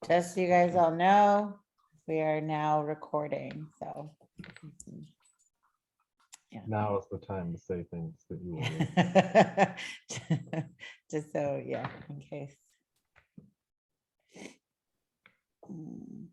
Just so you guys all know, we are now recording, so. Now is the time to say things that you will. Just so, yeah, in case. Mm.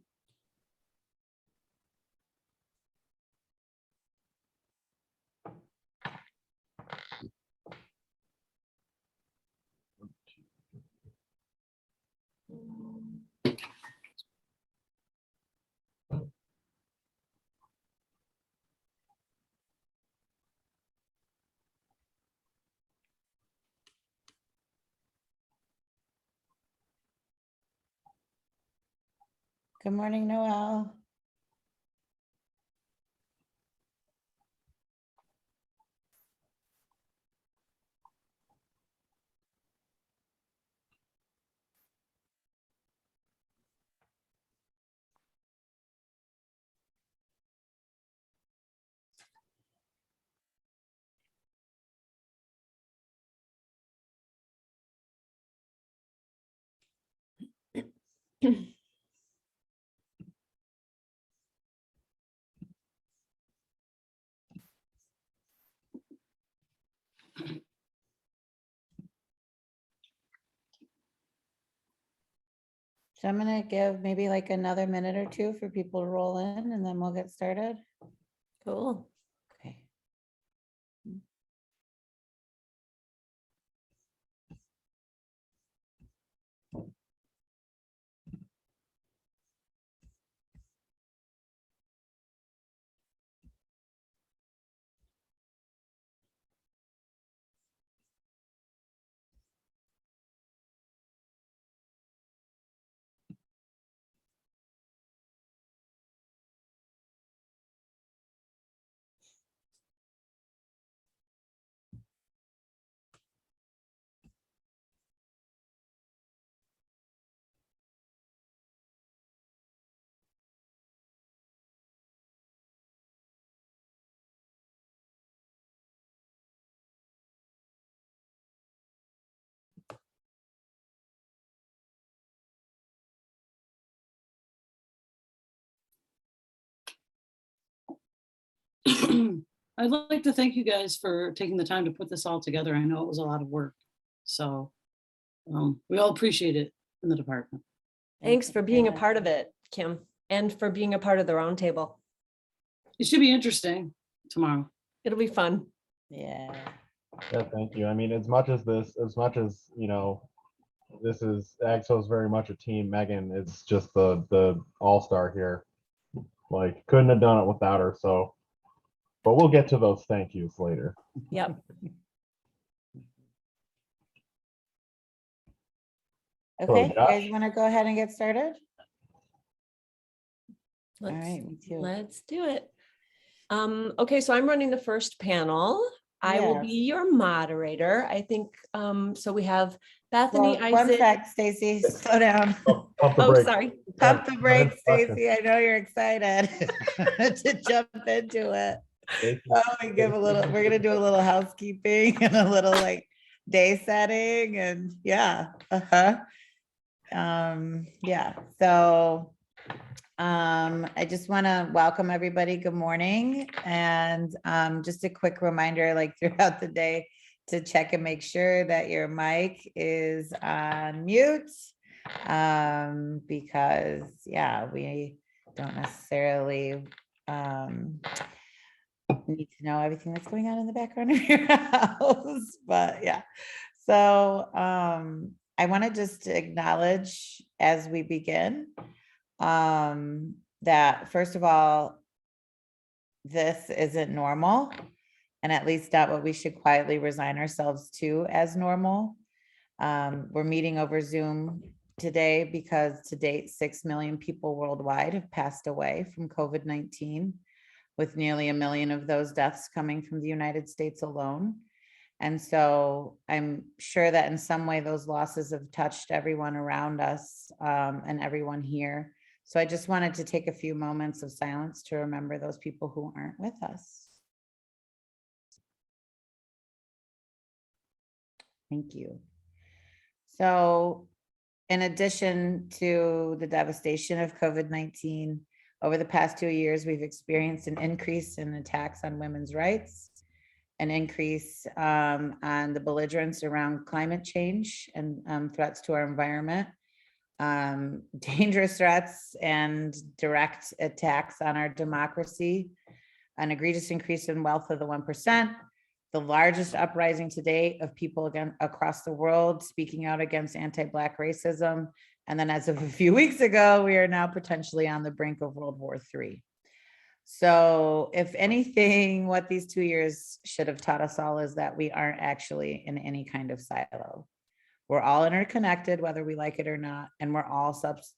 Good morning, Noel. So I'm gonna give maybe like another minute or two for people to roll in and then we'll get started. Cool. Okay. I'd like to thank you guys for taking the time to put this all together. I know it was a lot of work. So we all appreciate it in the department. Thanks for being a part of it, Kim, and for being a part of the roundtable. It should be interesting tomorrow. It'll be fun. Yeah. Yeah, thank you. I mean, as much as you know, this is AGSO is very much a team. Megan, it's just the all-star here. Like, couldn't have done it without her. So, but we'll get to those thank yous later. Yep. Okay, you Josh? guys want to go ahead and get started? All Let's, right, me too. let's do it. Okay, so I'm running the first panel. I will Yes. be your moderator. I think, so we have Bethany, Well, one Isaac. sec, Stacy, slow down. Pump the Oh, brakes. sorry. Pump the brakes, Question. Stacy. I know you're excited to jump into it. Stacey, Oh, we give a little, we're gonna do a little housekeeping and a little like day setting and yeah, yeah, so I just want to welcome everybody. Good morning. And just a quick reminder, like throughout the day, to check and make sure that your mic is on mute. Because yeah, we don't necessarily need to know everything that's going on in the background of your house, but yeah. So I want to just acknowledge as we begin that first of all, this isn't normal, and at least not what we should quietly resign ourselves to as normal. We're meeting over Zoom today because to date, 6 million people worldwide have passed away from COVID-19, with nearly 1 million of those deaths coming from the United States alone. And so I'm sure that in some way those losses have touched everyone around us and everyone here. So I just wanted to take a few moments of silence to remember those people who aren't with us. Thank you. So in addition to the devastation of COVID-19, over the past 2 years, we've experienced an increase in attacks on women's rights, an increase on the belligerence around climate change and threats to our environment, dangerous threats and direct attacks on our democracy, an egregious increase in wealth of the 1%, the largest uprising to date of people again across the world speaking out against anti-Black racism. And then as of a few weeks ago, we are now potentially on the brink of World War III. So if anything, what these 2 years should have taught us all is that we aren't actually in any kind of silo. We're all interconnected, whether we like it or not, and we're all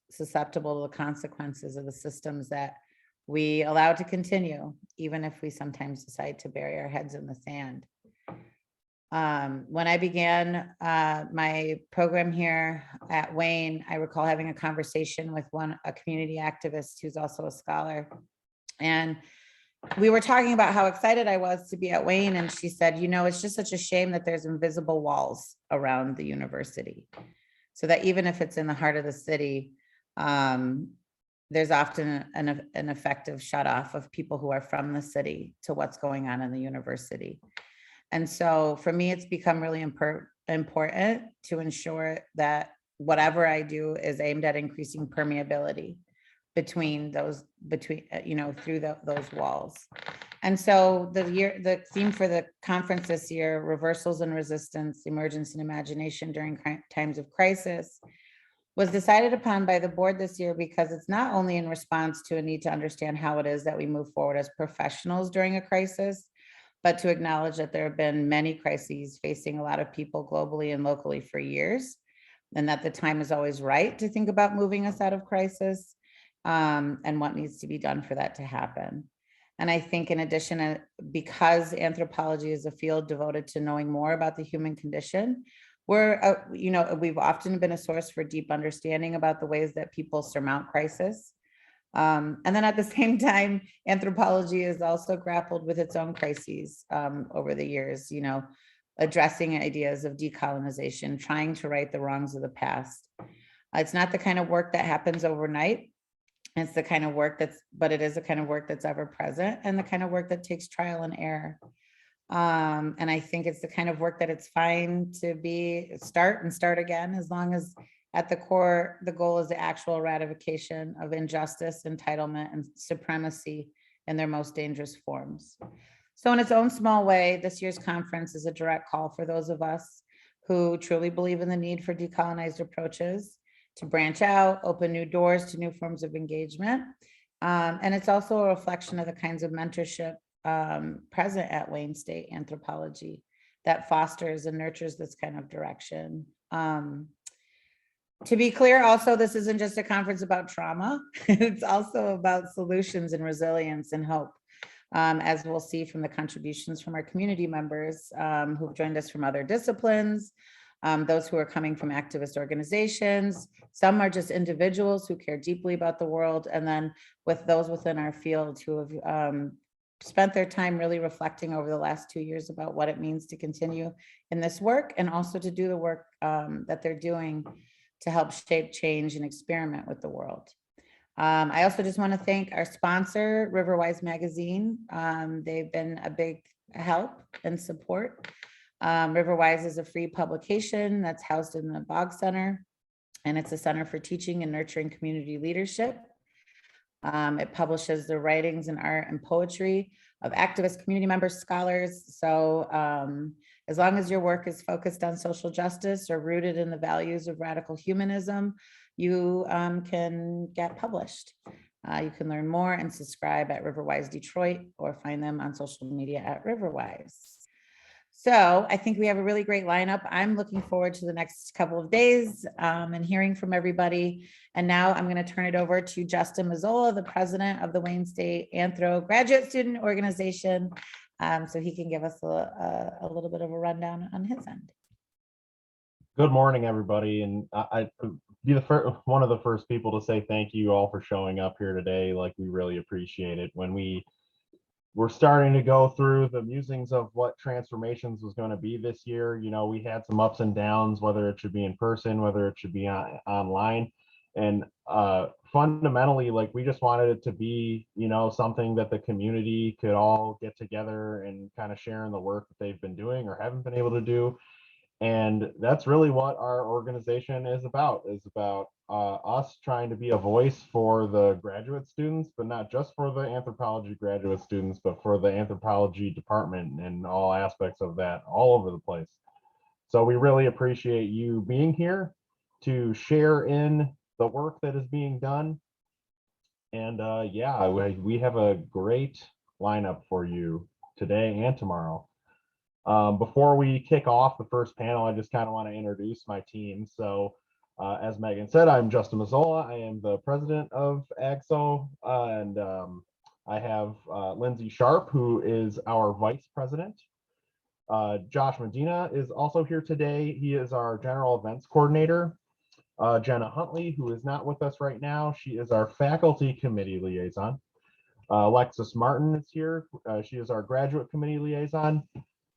susceptible to the consequences of the systems that we allow to continue, even if we sometimes decide to bury our heads in the sand. When I began my program here at Wayne, I recall having a conversation with a community activist who's also a scholar. And we were talking about how excited I was to be at Wayne. And she said, you know, it's just such a shame that there's invisible walls around the university. So that even if it's in the heart of the city, there's often an effective shut off of people who are from the city to what's going on in the university. And so for me, it's become really important to ensure that whatever I do is aimed at increasing permeability between those, through those walls. And so the theme for the conference this year, Reversals and Resistance, Emergence and Imagination During Times of Crisis, was decided upon by the board this year because it's not only in response to a need to understand how it is that we move forward as professionals during a crisis, but to acknowledge that there have been many crises facing a lot of people globally and locally for years, and that the time is always right to think about moving us out of crisis, and what needs to be done for that to happen. And I think in addition, because anthropology is a field devoted to knowing more about the human condition, we've often been a source for deep understanding about the ways that people surmount crisis. And then at the same time, anthropology has also grappled with its own crises over the years, addressing ideas of decolonization, trying to right the wrongs of the past. It's not the kind of work that happens overnight. It's the kind of work but it is the kind of work that's ever present and the kind of work that takes trial and error. And I think it's the kind of work that it's fine to start again, as long as at the core, the goal is the actual ratification of injustice, entitlement, and supremacy in their most dangerous forms. So in its own small way, this year's conference is a direct call for those of us who truly believe in the need for decolonized approaches to branch out, open new doors to new forms of engagement. And it's also a reflection of the kinds of mentorship present at Wayne State Anthropology that fosters and nurtures this kind of direction. To be clear, also, this isn't just a conference about trauma. It's also about solutions and resilience and hope, as we'll see from the contributions from our community members who've joined us from other disciplines, those who are coming from activist organizations. Some are just individuals who care deeply about the world. And then with those within our field who have spent their time really reflecting over the last 2 years about what it means to continue in this work and also to do the work that they're doing to help shape change and experiment with the world. I also just want to thank our sponsor, Riverwise Magazine. They've been a big help and support. Riverwise is a free publication that's housed in the Bog Center, and it's a center for teaching and nurturing community leadership. It publishes the writings and art and poetry of activist community members, scholars. So as long as your work is focused on social justice or rooted in the values of radical humanism, you can get published. You can learn more and subscribe at Riverwise Detroit or find them on social media at Riverwise. So I think we have a really great lineup. I'm looking forward to the next couple of days and hearing from everybody. And now I'm going to turn it over to Justin Mazzola, the president of the Wayne State Anthro Graduate Student Organization, so he can give us a little bit of a rundown on his end. Good morning, everybody. And I'd be one of the first people to say thank you all for showing up here today. Like, we really appreciate it. When we we're starting to go through the musings of what transformations was going to be this year. You know, we had some ups and downs, whether it should be in person, whether it should be online. And fundamentally, like, we just wanted it to be, you know, something that the community could all get together and kind of share in the work that they've been doing or haven't been able to do. And that's really what our organization is about us trying to be a voice for the graduate students, but not just for the anthropology graduate students, but for the anthropology department and all aspects of that all over the place. So we really appreciate you being here to share in the work that is being done. And yeah, we have a great lineup for you today and tomorrow. Before we kick off the first panel, I just kind of want to introduce my team. So as Megan said, I'm Justin Mazzola. I am the president of AGSO, and I have Lindsay Sharp, who is our vice president. Josh Medina is also here today. He is our general events coordinator. Jenna Huntley, who is not with us right now, she is our faculty committee liaison. Alexis Martin is here. She is our graduate committee liaison.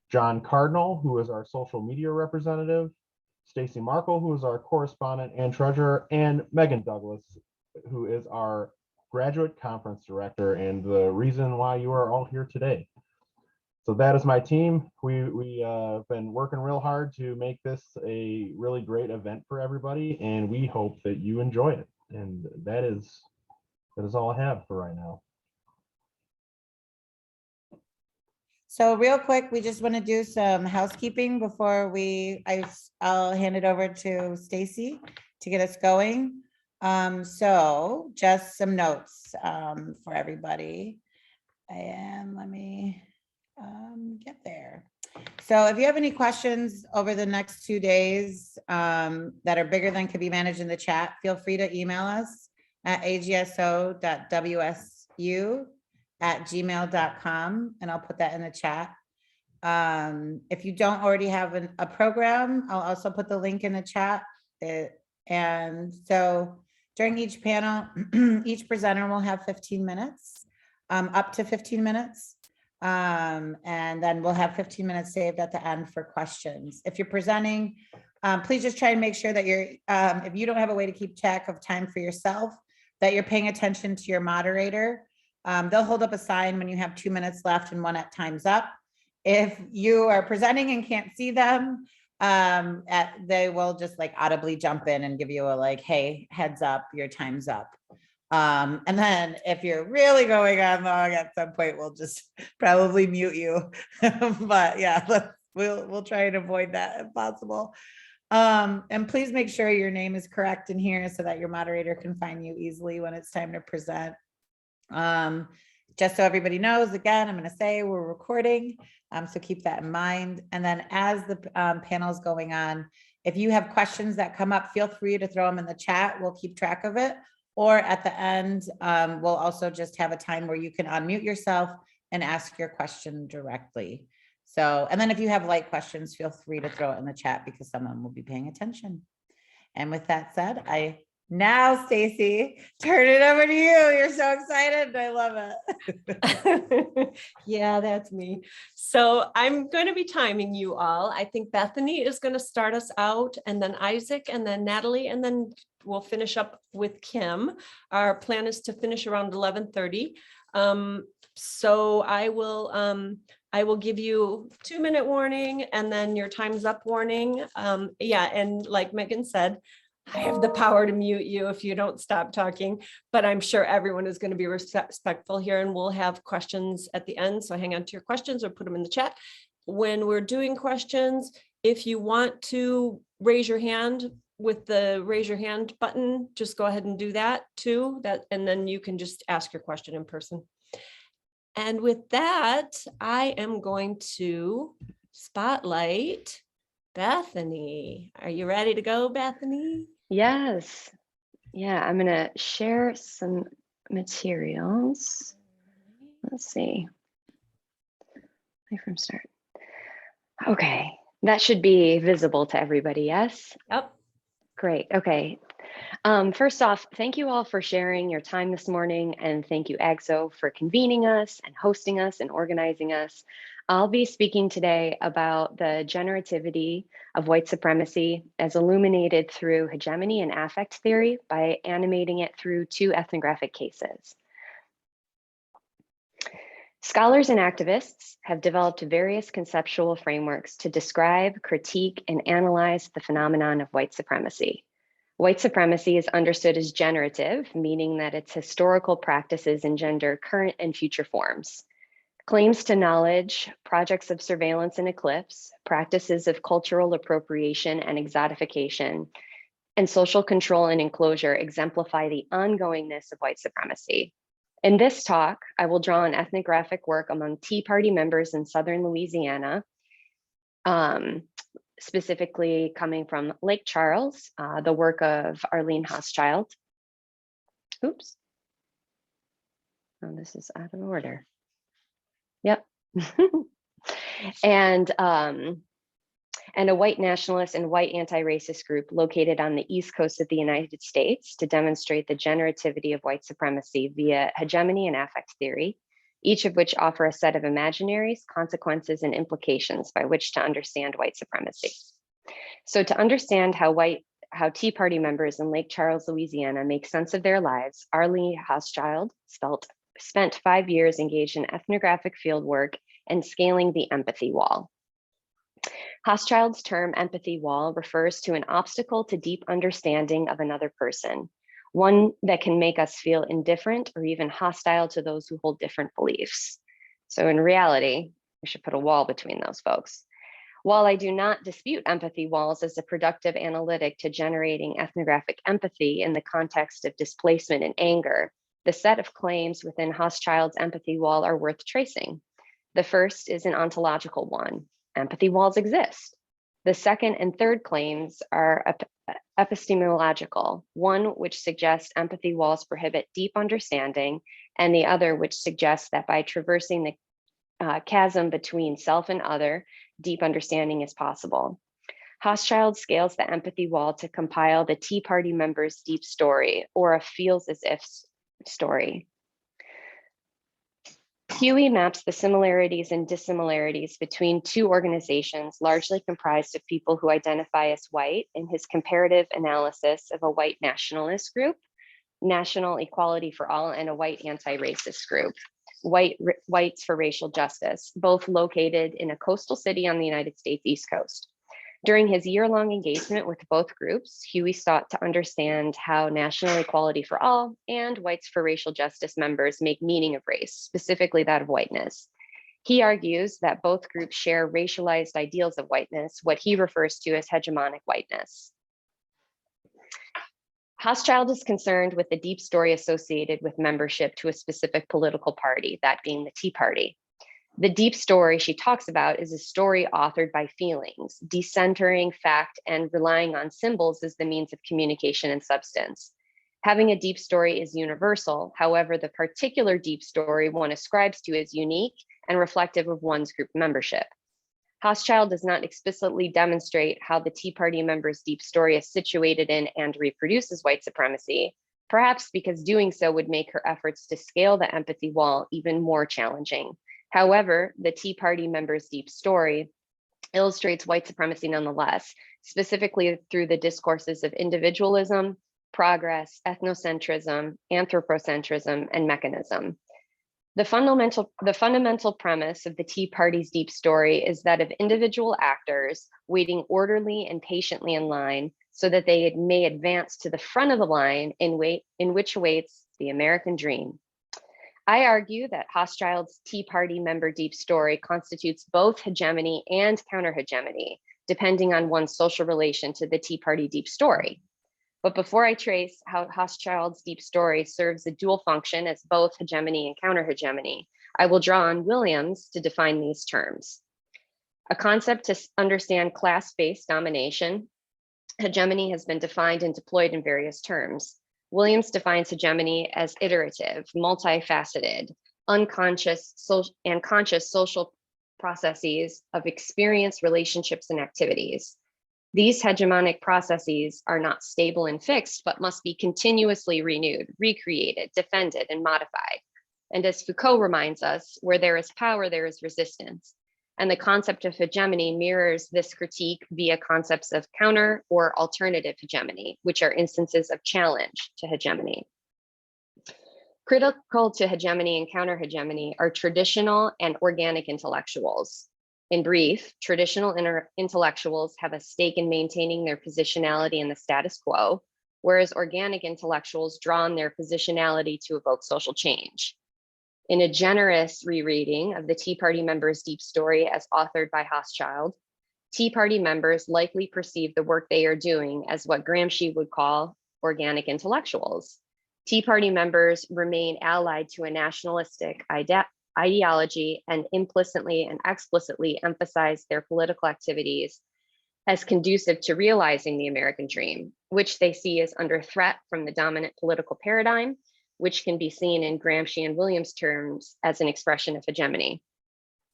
John Cardinal, who is our social media representative, Stacy Markle, who is our correspondent and treasurer, and Megan Douglas, who is our graduate conference director and the reason why you are all here today. So that is my team. We've been working real hard to make this a really great event for everybody, and we hope that you enjoy it. And that is all I have for right now. So real quick, we just want to do some housekeeping before I'll hand it over to Stacy to get us going. So just some notes for everybody. And let me get there. So if you have any questions over the next 2 days that are bigger than can be managed in the chat, feel free to email us at agso.wsu@gmail.com, and I'll put that in the chat. If you don't already have a program, I'll also put the link in the chat. And so during each panel, each presenter will have 15 minutes, up to 15 minutes. And then we'll have 15 minutes saved at the end for questions. If you're presenting, please just try and make sure that if you don't have a way to keep track of time for yourself, that you're paying attention to your moderator. They'll hold up a sign when you have 2 minutes left and one at time's up. If you are presenting and can't see them, they will just like audibly jump in and give you a like, hey, heads up, your time's up. And then if you're really going on long, at some point, we'll just probably mute you. But yeah, we'll try and avoid that if possible. And please make sure your name is correct in here so that your moderator can find you easily when it's time to present. Just so everybody knows, again, I'm going to say we're recording, so keep that in mind. And then as the panel is going on, if you have questions that come up, feel free to throw them in the chat. We'll keep track of it. Or at the end, we'll also just have a time where you can unmute yourself and ask your question directly. So, and then if you have light questions, feel free to throw it in the chat because someone will be paying attention. And with that said, now, Stacy, turn it over to you. You're so excited. I love it. Yeah, that's me. So I'm going to be timing you all. I think Bethany is going to start us out, and then Isaac, and then Natalie, and then we'll finish up with Kim. Our plan is to finish around 11:30. So I will give you 2-minute warning and then your time's up warning. Yeah, and like Megan said, I have the power to mute you if you don't stop talking, but I'm sure everyone is going to be respectful here, and we'll have questions at the end. So hang on to your questions or put them in the chat. When we're doing questions, if you want to raise your hand with the raise your hand button, just go ahead and do that too. And then you can just ask your question in person. And with that, I am going to spotlight Bethany. Are you ready to go, Bethany? Yes. Yeah, I'm going to share some materials. Let's see. Play from start. Okay, that should be visible to everybody, yes? Yep. Great, okay. First off, thank you all for sharing your time this morning, and thank you, AGSO, for convening us and hosting us and organizing us. I'll be speaking today about the generativity of white supremacy as illuminated through hegemony and affect theory by animating it through 2 ethnographic cases. Scholars and activists have developed various conceptual frameworks to describe, critique, and analyze the phenomenon of white supremacy. White supremacy is understood as generative, meaning that its historical practices engender current and future forms. Claims to knowledge, projects of surveillance and eclipse, practices of cultural appropriation and exotification, and social control and enclosure exemplify the ongoingness of white supremacy. In this talk, I will draw on ethnographic work among Tea Party members in Southern Louisiana, specifically coming from Lake Charles, the work of Arlene Hochschild. Oops. Oh, this is out of order. Yep. and a white nationalist and white anti-racist group located on the East Coast of the United States to demonstrate the generativity of white supremacy via hegemony and affect theory, each of which offer a set of imaginaries, consequences, and implications by which to understand white supremacy. So to understand how Tea Party members in Lake Charles, Louisiana make sense of their lives, Arlene Hochschild spent 5 years engaged in ethnographic field work and scaling the empathy wall. Hochschild's term empathy wall refers to an obstacle to deep understanding of another person, one that can make us feel indifferent or even hostile to those who hold different beliefs. So in reality, we should put a wall between those folks. While I do not dispute empathy walls as a productive analytic to generating ethnographic empathy in the context of displacement and anger, the set of claims within Hochschild's empathy wall are worth tracing. The first is an ontological one. Empathy walls exist. The second and third claims are epistemological, one which suggests empathy walls prohibit deep understanding, and the other which suggests that by traversing the chasm between self and other, deep understanding is possible. Hochschild scales the empathy wall to compile the Tea Party members' deep story, or a feels as if story. Huey maps the similarities and dissimilarities between 2 organizations largely comprised of people who identify as white in his comparative analysis of a white nationalist group, National Equality for All, and a white anti-racist group, Whites for Racial Justice, both located in a coastal city on the United States East Coast. During his year-long engagement with both groups, Huey sought to understand how National Equality for All and Whites for Racial Justice members make meaning of race, specifically that of whiteness. He argues that both groups share racialized ideals of whiteness, what he refers to as hegemonic whiteness. Hochschild is concerned with the deep story associated with membership to a specific political party, that being the Tea Party. The deep story she talks about is a story authored by feelings, decentering fact and relying on symbols as the means of communication and substance. Having a deep story is universal. However, the particular deep story one ascribes to is unique and reflective of one's group membership. Hochschild does not explicitly demonstrate how the Tea Party members' deep story is situated in and reproduces white supremacy, perhaps because doing so would make her efforts to scale the empathy wall even more challenging. However, the Tea Party members' deep story illustrates white supremacy nonetheless, specifically through the discourses of individualism, progress, ethnocentrism, anthropocentrism, and mechanism. The fundamental premise of the Tea Party's deep story is that of individual actors waiting orderly and patiently in line so that they may advance to the front of the line in which awaits the American dream. I argue that Hochschild's Tea Party member deep story constitutes both hegemony and counter-hegemony, depending on one's social relation to the Tea Party deep story. But before I trace how Hochschild's deep story serves a dual function as both hegemony and counter-hegemony, I will draw on Williams to define these terms. A concept to understand class-based domination, hegemony has been defined and deployed in various terms. Williams defines hegemony as iterative, multifaceted, unconscious and conscious social processes of experience, relationships, and activities. These hegemonic processes are not stable and fixed, but must be continuously renewed, recreated, defended, and modified. And as Foucault reminds us, where there is power, there is resistance. And the concept of hegemony mirrors this critique via concepts of counter or alternative hegemony, which are instances of challenge to hegemony. Critical to hegemony and counter hegemony are traditional and organic intellectuals. In brief, traditional intellectuals have a stake in maintaining their positionality in the status quo, whereas organic intellectuals draw on their positionality to evoke social change. In a generous rereading of the Tea Party members' deep story as authored by Hochschild, Tea Party members likely perceive the work they are doing as what Gramsci would call organic intellectuals. Tea Party members remain allied to a nationalistic ideology and implicitly and explicitly emphasize their political activities as conducive to realizing the American dream, which they see as under threat from the dominant political paradigm, which can be seen in Gramsci and Williams' terms as an expression of hegemony.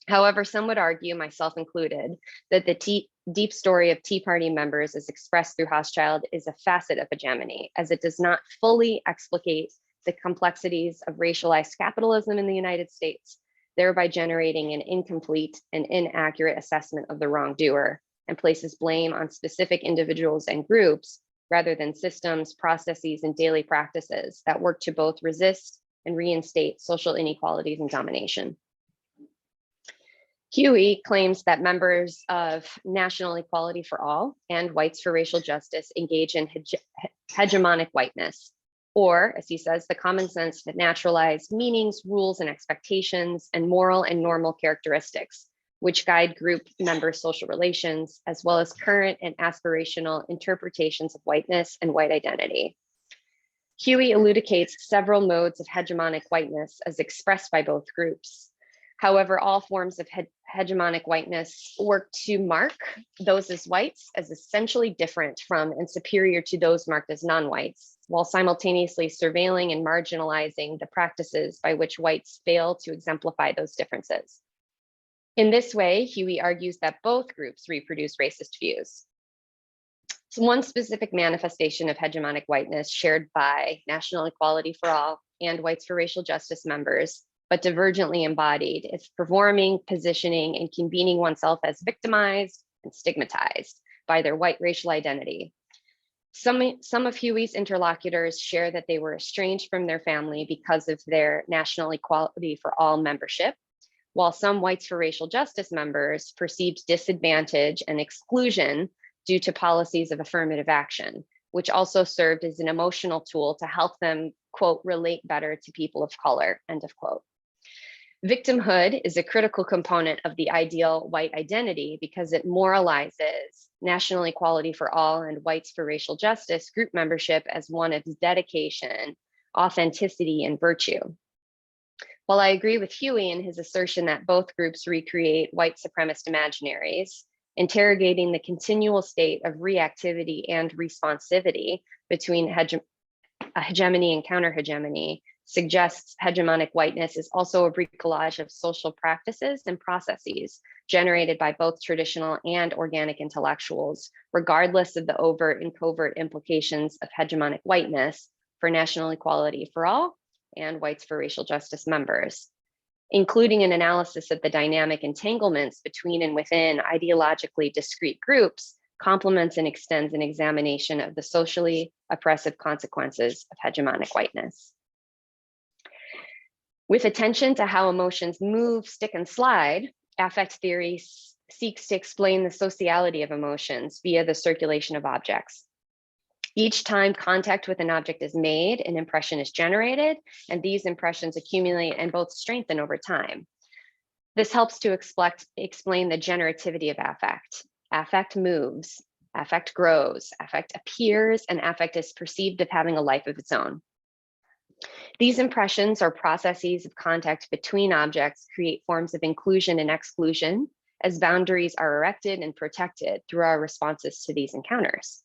However, some would argue, myself included, that the deep story of Tea Party members as expressed through Hochschild is a facet of hegemony, as it does not fully explicate the complexities of racialized capitalism in the United States, thereby generating an incomplete and inaccurate assessment of the wrongdoer, and places blame on specific individuals and groups rather than systems, processes, and daily practices that work to both resist and reinstate social inequalities and domination. Huey claims that members of National Equality for All and Whites for Racial Justice engage in hegemonic whiteness, or, as he says, the common sense that naturalized meanings, rules, and expectations, and moral and normal characteristics, which guide group member social relations, as well as current and aspirational interpretations of whiteness and white identity. Huey elucidates several modes of hegemonic whiteness as expressed by both groups. However, all forms of hegemonic whiteness work to mark those as whites as essentially different from and superior to those marked as non-whites, while simultaneously surveilling and marginalizing the practices by which whites fail to exemplify those differences. In this way, Huey argues that both groups reproduce racist views. So one specific manifestation of hegemonic whiteness shared by National Equality for All and Whites for Racial Justice members, but divergently embodied, is performing, positioning, and convening oneself as victimized and stigmatized by their white racial identity. Some of Huey's interlocutors share that they were estranged from their family because of their National Equality for All membership, while some Whites for Racial Justice members perceived disadvantage and exclusion due to policies of affirmative action, which also served as an emotional tool to help them, quote, relate better to people of color, end of quote. Victimhood is a critical component of the ideal white identity because it moralizes National Equality for All and Whites for Racial Justice group membership as one of dedication, authenticity, and virtue. While I agree with Huey in his assertion that both groups recreate white supremacist imaginaries, interrogating the continual state of reactivity and responsivity between hegemony and counter-hegemony suggests hegemonic whiteness is also a bricolage of social practices and processes generated by both traditional and organic intellectuals, regardless of the overt and covert implications of hegemonic whiteness for National Equality for All and Whites for Racial Justice members, including an analysis of the dynamic entanglements between and within ideologically discrete groups, complements and extends an examination of the socially oppressive consequences of hegemonic whiteness. With attention to how emotions move, stick, and slide, affect theory seeks to explain the sociality of emotions via the circulation of objects. Each time contact with an object is made, an impression is generated, and these impressions accumulate and both strengthen over time. This helps to explain the generativity of affect. Affect moves, affect grows, affect appears, and affect is perceived as having a life of its own. These impressions or processes of contact between objects create forms of inclusion and exclusion as boundaries are erected and protected through our responses to these encounters.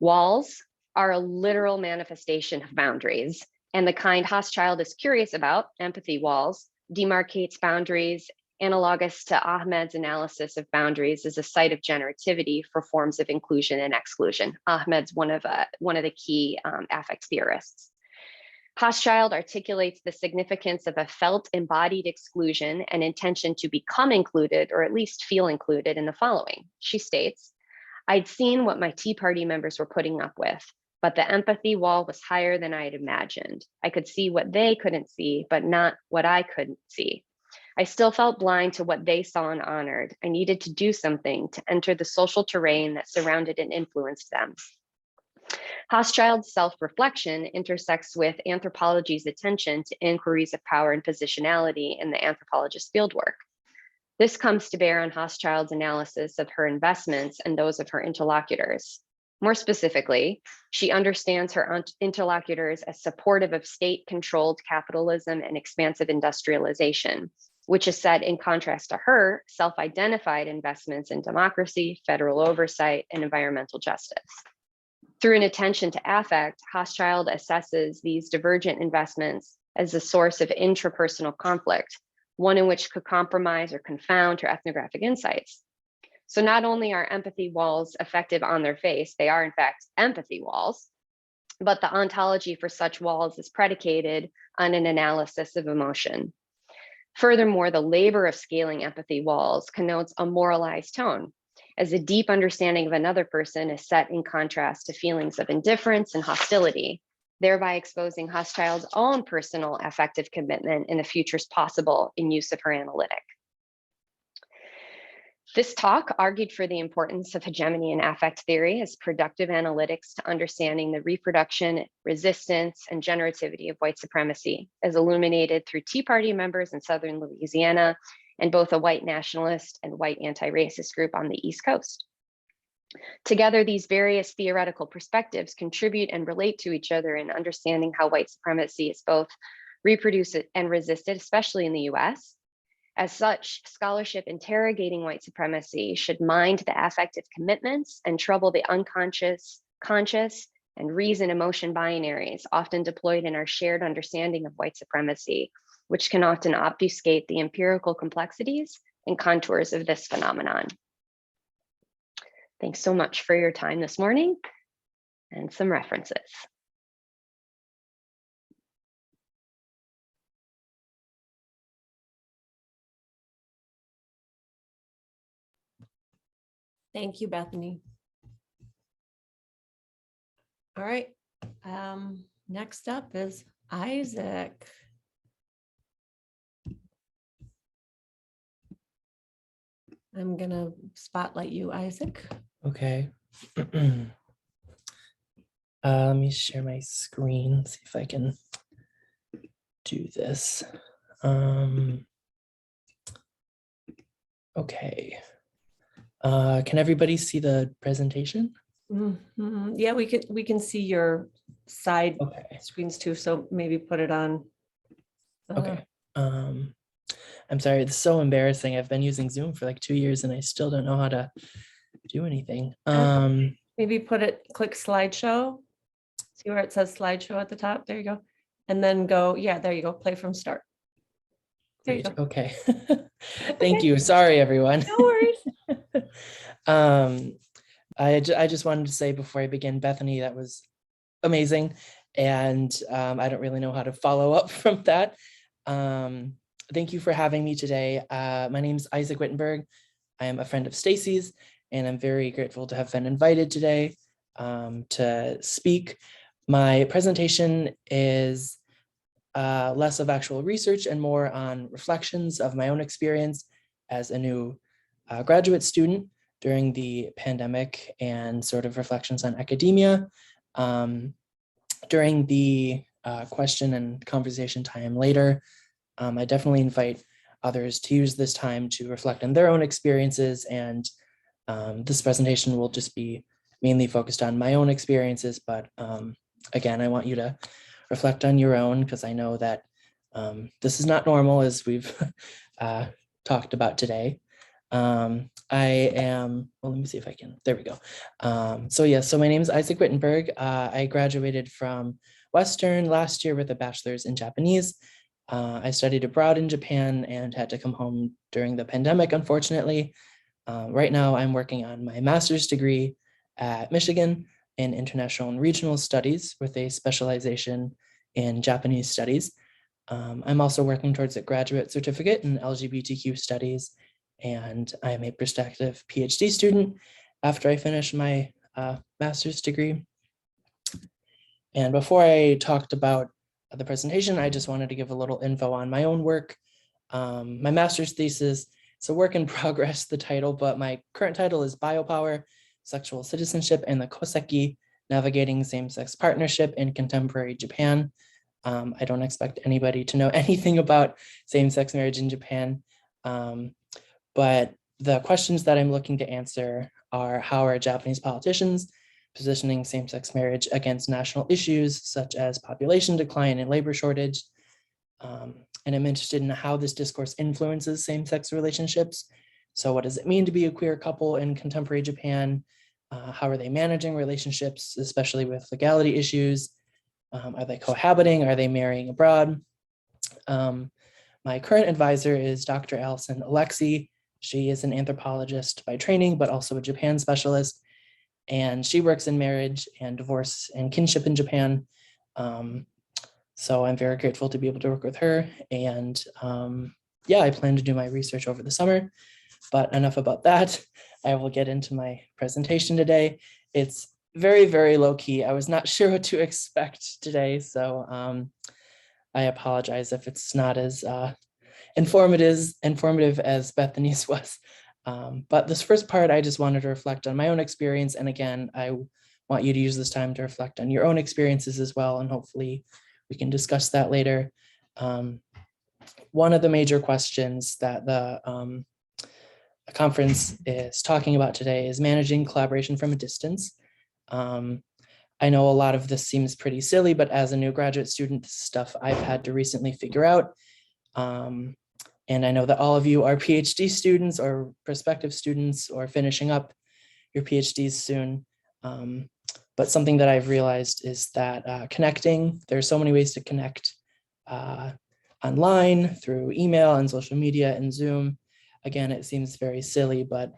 Walls are a literal manifestation of boundaries, and the kind Hochschild is curious about, empathy walls, demarcates boundaries analogous to Ahmed's analysis of boundaries as a site of generativity for forms of inclusion and exclusion. Ahmed's one of the key affect theorists. Hochschild articulates the significance of a felt embodied exclusion and intention to become included, or at least feel included, in the following. She states, "I'd seen what my Tea Party members were putting up with, but the empathy wall was higher than I had imagined. I could see what they couldn't see, but not what I couldn't see. I still felt blind to what they saw and honored. I needed to do something to enter the social terrain that surrounded and influenced them." Hochschild's self-reflection intersects with anthropology's attention to inquiries of power and positionality in the anthropologist's fieldwork. This comes to bear on Hochschild's analysis of her investments and those of her interlocutors. More specifically, she understands her interlocutors as supportive of state-controlled capitalism and expansive industrialization, which is set in contrast to her self-identified investments in democracy, federal oversight, and environmental justice. Through an attention to affect, Hochschild assesses these divergent investments as a source of intrapersonal conflict, one in which could compromise or confound her ethnographic insights. So not only are empathy walls effective on their face, they are in fact empathy walls, but the ontology for such walls is predicated on an analysis of emotion. Furthermore, the labor of scaling empathy walls connotes a moralized tone, as a deep understanding of another person is set in contrast to feelings of indifference and hostility, thereby exposing Hochschild's own personal affective commitment in the futures possible in use of her analytic. This talk argued for the importance of hegemony and affect theory as productive analytics to understanding the reproduction, resistance, and generativity of white supremacy, as illuminated through Tea Party members in Southern Louisiana and both a white nationalist and white anti-racist group on the East Coast. Together, these various theoretical perspectives contribute and relate to each other in understanding how white supremacy is both reproduced and resisted, especially in the US. As such, scholarship interrogating white supremacy should mind the affective commitments and trouble the unconscious, conscious, and reason emotion binaries often deployed in our shared understanding of white supremacy, which can often obfuscate the empirical complexities and contours of this phenomenon. Thanks so much for your time this morning and some references. Thank you, Bethany. All right, next up is Isaac. I'm gonna spotlight you, Isaac. Okay. Let me share my screen, see if I can do this. Okay. Can everybody see the presentation? Mhm. Yeah, we can see your side Okay. screens too, so maybe put it on. Okay. I'm sorry, it's so embarrassing. I've been using Zoom for like 2 years and I still don't know how to do anything. Maybe click slideshow. See where it says slideshow at the top? There you go. And then go, yeah, there you go. Play from start. There you Great. go. Okay. Thank you. Sorry, everyone. No worries. I just wanted to say before I begin, Bethany, that was amazing. And I don't really know how to follow up from that. Thank you for having me today. My name is Isaac Wittenberg. I am a friend of Stacy's, and I'm very grateful to have been invited today to speak. My presentation is less of actual research and more on reflections of my own experience as a new graduate student during the pandemic and sort of reflections on academia. During the question and conversation time later, I definitely invite others to use this time to reflect on their own experiences, and this presentation will just be mainly focused on my own experiences, but again, I want you to reflect on your own because I know that this is not normal, as we've talked about today. I am, well, let me see if I can, there we go. So my name is Isaac Wittenberg. I graduated from Western last year with a bachelor's in Japanese, I studied abroad in Japan and had to come home during the pandemic, unfortunately. Right now, I'm working on my master's degree at Michigan in international and regional studies with a specialization in Japanese studies. I'm also working towards a graduate certificate in LGBTQ studies, and I am a prospective PhD student after I finish my master's degree. And before I talked about the presentation, I just wanted to give a little info on my own work. My master's thesis, it's a work in progress, the title, but my current title is Biopower, Sexual Citizenship and the Koseki, Navigating Same-Sex Partnership in Contemporary Japan. I don't expect anybody to know anything about same-sex marriage in Japan, but the questions that I'm looking to answer are: how are Japanese politicians positioning same-sex marriage against national issues such as population decline and labor shortage? And I'm interested in how this discourse influences same-sex relationships. So what does it mean to be a queer couple in contemporary Japan? How are they managing relationships, especially with legality issues? Are they cohabiting? Are they marrying abroad? My current advisor is Dr. Allison Alexi. She is an anthropologist by training, but also a Japan specialist. And she works in marriage and divorce and kinship in Japan. So I'm very grateful to be able to work with her. And yeah, I plan to do my research over the summer, but enough about that. I will get into my presentation today. It's very, very low key. I was not sure what to expect today. So I apologize if it's not as informative as Bethany's was. But this first part, I just wanted to reflect on my own experience. And again, I want you to use this time to reflect on your own experiences as well. And hopefully we can discuss that later. One of the major questions that the conference is talking about today is managing collaboration from a distance. I know a lot of this seems pretty silly, but as a new graduate student, this is stuff I've had to recently figure out. And I know that all of you are PhD students or prospective students or finishing up your PhDs soon. But something that I've realized is that connecting, there's so many ways to connect online, through email and social media and Zoom. Again, it seems very silly, but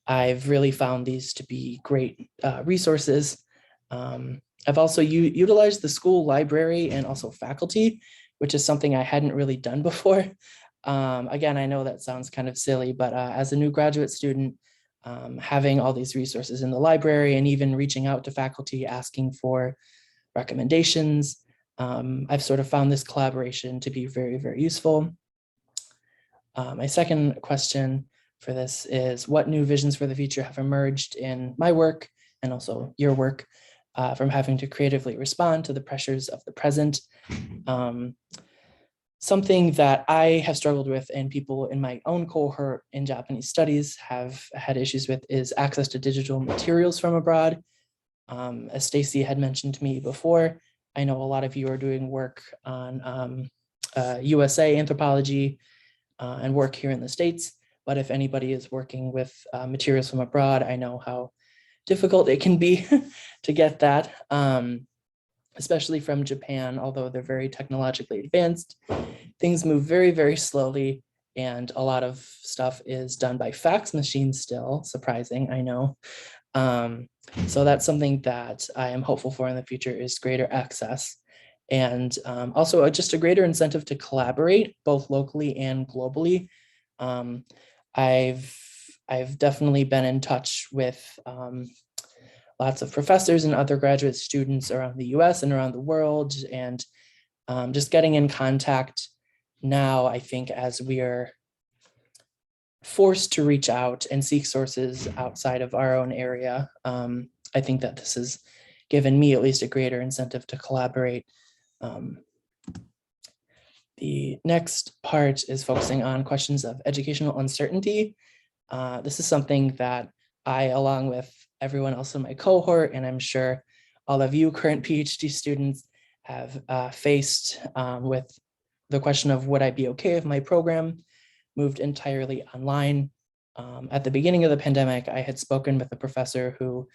I've really found these to be great resources. I've also utilized the school library and also faculty, which is something I hadn't really done before. Again, I know that sounds kind of silly, but as a new graduate student, having all these resources in the library and even reaching out to faculty asking for recommendations, I've sort of found this collaboration to be very, very useful. My second question for this is: what new visions for the future have emerged in my work and also your work from having to creatively respond to the pressures of the present? Something that I have struggled with and people in my own cohort in Japanese studies have had issues with is access to digital materials from abroad. As Stacy had mentioned to me before, I know a lot of you are doing work on USA anthropology and work here in the States, but if anybody is working with materials from abroad, I know how difficult it can be to get that, especially from Japan, although they're very technologically advanced. Things move very, very slowly, and a lot of stuff is done by fax machines still, surprising, I know. So that's something that I am hopeful for in the future, is greater access. And also just a greater incentive to collaborate both locally and globally. I've definitely been in touch with lots of professors and other graduate students around the US and around the world, and just getting in contact now, I think, as we are forced to reach out and seek sources outside of our own area. I think that this has given me at least a greater incentive to collaborate. The next part is focusing on questions of educational uncertainty. This is something that I, along with everyone else in my cohort, and I'm sure all of you current PhD students, have faced with the question of, would I be okay if my program moved entirely online? At the beginning of the pandemic, I had spoken with a professor who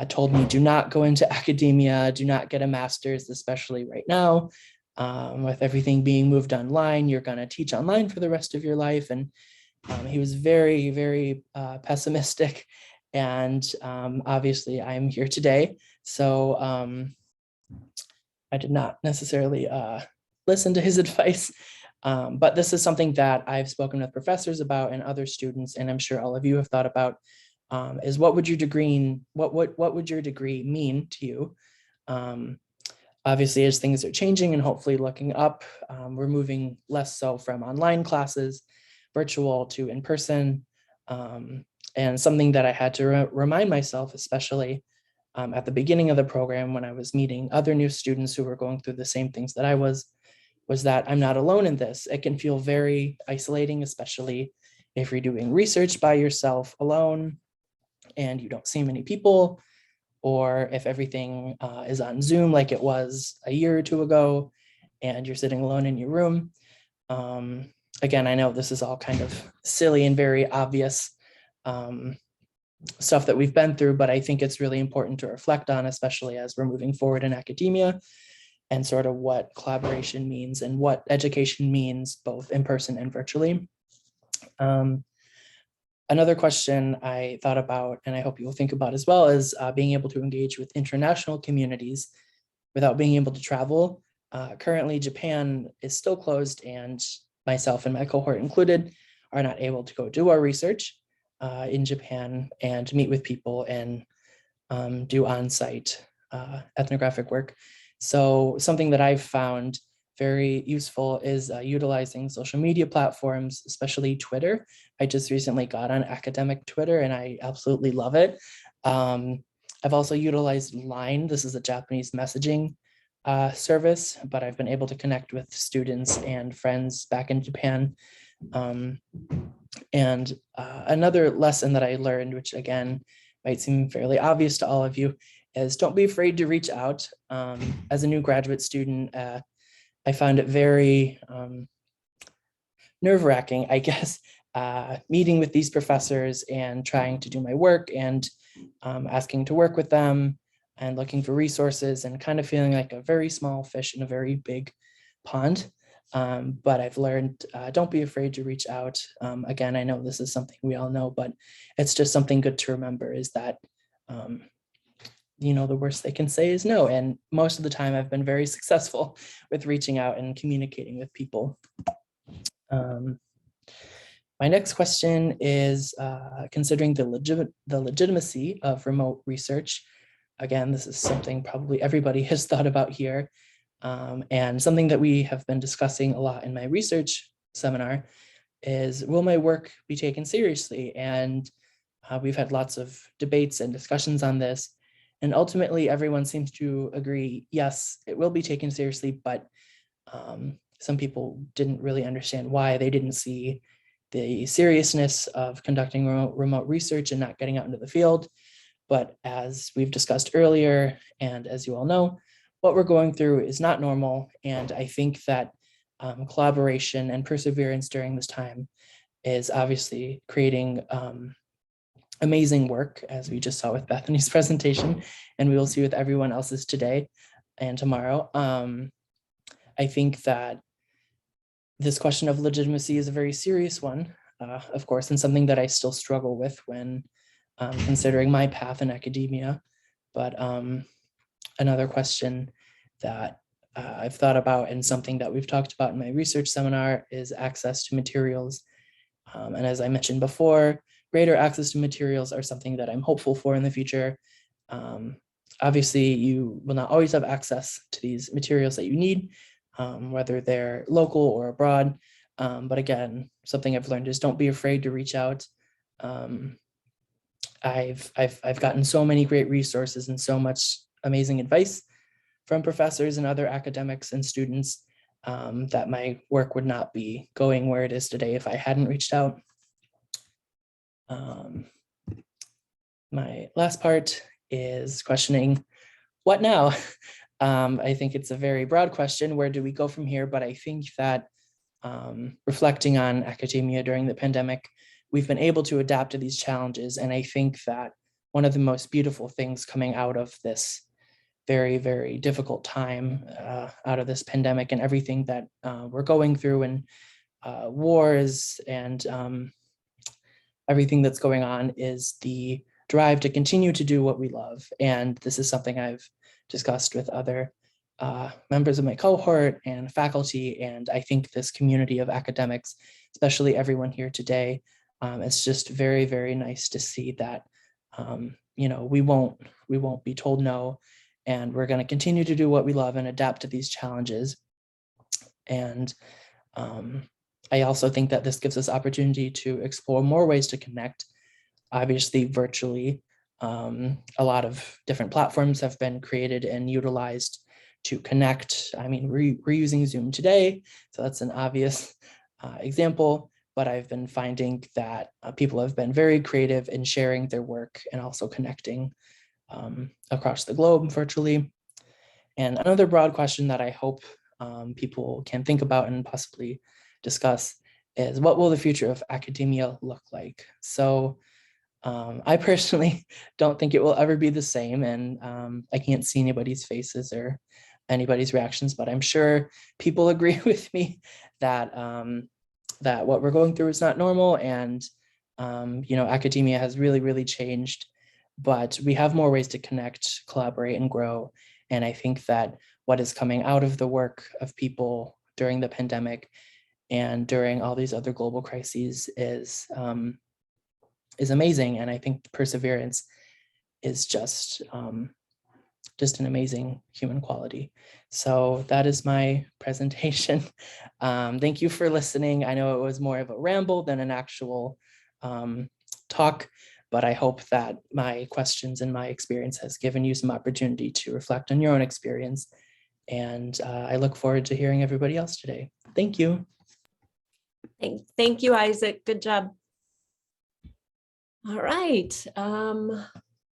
told me, do not go into academia, do not get a master's, especially right now. with everything being moved online, you're going to teach online for the rest of your life. And he was very, very pessimistic. And obviously, I'm here today. So I did not necessarily listen to his advice. But this is something that I've spoken with professors about and other students, and I'm sure all of you have thought about, is what would your degree, what would your degree mean to you? Obviously, as things are changing and hopefully looking up, we're moving less so from online classes, virtual to in person. And something that I had to remind myself, especially at the beginning of the program when I was meeting other new students who were going through the same things that I was that I'm not alone in this. It can feel very isolating, especially if you're doing research by yourself alone and you don't see many people, or if everything is on Zoom like it was a year or two ago and you're sitting alone in your room. Again, I know this is all kind of silly and very obvious stuff that we've been through, but I think it's really important to reflect on, especially as we're moving forward in academia and sort of what collaboration means and what education means, both in person and virtually. Another question I thought about, and I hope you'll think about as well, is being able to engage with international communities without being able to travel. Currently, Japan is still closed, and myself and my cohort included are not able to go do our research in Japan and meet with people and do on-site ethnographic work. So something that I've found very useful is utilizing social media platforms, especially Twitter. I just recently got on academic Twitter and I absolutely love it. I've also utilized Line. This is a Japanese messaging service, but I've been able to connect with students and friends back in Japan. Another lesson that I learned, which again, might seem fairly obvious to all of you, is don't be afraid to reach out. As a new graduate student, I found it very nerve-wracking, I guess, meeting with these professors and trying to do my work and asking to work with them and looking for resources and kind of feeling like a very small fish in a very big pond. But I've learned, don't be afraid to reach out. Again, I know this is something we all know, but it's just something good to remember is that the worst they can say is no. And most of the time I've been very successful with reaching out and communicating with people. My next question is considering the legitimacy of remote research. Again, this is something probably everybody has thought about here, and something that we have been discussing a lot in my research seminar is, will my work be taken seriously? And we've had lots of debates and discussions on this. And ultimately, everyone seems to agree, yes, it will be taken seriously, but some people didn't really understand why. They didn't see the seriousness of conducting remote research and not getting out into the field. But as we've discussed earlier, and as you all know, what we're going through is not normal. And I think that collaboration and perseverance during this time is obviously creating amazing work, as we just saw with Bethany's presentation, and we will see with everyone else's today and tomorrow. I think that this question of legitimacy is a very serious one, of course, and something that I still struggle with when considering my path in academia. But another question that I've thought about and something that we've talked about in my research seminar is access to materials. And as I mentioned before, greater access to materials are something that I'm hopeful for in the future. Obviously, you will not always have access to these materials that you need, whether they're local or abroad. But again, something I've learned is don't be afraid to reach out. I've gotten so many great resources and so much amazing advice from professors and other academics and students that my work would not be going where it is today if I hadn't reached out. My last part is questioning, what now? I think it's a very broad question. Where do we go from here? But I think that reflecting on academia during the pandemic, we've been able to adapt to these challenges. And I think that one of the most beautiful things coming out of this very, very difficult time out of this pandemic and everything that we're going through, and wars and everything that's going on, is the drive to continue to do what we love. And this is something I've discussed with other members of my cohort and faculty. And I think this community of academics, especially everyone here today, it's just very, very nice to see that, we won't be told no, and we're going to continue to do what we love and adapt to these challenges. And I also think that this gives us opportunity to explore more ways to connect, obviously virtually. A lot of different platforms have been created and utilized to connect. I mean, we're using Zoom today, so that's an obvious example, but I've been finding that people have been very creative in sharing their work and also connecting across the globe virtually. And another broad question that I hope people can think about and possibly discuss is, what will the future of academia look like? So I personally don't think it will ever be the same, and I can't see anybody's faces or anybody's reactions, but I'm sure people agree with me that that what we're going through is not normal, and academia has really, really changed, but we have more ways to connect, collaborate, and grow. And I think that what is coming out of the work of people during the pandemic and during all these other global crises is amazing. And I think perseverance is just an amazing human quality. So that is my presentation. Thank you for listening. I know it was more of a ramble than an actual talk, but I hope that my questions and my experience has given you some opportunity to reflect on your own experience. And I look forward to hearing everybody else today. Thank you. Thank you, Isaac. Good job. All right.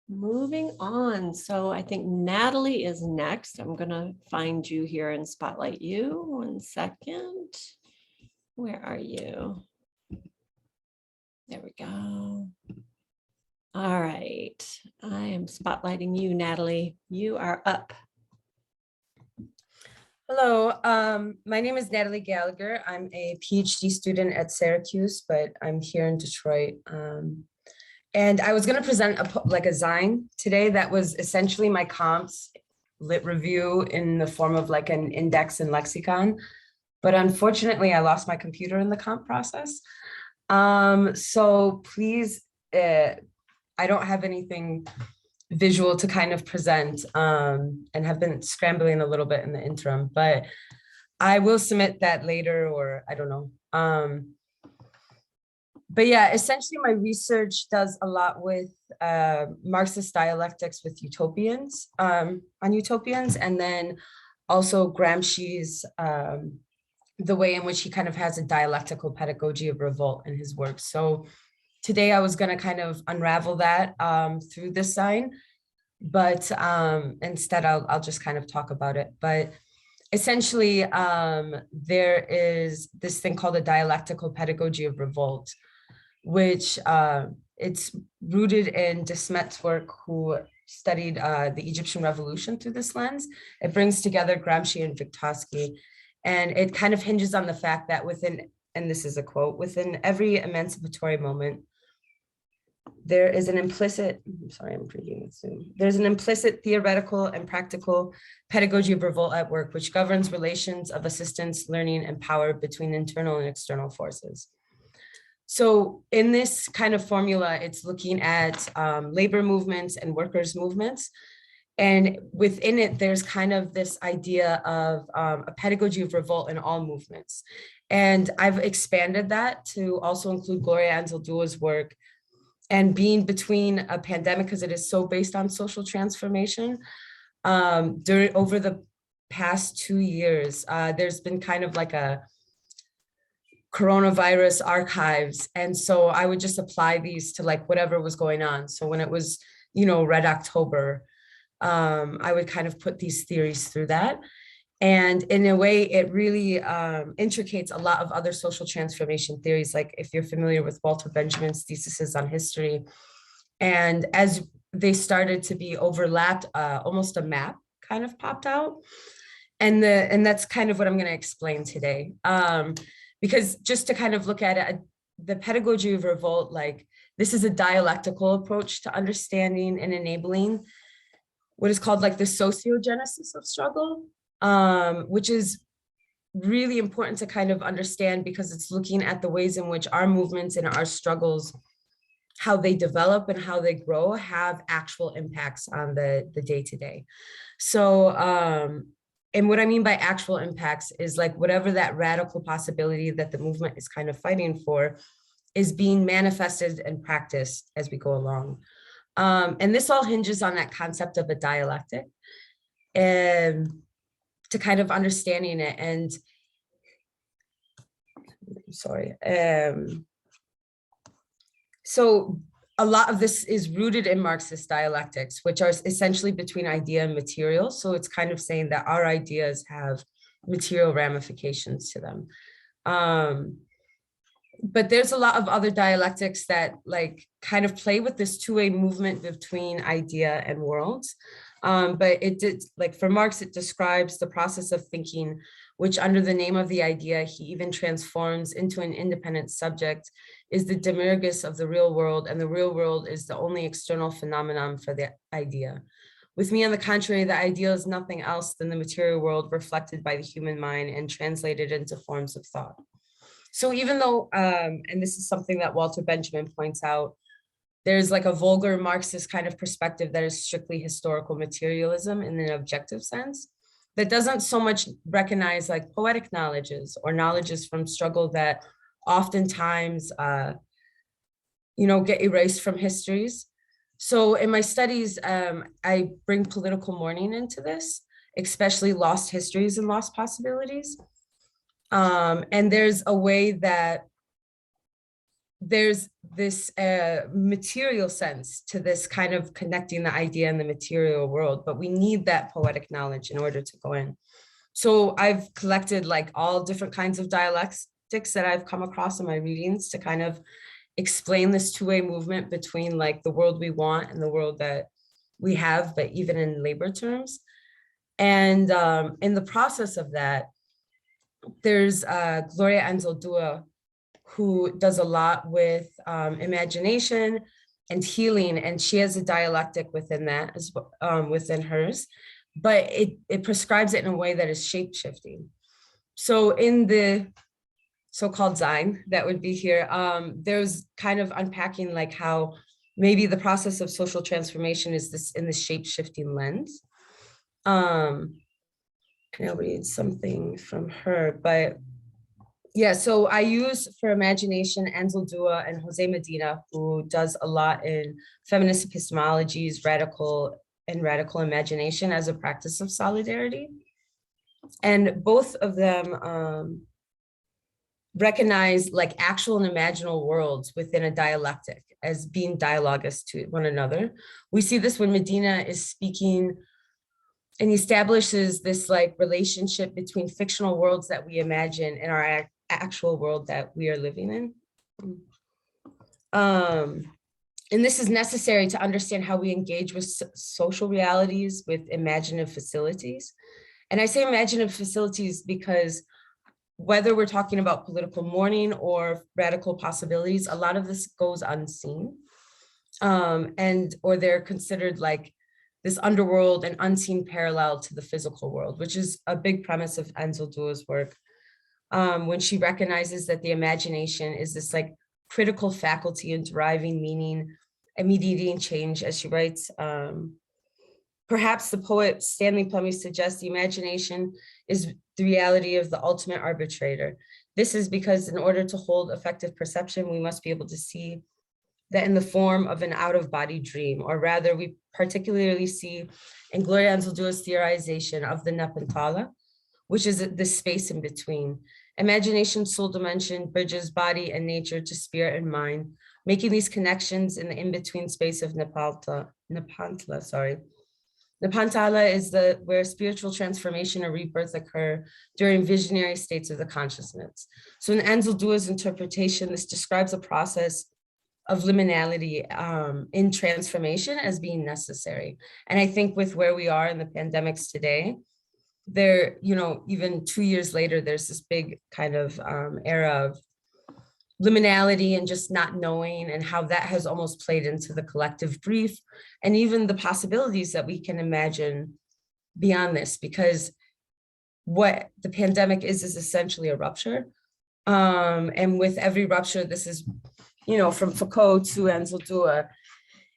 Moving on. So I think Natalie is next. I'm going to find you here and spotlight you. 1 second. Where are you? There we go. All right. I am spotlighting you, Natalie. You are up. Hello, my name is Natalie Gallagher. I'm a PhD student at Syracuse, but I'm here in Detroit. And I was going to present a Zine today that was essentially my comps lit review in the form of like an index and lexicon. But unfortunately, I lost my computer in the comp process. So please, I don't have anything visual to kind of present, and have been scrambling a little bit in the interim, but I will submit that later, or I don't know. But yeah, essentially my research does a lot with Marxist dialectics with utopians, on utopians, and then also Gramsci's, the way in which he kind of has a dialectical pedagogy of revolt in his work. So today I was going to kind of unravel that through this sign, but instead I'll just kind of talk about it. But essentially, there is this thing called a dialectical pedagogy of revolt, which it's rooted in de Smet's work, who studied the Egyptian revolution through this lens. It brings together Gramsci and Vygotsky, and it kind of hinges on the fact that within, and this is a quote, within every emancipatory moment, there is an implicit, I'm reading it soon. There's an implicit theoretical and practical pedagogy of revolt at work, which governs relations of assistance, learning, and power between internal and external forces. So in this kind of formula, it's looking at labor movements and workers' movements. And within it, there's kind of this idea of a pedagogy of revolt in all movements. And I've expanded that to also include Gloria Anzaldua's work, and being between a pandemic, because it is so based on social transformation. Over the past 2 years, there's been kind of like a coronavirus archives. And so I would just apply these to like whatever was going on. So when it was, Red October, I would kind of put these theories through that. And in a way, it really intricates a lot of other social transformation theories, like if you're familiar with Walter Benjamin's theses on history. And as they started to be overlapped, almost a map kind of popped out. And that's kind of what I'm going to explain today. Because just to kind of look at it, the pedagogy of revolt, like this is a dialectical approach to understanding and enabling what is called like the sociogenesis of struggle, which is really important to kind of understand because it's looking at the ways in which our movements and our struggles, how they develop and how they grow, have actual impacts on the day-to-day. So, and what I mean by actual impacts is like whatever that radical possibility that the movement is kind of fighting for is being manifested and practiced as we go along. And this all hinges on that concept of a dialectic and to kind of understanding it. And sorry. So a lot of this is rooted in Marxist dialectics, which are essentially between idea and material. So it's kind of saying that our ideas have material ramifications to them. But there's a lot of other dialectics that like kind of play with this two-way movement between idea and worlds. But it did, like for Marx, it describes the process of thinking, which under the name of the idea, he even transforms into an independent subject, is the demiurgus of the real world, and the real world is the only external phenomenon for the idea. With me, on the contrary, the idea is nothing else than the material world reflected by the human mind and translated into forms of thought. So even though, and this is something that Walter Benjamin points out, there's like a vulgar Marxist kind of perspective that is strictly historical materialism in an objective sense, that doesn't so much recognize like poetic knowledges or knowledges from struggle that oftentimes, get erased from histories. So in my studies, I bring political mourning into this, especially lost histories and lost possibilities. And there's a way that there's this material sense to this kind of connecting the idea and the material world, but we need that poetic knowledge in order to go in. So I've collected like all different kinds of dialectics that I've come across in my readings to kind of explain this two-way movement between like the world we want and the world that we have, but even in labor terms. And in the process of that, there's Gloria Anzaldúa, who does a lot with imagination and healing, and she has a dialectic within that, as within hers, but it prescribes it in a way that is shape-shifting. So in the so-called Zine that would be here, there's kind of unpacking like how maybe the process of social transformation is this in the shape-shifting lens. I'll read something from her, but yeah, so I use for imagination Anzaldúa and Jose Medina, who does a lot in feminist epistemologies, radical imagination as a practice of solidarity. And both of them recognize like actual and imaginal worlds within a dialectic as being dialogous to one another. We see this when Medina is speaking and he establishes this like relationship between fictional worlds that we imagine and our actual world that we are living in. And this is necessary to understand how we engage with social realities with imaginative facilities. And I say imaginative facilities because whether we're talking about political mourning or radical possibilities, a lot of this goes unseen. Or they're considered like this underworld and unseen parallel to the physical world, which is a big premise of Anzaldúa's work. When she recognizes that the imagination is this like critical faculty in deriving meaning and mediating change, as she writes. Perhaps the poet Stanley Plummy suggests the imagination is the reality of the ultimate arbitrator. This is because in order to hold effective perception, we must be able to see that in the form of an out-of-body dream, or rather we particularly see in Gloria Anzaldúa's theorization of the Nepantala, which is the space in between. Imagination's soul dimension bridges body and nature to spirit and mind, making these connections in the in-between space of Nepantala. Nepantala is where spiritual transformation or rebirth occur during visionary states of the consciousness. So in Anzaldúa's interpretation, this describes a process of liminality in transformation as being necessary. And I think with where we are in the pandemics today, there, you know, even 2 years later, there's this big kind of era of liminality and just not knowing, and how that has almost played into the collective grief and even the possibilities that we can imagine beyond this, because what the pandemic is essentially a rupture. And with every rupture, this is, you know, from Foucault to Anzaldúa,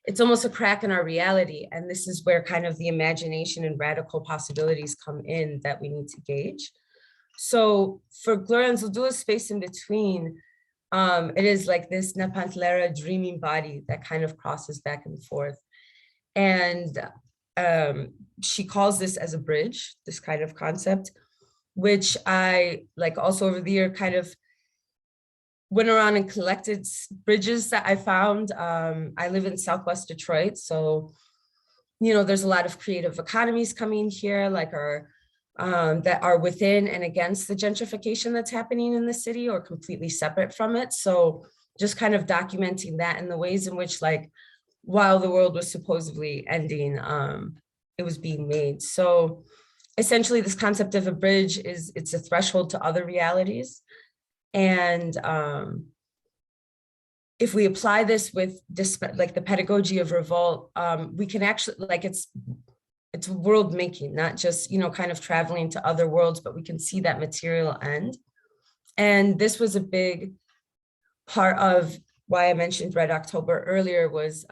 it's almost a crack in our reality. And this is where kind of the imagination and radical possibilities come in that we need to gauge. So for Gloria Anzaldúa's Space in Between, it is like this Nepantlera dreaming body that kind of crosses back and forth. And she calls this as a bridge, this kind of concept, which I like also over the year kind of went around and collected bridges that I found. I live in Southwest Detroit, so, you know, there's a lot of creative economies coming here, like that are within and against the gentrification that's happening in the city or completely separate from it. So just kind of documenting that and the ways in which, like, while the world was supposedly ending, it was being made. So essentially this concept of a bridge is, it's a threshold to other realities. And if we apply this with this, like the pedagogy of revolt, we can actually, like, it's world making, not just, you know, kind of traveling to other worlds, but we can see that material end. And this was a big part of why I mentioned Red October earlier, was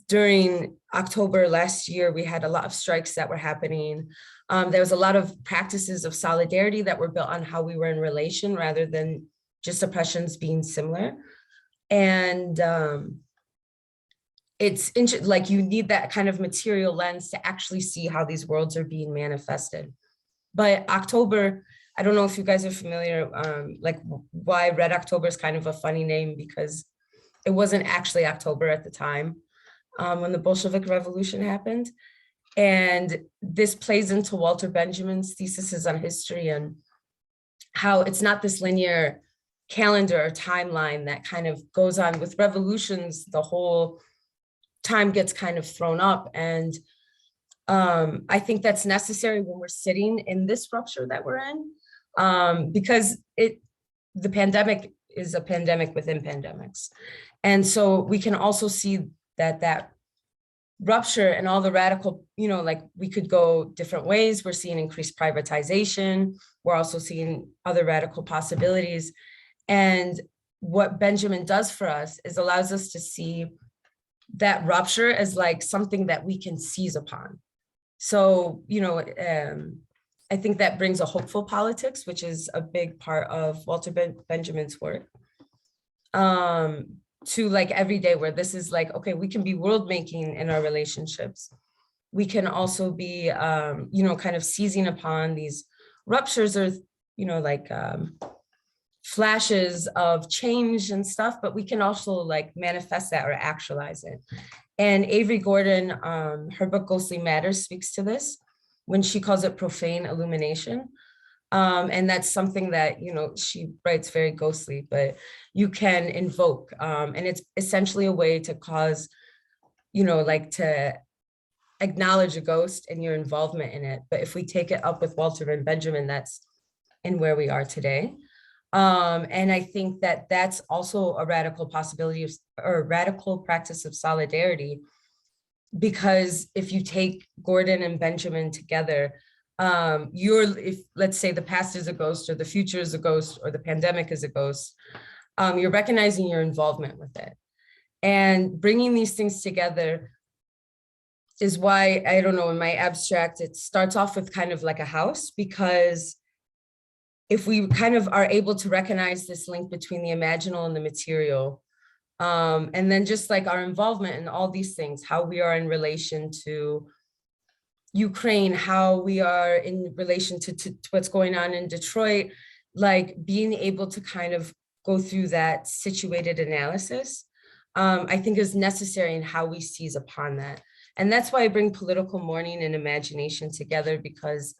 during October last year, we had a lot of strikes that were happening. There was a lot of practices of solidarity that were built on how we were in relation rather than just oppressions being similar. And it's like you need that kind of material lens to actually see how these worlds are being manifested. But October, I don't know if you guys are familiar, like why Red October is kind of a funny name, because it wasn't actually October at the time when the Bolshevik Revolution happened. And this plays into Walter Benjamin's theses on history and how it's not this linear calendar or timeline that kind of goes on. With revolutions, the whole time gets kind of thrown up. And I think that's necessary when we're sitting in this rupture that we're in, because the pandemic is a pandemic within pandemics. And so we can also see that rupture and all the radical, you know, like we could go different ways. We're seeing increased privatization. We're also seeing other radical possibilities. And what Benjamin does for us is allows us to see that rupture as like something that we can seize upon. So, you know, I think that brings a hopeful politics, which is a big part of Walter Benjamin's work, to like every day, where this is like, okay, we can be world making in our relationships. We can also be, you know, kind of seizing upon these ruptures or, you know, like flashes of change and stuff, but we can also like manifest that or actualize it. And Avery Gordon, her book Ghostly Matters speaks to this when she calls it profane illumination. And that's something that, you know, she writes very ghostly, but you can invoke. And it's essentially a way to cause, you know, like to acknowledge a ghost and your involvement in it. But if we take it up with Walter and Benjamin, that's in where we are today. And I think that that's also a radical possibility of, or radical practice of solidarity, because if you take Gordon and Benjamin together, if let's say the past is a ghost or the future is a ghost or the pandemic is a ghost, you're recognizing your involvement with it. And bringing these things together is why, I don't know, in my abstract, it starts off with kind of like a house, because if we kind of are able to recognize this link between the imaginal and the material, and then just like our involvement in all these things, how we are in relation to Ukraine, how we are in relation to what's going on in Detroit, like being able to kind of go through that situated analysis, I think is necessary in how we seize upon that. And that's why I bring political mourning and imagination together, because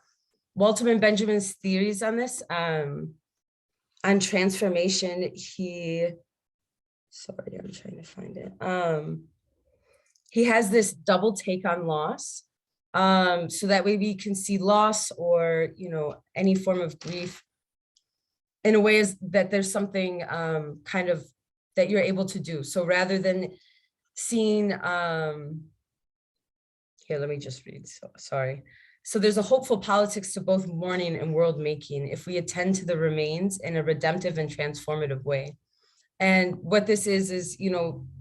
Walter and Benjamin's theories on this, on transformation, he sorry, I'm trying to find it. He has this double take on loss. So that way we can see loss or, any form of grief in a way is that there's something kind of that you're able to do. So rather than seeing, here, let me just read, sorry. So there's a hopeful politics to both mourning and world making if we attend to the remains in a redemptive and transformative way. And what this is,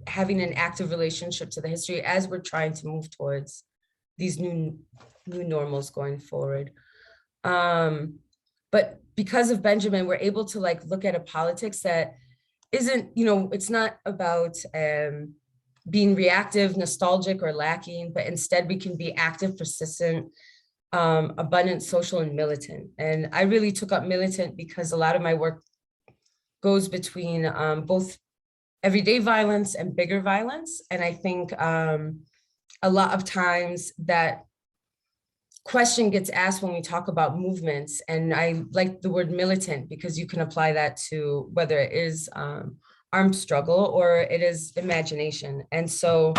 having an active relationship to the history as we're trying to move towards these new normals going forward. But because of Benjamin, we're able to look at a politics that isn't, it's not about being reactive, nostalgic, or lacking, but instead we can be active, persistent, abundant, social, and militant. And I really took up militant because a lot of my work goes between both everyday violence and bigger violence. And I think a lot of times that question gets asked when we talk about movements. And I like the word militant because you can apply that to whether it is armed struggle or it is imagination. And so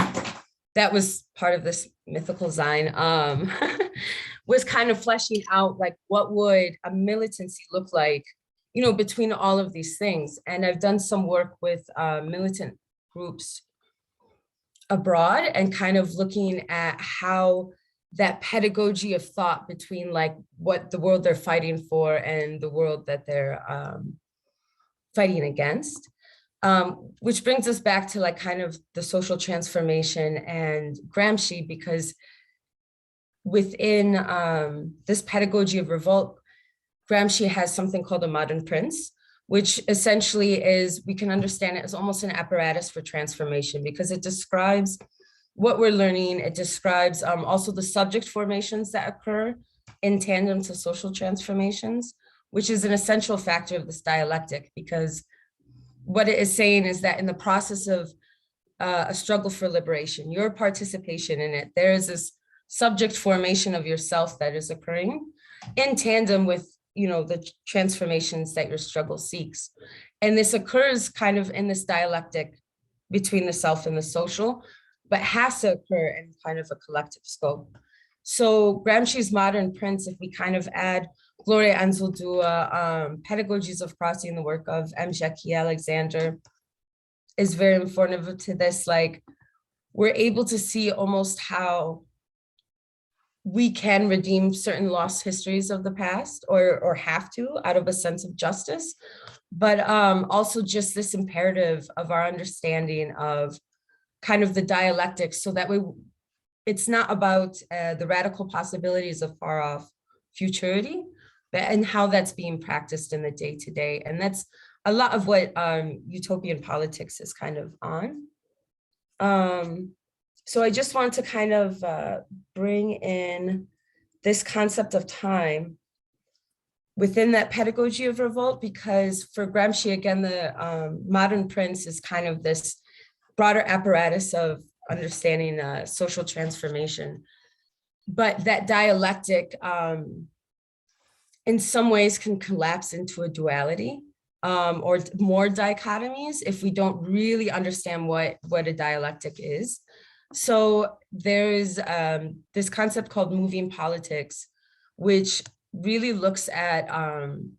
that was part of this mythical Zine, was kind of fleshing out what would a militancy look like, between all of these things. And I've done some work with militant groups abroad and kind of looking at how that pedagogy of thought between what the world they're fighting for and the world that they're fighting against. Which brings us back to kind of the social transformation and Gramsci, because within this pedagogy of revolt, Gramsci has something called a modern prince, which essentially is, we can understand it as almost an apparatus for transformation because it describes what we're learning. It describes also the subject formations that occur in tandem to social transformations, which is an essential factor of this dialectic, because what it is saying is that in the process of a struggle for liberation, your participation in it, there is this subject formation of yourself that is occurring in tandem with the transformations that your struggle seeks. And this occurs kind of in this dialectic between the self and the social, but has to occur in kind of a collective scope. So Gramsci's modern prince, if we kind of add Gloria Anzaldúa, pedagogies of crossing, the work of M. Jackie Alexander, is very informative to this. We're able to see almost how we can redeem certain lost histories of the past or have to out of a sense of justice, but also just this imperative of our understanding of kind of the dialectics, so that way it's not about the radical possibilities of far off futurity, but and how that's being practiced in the day-to-day. And that's a lot of what utopian politics is kind of on. So I just want to kind of bring in this concept of time within that pedagogy of revolt, because for Gramsci, again, the modern prince is kind of this broader apparatus of understanding social transformation. But that dialectic in some ways can collapse into a duality or more dichotomies if we don't really understand what a dialectic is. So there is this concept called moving politics, which really looks at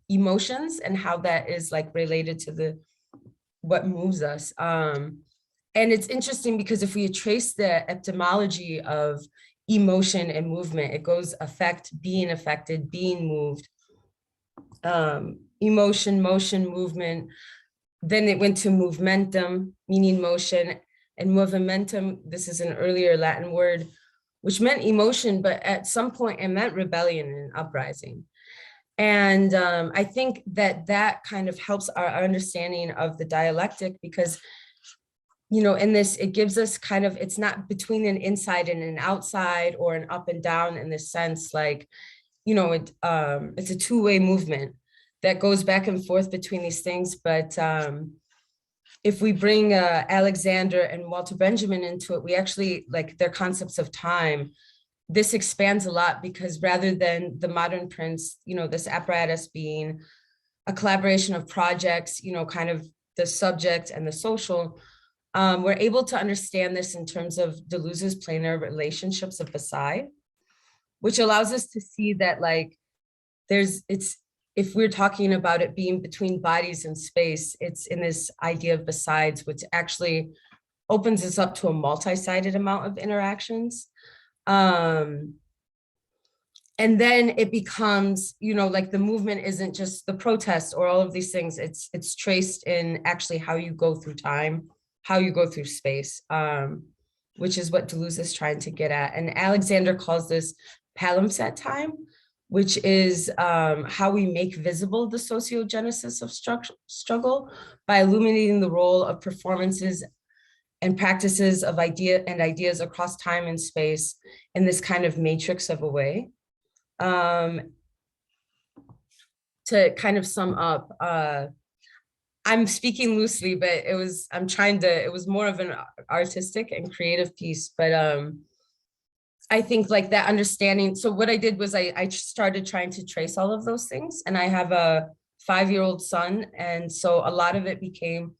emotions and how that is related to what moves us. And it's interesting because if we trace the etymology of emotion and movement, it goes affect, being affected, being moved, emotion, motion, movement. Then it went to movementum, meaning motion, and movementum, this is an earlier Latin word, which meant emotion, but at some point it meant rebellion and uprising. And I think that kind of helps our understanding of the dialectic, because in this, it gives us kind of, it's not between an inside and an outside or an up and down in this sense, it's a two-way movement that goes back and forth between these things. But if we bring Alexander and Walter Benjamin into it, we actually their concepts of time. This expands a lot, because rather than the modern prince, this apparatus being a collaboration of projects, kind of the subject and the social, we're able to understand this in terms of Deleuze's planar relationships of beside, which allows us to see that like if we're talking about it being between bodies and space, it's in this idea of besides, which actually opens us up to a multi-sided amount of interactions. And then it becomes, like the movement isn't just the protest or all of these things. It's traced in actually how you go through time, how you go through space, which is what Deleuze is trying to get at. And Alexander calls this palimpsest time, which is how we make visible the sociogenesis of struggle by illuminating the role of performances and practices of ideas across time and space in this kind of matrix of a way. To kind of sum up, I'm speaking loosely, but it was more of an artistic and creative piece, but I think like that understanding. So what I did was I started trying to trace all of those things, and I have a 5-year-old son. And so a lot of it became,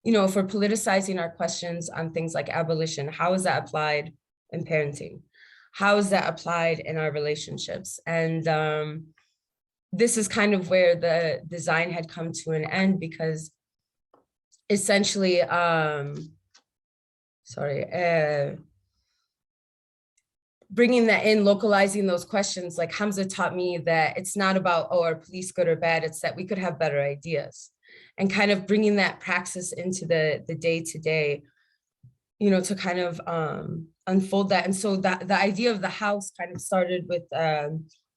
if we're politicizing our questions on things like abolition, how is that applied in parenting? How is that applied in our relationships? And this is kind of where the design had come to an end, because essentially, bringing that in, localizing those questions, like Hamza taught me that it's not about, oh, are police good or bad? It's that we could have better ideas, and kind of bringing that praxis into the day-to-day, to kind of unfold that. And so that the idea of the house kind of started with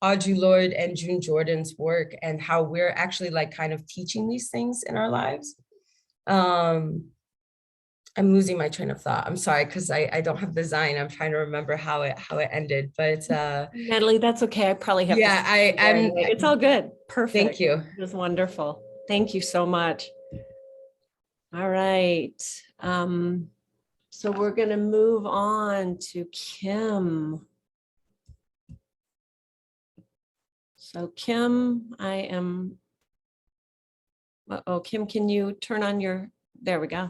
Audre Lorde and June Jordan's work, and how we're actually like kind of teaching these things in our lives. I'm losing my train of thought. I'm sorry, because I don't have design. I'm trying to remember how it ended, but Natalie, that's okay. I probably have. yeah, It's all good. Perfect. Thank you. It was wonderful. Thank you so much. All right. So we're going to move on to Kim. So Kim, Kim, can you turn on your, there we go.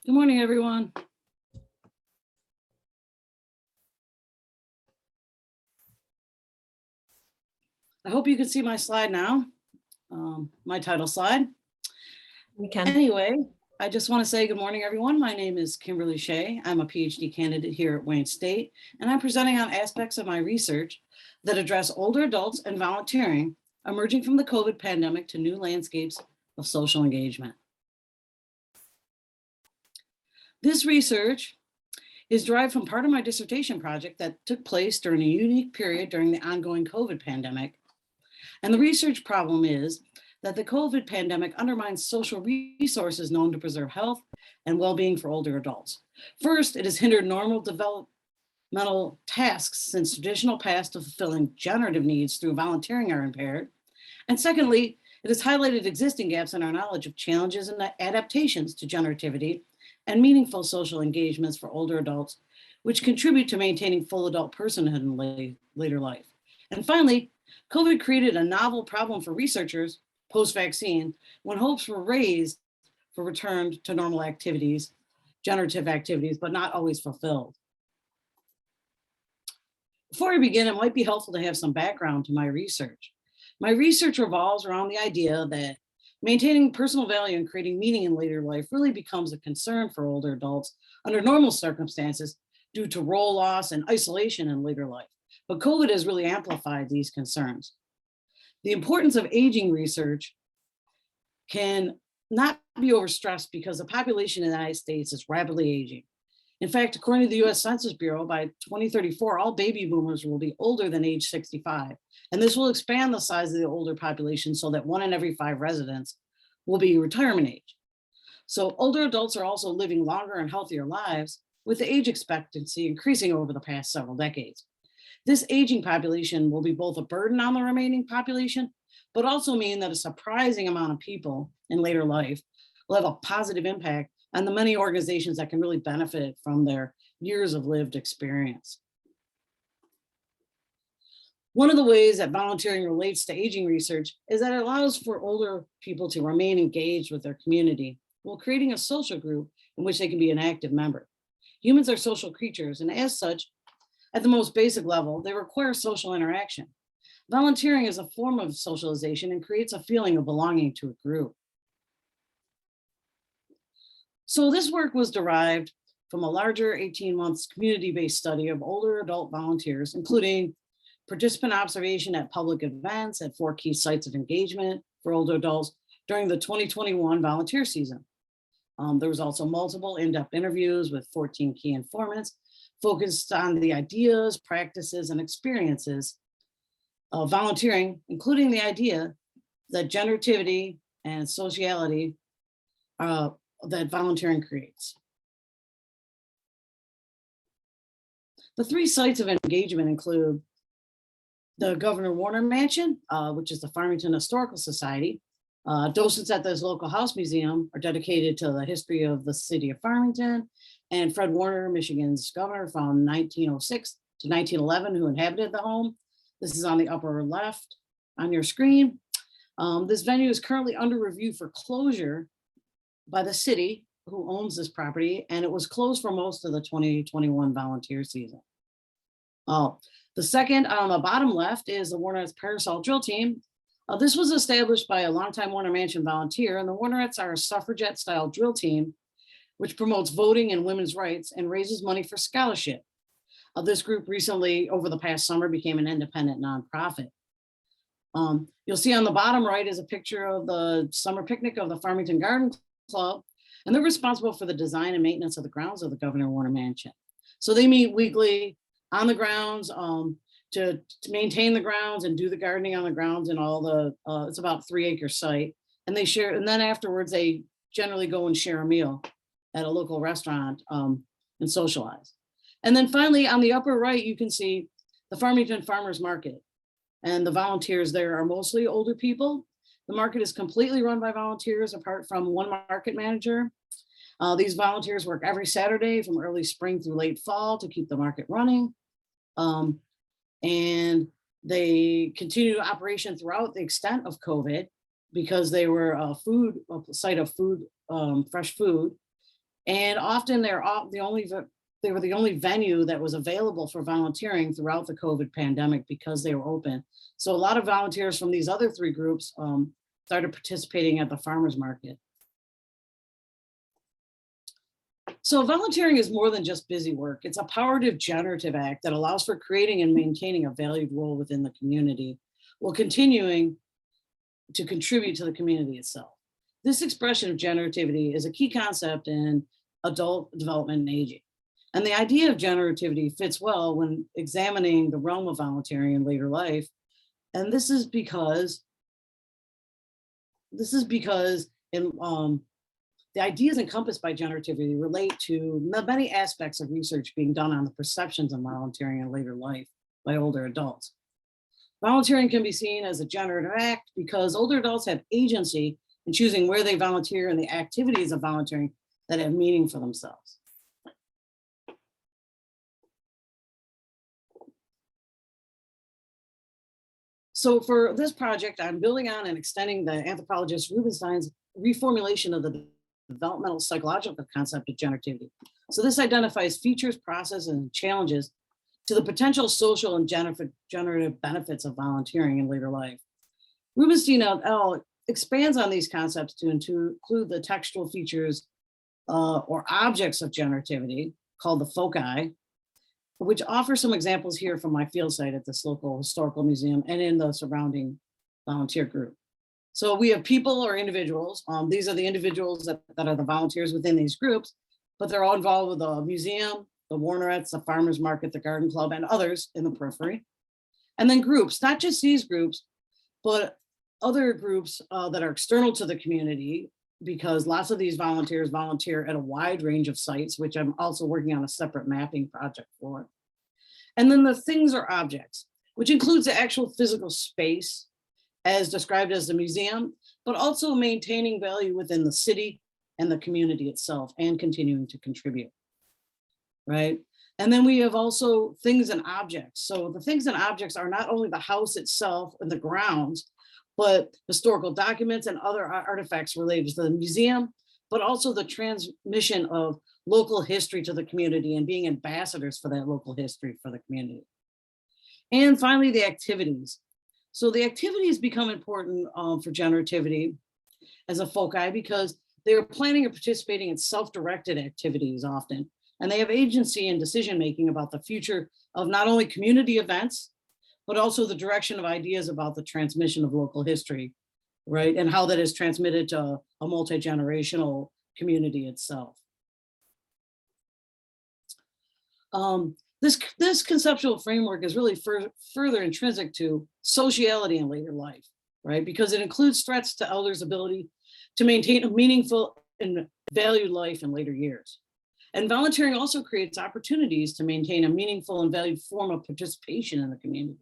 Good morning, everyone. I hope you can see my slide now, my title slide. We can. Anyway, I just want to say good morning, everyone. My name is Kimberly Shea. I'm a PhD candidate here at Wayne State, and I'm presenting on aspects of my research that address older adults and volunteering emerging from the COVID pandemic to new landscapes of social engagement. This research is derived from part of my dissertation project that took place during a unique period during the ongoing COVID pandemic. And the research problem is that the COVID pandemic undermines social resources known to preserve health and well-being for older adults. First, it has hindered normal developmental tasks, since traditional paths to fulfilling generative needs through volunteering are impaired. And secondly, it has highlighted existing gaps in our knowledge of challenges and adaptations to generativity and meaningful social engagements for older adults, which contribute to maintaining full adult personhood in later life. And finally, COVID created a novel problem for researchers post-vaccine, when hopes were raised for return to normal activities, generative activities, but not always fulfilled. Before I begin, it might be helpful to have some background to my research. My research revolves around the idea that maintaining personal value and creating meaning in later life really becomes a concern for older adults under normal circumstances due to role loss and isolation in later life. But COVID has really amplified these concerns. The importance of aging research can not be overstressed because the population in the United States is rapidly aging. In fact, according to the US Census Bureau, by 2034, all baby boomers will be older than age 65. And this will expand the size of the older population so that 1 in every 5 residents will be retirement age. So older adults are also living longer and healthier lives, with the age expectancy increasing over the past several decades. This aging population will be both a burden on the remaining population, but also mean that a surprising amount of people in later life will have a positive impact on the many organizations that can really benefit from their years of lived experience. One of the ways that volunteering relates to aging research is that it allows for older people to remain engaged with their community while creating a social group in which they can be an active member. Humans are social creatures, and as such, at the most basic level, they require social interaction. Volunteering is a form of socialization and creates a feeling of belonging to a group. So this work was derived from a larger 18 months community-based study of older adult volunteers, including participant observation at public events at 4 key sites of engagement for older adults during the 2021 volunteer season. There was also multiple in-depth interviews with 14 key informants focused on the ideas, practices, and experiences of volunteering, including the idea that generativity and sociality that volunteering creates. The 3 sites of engagement include the Governor Warner Mansion, which is the Farmington Historical Society. Docents at this local house museum are dedicated to the history of the city of Farmington, and Fred Warner, Michigan's governor from 1906 to 1911, who inhabited the home. This is on the upper left on your screen. This venue is currently under review for closure by the city who owns this property, and it was closed for most of the 2021 volunteer season. The second on the bottom left is the Warnerettes Parasol Drill Team. This was established by a longtime Warner Mansion volunteer, and the Warnerettes are a suffragette-style drill team which promotes voting and women's rights and raises money for scholarship. This group recently, over the past summer, became an independent nonprofit. You'll see on the bottom right is a picture of the summer picnic of the Farmington Garden Club, and they're responsible for the design and maintenance of the grounds of the Governor Warner Mansion. So they meet weekly on the grounds to maintain the grounds and do the gardening on the grounds and all the, it's about 3-acre site. And they share, and then afterwards they generally go and share a meal at a local restaurant and socialize. And then finally on the upper right, you can see the Farmington Farmers Market. And the volunteers there are mostly older people. The market is completely run by volunteers apart from one market manager. These volunteers work every Saturday from early spring through late fall to keep the market running. And they continue operation throughout the extent of COVID because they were a site of food, fresh food. And often they were the only venue that was available for volunteering throughout the COVID pandemic because they were open. So a lot of volunteers from these other 3 groups started participating at the farmers market. So volunteering is more than just busy work. It's a powerative generative act that allows for creating and maintaining a valued role within the community while continuing to contribute to the community itself. This expression of generativity is a key concept in adult development and aging. And the idea of generativity fits well when examining the realm of volunteering in later life. And this is because the ideas encompassed by generativity relate to many aspects of research being done on the perceptions of volunteering in later life by older adults. Volunteering can be seen as a generative act because older adults have agency in choosing where they volunteer and the activities of volunteering that have meaning for themselves. So for this project, I'm building on and extending the anthropologist Rubenstein's reformulation of the developmental psychological concept of generativity. So this identifies features, processes, and challenges to the potential social and generative benefits of volunteering in later life. Rubenstein et al. Expands on these concepts to include the textual features or objects of generativity called the foci, which offer some examples here from my field site at this local historical museum and in the surrounding volunteer group. So we have people or individuals. These are the individuals that are the volunteers within these groups, but they're all involved with the museum, the Warnerettes, the farmers market, the garden club, and others in the periphery. And then groups, not just these groups, but other groups that are external to the community, because lots of these volunteers volunteer at a wide range of sites, which I'm also working on a separate mapping project for. And then the things or objects, which includes the actual physical space as described as the museum, but also maintaining value within the city and the community itself and continuing to contribute, right? And then we have also things and objects. So the things and objects are not only the house itself and the grounds, but historical documents and other artifacts related to the museum, but also the transmission of local history to the community and being ambassadors for that local history for the community. And finally, the activities. So the activities become important for generativity as a foci because they're planning and participating in self-directed activities often. And they have agency and decision-making about the future of not only community events, but also the direction of ideas about the transmission of local history, right? And how that is transmitted to a multi-generational community itself. This conceptual framework is really further intrinsic to sociality in later life, right? Because it includes threats to elders' ability to maintain a meaningful and valued life in later years. And volunteering also creates opportunities to maintain a meaningful and valued form of participation in the community.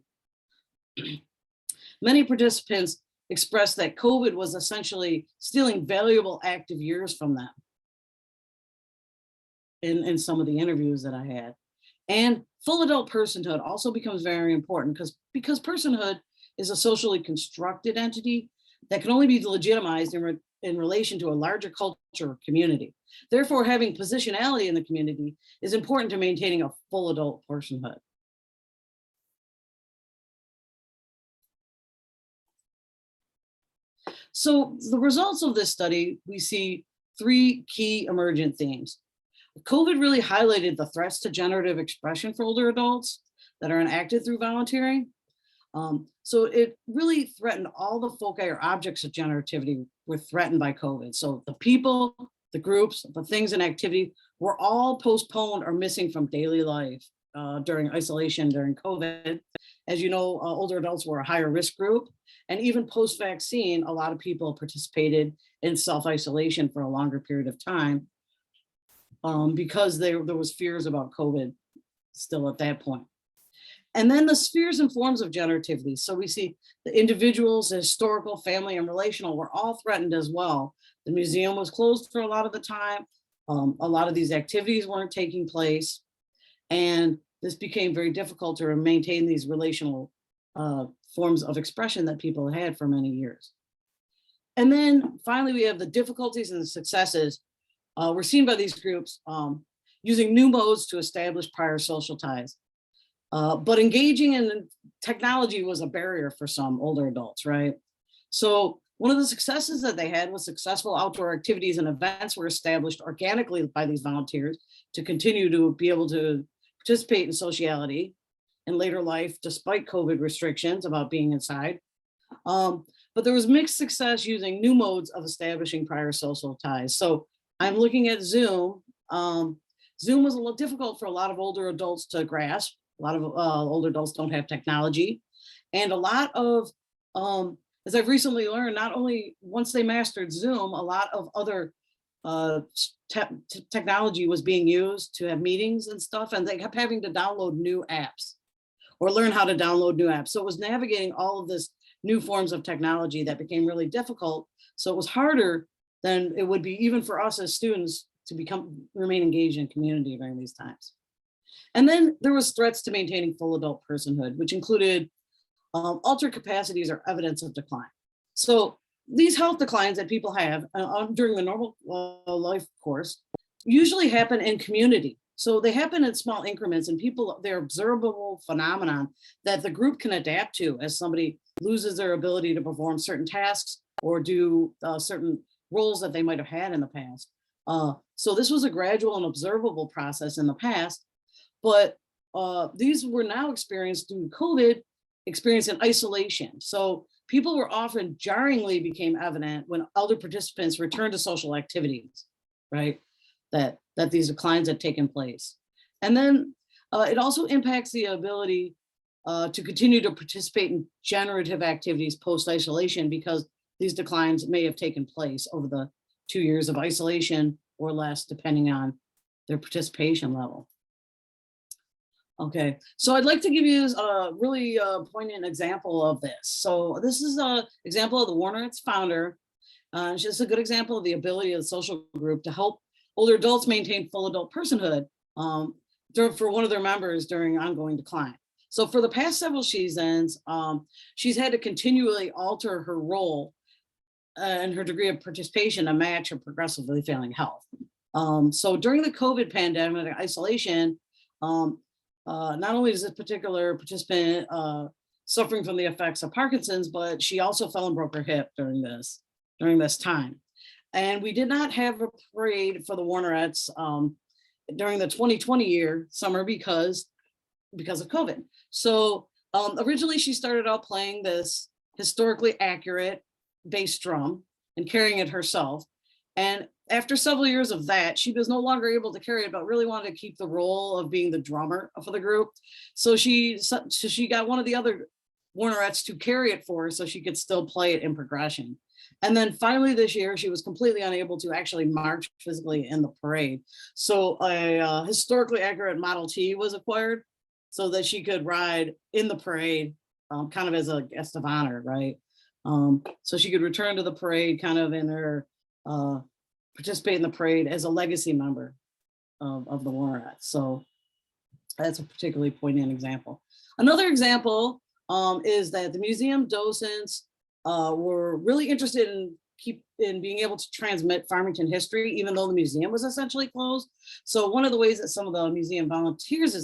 Many participants expressed that COVID was essentially stealing valuable active years from them in some of the interviews that I had. And full adult personhood also becomes very important because personhood is a socially constructed entity that can only be legitimized in relation to a larger culture or community. Therefore, having positionality in the community is important to maintaining a full adult personhood. So the results of this study, we see 3 key emergent themes. COVID really highlighted the threats to generative expression for older adults that are enacted through volunteering. So it really threatened all the foci or objects of generativity were threatened by COVID. So the people, the groups, the things and activity were all postponed or missing from daily life during isolation during COVID. As you know, older adults were a higher risk group. And even post-vaccine, a lot of people participated in self-isolation for a longer period of time because there was fears about COVID still at that point. And then the spheres and forms of generativity. So we see the individuals, the historical, family, and relational were all threatened as well. The museum was closed for a lot of the time. A lot of these activities weren't taking place. And this became very difficult to maintain these relational forms of expression that people had for many years. And then finally, we have the difficulties and the successes were seen by these groups using new modes to establish prior social ties. But engaging in technology was a barrier for some older adults, right? So one of the successes that they had was successful outdoor activities and events were established organically by these volunteers to continue to be able to participate in sociality in later life, despite COVID restrictions about being inside. But there was mixed success using new modes of establishing prior social ties. So I'm looking at Zoom. Zoom was a little difficult for a lot of older adults to grasp. A lot of older adults don't have technology. And a lot of, as I've recently learned, not only once they mastered Zoom, a lot of other technology was being used to have meetings and stuff, and they kept having to download new apps or learn how to download new apps. So it was navigating all of this new forms of technology that became really difficult. So it was harder than it would be even for us as students to remain engaged in community during these times. And then there was threats to maintaining full adult personhood, which included altered capacities or evidence of decline. So these health declines that people have during the normal life course usually happen in community. So they happen in small increments and they're observable phenomenon that the group can adapt to as somebody loses their ability to perform certain tasks or do certain roles that they might have had in the past. So this was a gradual and observable process in the past, but these were now experienced through COVID, experienced in isolation. So people were often jarringly became evident when elder participants returned to social activities, right? That these declines had taken place. And then it also impacts the ability to continue to participate in generative activities post-isolation because these declines may have taken place over the 2 years of isolation or less, depending on their participation level. Okay, so I'd like to give you a really poignant example of this. So this is an example of the Warner, its founder. It's just a good example of the ability of the social group to help older adults maintain full adult personhood. for one of their members during ongoing decline. So for the past several seasons, she's had to continually alter her role and her degree of participation to match her progressively failing health. So during the COVID pandemic isolation, not only is this particular participant suffering from the effects of Parkinson's, but she also fell and broke her hip during this time. And we did not have a parade for the Warnerettes during the 2020 summer because of COVID. So originally she started out playing this historically accurate bass drum and carrying it herself. And after several years of that, she was no longer able to carry it, but really wanted to keep the role of being the drummer for the group. So she got one of the other Warnerettes to carry it for her so she could still play it in progression. And then finally this year, she was completely unable to actually march physically in the parade. So a historically accurate Model T was acquired so that she could ride in the parade kind of as a guest of honor, right? So she could return to the parade kind of in her, participate in the parade as a legacy member of the Warnerettes. So that's a particularly poignant example. Another example is that the museum docents were really interested in being able to transmit Farmington history, even though the museum was essentially closed. So one of the ways that some of the museum volunteers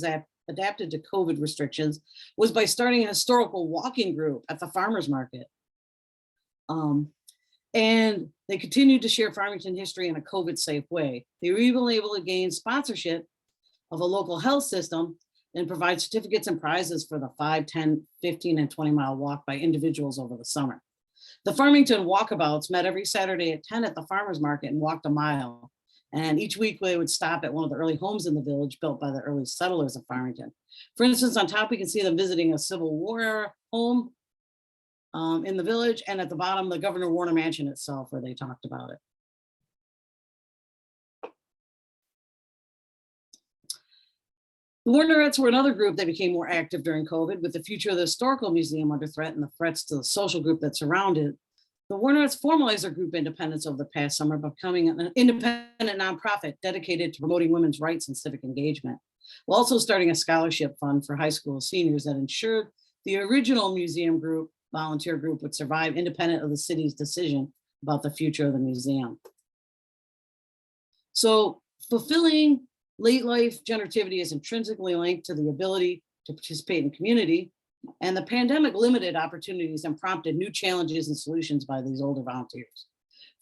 adapted to COVID restrictions was by starting a historical walking group at the farmers market. And they continued to share Farmington history in a COVID safe way. They were even able to gain sponsorship of a local health system and provide certificates and prizes for the 5, 10, 15, and 20-mile walk by individuals over the summer. The Farmington walkabouts met every Saturday at 10 at the farmers market and walked a mile. And each week they would stop at one of the early homes in the village built by the early settlers of Farmington. For instance, on top, we can see them visiting a Civil War era home in the village, and at the bottom, the Governor Warner Mansion itself, where they talked about it. The Warnerettes were another group that became more active during COVID, with the future of the Historical Museum under threat and the threats to the social group that surrounded. The Warnerettes formalized their group independence over the past summer by becoming an independent nonprofit dedicated to promoting women's rights and civic engagement, while also starting a scholarship fund for high school seniors that ensured the original museum group, volunteer group, would survive independent of the city's decision about the future of the museum. So fulfilling late life generativity is intrinsically linked to the ability to participate in community, and the pandemic limited opportunities and prompted new challenges and solutions by these older volunteers.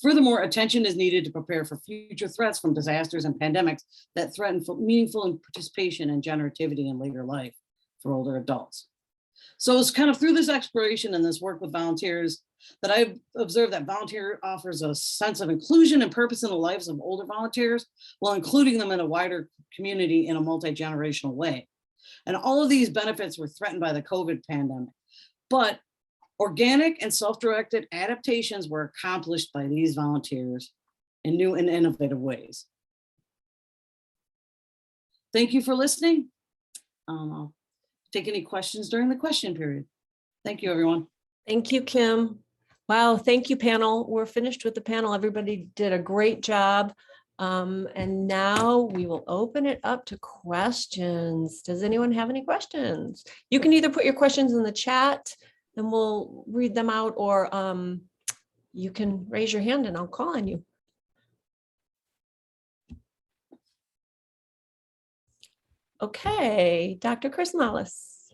Furthermore, attention is needed to prepare for future threats from disasters and pandemics that threaten meaningful participation and generativity in later life for older adults. So it's kind of through this exploration and this work with volunteers that I've observed that volunteer offers a sense of inclusion and purpose in the lives of older volunteers while including them in a wider community in a multi-generational way. And all of these benefits were threatened by the COVID pandemic, but organic and self-directed adaptations were accomplished by these volunteers in new and innovative ways. Thank you for listening. I'll take any questions during the question period. Thank you, everyone. Thank you, Kim. Wow, thank you, panel. We're finished with the panel. Everybody did a great job. And now we will open it up to questions. Does anyone have any questions? You can either put your questions in the chat and we'll read them out, or you can raise your hand and I'll call on you. Okay, Dr. Chris Mollis.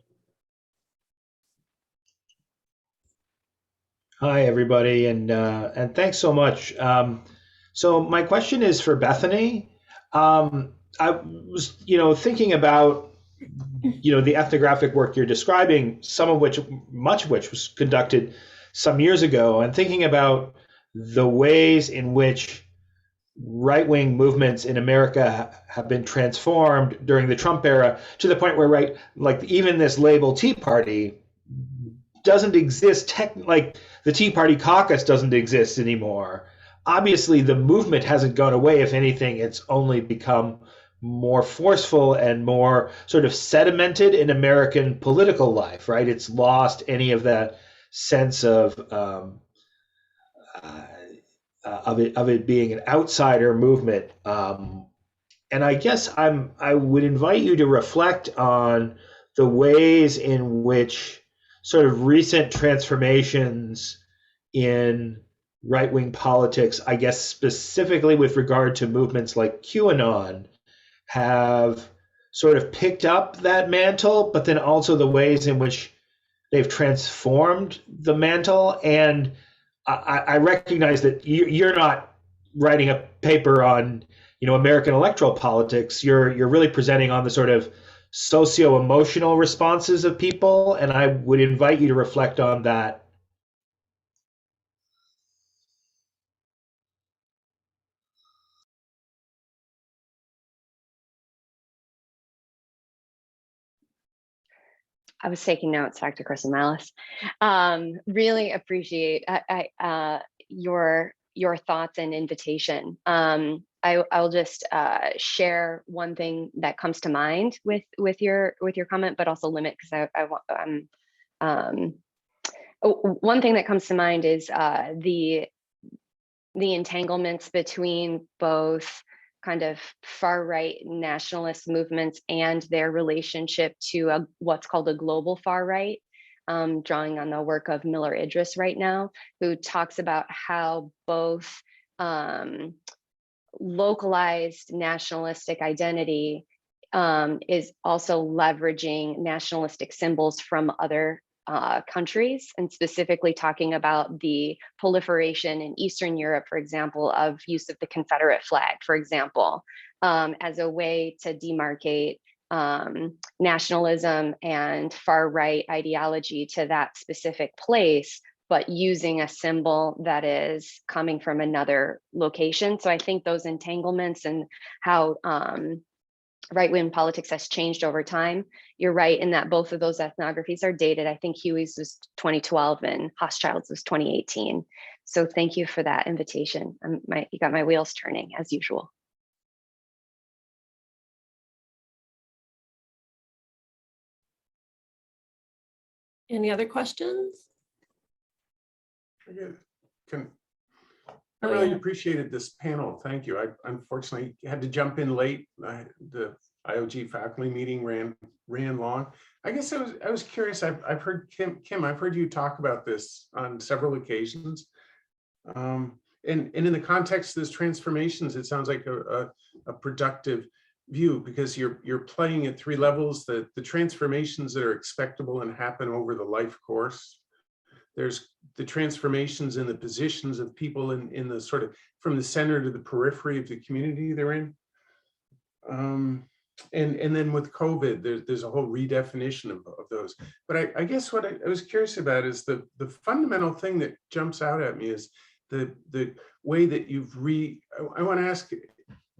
Hi, everybody, and thanks so much. So my question is for Bethany. I was, thinking about, the ethnographic work you're describing, much of which was conducted some years ago, and thinking about the ways in which right-wing movements in America have been transformed during the Trump era to the point where, even this label Tea Party doesn't exist. The Tea Party caucus doesn't exist anymore. Obviously, the movement hasn't gone away. If anything, it's only become more forceful and more sort of sedimented in American political life, right? It's lost any of that sense of it being an outsider movement I guess I would invite you to reflect on the ways in which sort of recent transformations in right-wing politics, I guess specifically with regard to movements like QAnon, have sort of picked up that mantle, but then also the ways in which they've transformed the mantle. And I recognize that you're not writing a paper on, American electoral politics. You're really presenting on the sort of socio-emotional responses of people, and I would invite you to reflect on that. I was taking notes, Dr. Chrisomalis. Really appreciate your thoughts and invitation. I'll just share one thing that comes to mind with your comment, but also limit, because one thing that comes to mind is the entanglements between both kind of far right nationalist movements and their relationship to what's called a global far right, drawing on the work of Miller Idris right now, who talks about how both localized nationalistic identity is also leveraging nationalistic symbols from other countries, and specifically talking about the proliferation in Eastern Europe, for example, of use of the Confederate flag, for example, as a way to demarcate nationalism and far right ideology to that specific place, but using a symbol that is coming from another location. So I think those entanglements and how right-wing politics has changed over time. You're right in that both of those ethnographies are dated. I think Huey's was 2012 and Hochschild's was 2018. So thank you for that invitation. You got my wheels turning as usual. Any other questions? I really appreciated this panel. Thank you. I unfortunately had to jump in late. The IOG faculty meeting ran long. I guess I was curious. I've heard Kim, I've heard you talk about this on several occasions. And in the context of this transformations, it sounds like a productive view, because you're playing at three levels: the transformations that are expectable and happen over the life course. There's the transformations in the positions of people in the sort of from the center to the periphery of the community they're in. And then with COVID, there's a whole redefinition of those. But I guess what I was curious about is the fundamental thing that jumps out at me is the way that I want to ask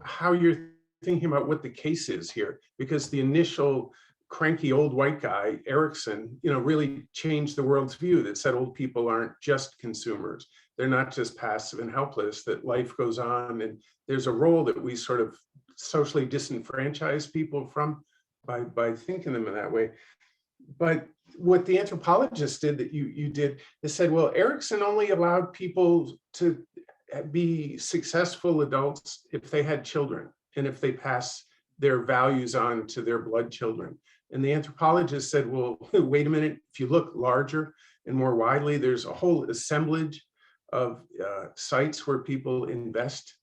how you're thinking about what the case is here, because the initial cranky old white guy, Erickson, really changed the world's view that said old people aren't just consumers. They're not just passive and helpless, that life goes on and there's a role that we sort of socially disenfranchise people from by thinking them in that way. But what the anthropologists did that you did, they said, well, Erickson only allowed people to be successful adults if they had children and if they pass their values on to their blood children. And the anthropologists said, well, wait a minute, if you look larger and more widely, there's a whole assemblage of sites where people invest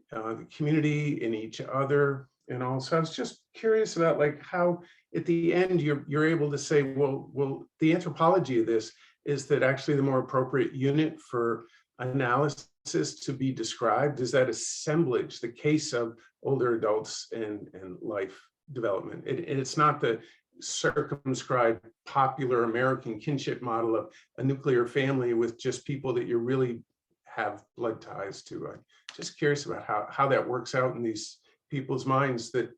the community in each other. And also, I was just curious about like how at the end you're able to say, well, the anthropology of this is that actually the more appropriate unit for analysis to be described is that assemblage, the case of older adults and life development. It's not the circumscribed popular American kinship model of a nuclear family with just people that you really have blood ties to. I'm just curious about how that works out in these people's minds, that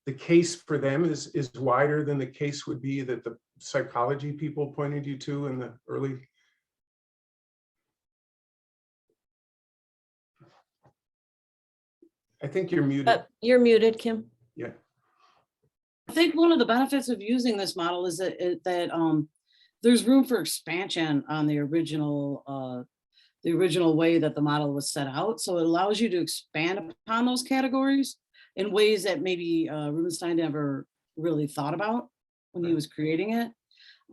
the case for them is wider than the case would be that the psychology people pointed you to in the early. I think you're muted. You're muted, Kim. Yeah. I think one of the benefits of using this model is that there's room for expansion on the original way that the model was set out. So it allows you to expand upon those categories. in ways that maybe Rubenstein never really thought about when he was creating it.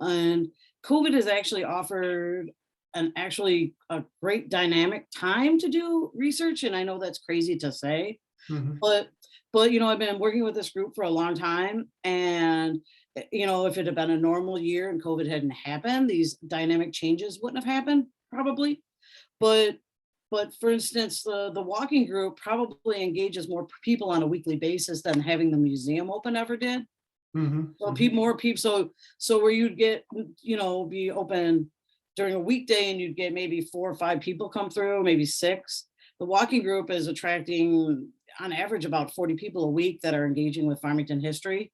And COVID has actually offered a great dynamic time to do research. And I know that's crazy to say, but I've been working with this group for a long time, and if it had been a normal year and COVID hadn't happened, these dynamic changes wouldn't have happened probably. But for instance, the walking group probably engages more people on a weekly basis than having the museum open ever did. So more people, so where you'd get, be open during a weekday and you'd get maybe 4 or 5 people come through, maybe 6. The walking group is attracting on average about 40 people a week that are engaging with Farmington history.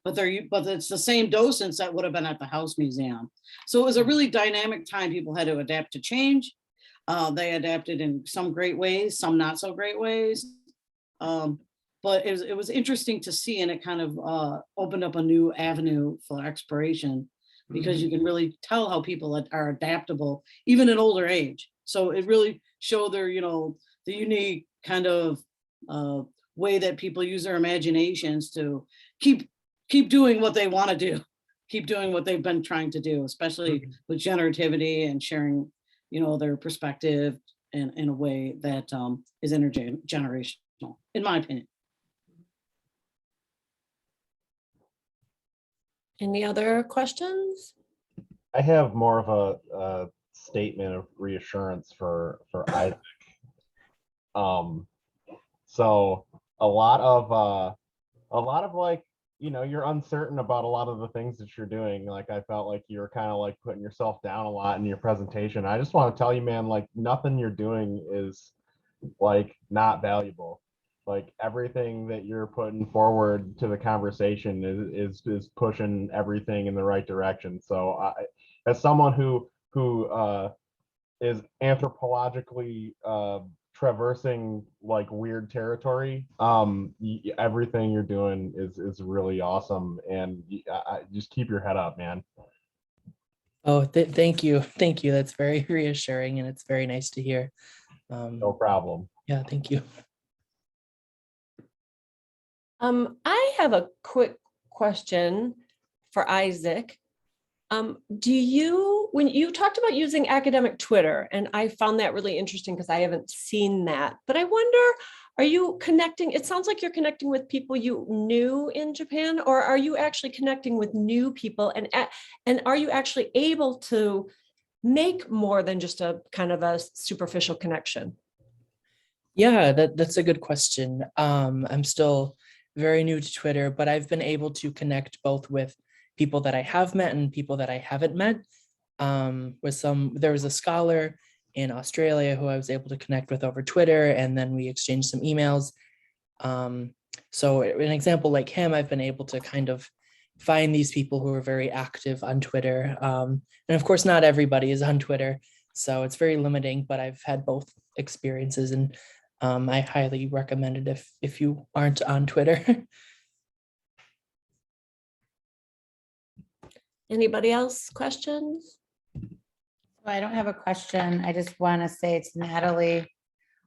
But it's the same docents that would have been at the House Museum. So it was a really dynamic time. People had to adapt to change. They adapted in some great ways, some not so great ways. But it was interesting to see, and it kind of opened up a new avenue for exploration, because you can really tell how people are adaptable, even in older age. So it really showed their, the unique kind of way that people use their imaginations to keep doing what they want to do, keep doing what they've been trying to do, especially with generativity and sharing, their perspective in a way that is intergenerational, in my opinion. Any other questions? I have more of a statement of reassurance for Isaac. So a lot of like, you're uncertain about a lot of the things that you're doing. Like, I felt like you're kind of like putting yourself down a lot in your presentation. I just want to tell you, man, like, nothing you're doing is like not valuable. Like, everything that you're putting forward to the conversation is pushing everything in the right direction. So as someone who is anthropologically traversing like weird territory, everything you're doing is really awesome, and just keep your head up, man. Oh, thank you. That's very reassuring, and it's very nice to hear. No problem. Yeah, thank you. I have a quick question for Isaac. When you talked about using academic Twitter, and I found that really interesting because I haven't seen that, but I wonder, are you connecting? It sounds like you're connecting with people you knew in Japan, or are you actually connecting with new people? And are you actually able to make more than just a kind of a superficial connection? Yeah, that's a good question. I'm still very new to Twitter, but I've been able to connect both with people that I have met and people that I haven't met. There was a scholar in Australia who I was able to connect with over Twitter, and then we exchanged some emails. So an example like him, I've been able to kind of find these people who are very active on Twitter. And of course, not everybody is on Twitter, so it's very limiting, but I've had both experiences, and I highly recommend it if you aren't on Twitter. Anybody else questions? I don't have a question. I just want to say to Natalie,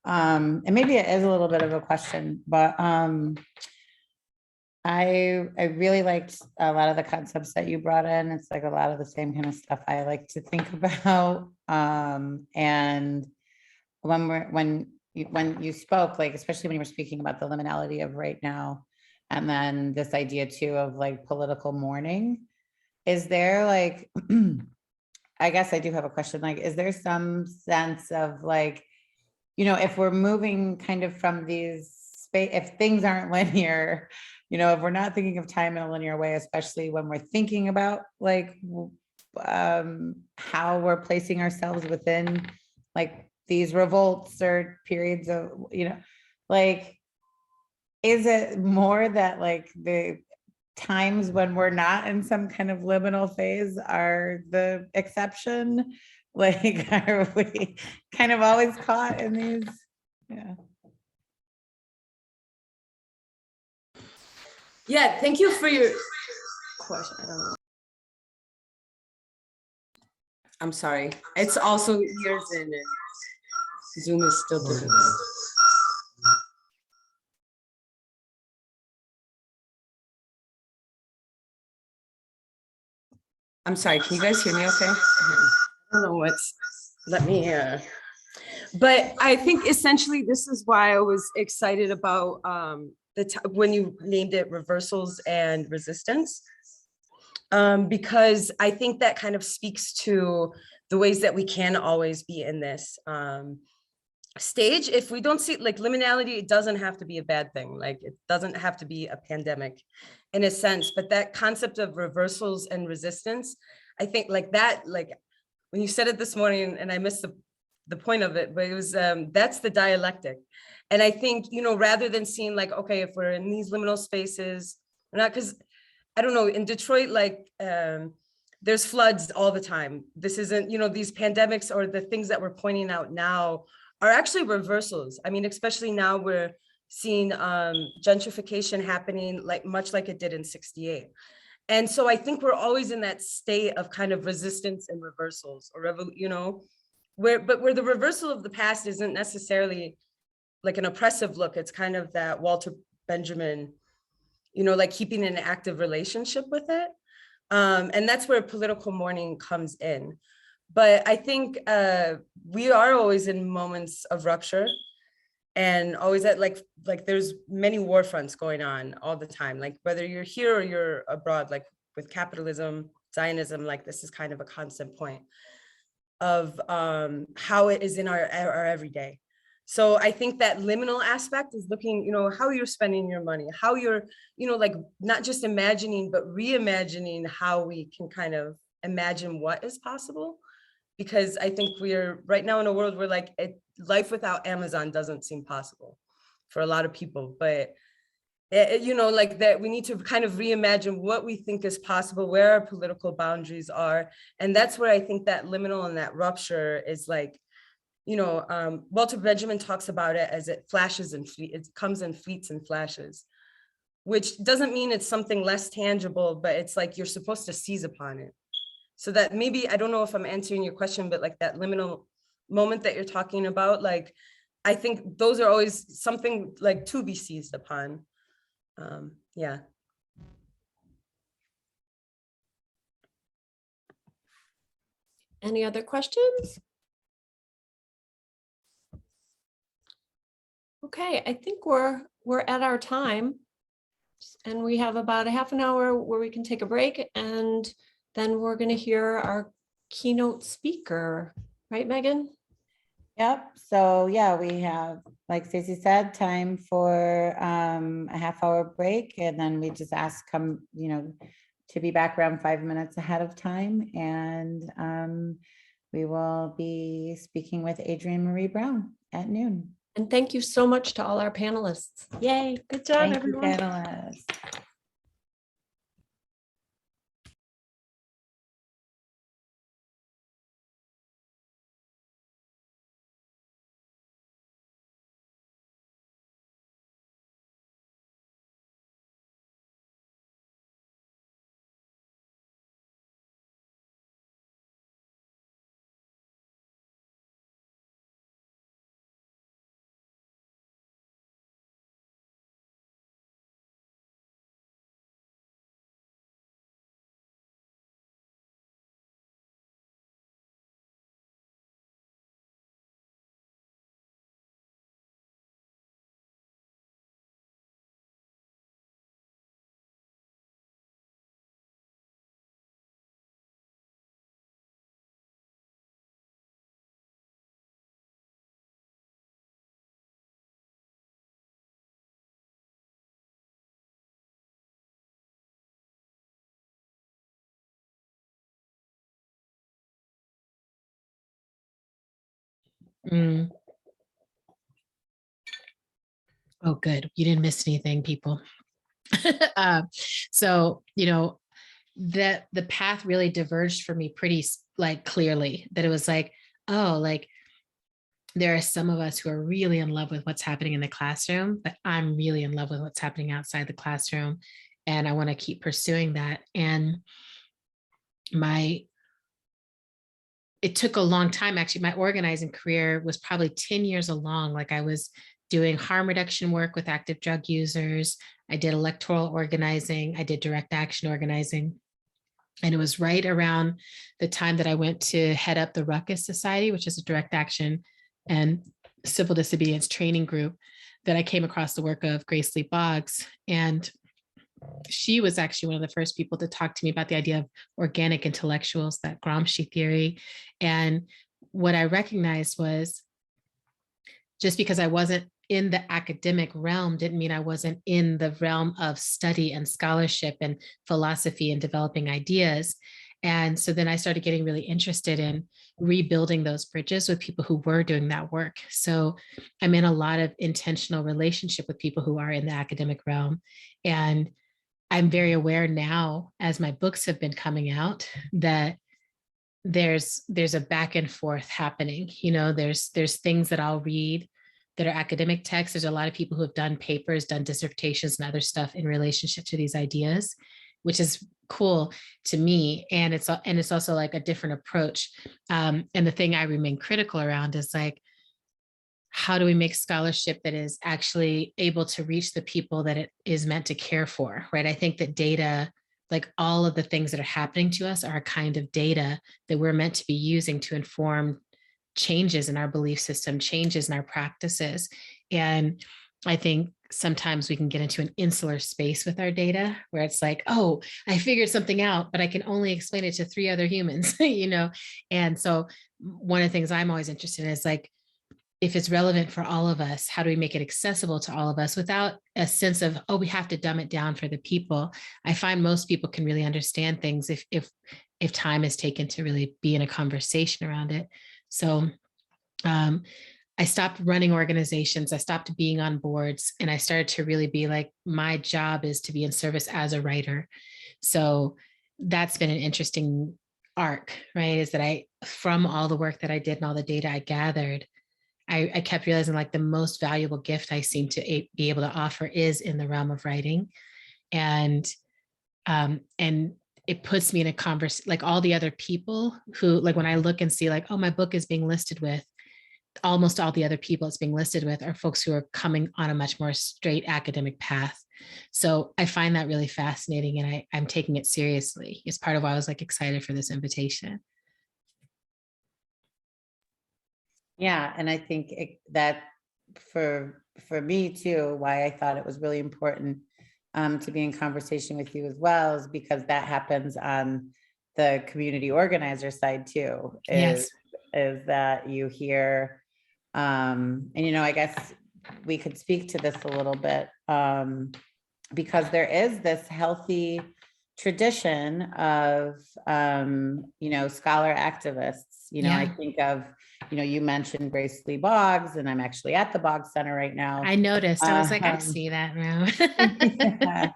and maybe it is a little bit of a question, but I really liked a lot of the concepts that you brought in. It's like a lot of the same kind of stuff I like to think about. And when you spoke, like, especially when you were speaking about the liminality of right now, and then this idea too of like political mourning, is there like, I guess I do have a question, like, is there some sense of like, if we're moving kind of from these space, if things aren't linear, if we're not thinking of time in a linear way, especially when we're thinking about like how we're placing ourselves within like these revolts or periods of, like, is it more that like the times when we're not in some kind of liminal phase are the exception? Like, are we kind of always caught in these? Yeah. Yeah, thank you for your question. I don't know. I'm sorry. It's also years in and Zoom is still doing this. I'm sorry, can you guys hear me okay? I don't know let me, but I think essentially this is why I was excited about when you named it reversals and resistance. Because I think that kind of speaks to the ways that we can always be in this stage. If we don't see like liminality, it doesn't have to be a bad thing. Like it doesn't have to be a pandemic in a sense, but that concept of reversals and resistance, I think like that, like when you said it this morning and I missed the point of it, but it was, that's the dialectic. And I think, you know, rather than seeing like, okay, if we're in these liminal spaces, we're not, because I don't know, in Detroit, like there's floods all the time. This isn't, you know, these pandemics or the things that we're pointing out now are actually reversals. I mean, especially now we're seeing gentrification happening like much like it did in '68. And so I think we're always in that state of kind of resistance and reversals or, you know, where the reversal of the past isn't necessarily like an oppressive look. It's kind of that Walter Benjamin, you know, like keeping an active relationship with it. And that's where political mourning comes in. But I think we are always in moments of rupture and always at like there's many war fronts going on all the time, like whether you're here or you're abroad, like with capitalism, Zionism, like this is kind of a constant point of how it is in our everyday. So I think that liminal aspect is looking, you know, how you're spending your money, how you're, you know, like not just imagining, but reimagining how we can kind of imagine what is possible. Because I think we're right now in a world where like life without Amazon doesn't seem possible for a lot of people, but you know, like that we need to kind of reimagine what we think is possible, where our political boundaries are. And that's where I think that liminal and that rupture is like, you know, Walter Benjamin talks about it as it flashes and it comes in fleets and flashes, which doesn't mean it's something less tangible, but it's like you're supposed to seize upon it. So that maybe, I don't know if I'm answering your question, but like that liminal moment that you're talking about, like, I think those are always something like to be seized upon. Yeah. Any other questions? Okay, I think we're at our time. And we have about a half an hour where we can take a break, and then we're going to hear our keynote speaker, right, Megan? Yep. So yeah, we have, like Stacey said, time for a half-hour break, and then we just ask you know, to be back around 5 minutes ahead of time, and we will be speaking with Adrienne Marie Brown at noon. And thank you so much to all our panelists. Yay, good job, Thank you, everyone. panelists. Mm. Oh, good. You didn't miss anything, people. So, you know, that the path really diverged for me pretty like clearly, that it was like, oh, like there are some of us who are really in love with what's happening in the classroom, but I'm really in love with what's happening outside the classroom. And I want to keep pursuing that. And it took a long time. Actually, my organizing career was probably 10 years along. Like I was doing harm reduction work with active drug users. I did electoral organizing. I did direct action organizing. And it was right around the time that I went to head up the Ruckus Society, which is a direct action and civil disobedience training group, that I came across the work of Grace Lee Boggs. And she was actually one of the first people to talk to me about the idea of organic intellectuals, that Gramsci theory. And what I recognized was, just because I wasn't in the academic realm didn't mean I wasn't in the realm of study and scholarship and philosophy and developing ideas. And so then I started getting really interested in rebuilding those bridges with people who were doing that work. So I'm in a lot of intentional relationship with people who are in the academic realm. And I'm very aware now, as my books have been coming out, that there's a back and forth happening. You know, there's things that I'll read that are academic texts. There's a lot of people who have done papers, done dissertations and other stuff in relationship to these ideas, which is cool to me. And it's also like a different approach. And the thing I remain critical around is like, how do we make scholarship that is actually able to reach the people that it is meant to care for, right? I think that data, like all of the things that are happening to us, are a kind of data that we're meant to be using to inform changes in our belief system, changes in our practices. And I think sometimes we can get into an insular space with our data where it's like, oh, I figured something out, but I can only explain it to 3 other humans, you know? And so one of the things I'm always interested in is like, if it's relevant for all of us, how do we make it accessible to all of us without a sense of, oh, we have to dumb it down for the people? I find most people can really understand things if time is taken to really be in a conversation around it. So I stopped running organizations, I stopped being on boards, and I started to really be like, my job is to be in service as a writer. So that's been an interesting arc, right? Is that from all the work that I did and all the data I gathered, I kept realizing like the most valuable gift I seem to be able to offer is in the realm of writing. And it puts me in a conversation, like all the other people who, like when I look and see like, oh, my book is being listed with, almost all the other people it's being listed with are folks who are coming on a much more straight academic path. So I find that really fascinating, and I'm taking it seriously. It's part of why I was like excited for this invitation. Yeah, and I think that for me too, why I thought it was really important to be in conversation with you as well, is because that happens on the community organizer side too. Yes. Is that you hear, and you know, I guess we could speak to this a little bit, because there is this healthy tradition of, you know, scholar activists. You know, I Yeah. think of, you know, you mentioned Grace Lee Boggs, and I'm actually at the Boggs Center right now. I noticed. I was like, I Um, see that now. yeah.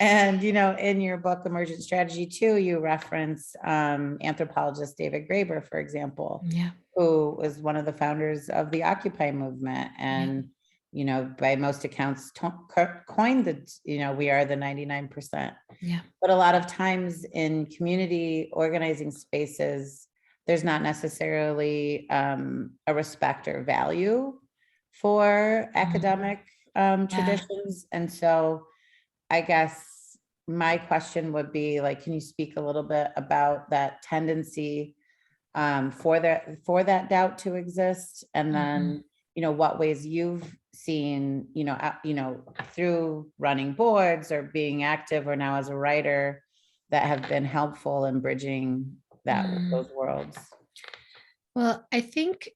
And, you know, in your book, Emergent Strategy too, you reference anthropologist David Graeber, for example, Yeah. who was one of the founders of the Occupy movement. And, you know, by most accounts, coined the, you know, we are the 99%. Yeah. But a lot of times in community organizing spaces, there's not necessarily a respect or value for academic traditions. And so I guess my question would be like, can you speak a little bit about that tendency for that doubt to exist? And then, you know, what ways you've seen, you know, through running boards or being active or now as a writer, that have been helpful in bridging those worlds. Well, I think,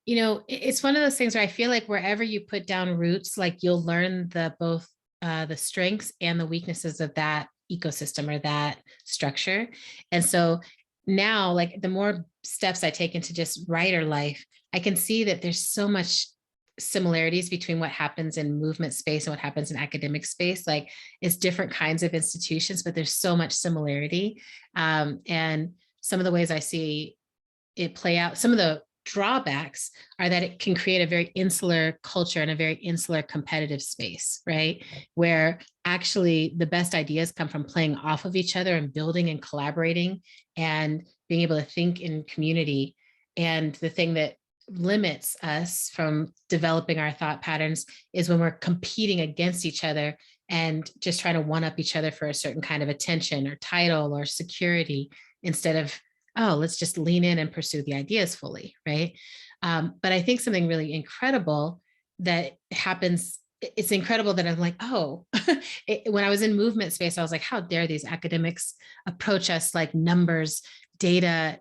you know, it's one of those things where I feel like wherever you put down roots, like you'll learn both the strengths and the weaknesses of that ecosystem or that structure. And so now, like the more steps I take into just writer life, I can see that there's so much similarities between what happens in movement space and what happens in academic space. Like it's different kinds of institutions, but there's so much similarity. And some of the ways I see it play out, some of the drawbacks are that it can create a very insular culture and a very insular competitive space, right? Where actually the best ideas come from playing off of each other and building and collaborating and being able to think in community. And the thing that limits us from developing our thought patterns is when we're competing against each other and just trying to one up each other for a certain kind of attention or title or security instead of, oh, let's just lean in and pursue the ideas fully, right? But I think something really incredible that happens, it's incredible that I'm like, oh, when I was in movement space, I was like, how dare these academics approach us like numbers, data,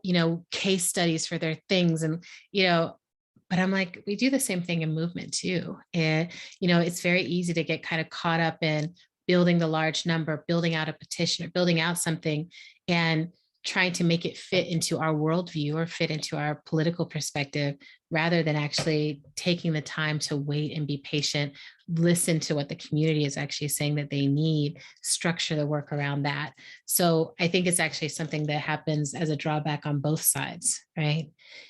case studies for their things. And, but I'm like, we do the same thing in movement too. And, it's very easy to get kind of caught up in building the large number, building out a petition or building out something and trying to make it fit into our worldview or fit into our political perspective, rather than actually taking the time to wait and be patient, listen to what the community is actually saying that they need, structure the work around that. So I think it's actually something that happens as a drawback on both sides, right?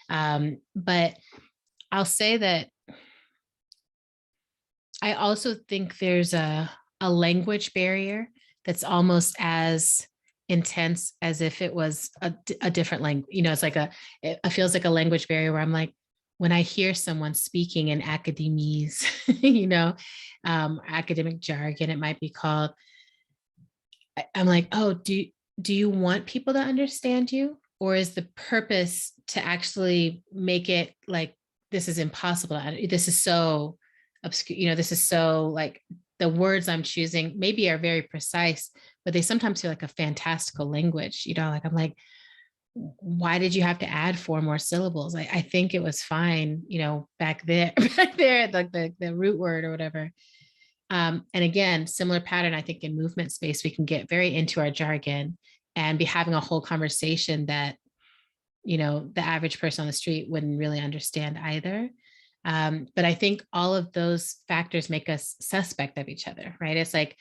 But I'll say that I also think there's a language barrier that's almost as intense as if it was a different language. It's like it feels like a language barrier where I'm like, when I hear someone speaking in academies, academic jargon, it might be called, I'm like, oh, do you want people to understand you? Or is the purpose to actually make it like, this is impossible. This is so obscure, this is so like, the words I'm choosing maybe are very precise, but they sometimes feel like a fantastical language, like, I'm like, why did you have to add 4 more syllables? I think it was fine, back there, like the root word or whatever. And again, similar pattern, I think in movement space, we can get very into our jargon and be having a whole conversation that, the average person on the street wouldn't really understand either. But I think all of those factors make us suspect of each other, right? It's like,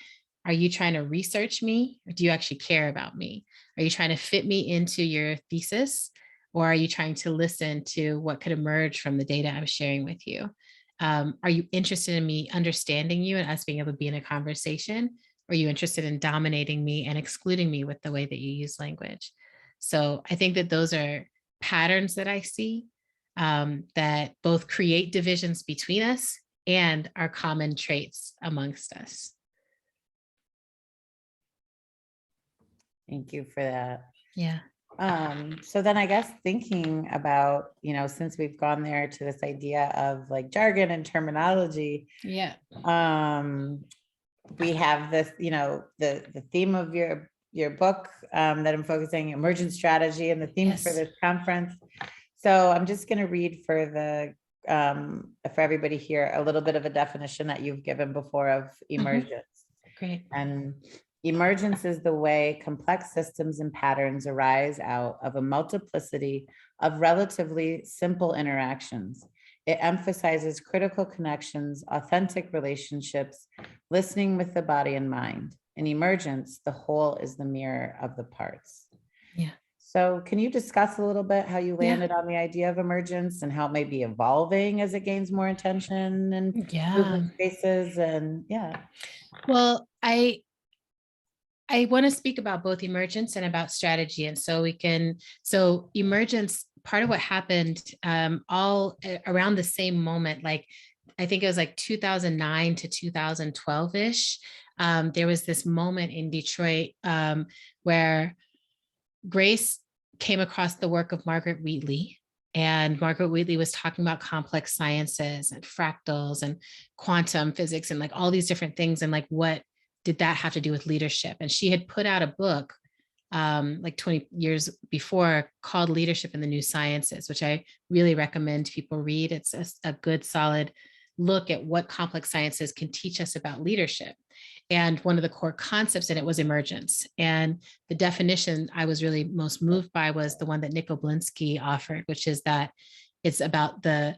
are you trying to research me? Or do you actually care about me? Are you trying to fit me into your thesis? Or are you trying to listen to what could emerge from the data I'm sharing with you? Are you interested in me understanding you and us being able to be in a conversation? Or are you interested in dominating me and excluding me with the way that you use language? So I think that those are patterns that I see that both create divisions between us and are common traits amongst us. Thank you for that. Yeah. So then I guess thinking about, since we've gone there to this idea of like jargon and terminology, Yeah. we have this, the theme of your book that I'm focusing, emergent strategy, and the theme for Yes. this conference. So I'm just going to read for everybody here a little bit of a definition that you've given before of emergence. Great. And emergence is the way complex systems and patterns arise out of a multiplicity of relatively simple interactions. It emphasizes critical connections, authentic relationships, listening with the body and mind. In emergence, the whole is the mirror of the parts. Yeah. So can you discuss a little bit how you landed on the idea of emergence and how it may be evolving as it gains more attention and movement spaces and Well, I want to speak about both emergence and about strategy. And so emergence, part of what happened all around the same moment, like I think it was like 2009 to 2012-ish. There was this moment in Detroit where Grace came across the work of Margaret Wheatley. And Margaret Wheatley was talking about complex sciences and fractals and quantum physics and like all these different things. And like, what did that have to do with leadership? And she had put out a book like 20 years before called Leadership in the New Sciences, which I really recommend people read. It's a good, solid look at what complex sciences can teach us about leadership. And one of the core concepts in it was emergence. And the definition I was really most moved by was the one that Nick Oblinsky offered, which is that it's about the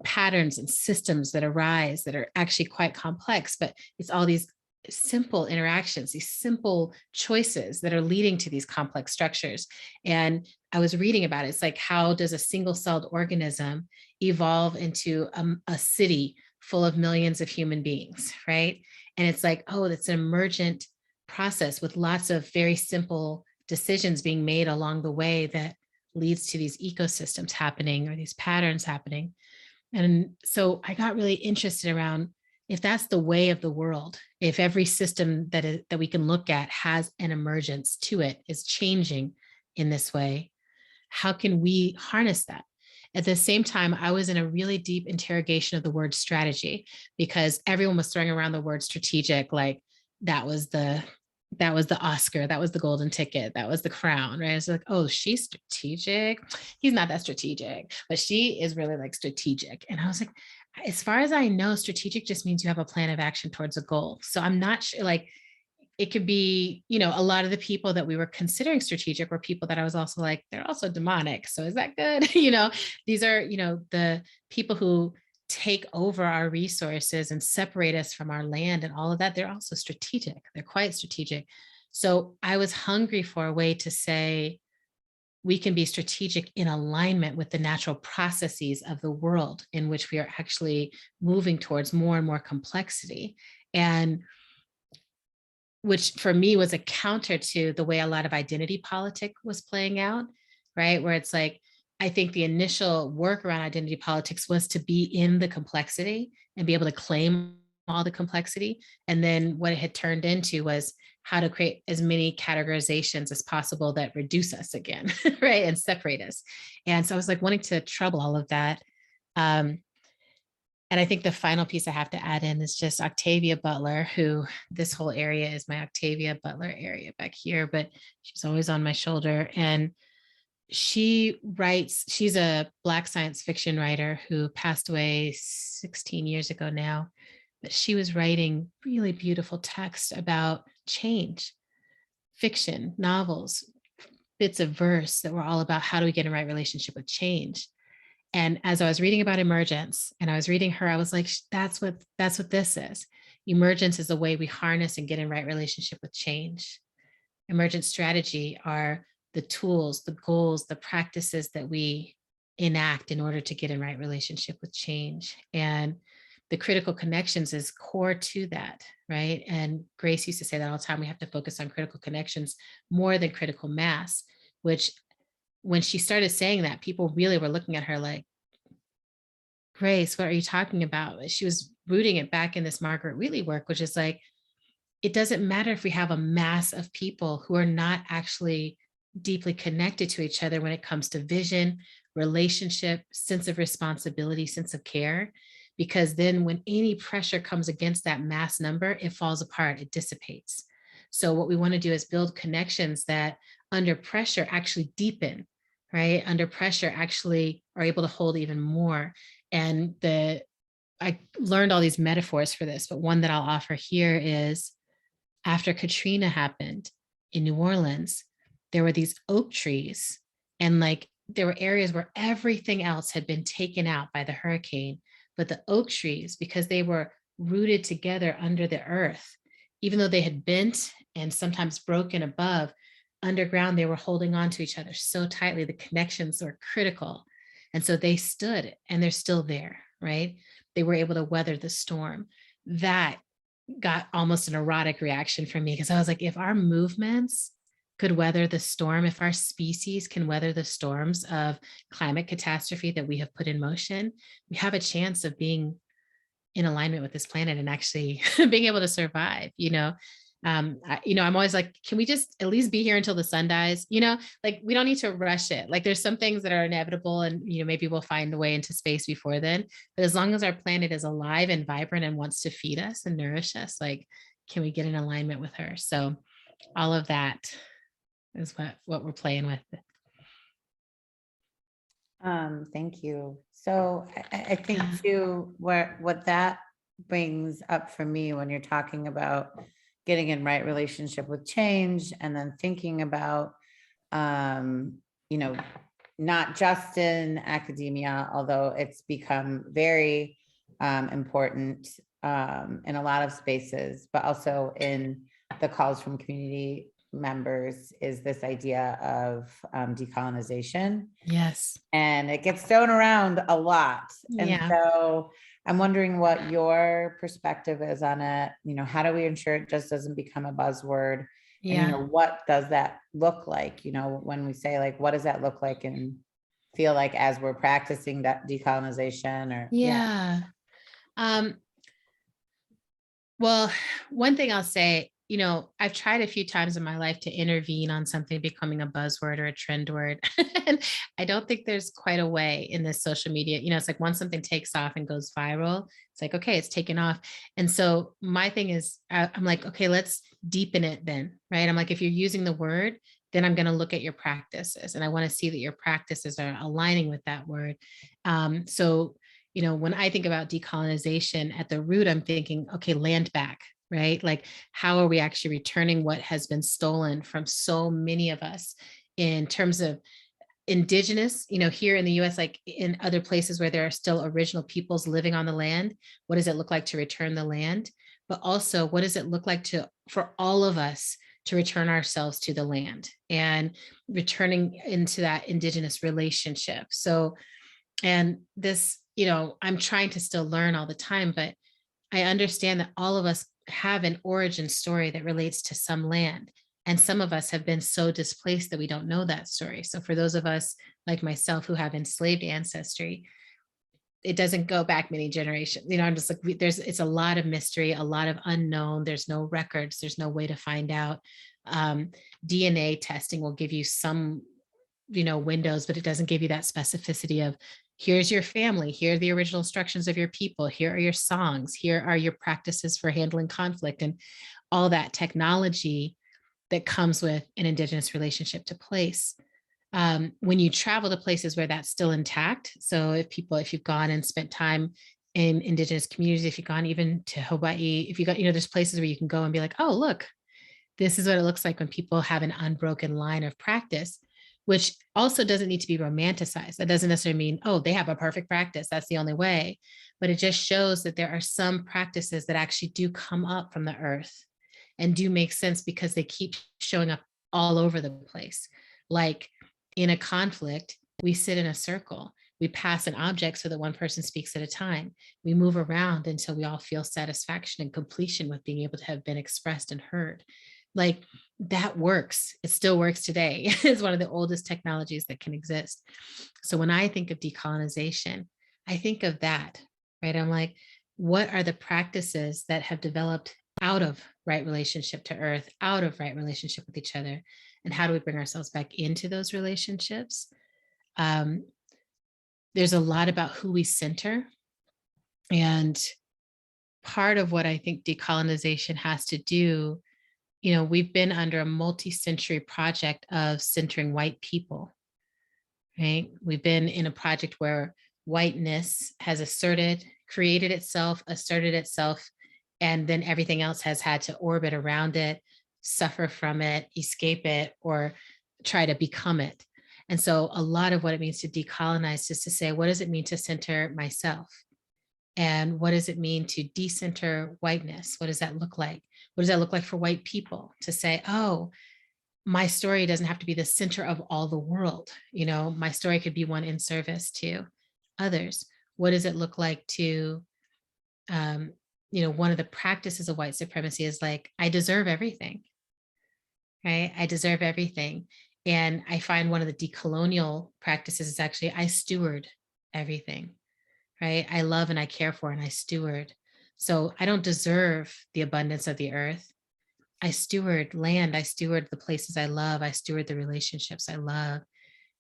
patterns and systems that arise that are actually quite complex, but it's all these simple interactions, these simple choices that are leading to these complex structures. And I was reading about it. It's like, how does a single-celled organism evolve into a city full of millions of human beings, right? And it's like, oh, that's an emergent process with lots of very simple decisions being made along the way that leads to these ecosystems happening or these patterns happening. And so I got really interested around if that's the way of the world, if every system that we can look at has an emergence to it, is changing in this way, how can we harness that? At the same time, I was in a really deep interrogation of the word strategy, because everyone was throwing around the word strategic, like that was the Oscar, that was the golden ticket, that was the crown, right? It's like, oh, she's strategic. He's not that strategic, but she is really like strategic. And I was like, as far as I know, strategic just means you have a plan of action towards a goal. So I'm not sure, like, it could be, a lot of the people that we were considering strategic were people that I was also like, they're also demonic. So is that good? These are, the people who take over our resources and separate us from our land and all of that. They're also strategic. They're quite strategic. So I was hungry for a way to say, we can be strategic in alignment with the natural processes of the world in which we are actually moving towards more and more complexity. And which for me was a counter to the way a lot of identity politic was playing out, right? Where it's like, I think the initial work around identity politics was to be in the complexity and be able to claim all the complexity. And then what it had turned into was how to create as many categorizations as possible that reduce us again, right? And separate us. And so I was like wanting to trouble all of that. And I think the final piece I have to add in is just Octavia Butler, who this whole area is my Octavia Butler area back here, but she's always on my shoulder. And she's a Black science fiction writer who passed away 16 years ago now, but she was writing really beautiful text about change, fiction, novels, bits of verse that were all about how do we get in right relationship with change. And as I was reading about emergence and I was reading her, I was like, that's what this is. Emergence is the way we harness and get in right relationship with change. Emergent strategy are the tools, the goals, the practices that we enact in order to get in right relationship with change. And the critical connections is core to that, right? And Grace used to say that all the time, we have to focus on critical connections more than critical mass, which when she started saying that, people really were looking at her like, Grace, what are you talking about? She was rooting it back in this Margaret Wheatley work, which is like, it doesn't matter if we have a mass of people who are not actually deeply connected to each other when it comes to vision, relationship, sense of responsibility, sense of care, because then when any pressure comes against that mass number, it falls apart, it dissipates. So what we want to do is build connections that under pressure actually deepen, right? Under pressure actually are able to hold even more. And I learned all these metaphors for this, but one that I'll offer here is after Katrina happened in New Orleans, there were these oak trees, and like there were areas where everything else had been taken out by the hurricane, but the oak trees, because they were rooted together under the earth, even though they had bent and sometimes broken above, underground, they were holding on to each other so tightly. The connections were critical. And so they stood and they're still there, right? They were able to weather the storm. That got almost an erotic reaction from me, because I was like, if our movements could weather the storm, if our species can weather the storms of climate catastrophe that we have put in motion, we have a chance of being in alignment with this planet and actually being able to survive, I'm always like, can we just at least be here until the sun dies? Like we don't need to rush it. Like there's some things that are inevitable and, maybe we'll find a way into space before then, but as long as our planet is alive and vibrant and wants to feed us and nourish us, like, can we get in alignment with her? So all of that is what we're playing with. Thank you. So I think too, what that brings up for me when you're talking about getting in right relationship with change, and then thinking about, not just in academia, although it's become very important in a lot of spaces, but also in the calls from community members, is this idea of decolonization. Yes. And it gets thrown around a lot. And Yeah. so I'm wondering what your perspective is on it. How do we ensure it just doesn't become a buzzword? Yeah. And, what does that look like? When we say like, what does that look like and feel like as we're practicing that decolonization or Yeah. Well, one thing I'll say, I've tried a few times in my life to intervene on something becoming a buzzword or a trend word. And I don't think there's quite a way in this social media. It's like once something takes off and goes viral, it's like, okay, it's taken off. And so my thing is, I'm like, okay, let's deepen it then, right? I'm like, if you're using the word, then I'm going to look at your practices and I want to see that your practices are aligning with that word. So when I think about decolonization at the root, I'm thinking, okay, land back, right? Like, how are we actually returning what has been stolen from so many of us in terms of indigenous, here in the US, like in other places where there are still original peoples living on the land? What does it look like to return the land? But also, what does it look like for all of us to return ourselves to the land and returning into that indigenous relationship? So, and this, I'm trying to still learn all the time, but I understand that all of us have an origin story that relates to some land. And some of us have been so displaced that we don't know that story. So for those of us like myself who have enslaved ancestry, it doesn't go back many generations. I'm just like, it's a lot of mystery, a lot of unknown. There's no records. There's no way to find out. DNA testing will give you some windows, but it doesn't give you that specificity of here's your family, here are the original instructions of your people, here are your songs, here are your practices for handling conflict, and all that technology that comes with an indigenous relationship to place. When you travel to places where that's still intact, so if you've gone and spent time in indigenous communities, if you've gone even to Hawaii, if you got, there's places where you can go and be like, oh, look, this is what it looks like when people have an unbroken line of practice, which also doesn't need to be romanticized. That doesn't necessarily mean, oh, they have a perfect practice, that's the only way. But it just shows that there are some practices that actually do come up from the earth and do make sense because they keep showing up all over the place. Like in a conflict, we sit in a circle. We pass an object so that one person speaks at a time. We move around until we all feel satisfaction and completion with being able to have been expressed and heard. Like that works. It still works today. It's one of the oldest technologies that can exist. So when I think of decolonization, I think of that, right? I'm like, what are the practices that have developed out of right relationship to earth, out of right relationship with each other? And how do we bring ourselves back into those relationships? There's a lot about who we center. And part of what I think decolonization has to do, we've been under a multi-century project of centering white people, right? We've been in a project where whiteness has created itself, asserted itself, and then everything else has had to orbit around it, suffer from it, escape it, or try to become it. And so a lot of what it means to decolonize is to say, what does it mean to center myself? And what does it mean to decenter whiteness? What does that look like? What does that look like for white people to say, oh, my story doesn't have to be the center of all the world. My story could be one in service to others. What does it look like to, one of the practices of white supremacy is like, I deserve everything, right? I deserve everything. And I find one of the decolonial practices is actually, I steward everything, right? I love and I care for and I steward. So I don't deserve the abundance of the earth. I steward land. I steward the places I love. I steward the relationships I love.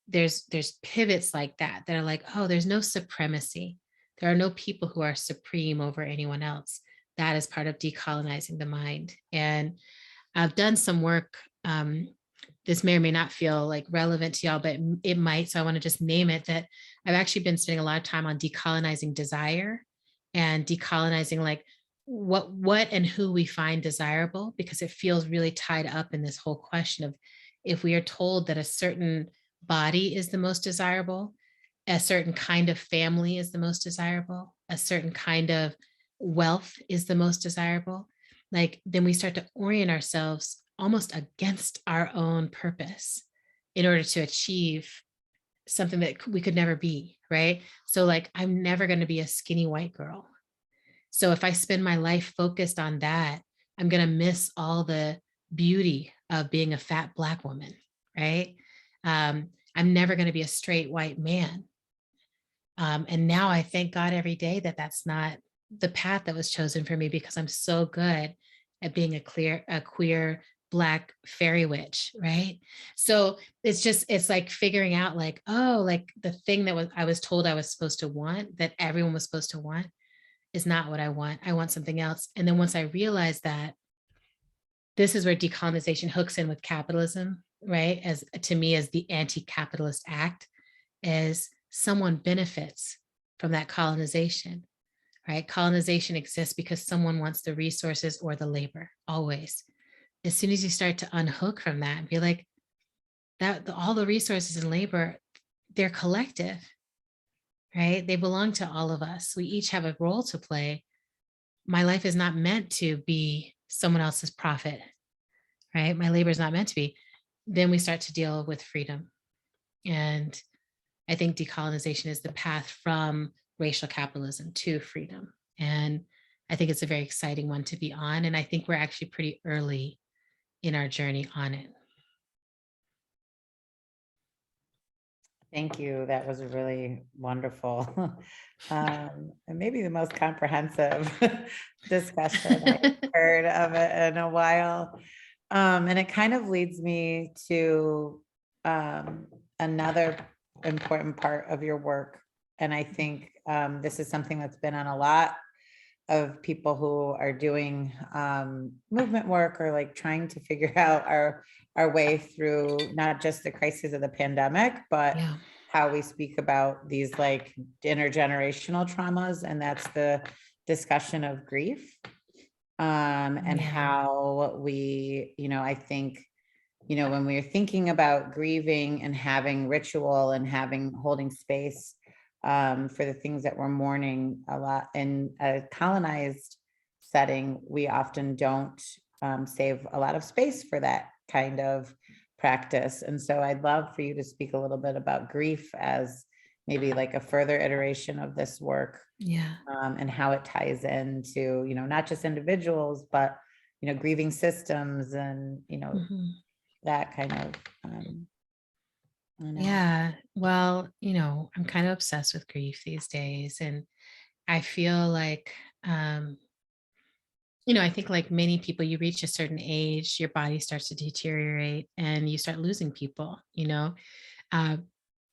There's pivots like that are like, oh, there's no supremacy. There are no people who are supreme over anyone else. That is part of decolonizing the mind. And I've done some work. This may or may not feel like relevant to y'all, but it might. So I want to just name it that I've actually been spending a lot of time on decolonizing desire and decolonizing like what and who we find desirable, because it feels really tied up in this whole question of if we are told that a certain body is the most desirable, a certain kind of family is the most desirable, a certain kind of wealth is the most desirable, like then we start to orient ourselves almost against our own purpose in order to achieve something that we could never be, right? So like, I'm never going to be a skinny white girl. So if I spend my life focused on that, I'm going to miss all the beauty of being a fat Black woman, right? I'm never going to be a straight white man. And now I thank God every day that that's not the path that was chosen for me because I'm so good at being a queer Black fairy witch, right? So it's like figuring out like, oh, like the thing that I was told I was supposed to want, that everyone was supposed to want, is not what I want. I want something else. And then once I realized that, this is where decolonization hooks in with capitalism, right? As to me, as the anti-capitalist act, is someone benefits from that colonization, right? Colonization exists because someone wants the resources or the labor, always. As soon as you start to unhook from that and be like, all the resources and labor, they're collective, right? They belong to all of us. We each have a role to play. My life is not meant to be someone else's profit, right? My labor is not meant to be. Then we start to deal with freedom. And I think decolonization is the path from racial capitalism to freedom. And I think it's a very exciting one to be on. And I think we're actually pretty early in our journey on it. Thank you. That was a really wonderful, and maybe the most comprehensive discussion I've heard of it in a while. And it kind of leads me to another important part of your work. And I think this is something that's been on a lot of people who are doing movement work or like trying to figure out our way through not just the crisis of the pandemic, but Yeah. how we speak about these like intergenerational traumas. And that's the discussion of grief. And Yeah. how we, I think, when we're thinking about grieving and having ritual and holding space for the things that we're mourning, a lot in a colonized setting, we often don't save a lot of space for that kind of practice. And so I'd love for you to speak a little bit about grief as maybe like a further iteration of this work. Yeah. And how it ties into, not just individuals, but, grieving systems and, Mhm. that kind of. Yeah. Well, I'm kind of obsessed with grief these days. And I feel like, I think like many people, you reach a certain age, your body starts to deteriorate and you start losing people. Uh,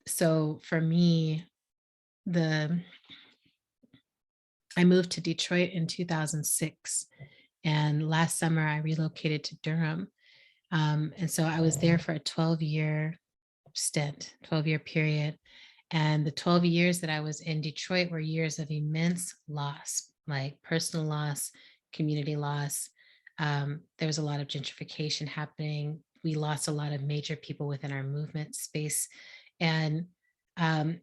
so for me, I moved to Detroit in 2006. And last summer I relocated to Durham. And so I was there for a 12-year stint, 12-year period. And the 12 years that I was in Detroit were years of immense loss, like personal loss, community loss. There was a lot of gentrification happening. We lost a lot of major people within our movement space. And I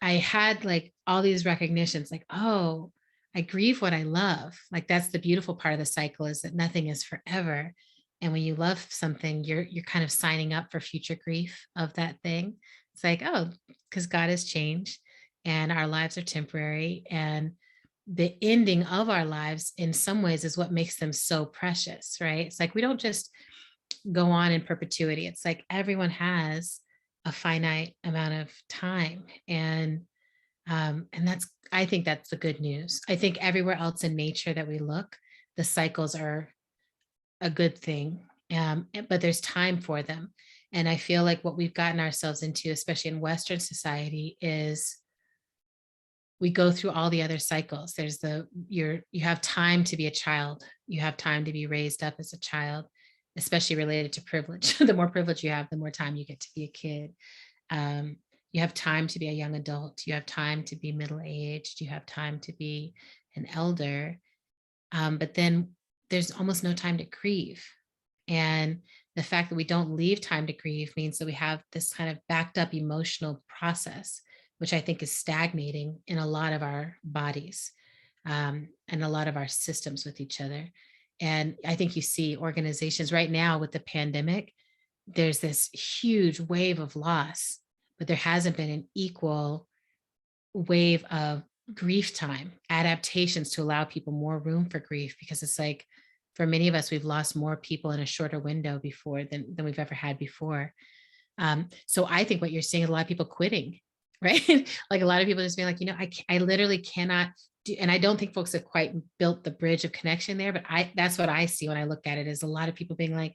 had like all these recognitions, like, oh, I grieve what I love. Like that's the beautiful part of the cycle, is that nothing is forever. And when you love something, you're kind of signing up for future grief of that thing. It's like, oh, because God has changed and our lives are temporary. And the ending of our lives in some ways is what makes them so precious, right? It's like we don't just go on in perpetuity. It's like everyone has a finite amount of time. And I think that's the good news. I think everywhere else in nature that we look, the cycles are a good thing, but there's time for them. And I feel like what we've gotten ourselves into, especially in Western society, is we go through all the other cycles. There's you have time to be a child. You have time to be raised up as a child, especially related to privilege. The more privilege you have, the more time you get to be a kid. You have time to be a young adult. You have time to be middle-aged. You have time to be an elder. But then there's almost no time to grieve. And the fact that we don't leave time to grieve means that we have this kind of backed up emotional process, which I think is stagnating in a lot of our bodies and a lot of our systems with each other. And I think you see organizations right now with the pandemic, there's this huge wave of loss, but there hasn't been an equal wave of grief time, adaptations to allow people more room for grief, because it's like, for many of us, we've lost more people in a shorter window before than we've ever had before. So I think what you're seeing is a lot of people quitting, right? Like a lot of people just being like, I literally cannot and I don't think folks have quite built the bridge of connection there, but that's what I see when I look at it, is a lot of people being like,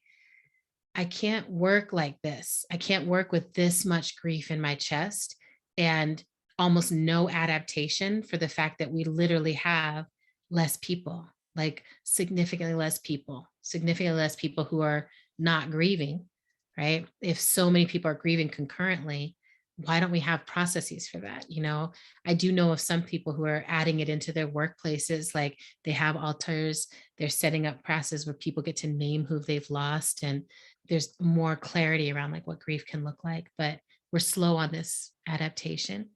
I can't work like this. I can't work with this much grief in my chest, and almost no adaptation for the fact that we literally have less people, like significantly less people who are not grieving, right? If so many people are grieving concurrently, why don't we have processes for that? You know, I do know of some people who are adding it into their workplaces, like they have altars, they're setting up processes where people get to name who they've lost, and there's more clarity around like what grief can look like, but we're slow on this adaptation.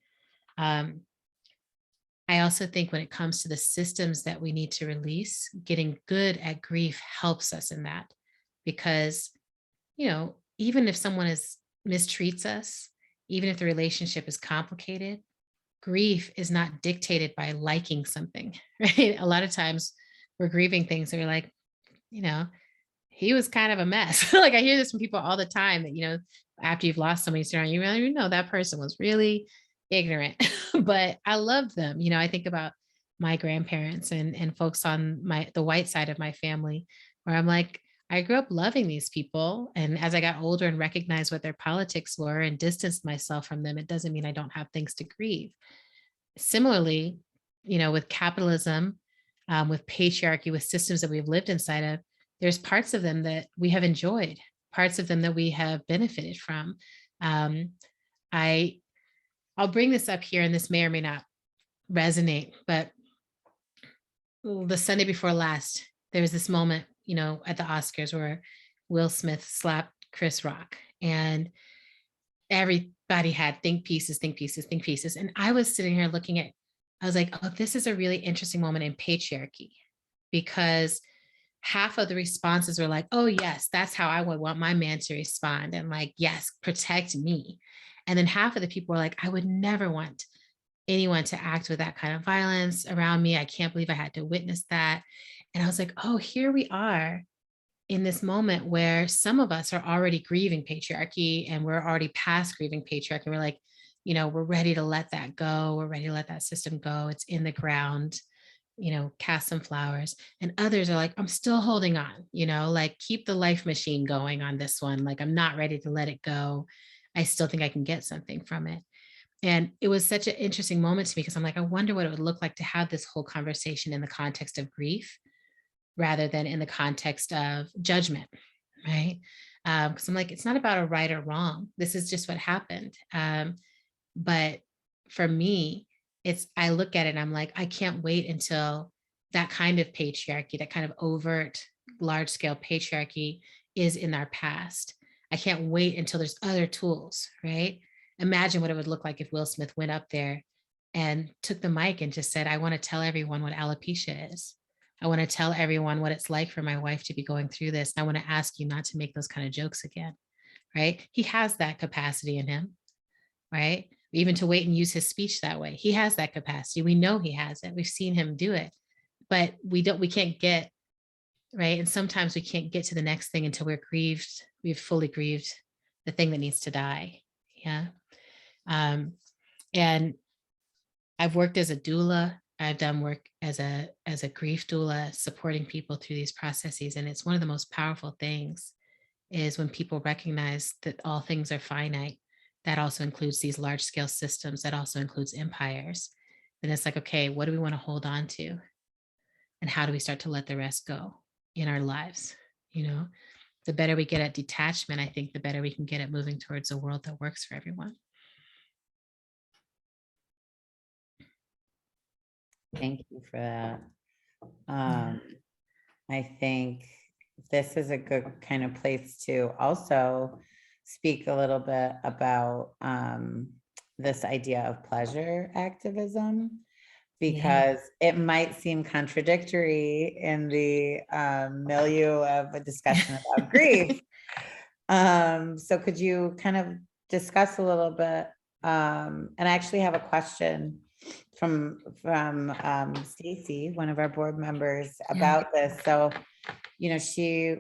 I also think when it comes to the systems that we need to release, getting good at grief helps us in that, because, you know, even if someone mistreats us, even if the relationship is complicated, grief is not dictated by liking something, right? A lot of times we're grieving things that we're like, you know, he was kind of a mess. Like I hear this from people all the time that, you know, after you've lost somebody, you really know that person was really ignorant, but I love them. You know, I think about my grandparents and folks on the white side of my family, where I'm like, I grew up loving these people. And as I got older and recognized what their politics were and distanced myself from them, it doesn't mean I don't have things to grieve. Similarly, you know, with capitalism, with patriarchy, with systems that we've lived inside of, there's parts of them that we have enjoyed, parts of them that we have benefited from. I'll bring this up here, and this may or may not resonate, but the Sunday before last, there was this moment, you know, at the Oscars where Will Smith slapped Chris Rock, and everybody had think pieces, think pieces, think pieces. And I was sitting here looking at, I was like, oh, this is a really interesting moment in patriarchy, because half of the responses were like, oh, yes, that's how I would want my man to respond. And like, yes, protect me. And then half of the people were like, I would never want anyone to act with that kind of violence around me. I can't believe I had to witness that. And I was like, oh, here we are in this moment where some of us are already grieving patriarchy, and we're already past grieving patriarchy. We're like, you know, we're ready to let that go. We're ready to let that system go. It's in the ground, you know, cast some flowers. And others are like, I'm still holding on, you know, like keep the life machine going on this one. Like, I'm not ready to let it go. I still think I can get something from it. And it was such an interesting moment to me, because I'm like, I wonder what it would look like to have this whole conversation in the context of grief rather than in the context of judgment, right? Because I'm like, it's not about a right or wrong. This is just what happened. But for me, I look at it and I'm like, I can't wait until that kind of patriarchy, that kind of overt, large scale patriarchy is in our past. I can't wait until there's other tools, right? Imagine what it would look like if Will Smith went up there and took the mic and just said, I want to tell everyone what alopecia is. I want to tell everyone what it's like for my wife to be going through this. I want to ask you not to make those kind of jokes again, right? He has that capacity in him, right? Even to wait and use his speech that way. He has that capacity. We know he has it. We've seen him do it, but we can't get, right? And sometimes we can't get to the next thing until we've fully grieved the thing that needs to die. Yeah. And I've worked as a doula. I've done work as a grief doula, supporting people through these processes. And it's one of the most powerful things is when people recognize that all things are finite. That also includes these large scale systems. That also includes empires. Then it's like, okay, what do we want to hold on to? And how do we start to let the rest go in our lives? You know, the better we get at detachment, I think the better we can get at moving towards a world that works for everyone. Thank you for that. I think this is a good kind of place to also speak a little bit about this idea of pleasure activism, because it might seem contradictory in the milieu of a discussion about grief. So could you kind of discuss a little bit, and I actually have a question from Stacy, one of our board members, about this. So she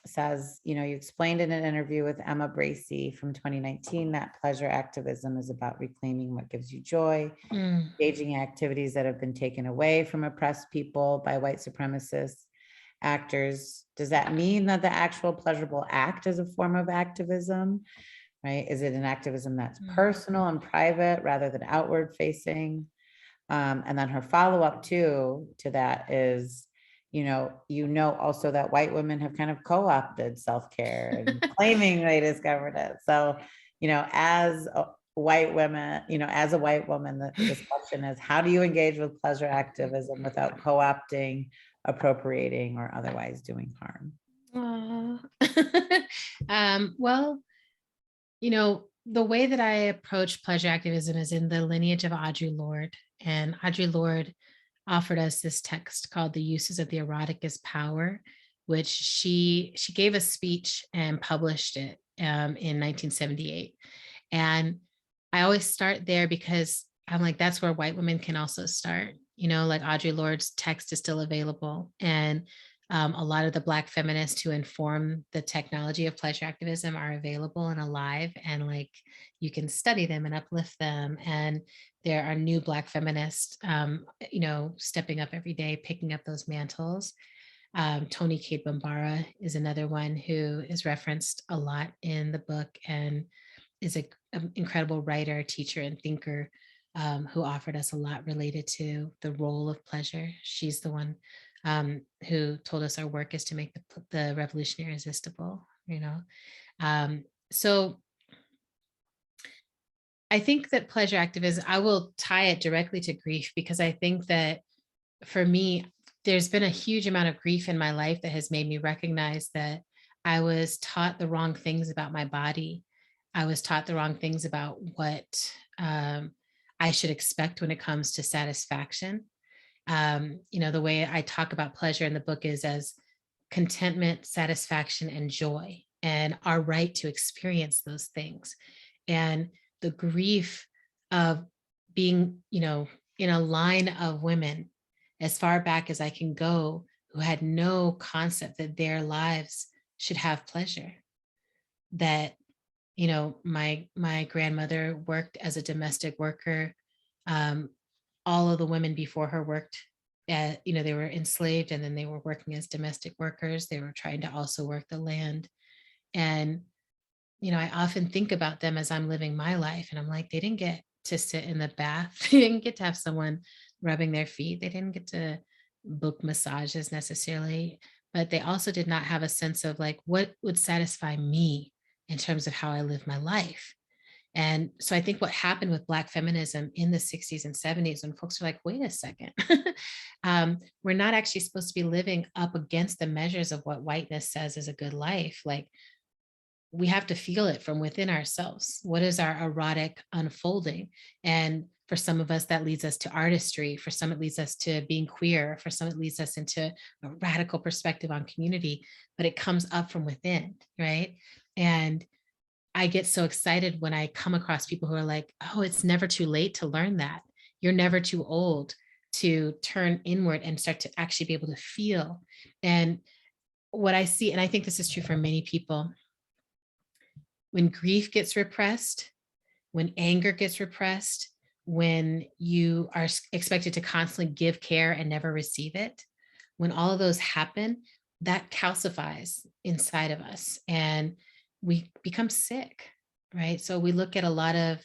says, you explained in an interview with Emma Bracey from 2019 that pleasure activism is about reclaiming what gives you joy, Mm. engaging in activities that have been taken away from oppressed people by white supremacist actors. Does that mean that the actual pleasurable act is a form of activism, right? Is it an activism that's personal and private rather than outward facing? And then her follow-up to that is, also that white women have kind of co-opted self-care and claiming they discovered it. So, as a white women, as a white woman, this question is, how do you engage with pleasure activism without co-opting, appropriating, or otherwise doing harm? Well, the way that I approach pleasure activism is in the lineage of Audre Lorde. And Audre Lorde offered us this text called The Uses of the Erotic as Power, which she gave a speech and published it in 1978. And I always start there because I'm like, that's where white women can also start. Like Audre Lorde's text is still available. And a lot of the Black feminists who inform the technology of pleasure activism are available and alive, and like you can study them and uplift them. And there are new Black feminists, stepping up every day, picking up those mantles. Toni Cade Bambara is another one who is referenced a lot in the book and is an incredible writer, teacher, and thinker who offered us a lot related to the role of pleasure. She's the one who told us our work is to make the revolution irresistible, So I think that pleasure activism, I will tie it directly to grief, because I think that for me, there's been a huge amount of grief in my life that has made me recognize that I was taught the wrong things about my body. I was taught the wrong things about what I should expect when it comes to satisfaction. The way I talk about pleasure in the book is as contentment, satisfaction, and joy, and our right to experience those things. And the grief of being, in a line of women as far back as I can go, who had no concept that their lives should have pleasure. That, my grandmother worked as a domestic worker. All of the women before her worked they were enslaved, and then they were working as domestic workers. They were trying to also work the land. And, I often think about them as I'm living my life, and I'm like, they didn't get to sit in the bath. They didn't get to have someone rubbing their feet. They didn't get to book massages necessarily, but they also did not have a sense of like, what would satisfy me in terms of how I live my life. And so I think what happened with Black feminism in the 60s and 70s, when folks were like, wait a second, we're not actually supposed to be living up against the measures of what whiteness says is a good life. Like, we have to feel it from within ourselves. What is our erotic unfolding? And for some of us, that leads us to artistry. For some, it leads us to being queer. For some, it leads us into a radical perspective on community, but it comes up from within, right? And I get so excited when I come across people who are like, oh, it's never too late to learn that. You're never too old to turn inward and start to actually be able to feel. And what I see, and I think this is true for many people, when grief gets repressed, when anger gets repressed, when you are expected to constantly give care and never receive it, when all of those happen, that calcifies inside of us and we become sick, right? So we look at a lot of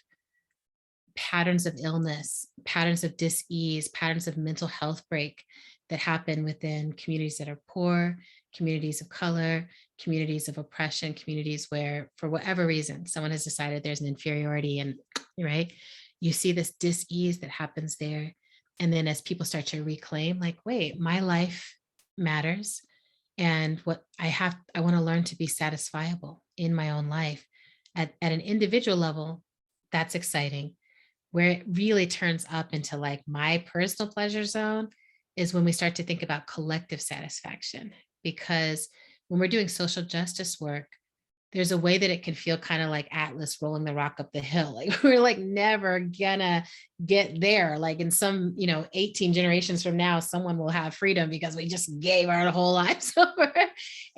patterns of illness, patterns of dis-ease, patterns of mental health break that happen within communities that are poor, communities of color, communities of oppression, communities where, for whatever reason, someone has decided there's an inferiority, and right, you see this dis-ease that happens there. And then as people start to reclaim, like, wait, my life matters. And what I want to learn to be satisfiable in my own life at an individual level. That's exciting. Where it really turns up into like my personal pleasure zone is when we start to think about collective satisfaction. Because when we're doing social justice work, there's a way that it can feel kind of like Atlas rolling the rock up the hill. Like we're like never gonna get there. Like in some, 18 generations from now, someone will have freedom because we just gave our whole lives over.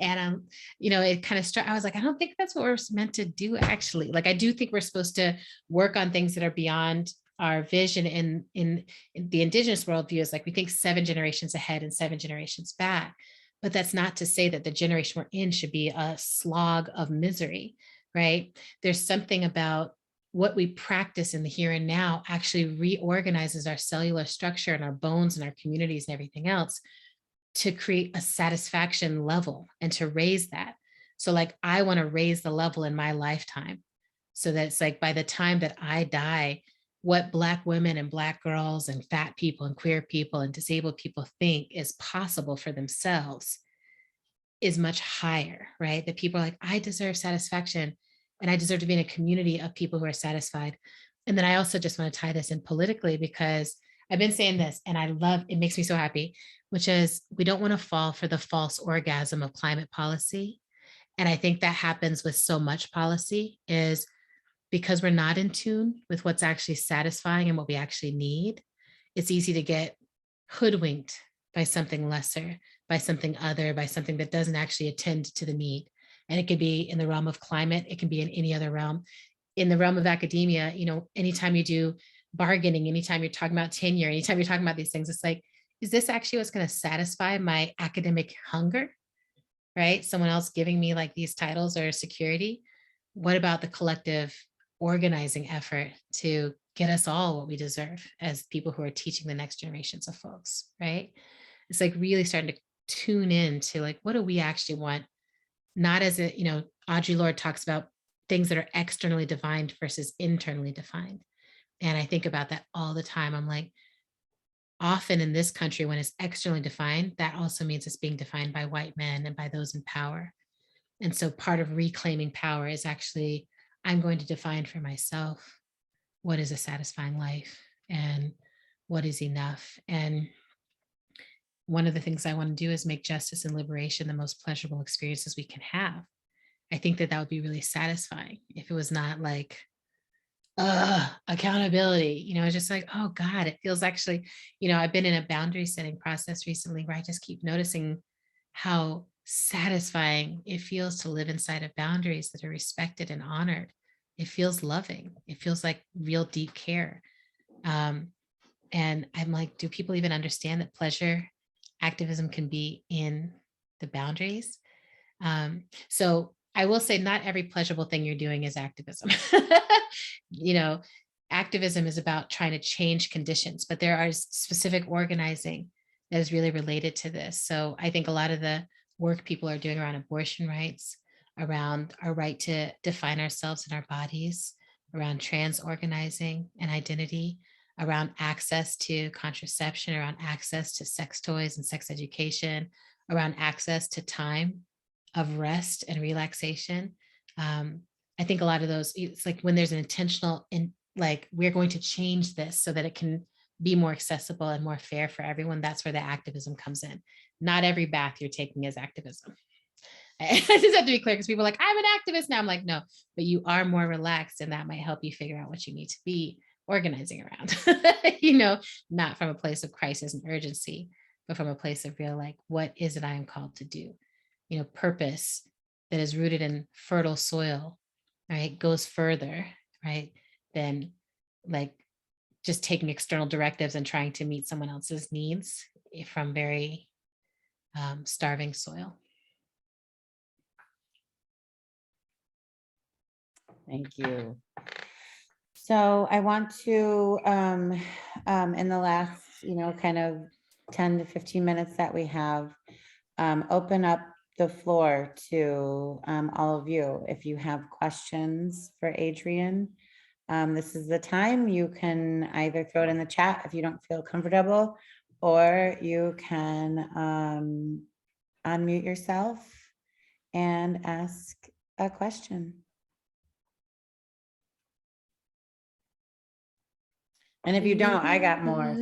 And it kind of struck. I was like, I don't think that's what we're meant to do, actually. Like, I do think we're supposed to work on things that are beyond our vision. In the indigenous worldview is like we think 7 generations ahead and 7 generations back. But that's not to say that the generation we're in should be a slog of misery, right? There's something about what we practice in the here and now actually reorganizes our cellular structure and our bones and our communities and everything else to create a satisfaction level and to raise that. So like, I want to raise the level in my lifetime so that it's like by the time that I die, what Black women and Black girls and fat people and queer people and disabled people think is possible for themselves is much higher, right? That people are like, I deserve satisfaction and I deserve to be in a community of people who are satisfied. And then I also just want to tie this in politically, because I've been saying this and I love, it makes me so happy, which is we don't want to fall for the false orgasm of climate policy. And I think that happens with so much policy is because we're not in tune with what's actually satisfying and what we actually need. It's easy to get hoodwinked by something lesser, by something other, by something that doesn't actually attend to the need. And it could be in the realm of climate, it can be in any other realm. In the realm of academia, anytime you do bargaining, anytime you're talking about tenure, anytime you're talking about these things, it's like, is this actually what's going to satisfy my academic hunger? Right? Someone else giving me like these titles or security. What about the collective organizing effort to get us all what we deserve as people who are teaching the next generations of folks, right? It's like really starting to tune in to like, what do we actually want? Not as Audre Lorde talks about things that are externally defined versus internally defined. And I think about that all the time. I'm like, often in this country, when it's externally defined, that also means it's being defined by white men and by those in power. And so part of reclaiming power is actually, I'm going to define for myself what is a satisfying life and what is enough. And one of the things I want to do is make justice and liberation the most pleasurable experiences we can have. I think that would be really satisfying if it was not like, accountability, it's just like, oh God, it feels actually, I've been in a boundary setting process recently where I just keep noticing how satisfying it feels to live inside of boundaries that are respected and honored. It feels loving. It feels like real deep care. And I'm like, do people even understand that pleasure activism can be in the boundaries? So I will say not every pleasurable thing you're doing is activism. Activism is about trying to change conditions, but there are specific organizing that is really related to this. So I think a lot of the work people are doing around abortion rights, around our right to define ourselves in our bodies, around trans organizing and identity, around access to contraception, around access to sex toys and sex education, around access to time of rest and relaxation. I think a lot of those, it's like when there's an intentional, like we're going to change this so that it can be more accessible and more fair for everyone. That's where the activism comes in. Not every bath you're taking is activism. I just have to be clear because people are like, I'm an activist now. I'm like, no, but you are more relaxed and that might help you figure out what you need to be organizing around, not from a place of crisis and urgency, but from a place of real, like, what is it I am called to do? Purpose that is rooted in fertile soil, right, goes further, right, than like just taking external directives and trying to meet someone else's needs from very starving soil. Thank you. So I want to, in the last, kind of 10 to 15 minutes that we have, open up the floor to all of you. If you have questions for Adrienne, this is the time. You can either throw it in the chat if you don't feel comfortable, or you can unmute yourself and ask a question. And if you don't, I got more.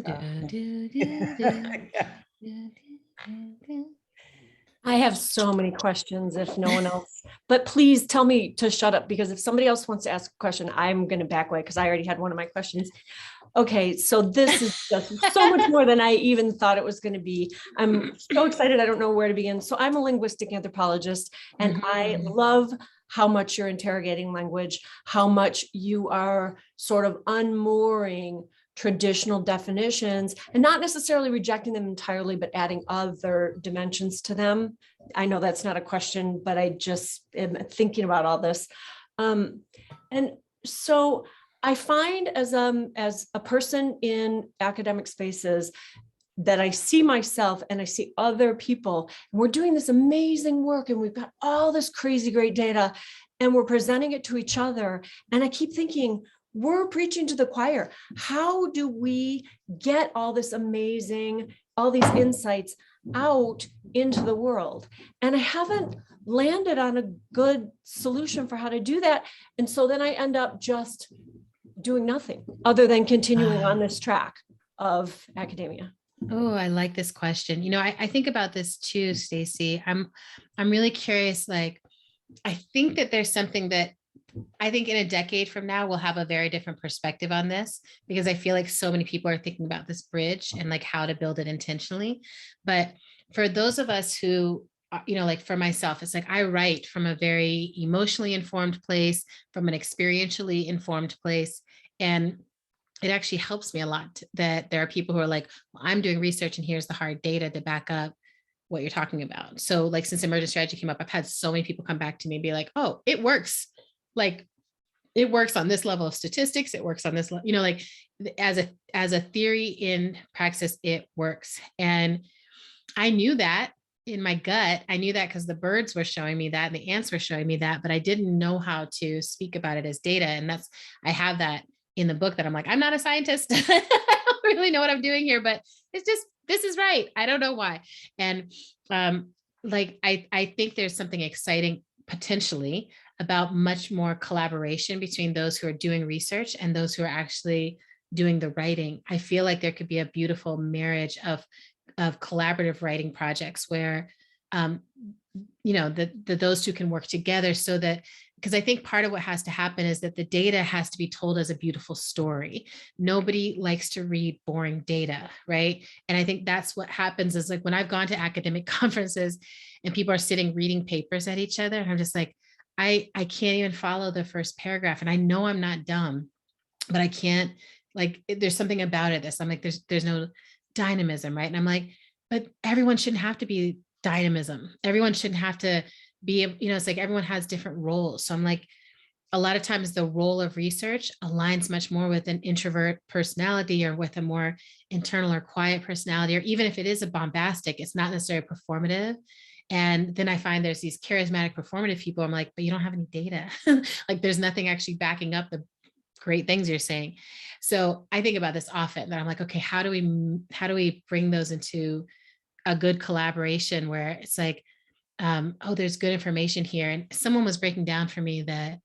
I have so many questions if no one else, but please tell me to shut up, because if somebody else wants to ask a question, I'm going to back away because I already had one of my questions. Okay, so this is just so much more than I even thought it was going to be. I'm so excited. I don't know where to begin. So I'm a linguistic anthropologist, and I Mhm. love how much you're interrogating language, how much you are sort of unmooring traditional definitions and not necessarily rejecting them entirely, but adding other dimensions to them. I know that's not a question, but I just am thinking about all this. And so I find as a person in academic spaces that I see myself and I see other people, and we're doing this amazing work and we've got all this crazy great data and we're presenting it to each other. And I keep thinking, we're preaching to the choir. How do we get all this amazing, all these insights out into the world? And I haven't landed on a good solution for how to do that. And so then I end up just doing nothing other than continuing on this track of academia. Oh, I like this question. You know, I think about this too, Stacy. I'm really curious. Like, I think that there's something that I think in a decade from now, we'll have a very different perspective on this, because I feel like so many people are thinking about this bridge and like how to build it intentionally. But for those of us who, you know, like for myself, it's like I write from a very emotionally informed place, from an experientially informed place. And it actually helps me a lot that there are people who are like, well, I'm doing research and here's the hard data to back up what you're talking about. So like since emergent strategy came up, I've had so many people come back to me and be like, oh, it works. Like it works on this level of statistics. It works on this, you know, like as a theory in praxis, it works. And I knew that in my gut. I knew that because the birds were showing me that and the ants were showing me that, but I didn't know how to speak about it as data. And I have that in the book that I'm like, I'm not a scientist. I don't really know what I'm doing here, but it's just, this is right. I don't know why. And like, I think there's something exciting potentially about much more collaboration between those who are doing research and those who are actually doing the writing. I feel like there could be a beautiful marriage of collaborative writing projects where, you know, those two can work together so that, because I think part of what has to happen is that the data has to be told as a beautiful story. Nobody likes to read boring data, right? And I think that's what happens is like when I've gone to academic conferences and people are sitting reading papers at each other, and I'm just like, I can't even follow the first paragraph. And I know I'm not dumb, but I can't, like, there's something about it. I'm like, there's no dynamism, right? And I'm like, but everyone shouldn't have to be dynamism. Everyone shouldn't have to be, you know, it's like everyone has different roles. So I'm like, a lot of times the role of research aligns much more with an introvert personality or with a more internal or quiet personality, or even if it is a bombastic, it's not necessarily performative. And then I find there's these charismatic performative people. I'm like, but you don't have any data. Like there's nothing actually backing up the great things you're saying. So I think about this often that I'm like, okay, how do we bring those into a good collaboration where it's like, oh, there's good information here. And someone was breaking down for me that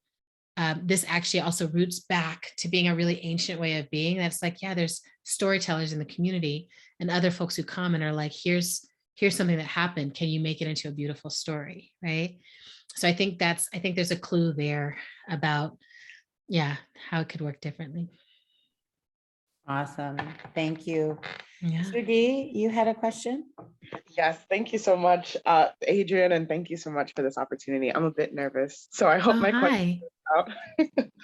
this actually also roots back to being a really ancient way of being. That's like, yeah, there's storytellers in the community and other folks who come and are like, here's something that happened. Can you make it into a beautiful story? Right. So I think there's a clue there about, yeah, how it could work differently. Awesome. Thank you. Yeah. Sudhi, you had a question? Yes, thank you so much, Adrian, and thank you so much for this opportunity. I'm a bit nervous, so I hope Oh, my question hi. out.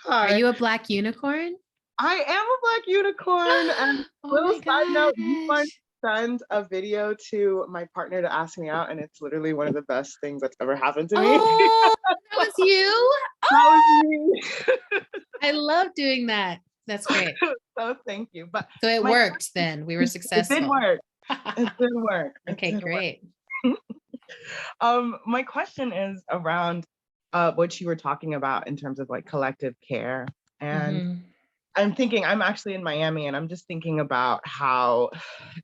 Are Hi, you a black unicorn? I am a black unicorn, and Oh little my side note, you might gosh. send a video to my partner to ask me out, and it's literally one of the best things that's ever happened to me. Oh, that was you? That was Oh, me. I love doing that. That's great. So thank you. But So it my worked then. We were it did successful. work. It did work. It Okay, did work. great. My question is around what you were talking about in terms of like collective care. And Mhm. I'm thinking, I'm actually in Miami, and I'm just thinking about how,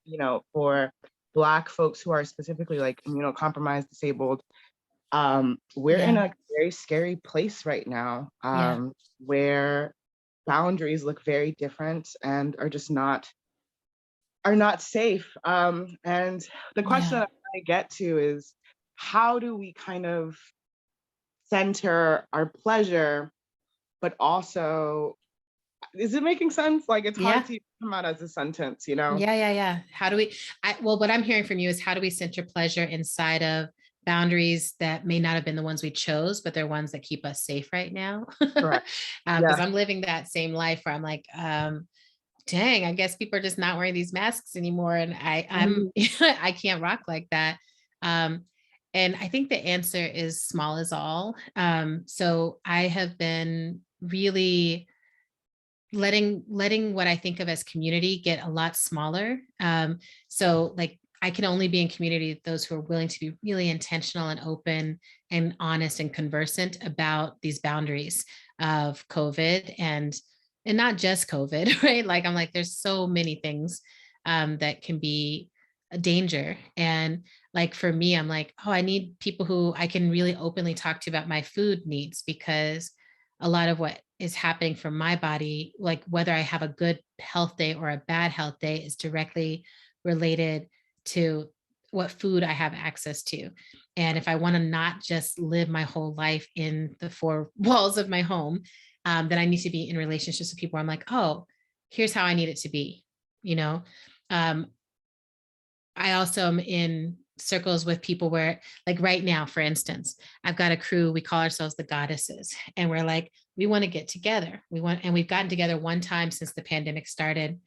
you know, for Black folks who are specifically like immunocompromised, disabled, we're in Yeah. a very scary place right now, Yeah. where boundaries look very different and are just not safe. And the question Yeah. that I get to is, how do we kind of center our pleasure, but also, is it making sense? Like it's hard to come out as a sentence, you know? Yeah. How do we, well, what I'm hearing from you is how do we center pleasure inside of boundaries that may not have been the ones we chose, but they're ones that keep us safe right now? Correct. Because I'm living that same life where I'm like, dang, I guess people are just not wearing these masks anymore. And I'm I can't rock like that. And I think the answer is small as all. So I have been really letting what I think of as community get a lot smaller. So like I can only be in community with those who are willing to be really intentional and open and honest and conversant about these boundaries of COVID and not just COVID, right? Like I'm like, there's so many things that can be a danger. And like for me, I'm like, oh, I need people who I can really openly talk to about my food needs, because a lot of what is happening for my body, like whether I have a good health day or a bad health day, is directly related to what food I have access to. And if I want to not just live my whole life in the four walls of my home, then I need to be in relationships with people where I'm like, oh, here's how I need it to be. You know, I also am in circles with people where, like right now, for instance, I've got a crew, we call ourselves the goddesses. And we're like, we want to get together. And we've gotten together one time since the pandemic started.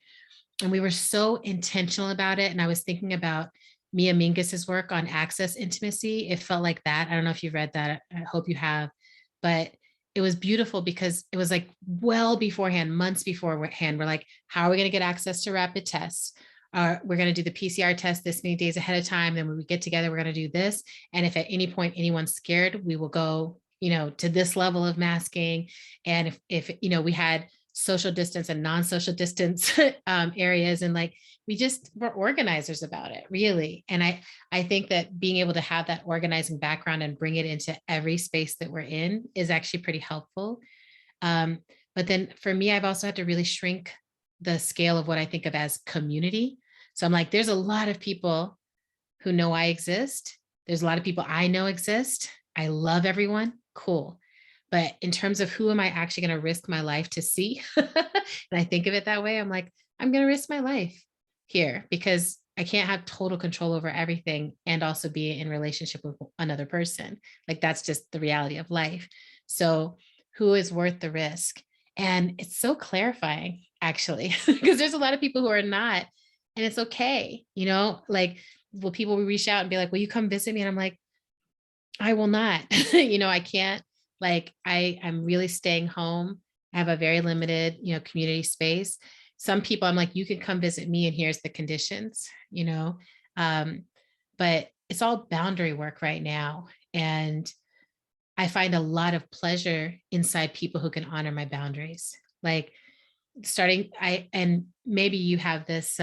And we were so intentional about it. And I was thinking about Mia Mingus's work on access intimacy. It felt like that. I don't know if you've read that. I hope you have. But it was beautiful because it was like well beforehand, months beforehand. We're like, how are we going to get access to rapid tests? We're going to do the PCR test this many days ahead of time. Then when we get together, we're going to do this. And if at any point anyone's scared, we will go, to this level of masking. And if we had social distance and non-social distance areas, and like, we just were organizers about it, really. And I think that being able to have that organizing background and bring it into every space that we're in is actually pretty helpful. But then for me, I've also had to really shrink the scale of what I think of as community. So I'm like, there's a lot of people who know I exist. There's a lot of people I know exist. I love everyone. Cool. But in terms of who am I actually going to risk my life to see? And I think of it that way. I'm like, I'm going to risk my life here because I can't have total control over everything and also be in relationship with another person. Like that's just the reality of life. So who is worth the risk? And it's so clarifying, actually, because there's a lot of people who are not, and it's okay. Like, will people reach out and be like, will you come visit me? And I'm like, I will not. I can't. Like, I'm really staying home. I have a very limited, community space. Some people I'm like, you can come visit me and here's the conditions, but it's all boundary work right now. And I find a lot of pleasure inside people who can honor my boundaries. Like and maybe you have this,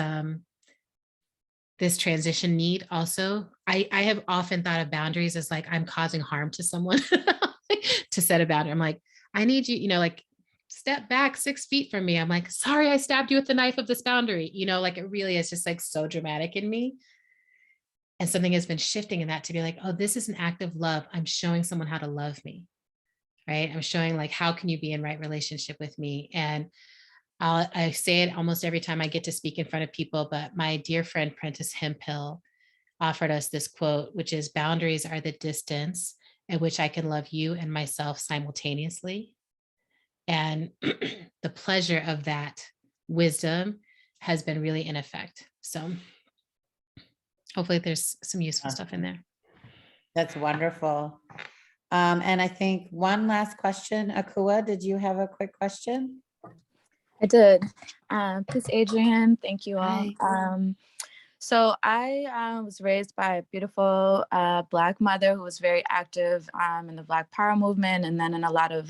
this transition need also. I have often thought of boundaries as like, I'm causing harm to someone to set a boundary. I'm like, I need you, like step back 6 feet from me. I'm like, sorry, I stabbed you with the knife of this boundary. Like it really is just like so dramatic in me. And something has been shifting in that to be like, oh, this is an act of love. I'm showing someone how to love me, right? I'm showing like, how can you be in right relationship with me? And I say it almost every time I get to speak in front of people, but my dear friend Prentice Hemphill offered us this quote, which is, boundaries are the distance at which I can love you and myself simultaneously. And the pleasure of that wisdom has been really in effect. So hopefully there's some useful stuff in there. That's wonderful. And I think one last question, Akua, did you have a quick question? I did. Peace, Adrian. Thank you all. Hi. So I was raised by a beautiful Black mother who was very active in the Black Power movement, and then in a lot of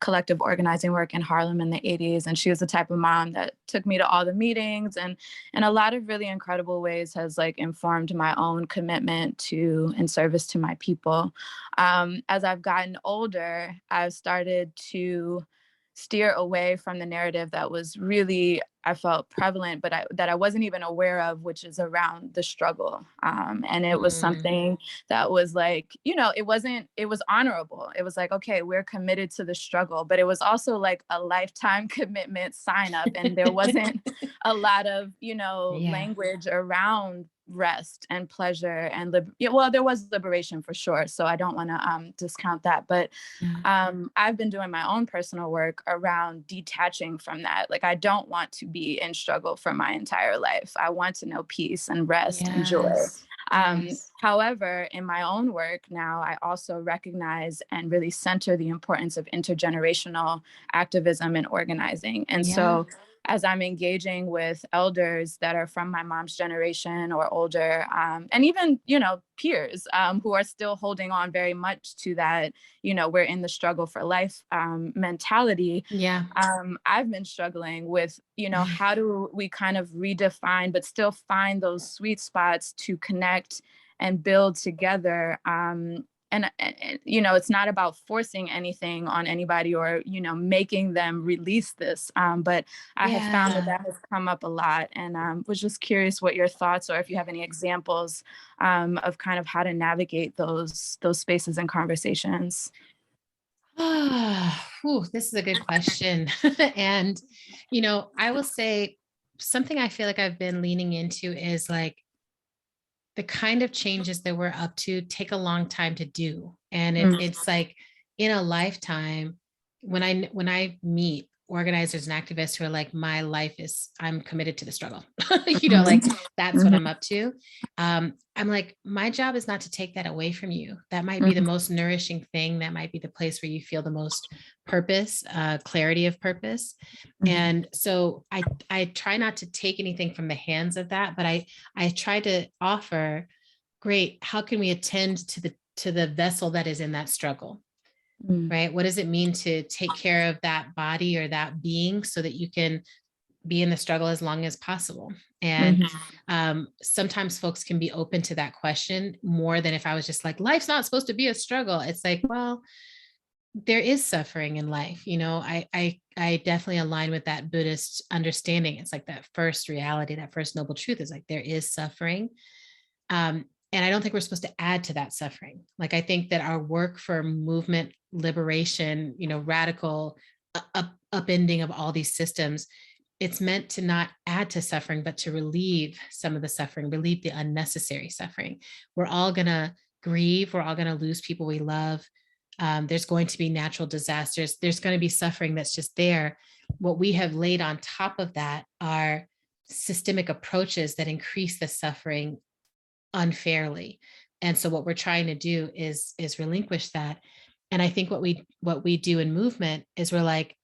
collective organizing work in Harlem in the 80s. And she was the type of mom that took me to all the meetings, and in a lot of really incredible ways has like informed my own commitment to and service to my people. As I've gotten older, I've started to steer away from the narrative that was really, I felt prevalent, but that I wasn't even aware of, which is around the struggle. And it was something that was like, it was honorable. It was like, okay, we're committed to the struggle, but it was also like a lifetime commitment sign up. And there wasn't a lot of, language around rest and pleasure and well, there was liberation for sure. So I don't want to discount that, but I've been doing my own personal work around detaching from that. Like, I don't want to be in struggle for my entire life. I want to know peace and rest and joy. However, in my own work now, I also recognize and really center the importance of intergenerational activism and organizing. And so as I'm engaging with elders that are from my mom's generation or older, and even, peers who are still holding on very much to that, we're in the struggle for life mentality. I've been struggling with, how do we kind of redefine, but still find those sweet spots to connect and build together. And it's not about forcing anything on anybody or, making them release this. But I have found that has come up a lot, and was just curious what your thoughts, or if you have any examples of kind of how to navigate those spaces and conversations. This is a good question. And, I will say something I feel like I've been leaning into is like, the kind of changes that we're up to take a long time to do. And it's like in a lifetime, when I meet organizers and activists who are like, my life is, I'm committed to the struggle, like that's what I'm up to. I'm like, my job is not to take that away from you. That might be the most nourishing thing. That might be the place where you feel the most purpose, clarity of purpose. And so I try not to take anything from the hands of that, but I try to offer, great, how can we attend to the vessel that is in that struggle? Right? What does it mean to take care of that body or that being so that you can be in the struggle as long as possible? And sometimes folks can be open to that question more than if I was just like, life's not supposed to be a struggle. It's like, well, there is suffering in life. I definitely align with that Buddhist understanding. It's like that first reality, that first noble truth is like, there is suffering. And I don't think we're supposed to add to that suffering. Like, I think that our work for movement, liberation, radical upending of all these systems, it's meant to not add to suffering, but to relieve some of the suffering, relieve the unnecessary suffering. We're all going to grieve. We're all going to lose people we love. There's going to be natural disasters. There's going to be suffering that's just there. What we have laid on top of that are systemic approaches that increase the suffering unfairly. And so what we're trying to do is relinquish that. And I think what we do in movement is we're like,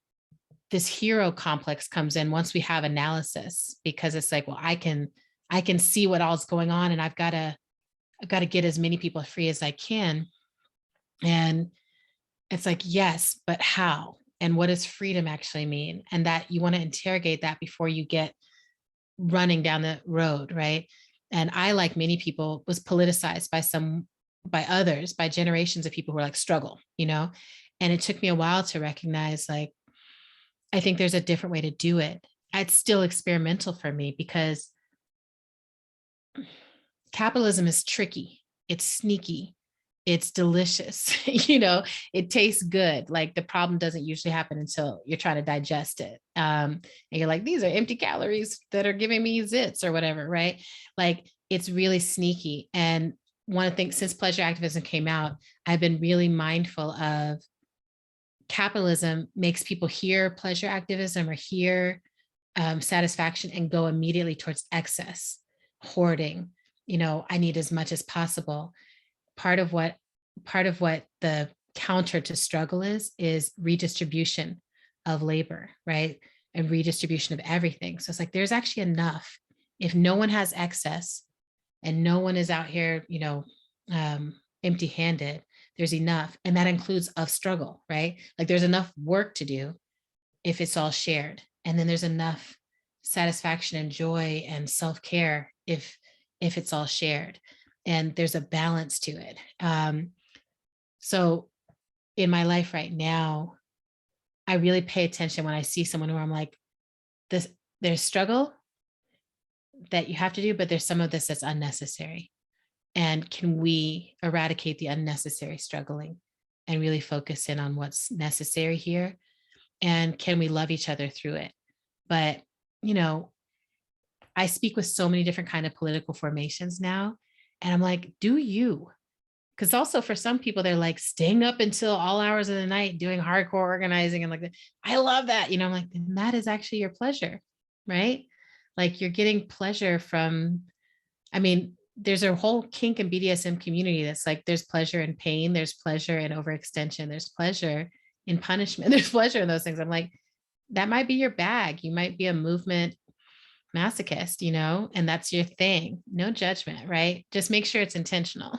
this hero complex comes in once we have analysis, because it's like, well, I can see what all's going on, and I've got to get as many people free as I can. And it's like, yes, but how? And what does freedom actually mean? And that you want to interrogate that before you get running down the road, right? And I, like many people, was politicized by others, by generations of people who are like, struggle, and it took me a while to recognize, like, I think there's a different way to do it. It's still experimental for me because capitalism is tricky. It's sneaky. It's delicious. It tastes good. Like, the problem doesn't usually happen until you're trying to digest it. And you're like, these are empty calories that are giving me zits or whatever, right? Like, it's really sneaky. And one of the things, since pleasure activism came out, I've been really mindful of capitalism makes people hear pleasure activism or hear satisfaction and go immediately towards excess, hoarding. I need as much as possible. Part of what the counter to struggle is redistribution of labor, right? And redistribution of everything. So it's like, there's actually enough. If no one has excess and no one is out here, empty-handed, there's enough. And that includes of struggle, right? Like, there's enough work to do if it's all shared. And then there's enough satisfaction and joy and self-care if it's all shared. And there's a balance to it. So in my life right now, I really pay attention when I see someone who I'm like, this, there's struggle that you have to do, but there's some of this that's unnecessary. And can we eradicate the unnecessary struggling and really focus in on what's necessary here? And can we love each other through it? But, you know, I speak with so many different kind of political formations now. And I'm like, do you? Because also for some people, they're like staying up until all hours of the night doing hardcore organizing and like that. I love that. You know, I'm like, then that is actually your pleasure, right? Like you're getting pleasure from, I mean, there's a whole kink and BDSM community that's like, there's pleasure in pain, there's pleasure in overextension, there's pleasure in punishment, there's pleasure in those things. I'm like, that might be your bag. You might be a movement masochist, you know, and that's your thing. No judgment, right? Just make sure it's intentional.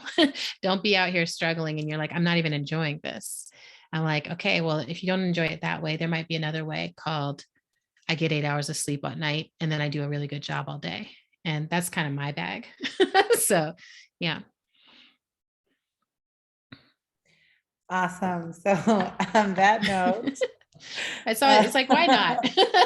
Don't be out here struggling and you're like, I'm not even enjoying this. I'm like, okay, well, if you don't enjoy it that way, there might be another way called I get 8 hours of sleep at night and then I do a really good job all day. And that's kind of my bag. So, yeah. Awesome. So on that note, It's like, why not?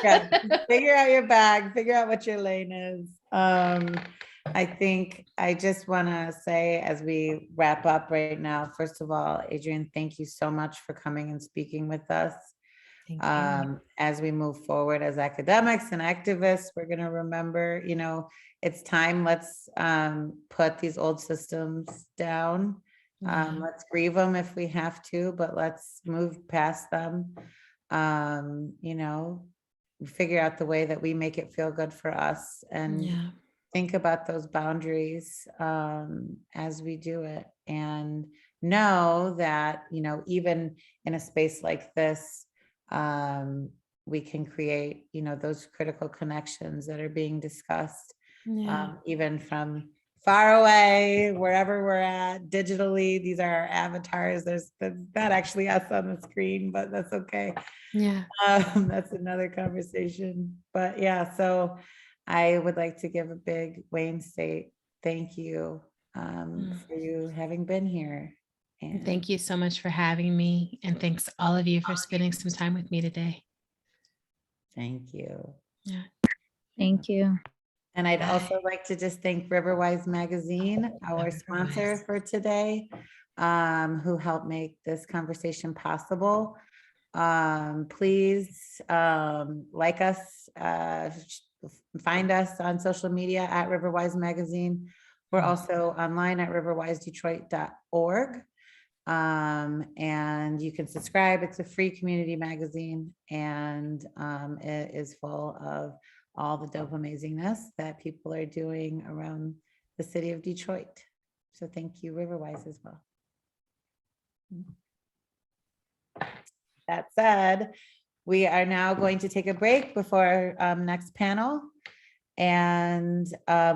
yeah, figure out your bag, figure out what your lane is. I think I just want to say as we wrap up right now, first of all, Adrienne, thank you so much for coming and speaking with us. Thank you. As we move forward as academics and activists, we're going to remember, you know, it's time. Let's put these old systems down. Let's grieve them if we have to, but let's move past them. You know, figure out the way that we make it feel good for us and think about those boundaries as we do it, and know that, you know, even in a space like this, we can create, you know, those critical connections that are being discussed, even from far away, wherever we're at digitally. These are our avatars. There's not actually us on the screen, but that's okay. Yeah. That's another conversation. But yeah, so I would like to give a big Wayne State thank you for you having been here. And thank you so much for having me. And thanks all of you for spending some time with me today. thank you. Yeah. Thank you. And I'd also like to just thank Riverwise Magazine, our sponsor for today, who helped make this conversation possible. Please like us, find us on social media at Riverwise Magazine. We're also online at riverwisedetroit.org. And you can subscribe. It's a free community magazine, and it is full of all the dope amazingness that people are doing around the city of Detroit. So thank you, Riverwise, as well. That said, we are now going to take a break before our next panel. And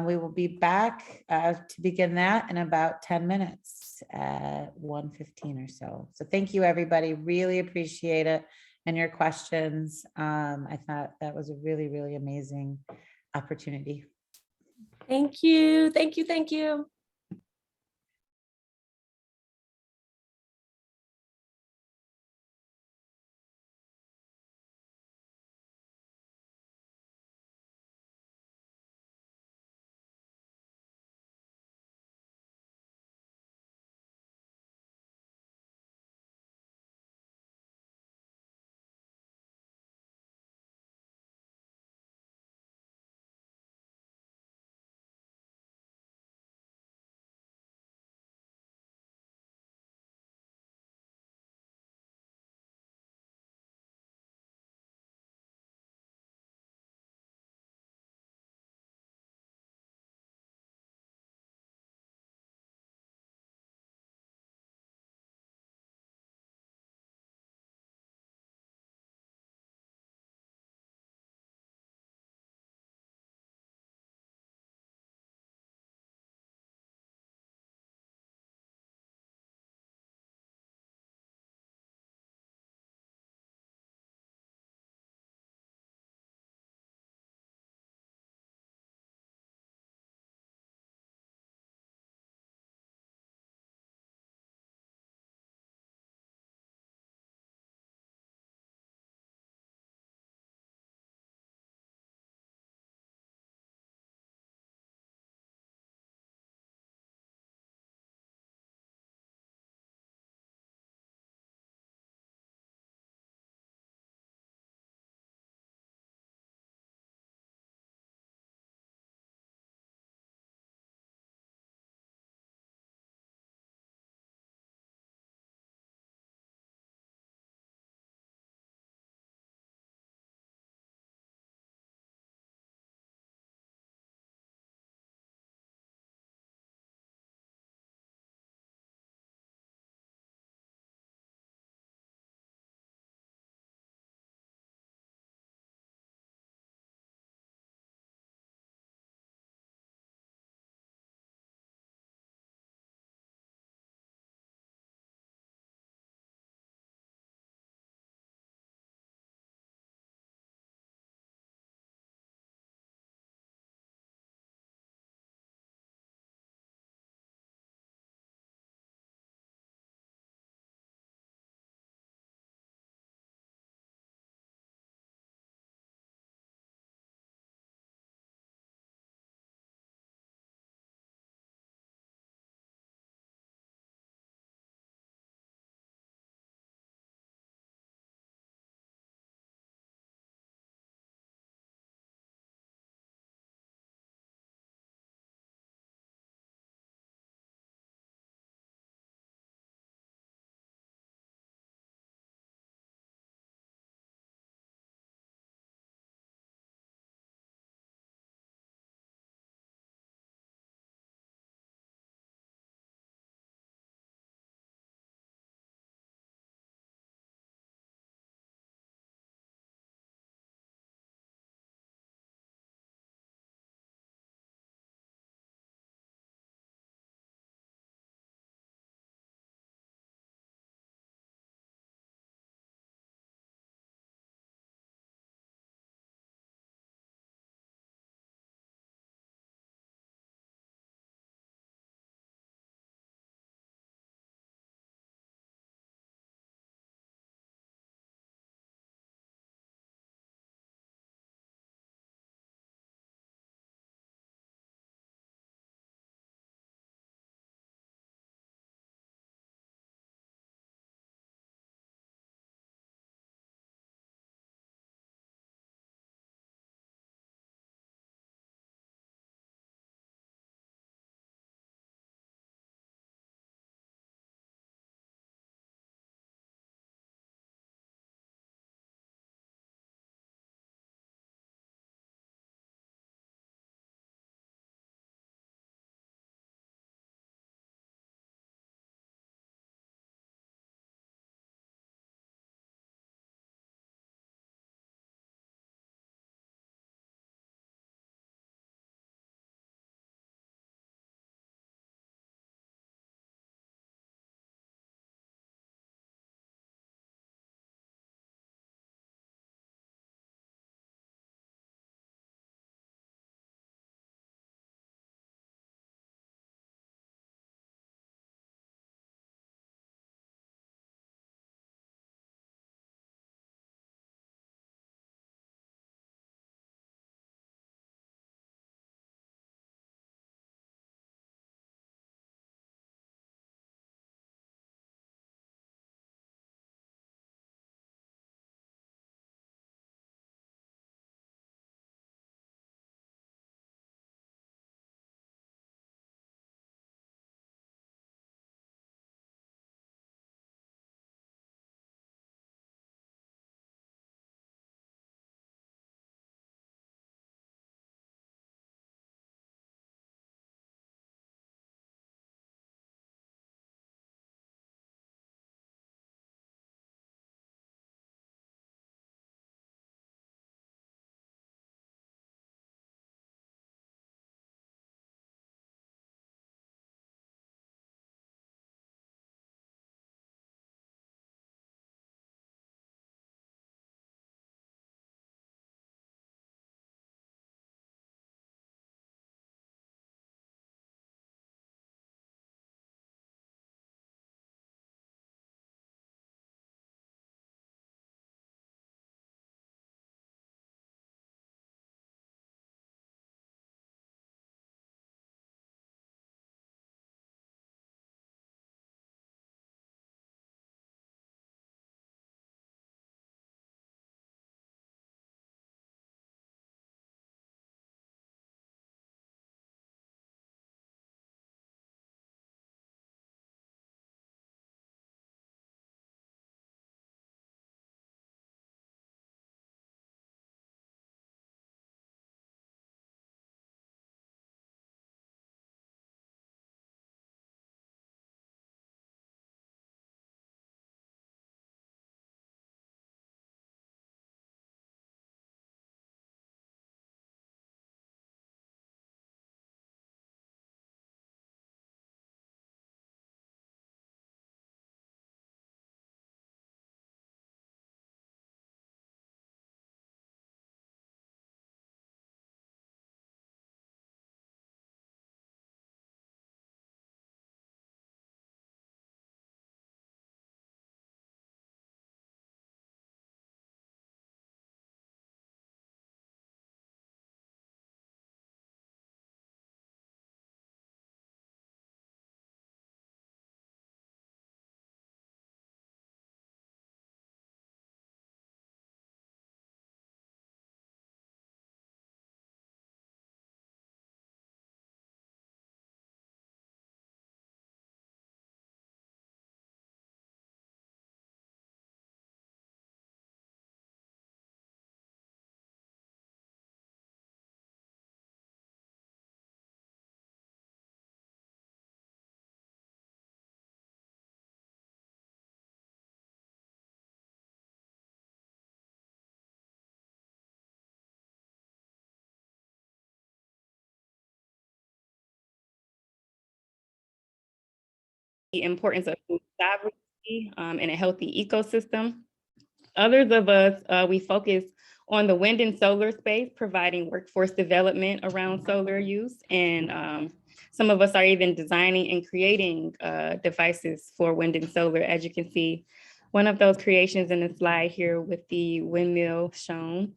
we will be back to begin that in about 10 minutes at 1:15 or so. So thank you, everybody. Really appreciate it. And your questions. I thought that was a really, really amazing opportunity. Thank you. Thank you. Thank you. the importance of food sovereignty and a healthy ecosystem. Others of us, we focus on the wind and solar space, providing workforce development around solar use. And some of us are even designing and creating devices for wind and solar, as you can see. One of those creations in the slide here with the windmill shown.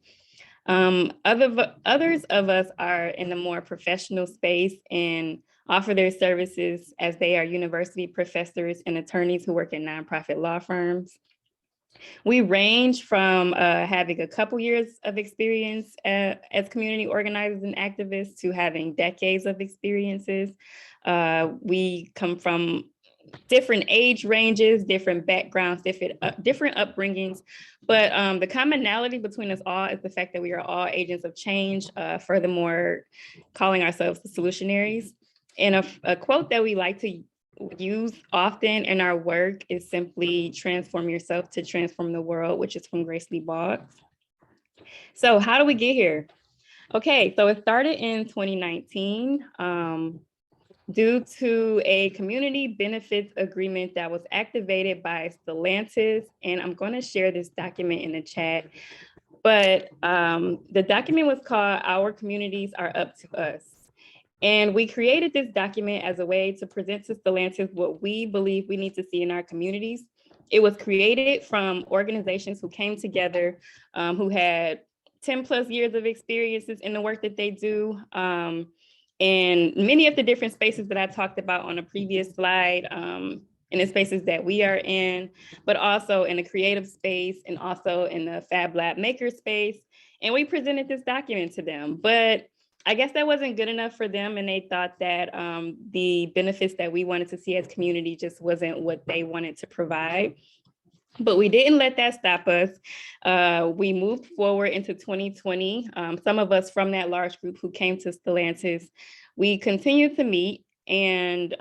Others of us are in the more professional space and offer their services as they are university professors and attorneys who work in nonprofit law firms. We range from having a couple years of experience as community organizers and activists to having decades of experiences. We come from different age ranges, different backgrounds, different upbringings. But the commonality between us all is the fact that we are all agents of change, furthermore, calling ourselves the solutionaries. And a quote that we like to use often in our work is simply transform yourself to transform the world, which is from Grace Lee Boggs. So how do we get here? Okay, so it started in 2019 due to a community benefits agreement that was activated by Stellantis. And I'm going to share this document in the chat. But the document was called Our Communities Are Up to Us. And we created this document as a way to present to Stellantis what we believe we need to see in our communities. It was created from organizations who came together, who had 10 plus years of experiences in the work that they do. And many of the different spaces that I talked about on a previous slide, in the spaces that we are in, but also in the creative space and also in the Fab Lab maker space. And we presented this document to them, but I guess that wasn't good enough for them. And they thought that the benefits that we wanted to see as community just wasn't what they wanted to provide. But we didn't let that stop us. We moved forward into 2020. Some of us from that large group who came to Stellantis, we continued to meet, and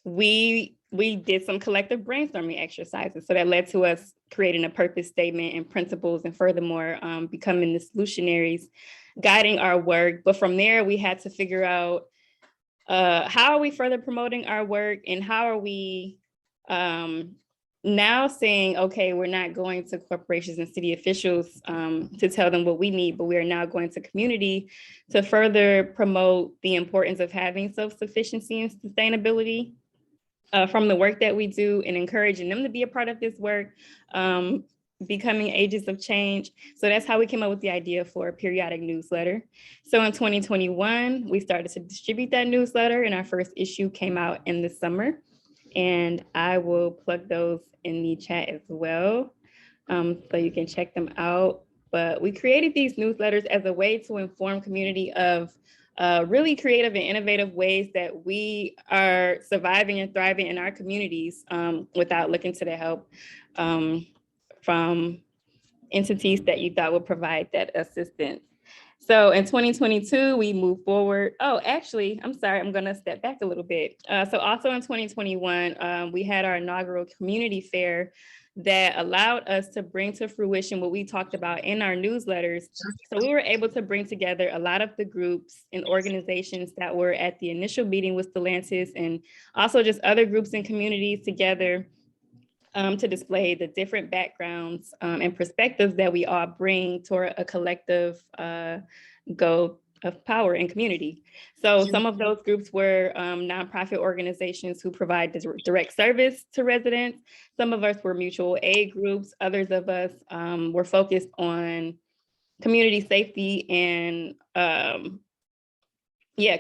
we did some collective brainstorming exercises. So that led to us creating a purpose statement and principles, and furthermore, becoming the solutionaries guiding our work. But from there, we had to figure out how are we further promoting our work, and how are we now saying, okay, we're not going to corporations and city officials to tell them what we need, but we are now going to community to further promote the importance of having self-sufficiency and sustainability from the work that we do, and encouraging them to be a part of this work, becoming agents of change. So that's how we came up with the idea for a periodic newsletter. So in 2021, we started to distribute that newsletter, and our first issue came out in the summer. And I will plug those in the chat as well, so you can check them out. But we created these newsletters as a way to inform community of really creative and innovative ways that we are surviving and thriving in our communities without looking to the help from entities that you thought would provide that assistance. So in 2022, we moved forward. Oh, actually, I'm sorry, I'm gonna step back a little bit. So also in 2021, we had our inaugural community fair that allowed us to bring to fruition what we talked about in our newsletters. So we were able to bring together a lot of the groups and organizations that were at the initial meeting with Stellantis, and also just other groups and communities together to display the different backgrounds and perspectives that we all bring toward a collective goal of power and community. So some of those groups were nonprofit organizations who provide direct service to residents. Some of us were mutual aid groups. Others of us were focused on community safety and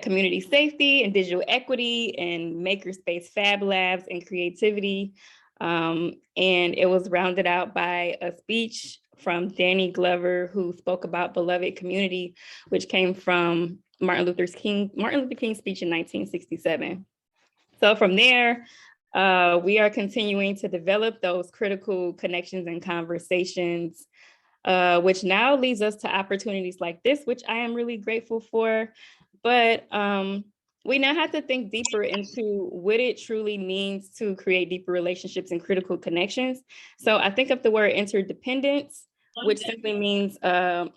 community safety and digital equity and makerspace fab labs and creativity. And it was rounded out by a speech from Danny Glover, who spoke about beloved community, which came from Martin Luther King's speech in 1967. So from there, we are continuing to develop those critical connections and conversations, which now leads us to opportunities like this, which I am really grateful for. But we now have to think deeper into what it truly means to create deeper relationships and critical connections. So I think of the word interdependence, which simply means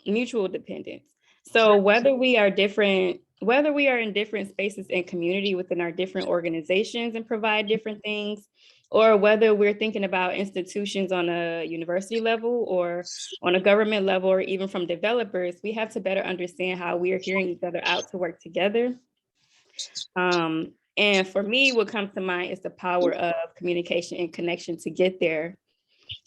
mutual dependence. So whether we are different whether we are in different spaces and community within our different organizations and provide different things, or whether we're thinking about institutions on a university level or on a government level, or even from developers, we have to better understand how we are hearing each other out to work together. And for me, what comes to mind is the power of communication and connection to get there.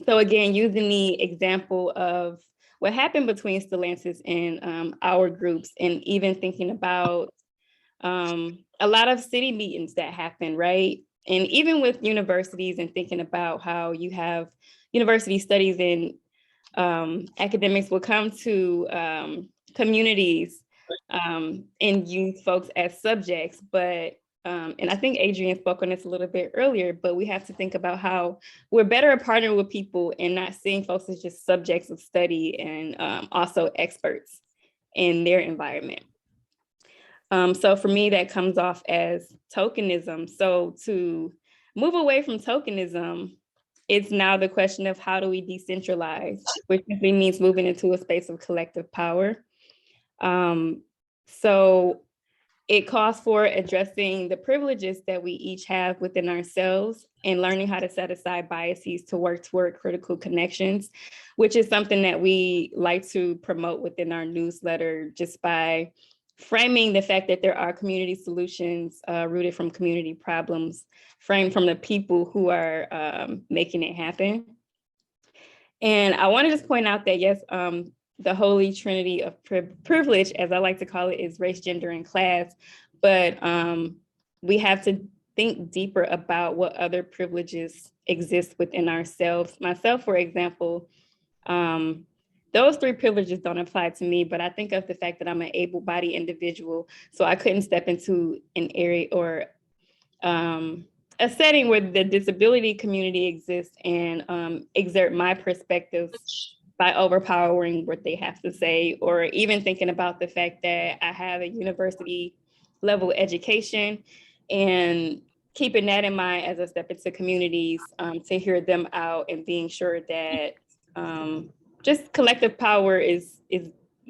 So again, using the example of what happened between Stellantis and our groups, and even thinking about a lot of city meetings that happen, right? And even with universities, and thinking about how you have university studies and academics will come to communities and use folks as subjects, but and I think Adrian spoke on this a little bit earlier, but we have to think about how we're better at partnering with people and not seeing folks as just subjects of study, and also experts in their environment. So for me, that comes off as tokenism. So to move away from tokenism, it's now the question of how do we decentralize, which simply means moving into a space of collective power. So it calls for addressing the privileges that we each have within ourselves and learning how to set aside biases to work toward critical connections, which is something that we like to promote within our newsletter, just by framing the fact that there are community solutions rooted from community problems, framed from the people who are making it happen. And I want to just point out that, yes, the holy trinity of privilege, as I like to call it, is race, gender, and class. But we have to think deeper about what other privileges exist within ourselves. Myself, for example, those three privileges don't apply to me, but I think of the fact that I'm an able-bodied individual, so I couldn't step into an area or a setting where the disability community exists and exert my perspectives by overpowering what they have to say, or even thinking about the fact that I have a university level education and keeping that in mind as I step into communities to hear them out, and being sure that just collective power is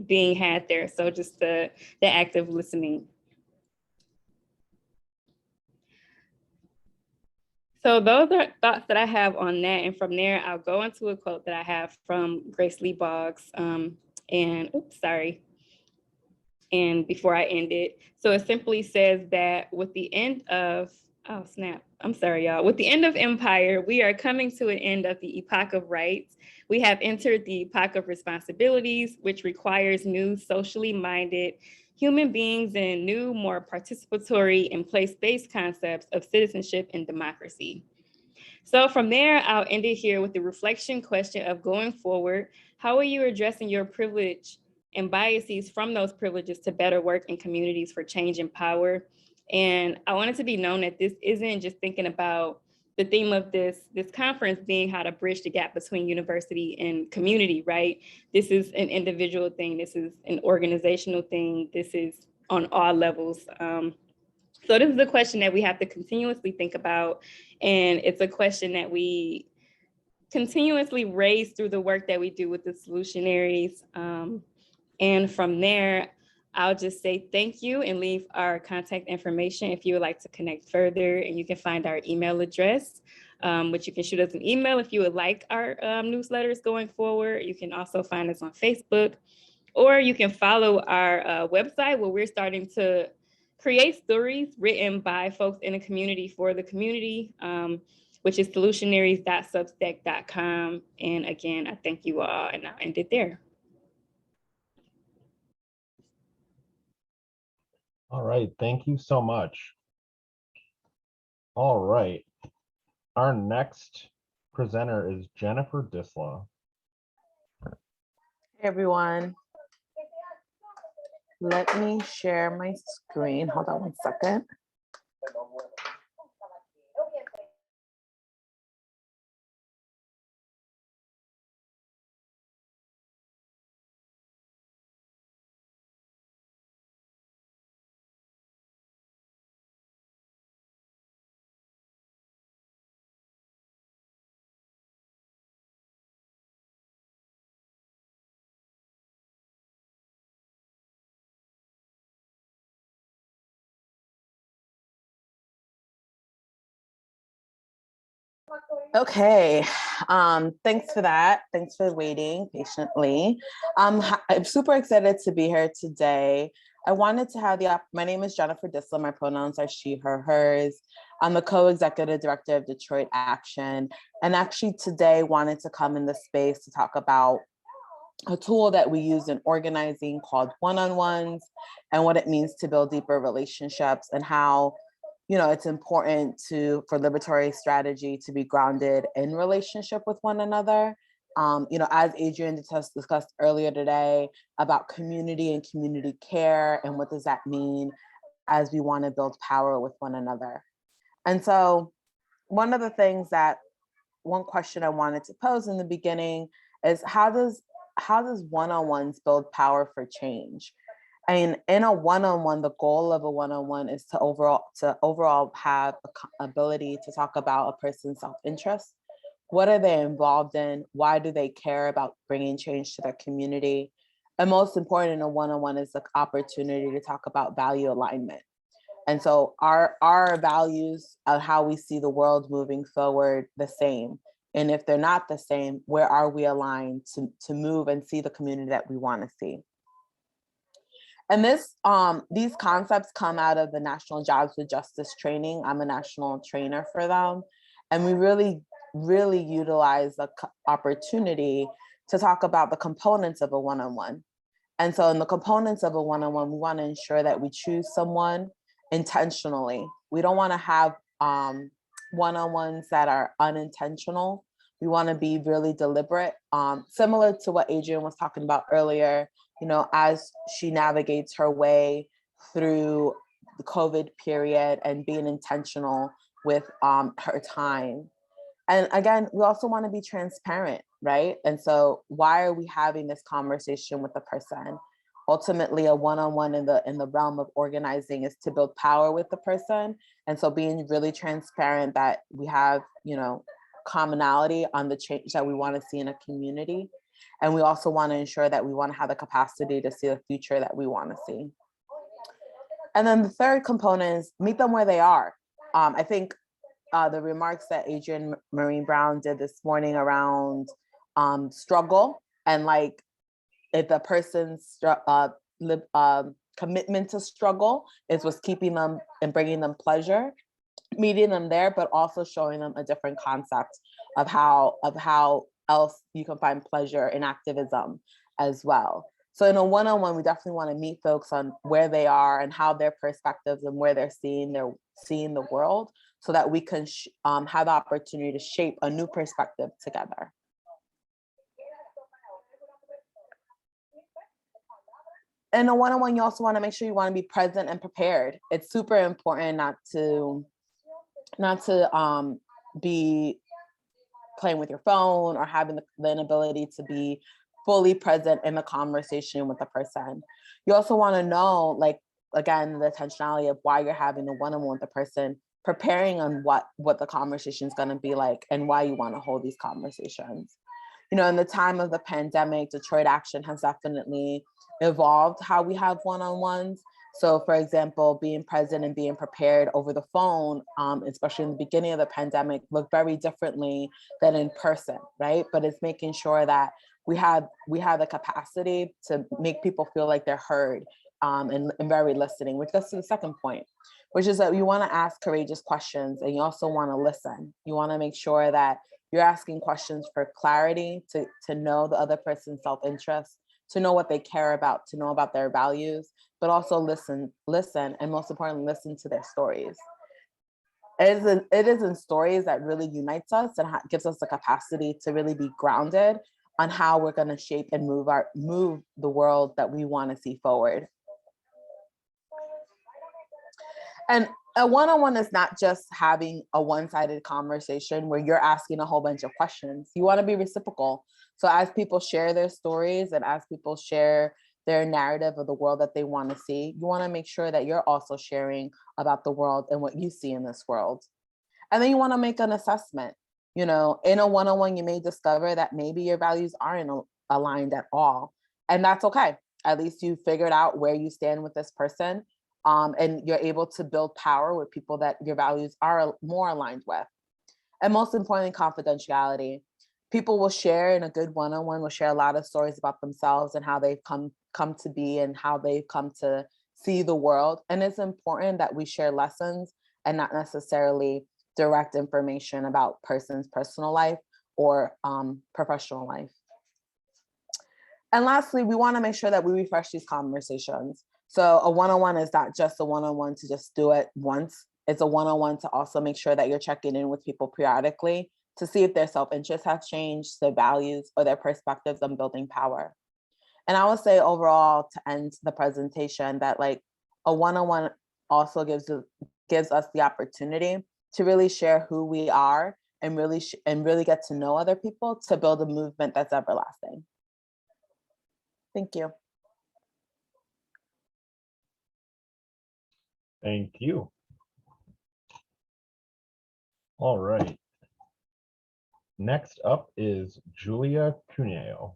being had there. So just the active listening. So those are thoughts that I have on that. And from there, I'll go into a quote that I have from Grace Lee Boggs. And before I end it, so it simply says that with the end of, oh snap, I'm sorry, y'all. With the end of empire, we are coming to an end of the epoch of rights. We have entered the epoch of responsibilities, which requires new socially minded human beings and new, more participatory and place-based concepts of citizenship and democracy. So from there, I'll end it here with the reflection question of going forward. How are you addressing your privilege and biases from those privileges to better work in communities for change and power? And I want it to be known that this isn't just thinking about the theme of this conference being how to bridge the gap between university and community, right? This is an individual thing. This is an organizational thing. This is on all levels. So this is a question that we have to continuously think about. And it's a question that we continuously raise through the work that we do with the solutionaries. And from there, I'll just say thank you and leave our contact information if you would like to connect further. And you can find our email address, which you can shoot us an email if you would like our newsletters going forward. You can also find us on Facebook, or you can follow our website, where we're starting to create stories written by folks in the community for the community, which is solutionaries.substack.com. And again, I thank you all, and I'll end it there. All right, thank you so much. All right, our next presenter is Jennifer Disla. Hey everyone. Let me share my screen. Hold on one second. Okay, thanks for that. Thanks for waiting patiently. I'm super excited to be here today. I wanted to have my name is Jennifer Disla. My pronouns are she, her, hers. I'm the co-executive director of Detroit Action. And actually today wanted to come in this space to talk about a tool that we use in organizing called one-on-ones and what it means to build deeper relationships and how it's important for liberatory strategy to be grounded in relationship with one another. As Adrian discussed earlier today about community and community care and what does that mean as we want to build power with one another. And so one question I wanted to pose in the beginning is how does one-on-ones build power for change? And in a one-on-one, the goal of a one-on-one is to overall have an ability to talk about a person's self-interest. What are they involved in? Why do they care about bringing change to their community? And most important in a one-on-one is the opportunity to talk about value alignment. And so our values of how we see the world moving forward the same? And if they're not the same, where are we aligned to move and see the community that we want to see? And these concepts come out of the National Jobs with Justice training. I'm a national trainer for them. And we really, really utilize the opportunity to talk about the components of a one-on-one. And so in the components of a one-on-one, we want to ensure that we choose someone intentionally. We don't want to have one-on-ones that are unintentional. We want to be really deliberate, similar to what Adrian was talking about earlier, as she navigates her way through the COVID period and being intentional with her time. And again, we also want to be transparent, right? And so why are we having this conversation with the person? Ultimately, a one-on-one in the realm of organizing is to build power with the person. And so being really transparent that we have, commonality on the change that we want to see in a community. And we also want to ensure that we want to have the capacity to see the future that we want to see. And then the third component is meet them where they are. I think the remarks that Adrian Marine Brown did this morning around struggle and like if the person's commitment to struggle is what's keeping them and bringing them pleasure, meeting them there, but also showing them a different concept of how else you can find pleasure in activism as well. So in a one-on-one, we definitely want to meet folks on where they are and how their perspectives and where they're seeing the world, so that we can have the opportunity to shape a new perspective together. In a one-on-one, you also want to make sure you want to be present and prepared. It's super important not to be playing with your phone or having the inability to be fully present in the conversation with the person. You also want to know, like, again, the intentionality of why you're having a one-on-one with the person, preparing on what the conversation is going to be like and why you want to hold these conversations. In the time of the pandemic, Detroit Action has definitely evolved how we have one-on-ones. So for example, being present and being prepared over the phone, especially in the beginning of the pandemic, looked very differently than in person, right? But it's making sure that we have the capacity to make people feel like they're heard and very listening, which gets to the second point, which is that you want to ask courageous questions and you also want to listen. You want to make sure that you're asking questions for clarity, to know the other person's self-interest, to know what they care about, to know about their values, but also listen, and most importantly, listen to their stories. It is in stories that really unites us and gives us the capacity to really be grounded on how we're going to shape and move the world that we want to see forward. And a one-on-one is not just having a one-sided conversation where you're asking a whole bunch of questions. You want to be reciprocal. So as people share their stories and as people share their narrative of the world that they want to see, you want to make sure that you're also sharing about the world and what you see in this world. And then you want to make an assessment. In a one-on-one, you may discover that maybe your values aren't aligned at all. And that's okay. At least you figured out where you stand with this person. And you're able to build power with people that your values are more aligned with. And most importantly, confidentiality. People will share in a good one-on-one, will share a lot of stories about themselves and how they've come to be and how they've come to see the world. And it's important that we share lessons and not necessarily direct information about person's personal life or professional life. And lastly, we want to make sure that we refresh these conversations. So a one-on-one is not just a one-on-one to just do it once. It's a one-on-one to also make sure that you're checking in with people periodically to see if their self-interest has changed, their values, or their perspectives on building power. And I would say overall, to end the presentation, that like a one-on-one also gives us the opportunity to really share who we are and really get to know other people to build a movement that's everlasting. Thank you. Thank you. All right. Next up is Julia Cuneo.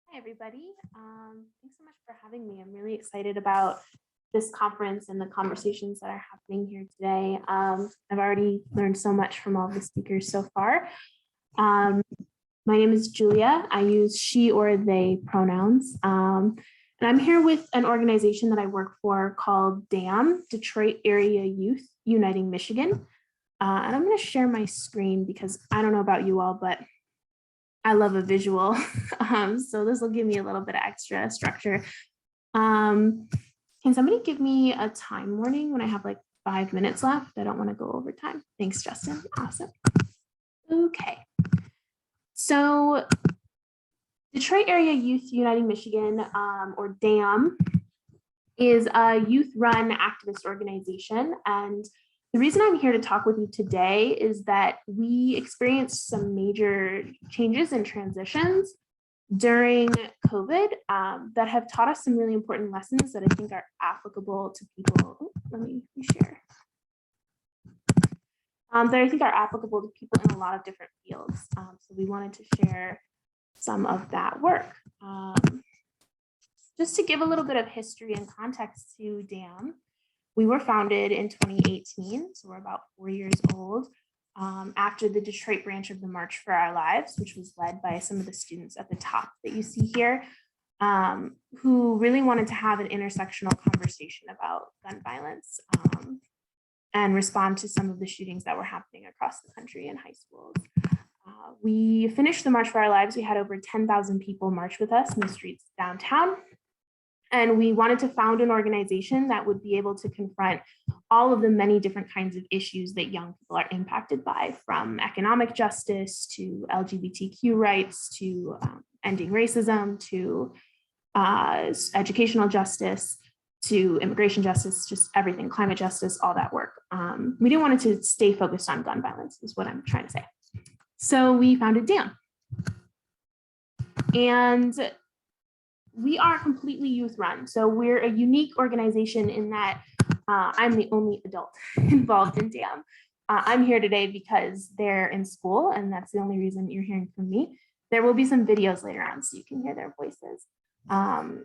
Hi, everybody. Thanks so much for having me. I'm really excited about this conference and the conversations that are happening here today. I've already learned so much from all the speakers so far. My name is Julia. I use she or they pronouns. And I'm here with an organization that I work for called DAM, Detroit Area Youth Uniting Michigan. And I'm going to share my screen because I don't know about you all, but I love a visual. So this will give me a little bit of extra structure. Can somebody give me a time warning when I have like 5 minutes left? I don't want to go over time. Thanks, Justin. Awesome. Okay. So Detroit Area Youth Uniting Michigan, or DAM, is a youth-run activist organization. And the reason I'm here to talk with you today is that we experienced some major changes and transitions during COVID that have taught us some really important lessons that I think are applicable to people. Oh, let me share. That I think are applicable to people in a lot of different fields. So we wanted to share some of that work. Just to give a little bit of history and context to DAM, we were founded in 2018, so we're about 4 years old, after the Detroit branch of the March for Our Lives, which was led by some of the students at the top that you see here, who really wanted to have an intersectional conversation about gun violence and respond to some of the shootings that were happening across the country in high schools. We finished the March for Our Lives. We had over 10,000 people march with us in the streets downtown. And we wanted to found an organization that would be able to confront all of the many different kinds of issues that young people are impacted by, from economic justice to LGBTQ rights to ending racism to educational justice to immigration justice, just everything, climate justice, all that work. We didn't want it to stay focused on gun violence, is what I'm trying to say. So we founded DAM. And we are completely youth run. So we're a unique organization in that I'm the only adult involved in DAM. I'm here today because they're in school, and that's the only reason you're hearing from me. There will be some videos later on so you can hear their voices.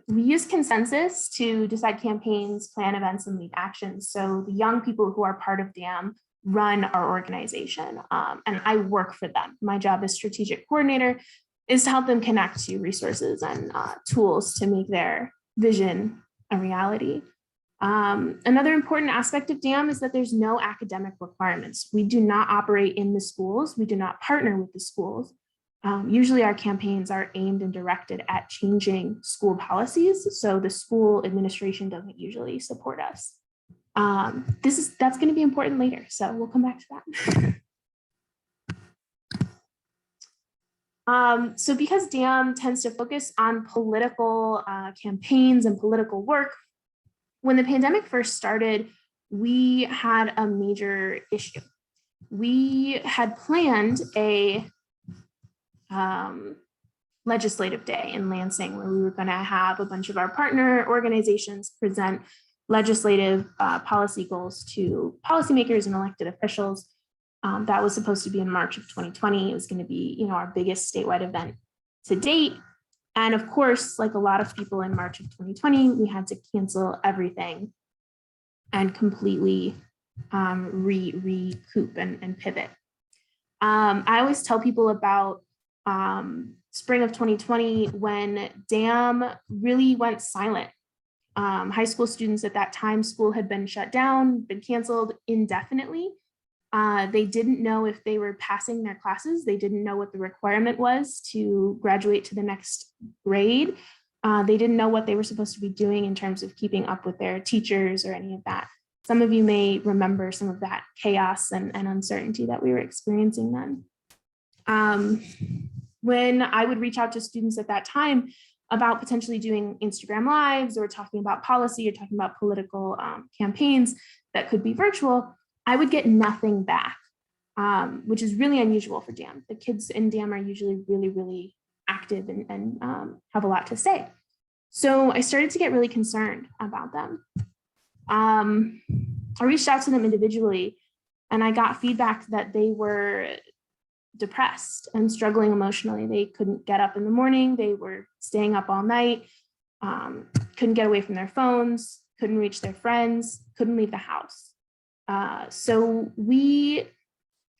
We use consensus to decide campaigns, plan events, and lead actions. So the young people who are part of DAM run our organization, and I work for them. My job as strategic coordinator is to help them connect to resources and tools to make their vision a reality. Another important aspect of DAM is that there's no academic requirements. We do not operate in the schools. We do not partner with the schools. Usually our campaigns are aimed and directed at changing school policies. So the school administration doesn't usually support us. That's going to be important later. So we'll come back to that. So because DAM tends to focus on political campaigns and political work, when the pandemic first started, we had a major issue. We had planned a legislative day in Lansing where we were going to have a bunch of our partner organizations present legislative policy goals to policymakers and elected officials. That was supposed to be in March of 2020. It was going to be, our biggest statewide event to date. And of course, like a lot of people in March of 2020, we had to cancel everything and completely recoup and pivot. I always tell people about spring of 2020 when DAM really went silent. High school students at that time, school had been shut down, been canceled indefinitely. They didn't know if they were passing their classes. They didn't know what the requirement was to graduate to the next grade. They didn't know what they were supposed to be doing in terms of keeping up with their teachers or any of that. Some of you may remember some of that chaos and uncertainty that we were experiencing then. When I would reach out to students at that time about potentially doing Instagram Lives or talking about policy or talking about political campaigns that could be virtual, I would get nothing back, which is really unusual for DAM. The kids in DAM are usually really, really active and have a lot to say. So I started to get really concerned about them. I reached out to them individually and I got feedback that they were depressed and struggling emotionally. They couldn't get up in the morning. They were staying up all night, couldn't get away from their phones, couldn't reach their friends, couldn't leave the house. So we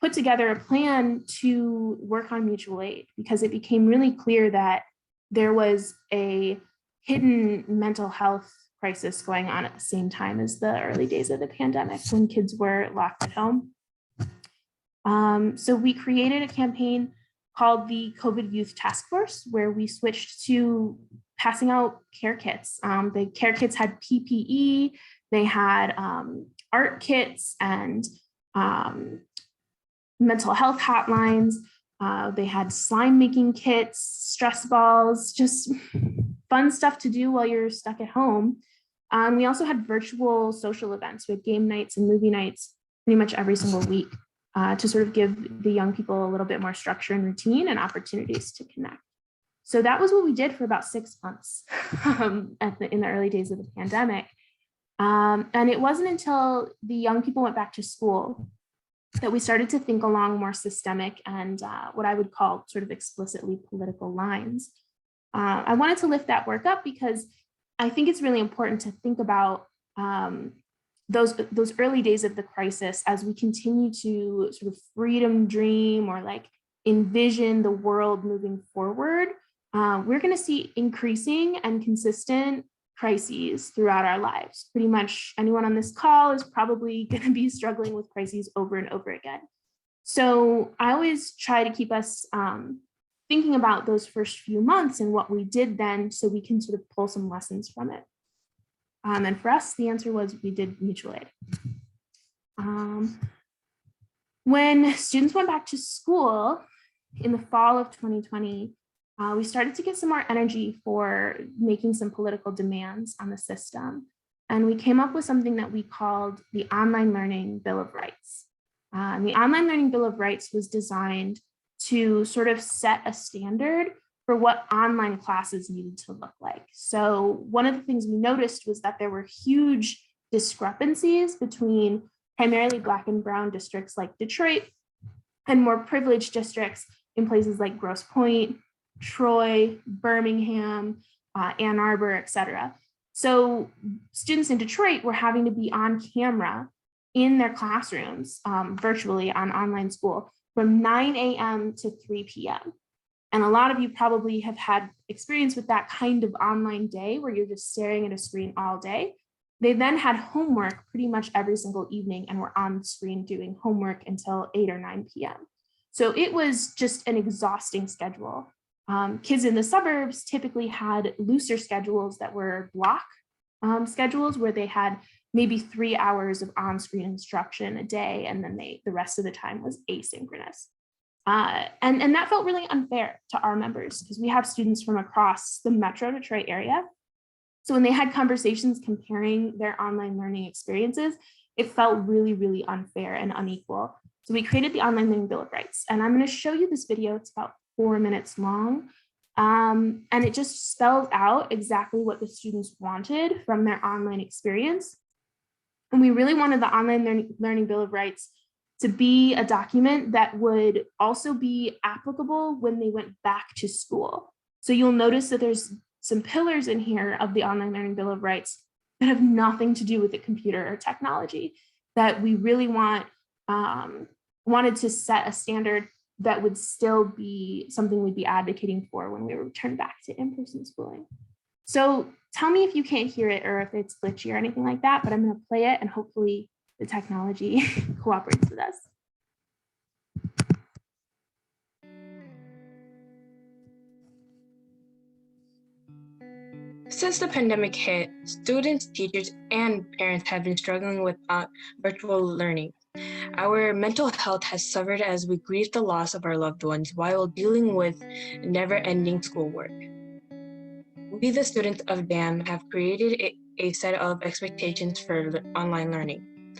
put together a plan to work on mutual aid because it became really clear that there was a hidden mental health crisis going on at the same time as the early days of the pandemic when kids were locked at home. So we created a campaign called the COVID Youth Task Force, where we switched to passing out care kits. The care kits had PPE, they had art kits and mental health hotlines. They had slime making kits, stress balls, just fun stuff to do while you're stuck at home. We also had virtual social events with game nights and movie nights pretty much every single week to sort of give the young people a little bit more structure and routine and opportunities to connect. So that was what we did for about 6 months in the early days of the pandemic. And it wasn't until the young people went back to school that we started to think along more systemic and what I would call sort of explicitly political lines. I wanted to lift that work up because I think it's really important to think about those early days of the crisis as we continue to sort of freedom dream or like envision the world moving forward. We're going to see increasing and consistent crises throughout our lives. Pretty much anyone on this call is probably going to be struggling with crises over and over again. So I always try to keep us thinking about those first few months and what we did then so we can sort of pull some lessons from it. And for us, the answer was we did mutual aid. When students went back to school in the fall of 2020, we started to get some more energy for making some political demands on the system. And we came up with something that we called the Online Learning Bill of Rights. The Online Learning Bill of Rights was designed to sort of set a standard for what online classes needed to look like. So one of the things we noticed was that there were huge discrepancies between primarily Black and Brown districts like Detroit and more privileged districts in places like Grosse Pointe, Troy, Birmingham, Ann Arbor, et cetera. So students in Detroit were having to be on camera in their classrooms virtually on online school from 9 a.m. to 3 p.m. And a lot of you probably have had experience with that kind of online day where you're just staring at a screen all day. They then had homework pretty much every single evening and were on screen doing homework until 8 or 9 p.m. So it was just an exhausting schedule. Kids in the suburbs typically had looser schedules that were block schedules where they had maybe 3 hours of on-screen instruction a day, and then the rest of the time was asynchronous. And that felt really unfair to our members because we have students from across the Metro Detroit area. So when they had conversations comparing their online learning experiences, it felt really, really unfair and unequal. So we created the Online Learning Bill of Rights. And I'm going to show you this video. It's about 4 minutes long. And it just spells out exactly what the students wanted from their online experience. And we really wanted the Online Learning Bill of Rights to be a document that would also be applicable when they went back to school. So you'll notice that there's some pillars in here of the Online Learning Bill of Rights that have nothing to do with the computer or technology, that we really wanted to set a standard that would still be something we'd be advocating for when we return back to in-person schooling. So tell me if you can't hear it or if it's glitchy or anything like that, but I'm going to play it and hopefully the technology cooperates with us. Since the pandemic hit, students, teachers, and parents have been struggling with virtual learning. Our mental health has suffered as we grieve the loss of our loved ones while dealing with never-ending schoolwork. We, the students of DAM, have created a set of expectations for online learning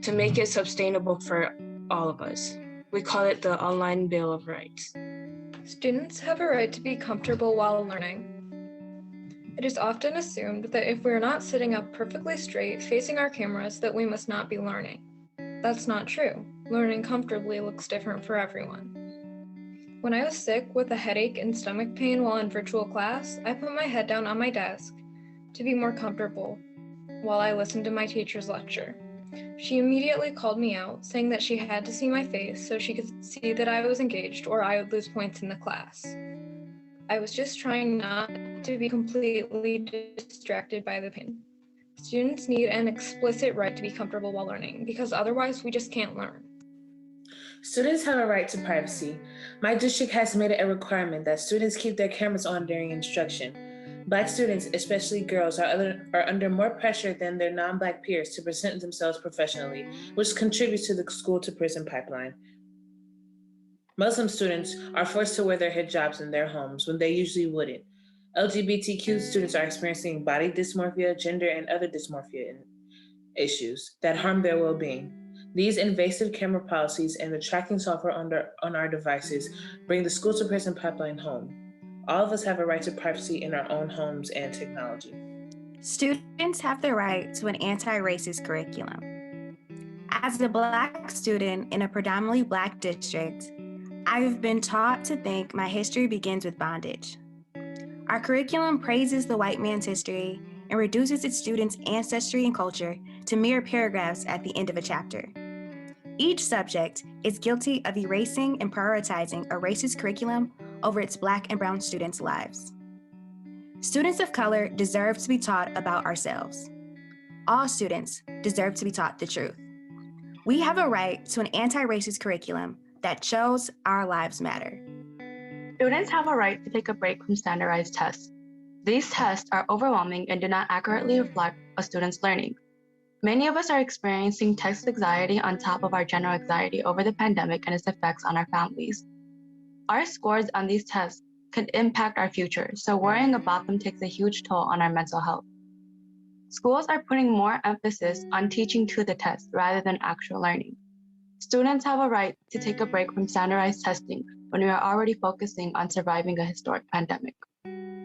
to make it sustainable for all of us. We call it the Online Bill of Rights. Students have a right to be comfortable while learning. It is often assumed that if we're not sitting up perfectly straight facing our cameras, that we must not be learning. That's not true. Learning comfortably looks different for everyone. When I was sick with a headache and stomach pain while in virtual class, I put my head down on my desk to be more comfortable while I listened to my teacher's lecture. She immediately called me out, saying that she had to see my face so she could see that I was engaged or I would lose points in the class. I was just trying not to be completely distracted by the pain. Students need an explicit right to be comfortable while learning, because otherwise we just can't learn. Students have a right to privacy. My district has made it a requirement that students keep their cameras on during instruction. Black students, especially girls, are under more pressure than their non-Black peers to present themselves professionally, which contributes to the school-to-prison pipeline. Muslim students are forced to wear their hijabs in their homes when they usually wouldn't. LGBTQ students are experiencing body dysmorphia, gender, and other dysmorphia issues that harm their well-being. These invasive camera policies and the tracking software on our devices bring the school-to-prison pipeline home. All of us have a right to privacy in our own homes and technology. Students have the right to an anti-racist curriculum. As a Black student in a predominantly Black district, I've been taught to think my history begins with bondage. Our curriculum praises the white man's history and reduces its students' ancestry and culture to mere paragraphs at the end of a chapter. Each subject is guilty of erasing and prioritizing a racist curriculum over its Black and brown students' lives. Students of color deserve to be taught about ourselves. All students deserve to be taught the truth. We have a right to an anti-racist curriculum that shows our lives matter. Students have a right to take a break from standardized tests. These tests are overwhelming and do not accurately reflect a student's learning. Many of us are experiencing test anxiety on top of our general anxiety over the pandemic and its effects on our families. Our scores on these tests can impact our future, so worrying about them takes a huge toll on our mental health. Schools are putting more emphasis on teaching to the test rather than actual learning. Students have a right to take a break from standardized testing when we are already focusing on surviving a historic pandemic.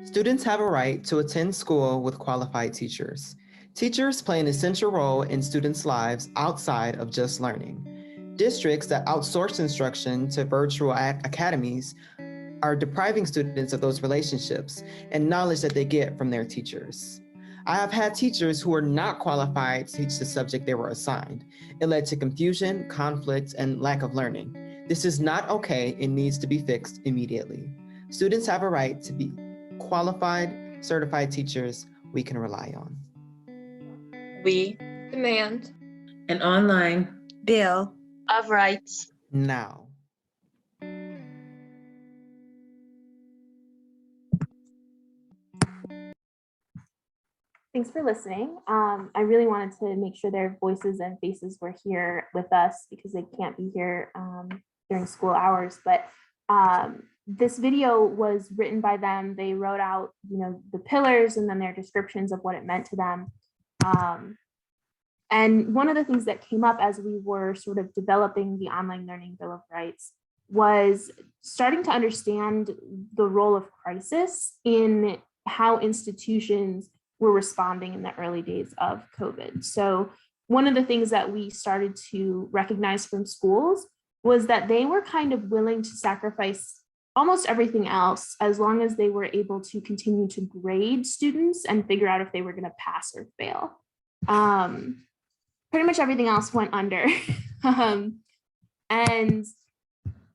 Students have a right to attend school with qualified teachers. Teachers play an essential role in students' lives outside of just learning. Districts that outsource instruction to virtual academies are depriving students of those relationships and knowledge that they get from their teachers. I have had teachers who were not qualified to teach the subject they were assigned. It led to confusion, conflict, and lack of learning. This is not okay and needs to be fixed immediately. Students have a right to be qualified, certified teachers we can rely on. We demand an online bill of rights now. Thanks for listening. I really wanted to make sure their voices and faces were here with us because they can't be here during school hours. But this video was written by them. They wrote out, the pillars and then their descriptions of what it meant to them. And one of the things that came up as we were sort of developing the Online Learning Bill of Rights was starting to understand the role of crisis in how institutions were responding in the early days of COVID. So one of the things that we started to recognize from schools was that they were kind of willing to sacrifice almost everything else, as long as they were able to continue to grade students and figure out if they were going to pass or fail. Pretty much everything else went under. And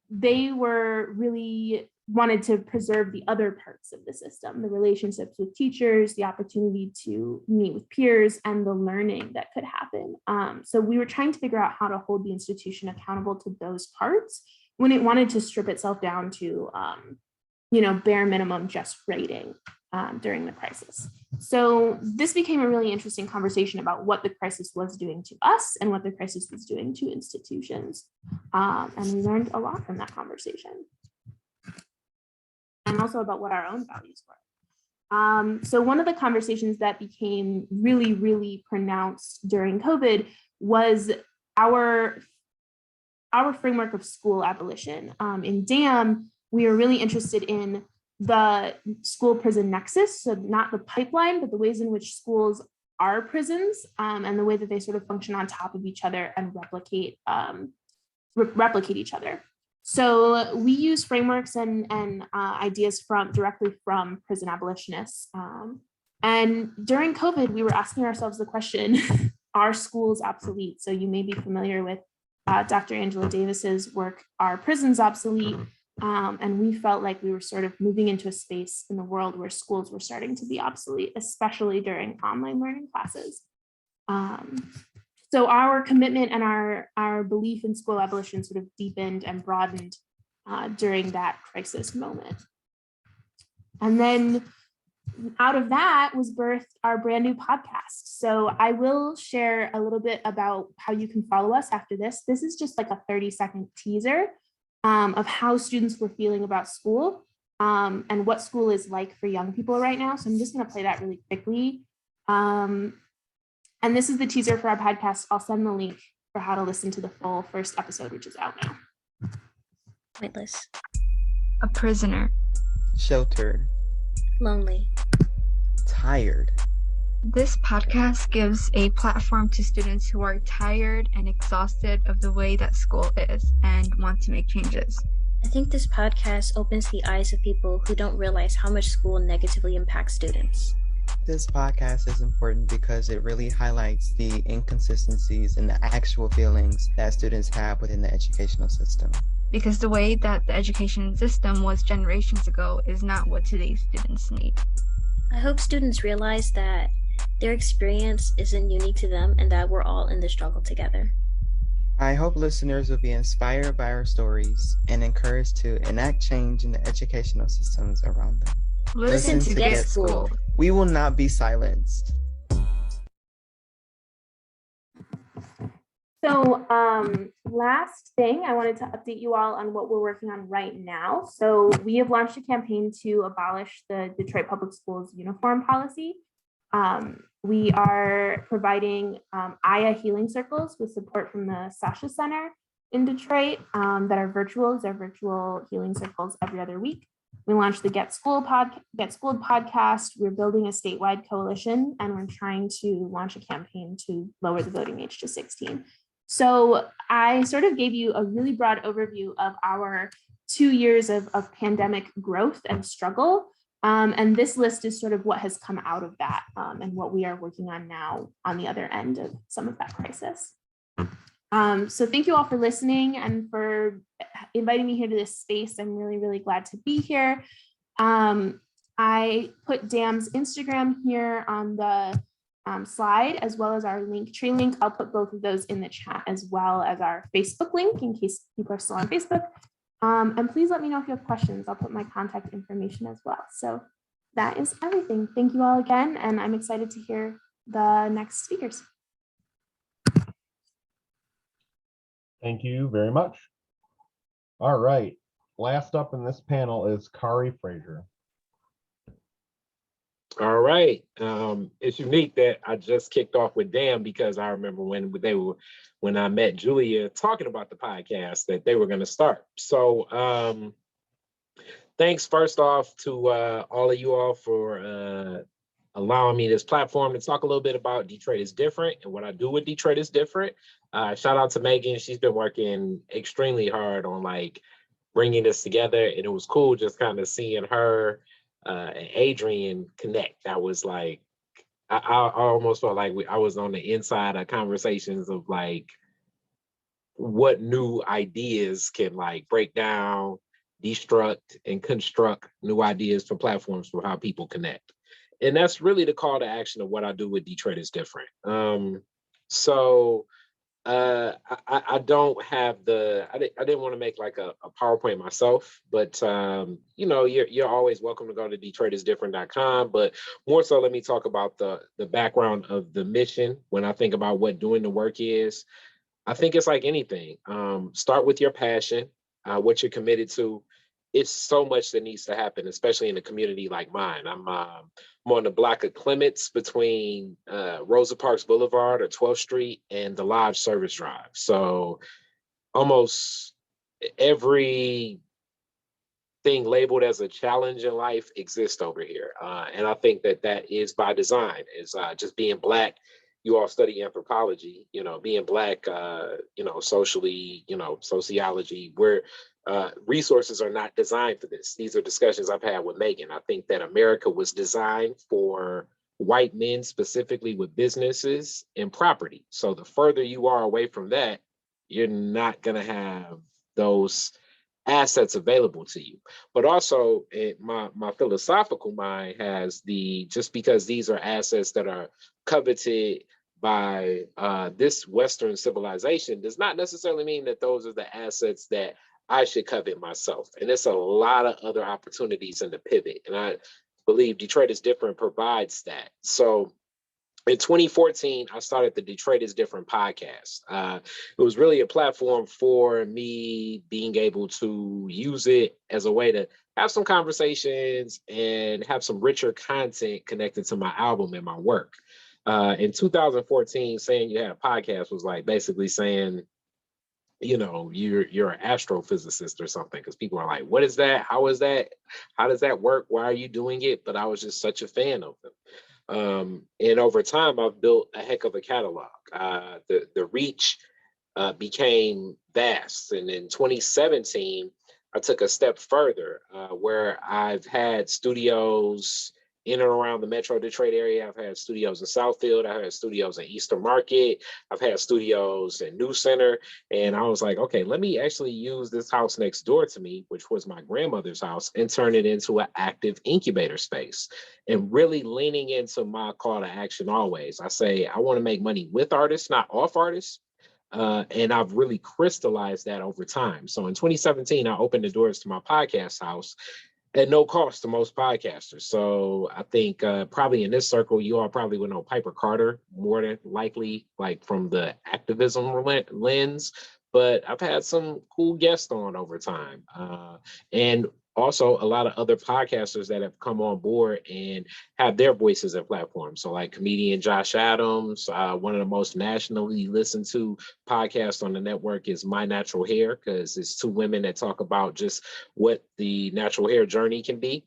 they were really wanted to preserve the other parts of the system, the relationships with teachers, the opportunity to meet with peers, and the learning that could happen. So we were trying to figure out how to hold the institution accountable to those parts when it wanted to strip itself down to, bare minimum just rating during the crisis. So this became a really interesting conversation about what the crisis was doing to us and what the crisis was doing to institutions. And we learned a lot from that conversation. And also about what our own values were. So one of the conversations that became really, really pronounced during COVID was our framework of school abolition. In DAM, we are really interested in the school prison nexus, so not the pipeline, but the ways in which schools are prisons, and the way that they sort of function on top of each other and replicate each other. So we use frameworks and ideas directly from prison abolitionists. And during COVID, we were asking ourselves the question, are schools obsolete? So you may be familiar with Dr. Angela Davis's work, Are Prisons Obsolete? And we felt like we were sort of moving into a space in the world where schools were starting to be obsolete, especially during online learning classes. So our commitment and our belief in school abolition sort of deepened and broadened during that crisis moment. And then out of that was birthed our brand new podcast. So I will share a little bit about how you can follow us after this. This is just like a 30-second teaser of how students were feeling about school and what school is like for young people right now. So I'm just going to play that really quickly. And this is the teaser for our podcast. I'll send the link for how to listen to the full first episode, which is out now. Pointless. A prisoner. Sheltered. Lonely. Tired. This podcast gives a platform to students who are tired and exhausted of the way that school is and want to make changes. I think this podcast opens the eyes of people who don't realize how much school negatively impacts students. This podcast is important because it really highlights the inconsistencies and the actual feelings that students have within the educational system. Because the way that the education system was generations ago is not what today's students need. I hope students realize that their experience isn't unique to them and that we're all in the struggle together. I hope listeners will be inspired by our stories and encouraged to enact change in the educational systems around them. Listen to Get Schooled. We will not be silenced. So last thing, I wanted to update you all on what we're working on right now. So we have launched a campaign to abolish the Detroit Public Schools uniform policy. We are providing AYA healing circles with support from the Sasha Center in Detroit that are virtual. They're virtual healing circles every other week. We launched the Get Schooled podcast. We're building a statewide coalition, and we're trying to launch a campaign to lower the voting age to 16. So I sort of gave you a really broad overview of our 2 years of pandemic growth and struggle. And this list is sort of what has come out of that and what we are working on now on the other end of some of that crisis. So thank you all for listening and for inviting me here to this space. I'm really, really glad to be here. I put DAM's Instagram here on the slide, as well as our Linktree link. I'll put both of those in the chat, as well as our Facebook link in case people are still on Facebook. And please let me know if you have questions. I'll put my contact information as well. So that is everything. Thank you all again. And I'm excited to hear the next speakers. Thank you very much. All right. Last up in this panel is Kari Frazier. All right. It's unique that I just kicked off with DAM because I remember when I met Julia talking about the podcast that they were going to start. So thanks first off to all of you all for allowing me this platform to talk a little bit about Detroit is Different and what I do with Detroit is Different. Shout out to Megan. She's been working extremely hard on bringing this together. And it was cool just kind of seeing her and Adrian connect. That was like, I almost felt like I was on the inside of conversations of like what new ideas can like break down, destruct, and construct new ideas for platforms for how people connect. And that's really the call to action of what I do with Detroit is Different. So I don't have I didn't want to make like a PowerPoint myself, but you know, you're always welcome to go to DetroitisDifferent.com. But more so, let me talk about the background of the mission. When I think about what doing the work is, I think it's like anything. Start with your passion, what you're committed to. It's so much that needs to happen, especially in a community like mine. I'm on the block of Clements between Rosa Parks Boulevard or 12th Street and the Lodge Service Drive. So almost every thing labeled as a challenge in life exists over here. And I think that is by design. Is just being Black. You all study anthropology, you know, being Black, you know, socially, you know, sociology, where resources are not designed for this. These are discussions I've had with Megan. I think that America was designed for white men, specifically with businesses and property. So the further you are away from that, you're not going to have those assets available to you. But also my philosophical mind has just because these are assets that are coveted by this Western civilization does not necessarily mean that those are the assets that I should covet myself. And there's a lot of other opportunities in the pivot. And I believe Detroit is Different provides that. So in 2014, I started the Detroit is Different podcast. It was really a platform for me being able to use it as a way to have some conversations and have some richer content connected to my album and my work. In 2014, saying you had a podcast was like basically saying, you know, you're an astrophysicist or something, because people are like, what is that? How is that? How does that work? Why are you doing it? But I was just such a fan of them. And over time, I've built a heck of a catalog. The reach became vast. And in 2017, I took a step further where I've had studios in and around the Metro Detroit area. I've had studios in Southfield. I've had studios in Eastern Market. I've had studios in New Center. And I was like, okay, let me actually use this house next door to me, which was my grandmother's house, and turn it into an active incubator space. And really leaning into my call to action always. I say, I want to make money with artists, not off artists. And I've really crystallized that over time. So in 2017, I opened the doors to my podcast house at no cost to most podcasters. So I think probably in this circle, you all probably would know Piper Carter more than likely, like from the activism lens. But I've had some cool guests on over time. And also a lot of other podcasters that have come on board and have their voices and platforms. So like comedian Josh Adams, one of the most nationally listened to podcasts on the network is My Natural Hair, because it's two women that talk about just what the natural hair journey can be.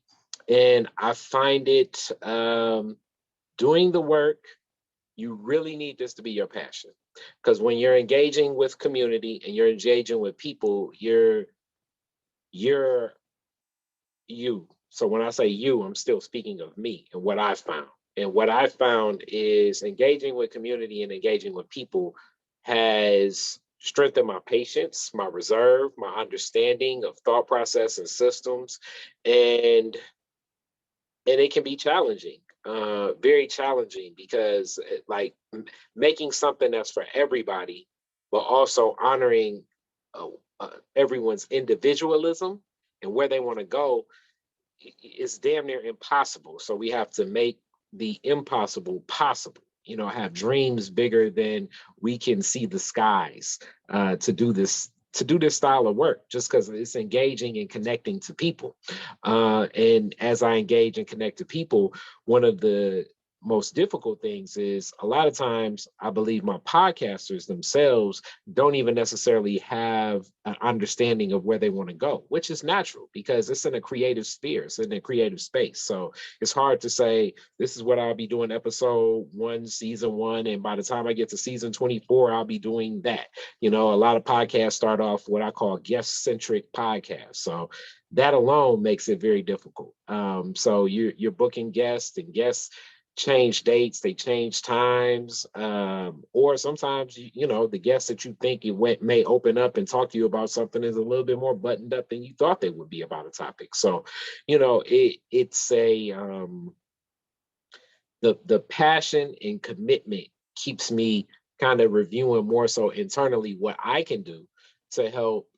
And I find it doing the work, you really need this to be your passion. Because when you're engaging with community and you're engaging with people, you're you. So when I say you, I'm still speaking of me and what I found. And what I found is engaging with community and engaging with people has strengthened my patience, my reserve, my understanding of thought process and systems. And it can be challenging, very challenging, because like making something that's for everybody, but also honoring everyone's individualism and where they want to go is damn near impossible. So we have to make the impossible possible. You know, have dreams bigger than we can see the skies to do this style of work, just because it's engaging and connecting to people. And as I engage and connect to people, one of the most difficult things is a lot of times I believe my podcasters themselves don't even necessarily have an understanding of where they want to go, which is natural because it's in a creative sphere, it's in a creative space. So it's hard to say, this is what I'll be doing episode 1, season 1. And by the time I get to season 24, I'll be doing that. You know, a lot of podcasts start off what I call guest-centric podcasts. So that alone makes it very difficult. So you're booking guests, and guests change dates, they change times, or sometimes you know the guests that you think may open up and talk to you about something is a little bit more buttoned up than you thought they would be about a topic. So you know it's a the passion and commitment keeps me kind of reviewing more so internally what I can do to help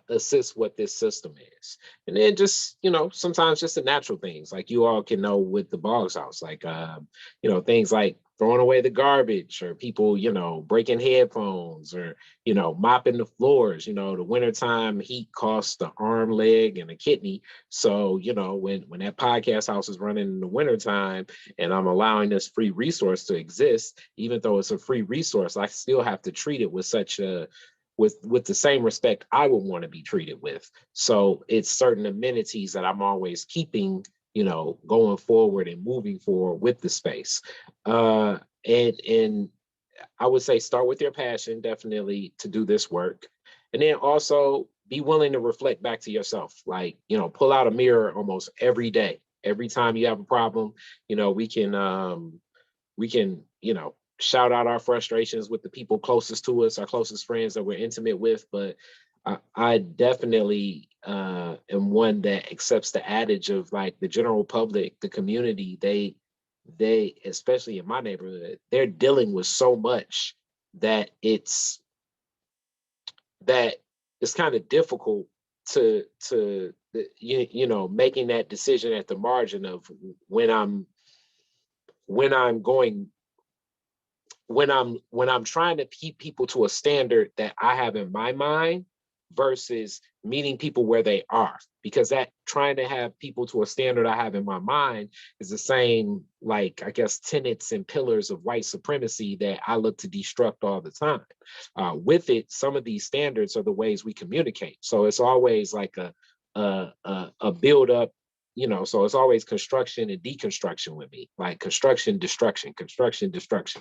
assist what this system is. And then just, you know, sometimes just the natural things like you all can know with the Boggs House, like, you know, things like throwing away the garbage or people, you know, breaking headphones or, you know, mopping the floors. You know, the wintertime heat costs the arm, leg, and a kidney. So, you know, when that podcast house is running in the wintertime and I'm allowing this free resource to exist, even though it's a free resource, I still have to treat it with such a with the same respect I would want to be treated with. So it's certain amenities that I'm always keeping, you know, going forward and moving forward with the space. And I would say start with your passion, definitely, to do this work. And then also be willing to reflect back to yourself. Like, you know, pull out a mirror almost every day. Every time you have a problem, you know, we can, you know, shout out our frustrations with the people closest to us, our closest friends that we're intimate with. But I definitely am one that accepts the adage of like the general public, the community, they, especially in my neighborhood, they're dealing with so much that it's kind of difficult to you know, making that decision at the margin of when I'm trying to keep people to a standard that I have in my mind versus meeting people where they are, because that trying to have people to a standard I have in my mind is the same, like, I guess, tenets and pillars of white supremacy that I look to destruct all the time. With it, some of these standards are the ways we communicate. So it's always like a build up, you know, so it's always construction and deconstruction with me, like construction, destruction,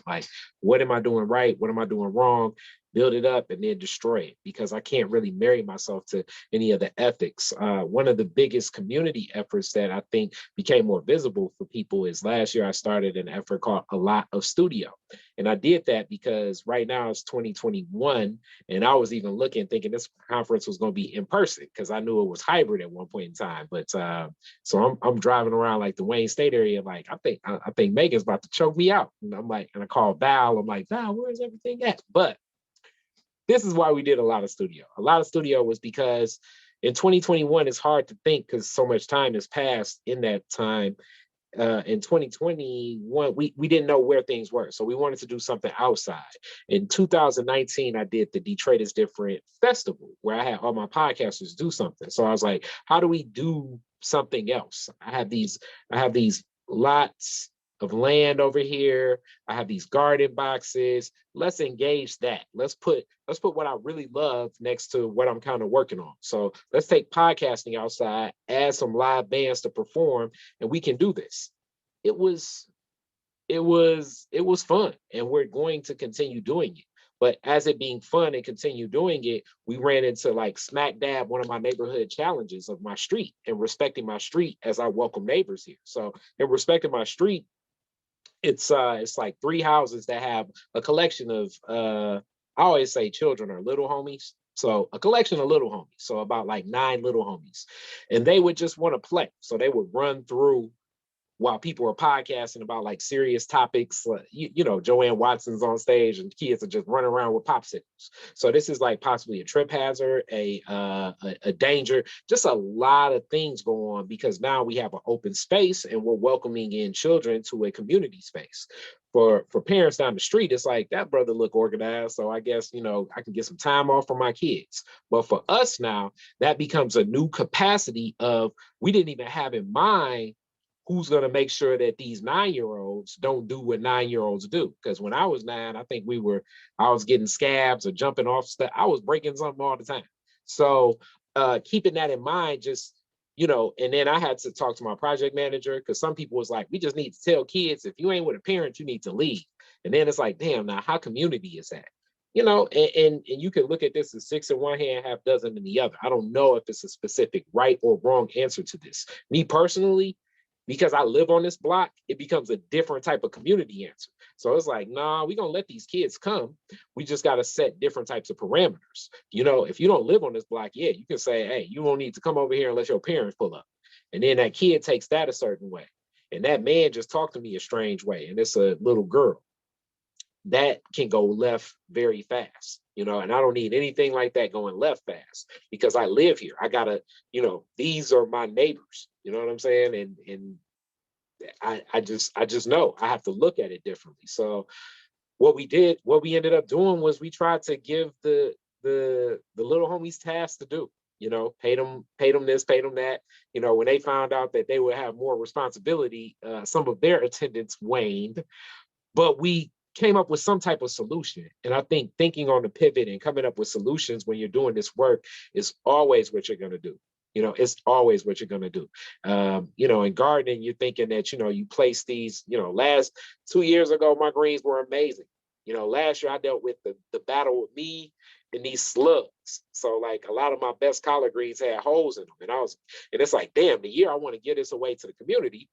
like, what am I doing right? What am I doing wrong? Build it up and then destroy it, because I can't really marry myself to any of the ethics. One of the biggest community efforts that I think became more visible for people is last year I started an effort called A Lot of Studio. And I did that because right now it's 2021. And I was even thinking this conference was going to be in person because I knew it was hybrid at one point in time. But so I'm driving around like the Wayne State area, like I think Megan's about to choke me out. And I'm like, and I call Val, I'm like, Val, where's everything at? But this is why we did A Lot of Studio. A Lot of Studio was because in 2021, it's hard to think because so much time has passed in that time. In 2021, we didn't know where things were. So we wanted to do something outside. In 2019, I did the Detroit is Different Festival where I had all my podcasters do something. So I was like, how do we do something else? I have these lots of land over here. I have these garden boxes. Let's engage that. Let's put what I really love next to what I'm kind of working on. So let's take podcasting outside, add some live bands to perform, and we can do this. It was fun, and we're going to continue doing it. But as it being fun and continue doing it, we ran into like smack dab one of my neighborhood challenges of my street and respecting my street as I welcome neighbors here. So in respecting my street, it's like 3 houses that have a collection of I always say children are little homies. So a collection of little homies. So about like 9 little homies. And they would just want to play. So they would run through while people are podcasting about like serious topics. You know, Joanne Watson's on stage and kids are just running around with popsicles. So this is like possibly a trip hazard, a danger, just a lot of things go on because now we have an open space and we're welcoming in children to a community space. For parents down the street, it's like that brother look organized. So I guess, you know, I can get some time off for my kids. But for us now, that becomes a new capacity of we didn't even have in mind who's going to make sure that these 9-year-olds don't do what 9-year-olds do? Because when I was 9, I think I was getting scabs or jumping off stuff. I was breaking something all the time. So keeping that in mind, just, and then I had to talk to my project manager, because some people was like, we just need to tell kids, if you ain't with a parent, you need to leave. And then it's like, damn, now how community is that? And you can look at this as 6 in one hand, half dozen in the other. I don't know if it's a specific right or wrong answer to this. Me personally, because I live on this block, it becomes a different type of community answer. So it's like, nah, we're going to let these kids come. We just got to set different types of parameters. If you don't live on this block, yeah, you can say, hey, you won't need to come over here unless your parents pull up. And then that kid takes that a certain way. And that man just talked to me a strange way. And it's a little girl. That can go left very fast, and I don't need anything like that going left fast, because I live here. I gotta, these are my neighbors, you know what I'm saying? And I just know I have to look at it differently. So what we ended up doing was we tried to give the little homies tasks to do, pay them this, pay them that. When they found out that they would have more responsibility, some of their attendance waned, but we came up with some type of solution. And I think thinking on the pivot and coming up with solutions when you're doing this work is always what you're going to do. It's always what you're going to do. In gardening, you're thinking that, you place these, last 2 years ago, my greens were amazing. Last year I dealt with the battle with me and these slugs. So like a lot of my best collard greens had holes in them. And it's like, damn, the year I want to give this away to the community,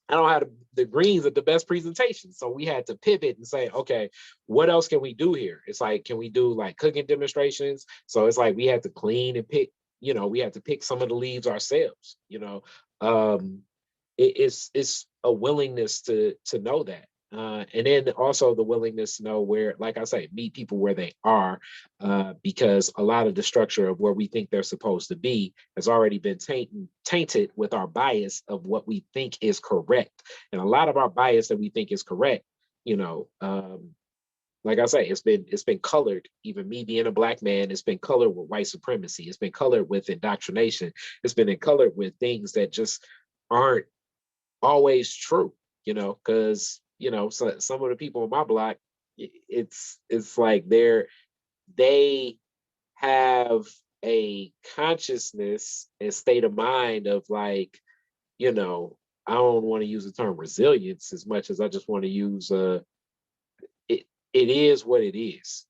I don't have the greens at the best presentation. So we had to pivot and say, okay, what else can we do here? It's like, can we do like cooking demonstrations? So it's like we had to clean and pick, we had to pick some of the leaves ourselves, it's a willingness to know that. And then also the willingness to know where, like I say, meet people where they are, because a lot of the structure of where we think they're supposed to be has already been tainted with our bias of what we think is correct. And a lot of our bias that we think is correct, like I say, it's been colored. Even me being a Black man, it's been colored with white supremacy. It's been colored with indoctrination. It's been colored with things that just aren't always true. Because so some of the people on my block, it's like they have a consciousness and state of mind of like, I don't want to use the term resilience as much as I just want to use it is what it is,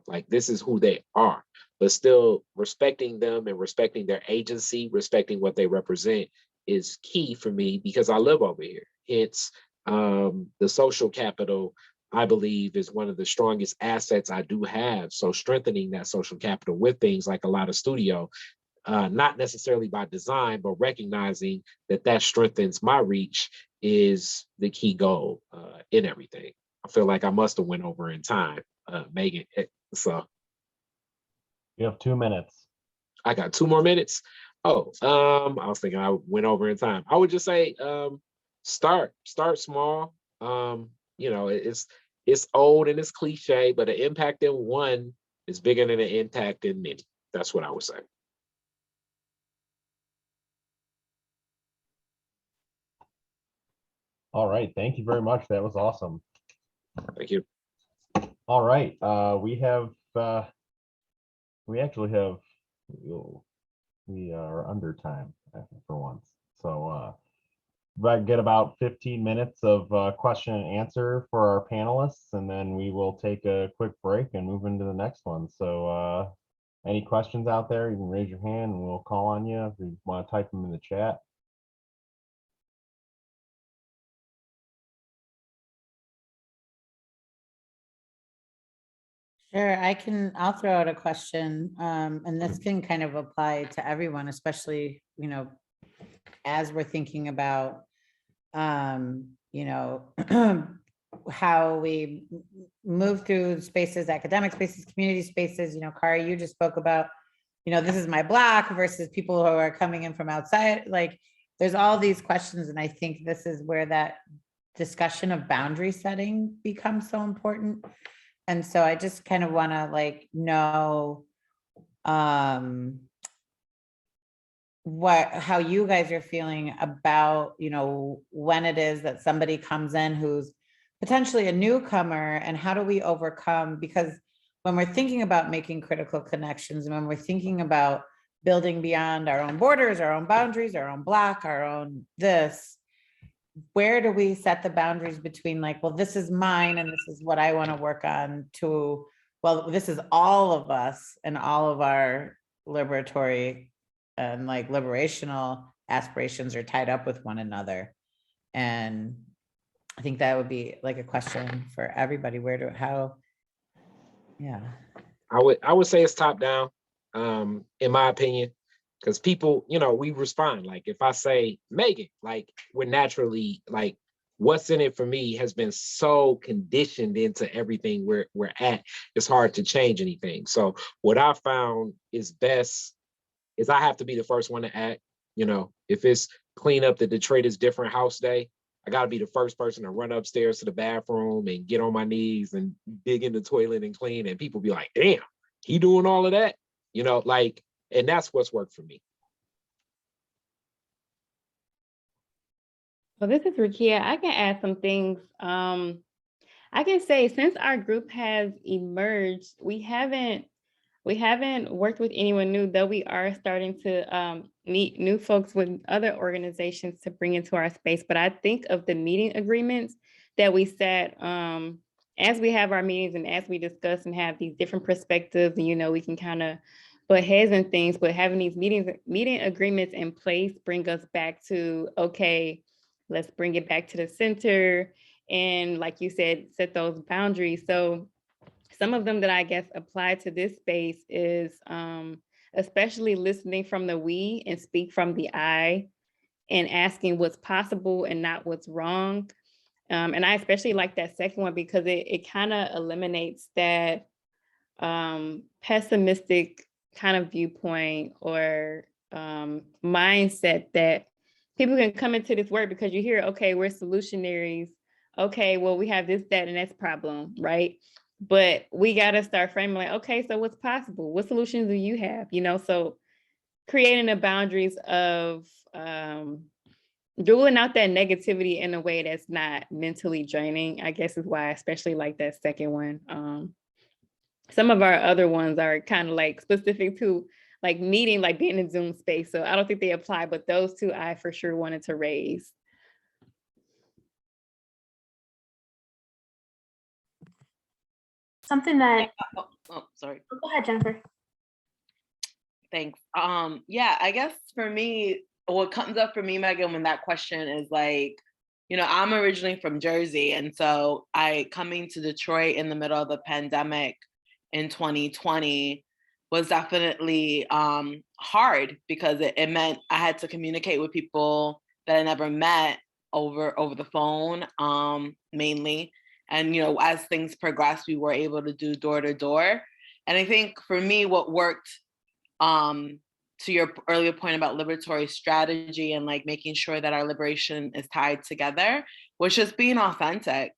like this is who they are, but still respecting them and respecting their agency, respecting what they represent is key for me, because I live over here. It's the social capital, I believe, is one of the strongest assets I do have. So strengthening that social capital with things like a lot of studio, not necessarily by design, but recognizing that strengthens my reach is the key goal in everything. I feel like I must have went over in time, Megan. So you have 2 minutes. I got 2 more minutes. Oh, I was thinking I went over in time. I would just say, start small. It's old and it's cliche, but an impact in one is bigger than an impact in many. That's what I would say. All right. Thank you very much. That was awesome. Thank you. All right. We are under time for once. So I get about 15 minutes of question and answer for our panelists, and then we will take a quick break and move into the next one. So any questions out there, you can raise your hand and we'll call on you if you want to type them in the chat. Sure, I'll throw out a question, and this can kind of apply to everyone, especially, as we're thinking about, how we move through spaces, academic spaces, community spaces. Kari, you just spoke about, this is my block versus people who are coming in from outside. Like, there's all these questions, and I think this is where that discussion of boundary setting becomes so important. And so I just kind of want to know, how you guys are feeling about, when it is that somebody comes in who's potentially a newcomer, and how do we overcome, because when we're thinking about making critical connections, and when we're thinking about building beyond our own borders, our own boundaries, our own block, our own this, where do we set the boundaries between like, well, this is mine and this is what I want to work on, to, well, this is all of us and all of our liberatory and like liberational aspirations are tied up with one another. And I think that would be like a question for everybody. Yeah. I would say it's top down, in my opinion, because people, we respond. Like if I say Megan, like we're naturally like, what's in it for me has been so conditioned into everything we're at. It's hard to change anything. So what I found is best is I have to be the first one to act. If it's clean up the Detroit is different house day, I got to be the first person to run upstairs to the bathroom and get on my knees and dig in the toilet and clean. And people be like, damn, he doing all of that, and that's what's worked for me. Well, this is Rakia. I can add some things. I can say since our group has emerged, we haven't worked with anyone new, though we are starting to meet new folks with other organizations to bring into our space. But I think of the meeting agreements that we set as we have our meetings and as we discuss and have these different perspectives, and we can kind of butt heads and things, but having these meeting agreements in place bring us back to, okay, let's bring it back to the center. And like you said, set those boundaries. So some of them that I guess apply to this space is especially listening from the we and speak from the I, and asking what's possible and not what's wrong. And I especially like that second one because it kind of eliminates that pessimistic kind of viewpoint or mindset that people can come into this work because you hear, okay, we're solutionaries. Okay, well, we have this, that, and that's problem, right? But we got to start framing like, okay, so what's possible? What solutions do you have? So creating the boundaries of ruling out that negativity in a way that's not mentally draining, I guess is why I especially like that second one. Some of our other ones are kind of like specific to like meeting, like being in Zoom space. So I don't think they apply, but those two I for sure wanted to raise. Something that, sorry. Go ahead, Jennifer. Thanks. Yeah, I guess for me, what comes up for me, Megan, when that question is like, I'm originally from Jersey. And so coming to Detroit in the middle of the pandemic in 2020 was definitely hard because it meant I had to communicate with people that I never met over the phone, mainly. And, as things progressed, we were able to do door to door. And I think for me, what worked, to your earlier point about liberatory strategy and like making sure that our liberation is tied together, was just being authentic.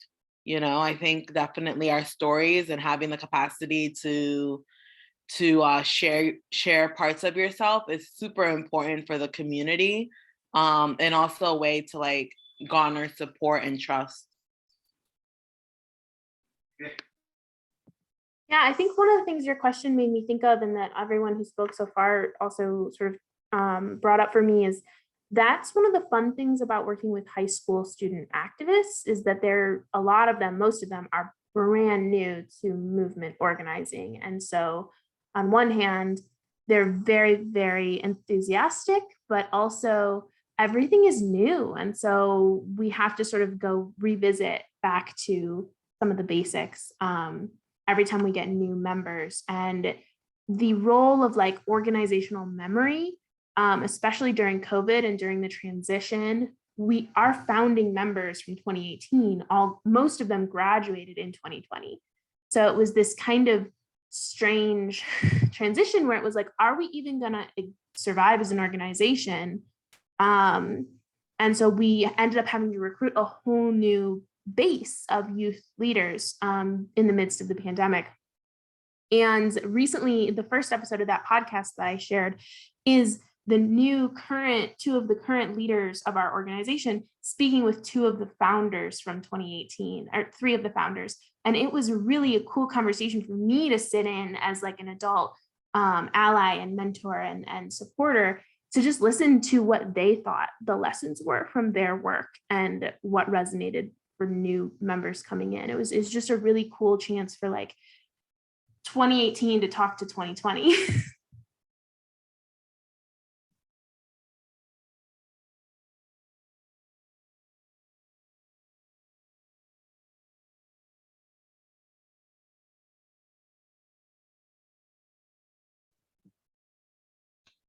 I think definitely our stories and having the capacity to share parts of yourself is super important for the community, and also a way to like garner support and trust. Yeah, I think one of the things your question made me think of, and that everyone who spoke so far also sort of brought up for me, is that's one of the fun things about working with high school student activists, is that most of them are brand new to movement organizing. And so on one hand, they're very, very enthusiastic, but also everything is new. And so we have to sort of go revisit back to some of the basics every time we get new members. And the role of like organizational memory, especially during COVID and during the transition, our founding members from 2018, most of them graduated in 2020. So it was this kind of strange transition where it was like, are we even gonna survive as an organization? And so we ended up having to recruit a whole new base of youth leaders in the midst of the pandemic. And recently, the first episode of that podcast that I shared is two of the current leaders of our organization speaking with two of the founders from 2018, or three of the founders. And it was really a cool conversation for me to sit in as like an adult ally and mentor and supporter, to just listen to what they thought the lessons were from their work and what resonated for new members coming in. It's just a really cool chance for like 2018 to talk to 2020.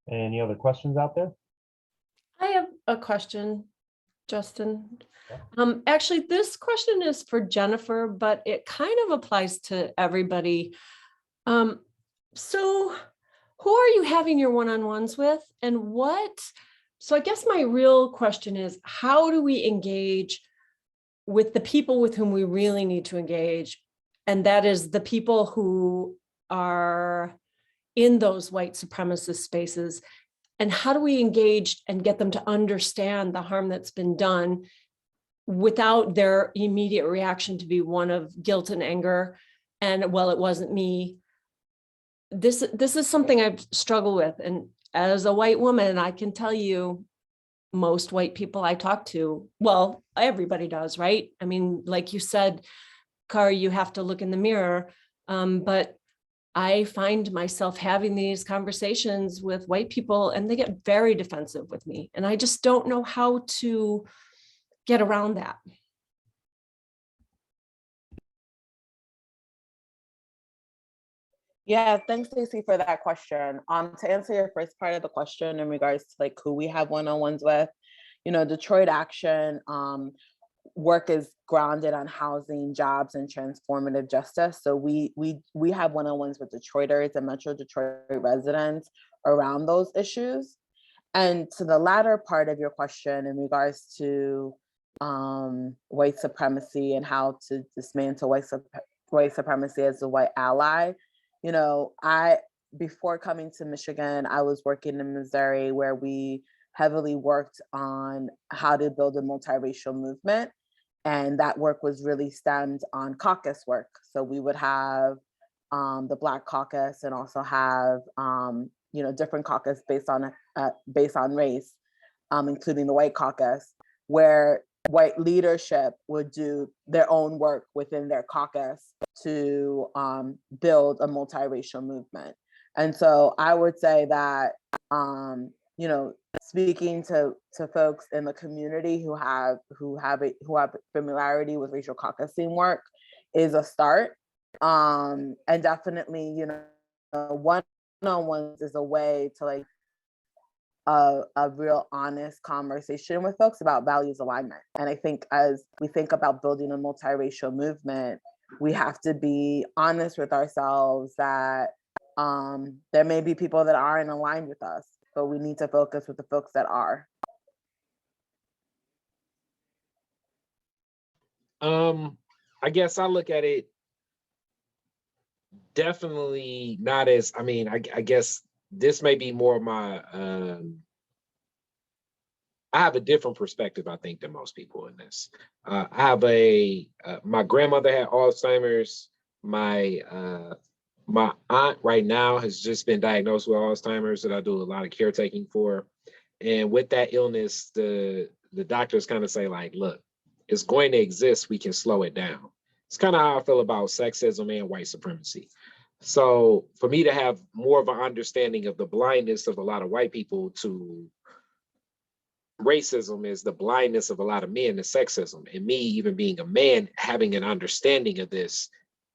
Any other questions out there? I have a question, Justin. Actually, this question is for Jennifer, but it kind of applies to everybody. So who are you having your one-on-ones with, and what? So I guess my real question is, how do we engage with the people with whom we really need to engage? And that is the people who are in those white supremacist spaces. And how do we engage and get them to understand the harm that's been done without their immediate reaction to be one of guilt and anger and, well, it wasn't me. This is something I've struggled with. And as a white woman, I can tell you, most white people I talk to, well, everybody does, right? I mean, like you said, Kari, you have to look in the mirror. But I find myself having these conversations with white people and they get very defensive with me. And I just don't know how to get around that. Yeah, thanks, Stacey, for that question. To answer your first part of the question in regards to like who we have one-on-ones with, Detroit Action work is grounded on housing, jobs, and transformative justice. So we have one-on-ones with Detroiters and Metro Detroit residents around those issues. And to the latter part of your question in regards to white supremacy and how to dismantle white supremacy as a white ally, before coming to Michigan, I was working in Missouri, where we heavily worked on how to build a multiracial movement. And that work was really stemmed on caucus work. So we would have the Black caucus and also have different caucus based on race, including the white caucus, where white leadership would do their own work within their caucus to build a multiracial movement. And so I would say that, speaking to folks in the community who have familiarity with racial caucusing work is a start. And definitely, one-on-ones is a way to like a real honest conversation with folks about values alignment. And I think as we think about building a multiracial movement, we have to be honest with ourselves that there may be people that aren't aligned with us, but we need to focus with the folks that are. I guess I look at it definitely not as, I guess this may be more of my, I have a different perspective, I think, than most people in this. I have my grandmother had Alzheimer's. My aunt right now has just been diagnosed with Alzheimer's that I do a lot of caretaking for. And with that illness, the doctors kind of say like, look, it's going to exist, we can slow it down. It's kind of how I feel about sexism and white supremacy. So for me to have more of an understanding of the blindness of a lot of white people to racism is the blindness of a lot of men to sexism. And me, even being a man, having an understanding of this,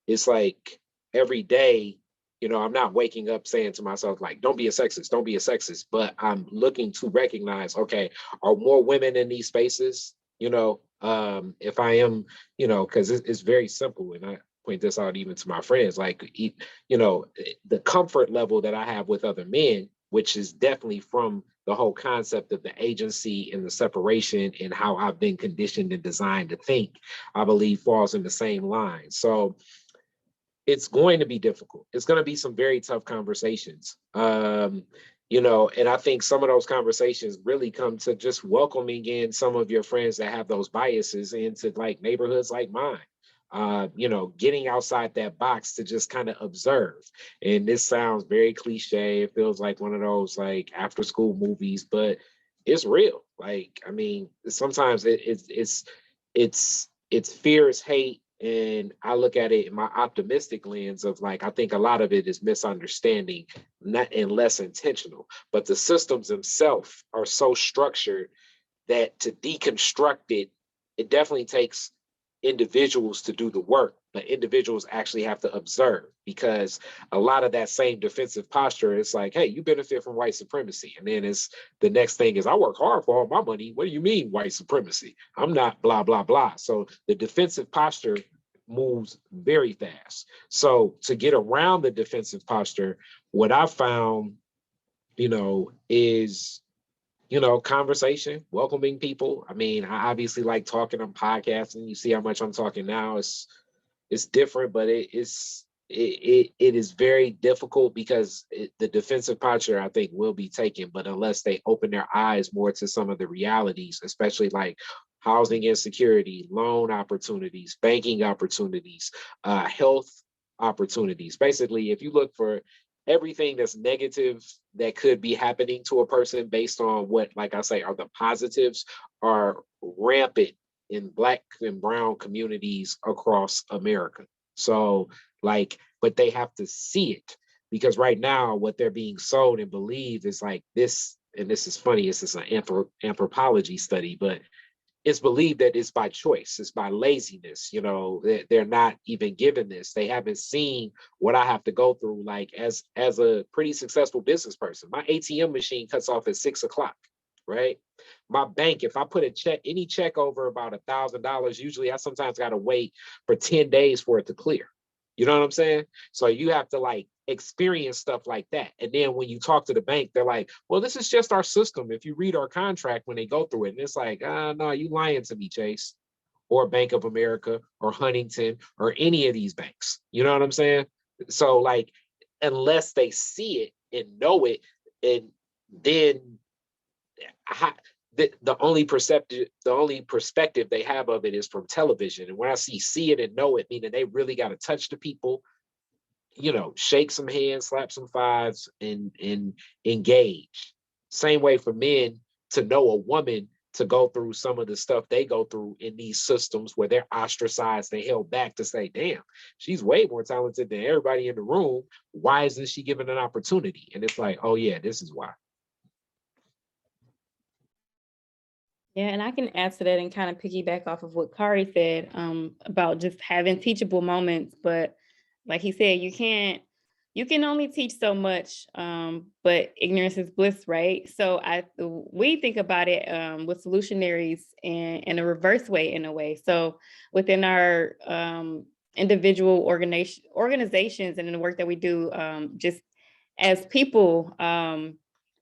it's like every day, I'm not waking up saying to myself, like, don't be a sexist, don't be a sexist, but I'm looking to recognize, okay, are more women in these spaces? If I am, because it's very simple. And I point this out even to my friends, like, the comfort level that I have with other men, which is definitely from the whole concept of the agency and the separation and how I've been conditioned and designed to think, I believe falls in the same line. So it's going to be difficult. It's going to be some very tough conversations. And I think some of those conversations really come to just welcoming in some of your friends that have those biases into like neighborhoods like mine. Getting outside that box to just kind of observe. And this sounds very cliche. It feels like one of those like after school movies, but it's real. Like, I mean, sometimes it's fear, it's hate. And I look at it in my optimistic lens of like, I think a lot of it is misunderstanding, not and less intentional. But the systems themselves are so structured that to deconstruct it, it definitely takes individuals to do the work, but individuals actually have to observe, because a lot of that same defensive posture is like, hey, you benefit from white supremacy. And then it's the next thing is I work hard for all my money. What do you mean white supremacy? I'm not blah, blah, blah. So the defensive posture moves very fast. So to get around the defensive posture, what I found, is conversation, welcoming people. I mean, I obviously like talking on podcasts, and you see how much I'm talking now. It's different, but it is very difficult because the defensive posture, I think, will be taken, but unless they open their eyes more to some of the realities, especially like housing insecurity, loan opportunities, banking opportunities, health opportunities. Basically, if you look for everything that's negative that could be happening to a person based on what, like I say, are the positives, are rampant in Black and brown communities across America. So but they have to see it, because right now what they're being sold and believed is like this, and this is funny, this is an anthropology study, but it's believed that it's by choice, it's by laziness. They're not even given this. They haven't seen what I have to go through. Like as a pretty successful business person, my ATM machine cuts off at 6 o'clock, right? My bank, if I put any check over about $1,000, usually I sometimes got to wait for 10 days for it to clear. You know what I'm saying? So you have to like experience stuff like that. And then when you talk to the bank, they're like, well, this is just our system. If you read our contract when they go through it, and it's like, no, you lying to me, Chase, or Bank of America or Huntington or any of these banks. You know what I'm saying? So like, unless they see it and know it, and then the only perspective they have of it is from television. And when I see it and know it, meaning they really got to touch the people, shake some hands, slap some fives, and engage. Same way for men to know a woman, to go through some of the stuff they go through in these systems where they're ostracized, they held back, to say, damn, she's way more talented than everybody in the room. Why isn't she given an opportunity? And it's like, oh yeah, this is why. Yeah, and I can add to that and kind of piggyback off of what Kari said about just having teachable moments. But like he said, you can only teach so much, but ignorance is bliss, right? So we think about it with solutionaries in a reverse way, in a way. So within our individual organizations and in the work that we do, just as people,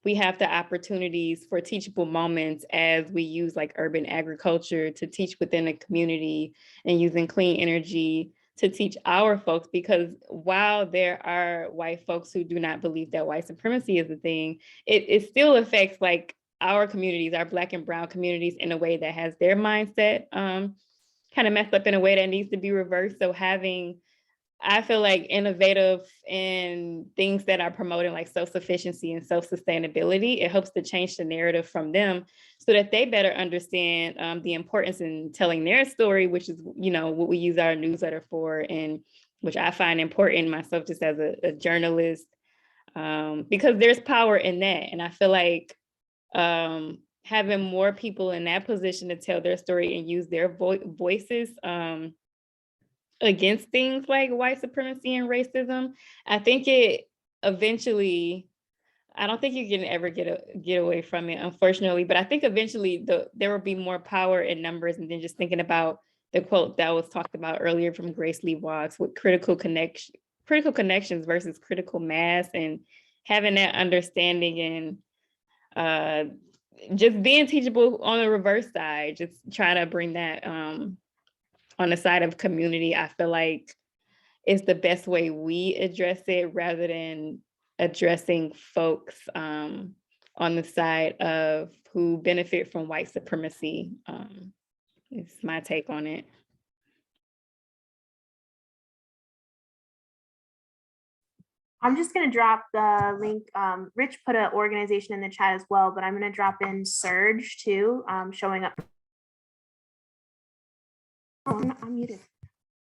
we have the opportunities for teachable moments as we use like urban agriculture to teach within a community, and using clean energy to teach our folks. Because while there are white folks who do not believe that white supremacy is a thing, it still affects like our communities, our Black and brown communities, in a way that has their mindset kind of messed up in a way that needs to be reversed. So I feel like innovative and things that are promoting like self-sufficiency and self-sustainability, it helps to change the narrative from them so that they better understand the importance in telling their story, which is, what we use our newsletter for, and which I find important myself just as a journalist, because there's power in that. And I feel like having more people in that position to tell their story and use their voices against things like white supremacy and racism, I think it eventually, I don't think you can ever get away from it, unfortunately, but I think eventually there will be more power in numbers. And then just thinking about the quote that was talked about earlier from Grace Lee Watts with critical connections versus critical mass, and having that understanding, and just being teachable on the reverse side, just trying to bring that on the side of community, I feel like is the best way we address it, rather than addressing folks on the side of who benefit from white supremacy. Is my take on it. I'm just going to drop the link. Rich put an organization in the chat as well, but I'm going to drop in Surge too, showing up. Oh, I'm muted.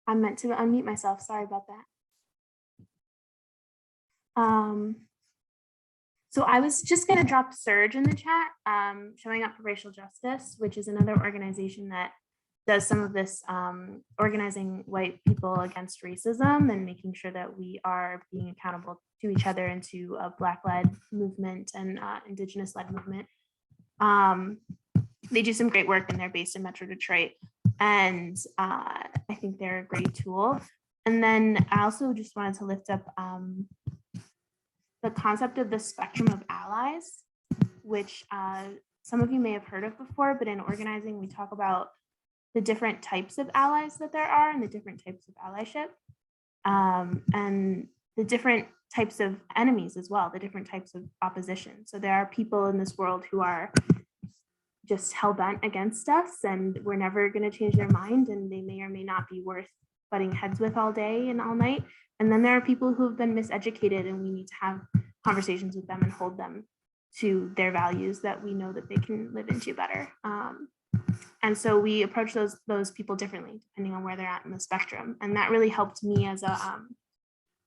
I meant to unmute myself. Sorry about that. So I was just going to drop Surge in the chat, showing up for racial justice, which is another organization that does some of this organizing white people against racism and making sure that we are being accountable to each other and to a Black-led movement and Indigenous-led movement. They do some great work and they're based in Metro Detroit. And I think they're a great tool. And then I also just wanted to lift up the concept of the spectrum of allies, which some of you may have heard of before, but in organizing, we talk about the different types of allies that there are and the different types of allyship, and the different types of enemies as well, the different types of opposition. So there are people in this world who are just hell-bent against us and we're never going to change their mind, and they may or may not be worth butting heads with all day and all night. And then there are people who have been miseducated, and we need to have conversations with them and hold them to their values that we know that they can live into better. And so we approach those people differently depending on where they're at in the spectrum. And that really helped me as a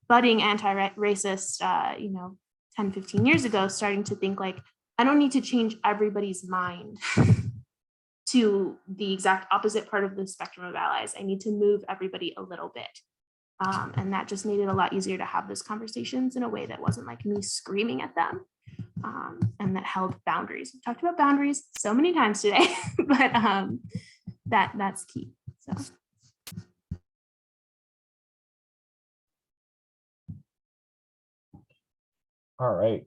budding anti-racist, 10, 15 years ago, starting to think like, I don't need to change everybody's mind to the exact opposite part of the spectrum of allies. I need to move everybody a little bit. And that just made it a lot easier to have those conversations in a way that wasn't like me screaming at them, and that held boundaries. We've talked about boundaries so many times today, but that's key. So. All right.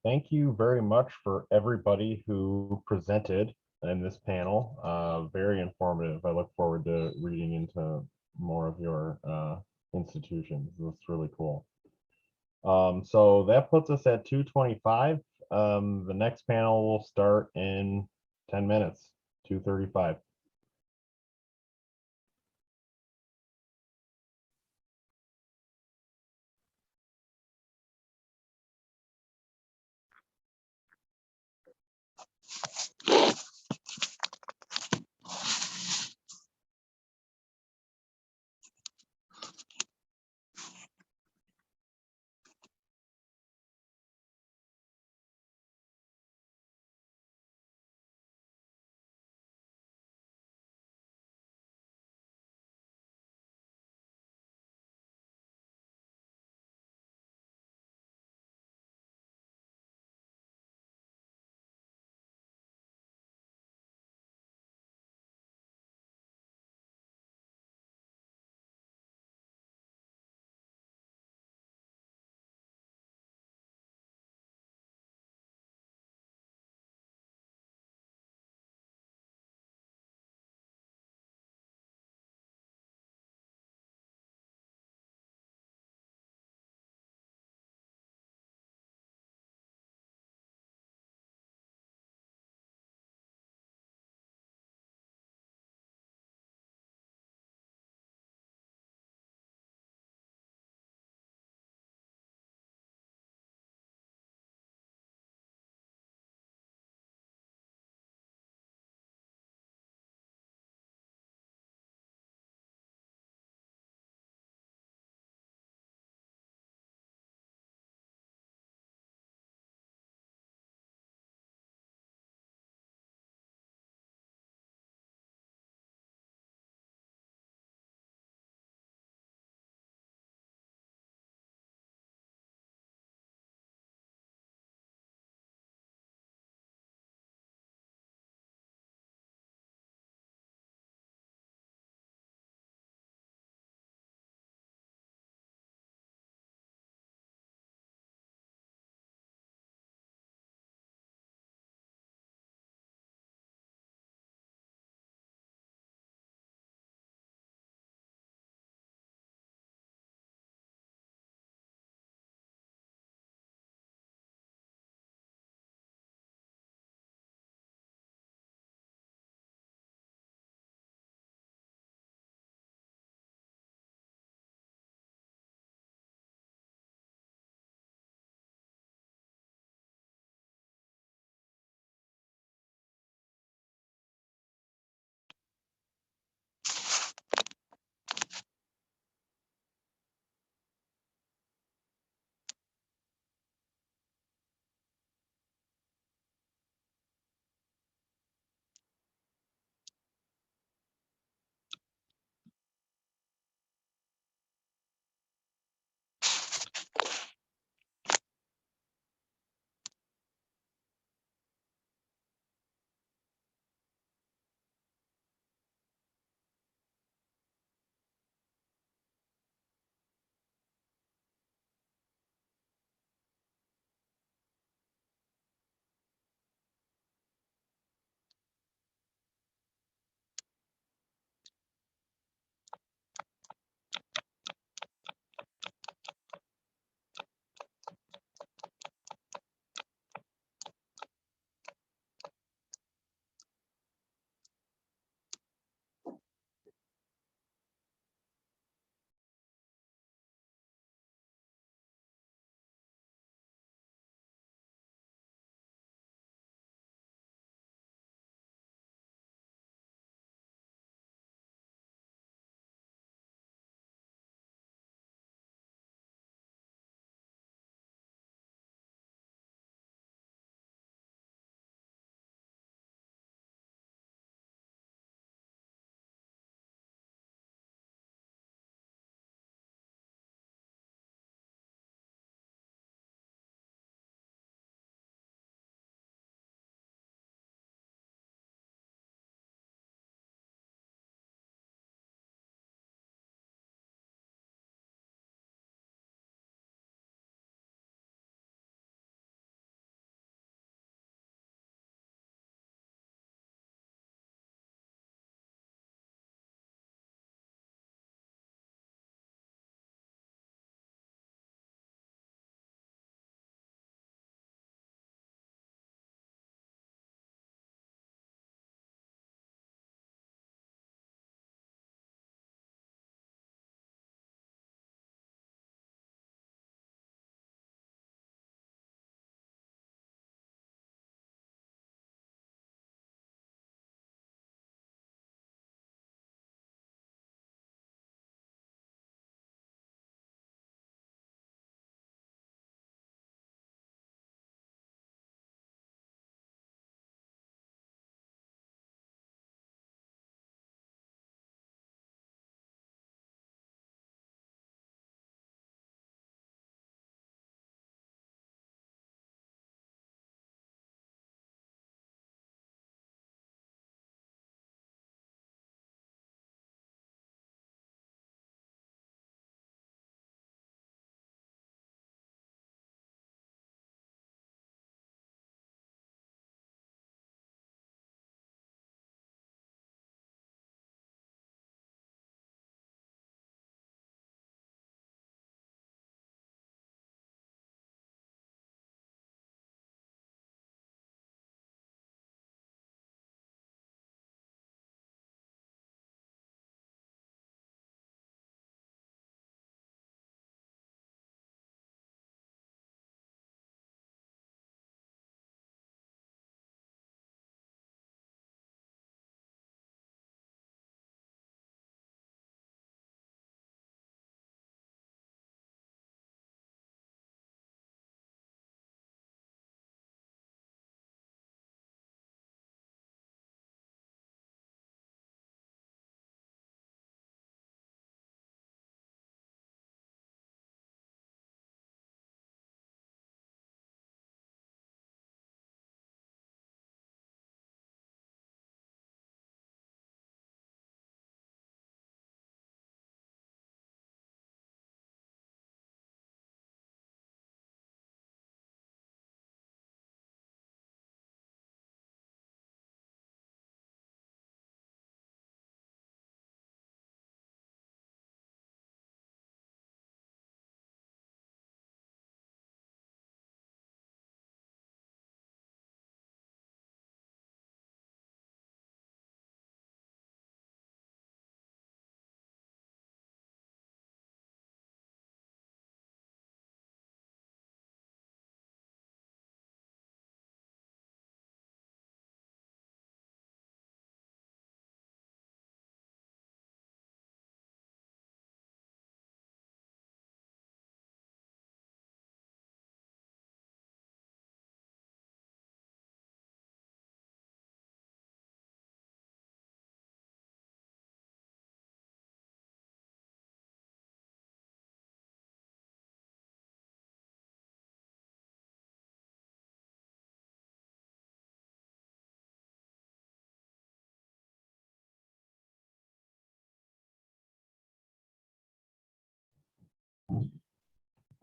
Thank you very much for everybody who presented in this panel. Very informative. I look forward to reading into more of your institutions. That's really cool. So that puts us at 2:25. The next panel will start in 10 minutes, 2:35.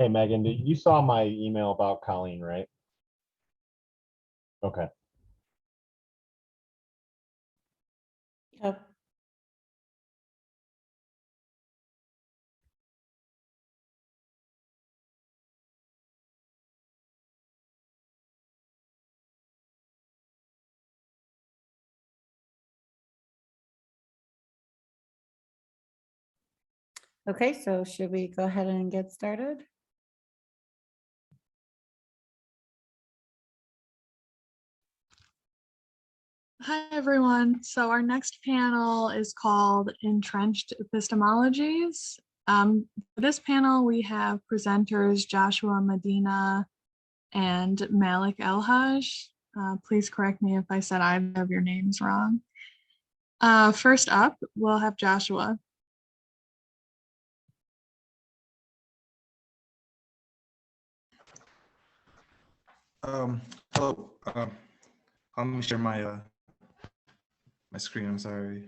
Hey, Megan, you saw my email about Colleen, right? Okay. Yep. Okay, so should we go ahead and get started? Hi, everyone. So our next panel is called Entrenched Epistemologies. For this panel, we have presenters Joshua Medina and Malik Elhaj. Please correct me if I said either of your names wrong. First up, we'll have Joshua. Hello. Let me share my my screen. I'm sorry.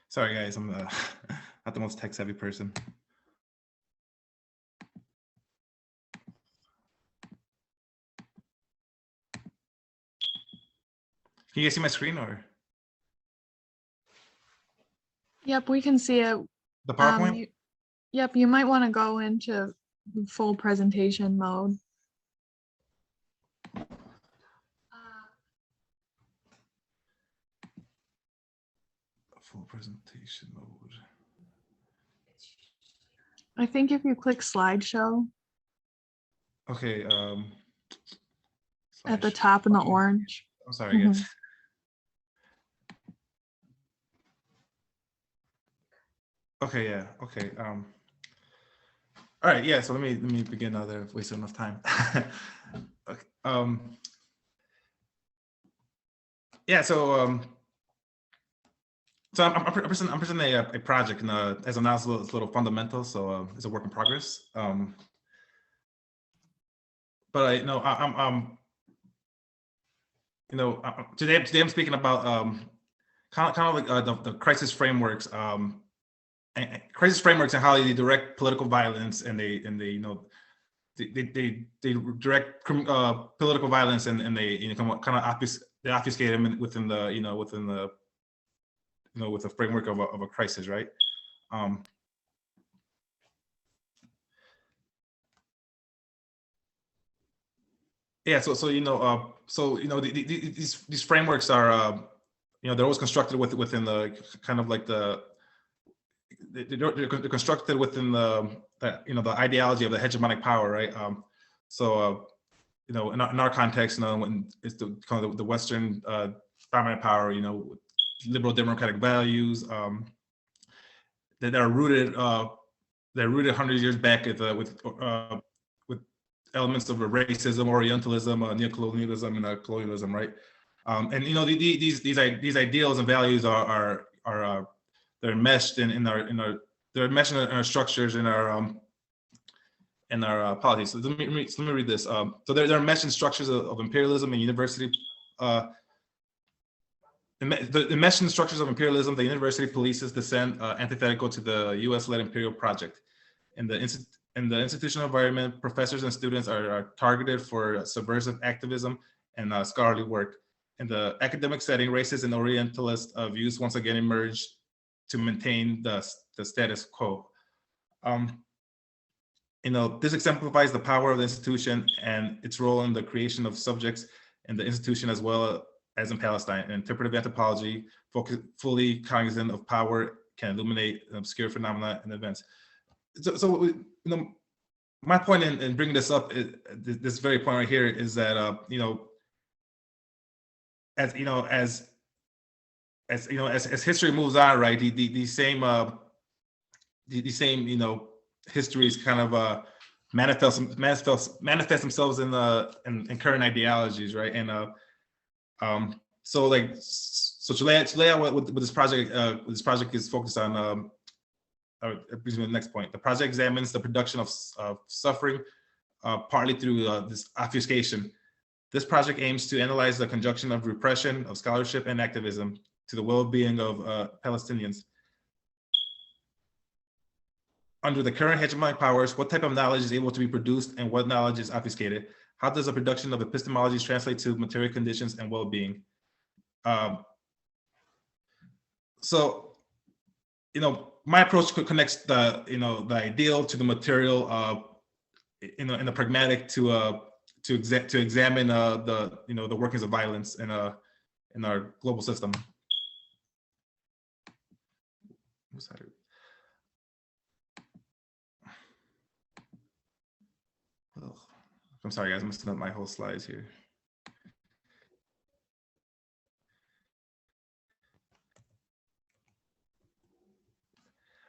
Sorry, guys. I'm not the most tech-savvy person. Can you guys see my screen or Yep, we can see it. the PowerPoint? Yep, you might want to go into full presentation mode. Full presentation mode. I think if you click slideshow Okay. at the top in the orange. I'm sorry, guys. Okay, yeah. Okay. All right, yeah. So let me begin. Now that I've wasted enough time. Okay. Yeah. So I'm presenting a project, and as of now, it's a little fundamental. So it's a work in progress. But today I'm speaking about kind of like the crisis frameworks. Crisis frameworks and how they direct political violence, and they direct political violence, and they kind of obfuscate them within the with the framework of a crisis, right? Yeah, these frameworks are they're always constructed within the kind of like they're constructed within the ideology of the hegemonic power, right? In our context, when it's kind of the Western dominant power, liberal democratic values that are rooted 100 years back with elements of racism, Orientalism, neocolonialism, and colonialism, right? And these ideals and values are they're enmeshed in our structures, in our policies. So let me read this. So they're enmeshed in structures of imperialism and university. The enmeshed in structures of imperialism, the university polices dissent antithetical to the U.S.-led imperial project. In the institutional environment, professors and students are targeted for subversive activism and scholarly work. In the academic setting, racist and Orientalist views once again emerge to maintain the status quo. This exemplifies the power of the institution and its role in the creation of subjects in the institution, as well as in Palestine. Interpretive anthropology, fully cognizant of power can illuminate obscure phenomena and events. So you know, my point in bringing this up, this very point right here, is that you know, as history moves on, right? The same you know, histories kind of manifest themselves in current ideologies, right? And so to lay out what this project is focused on. Brings me to the next point. The project examines the production of suffering, partly through this obfuscation. This project aims to analyze the conjunction of repression, of scholarship, and activism to the well-being of Palestinians. Under the current hegemonic powers, what type of knowledge is able to be produced and what knowledge is obfuscated? How does the production of epistemologies translate to material conditions and well-being? So, you know, my approach connects the, you know, the ideal to the material, in the pragmatic to examine the, you know, the workings of violence in our global system. Oh, I'm sorry, guys, I'm messing up my whole slides here.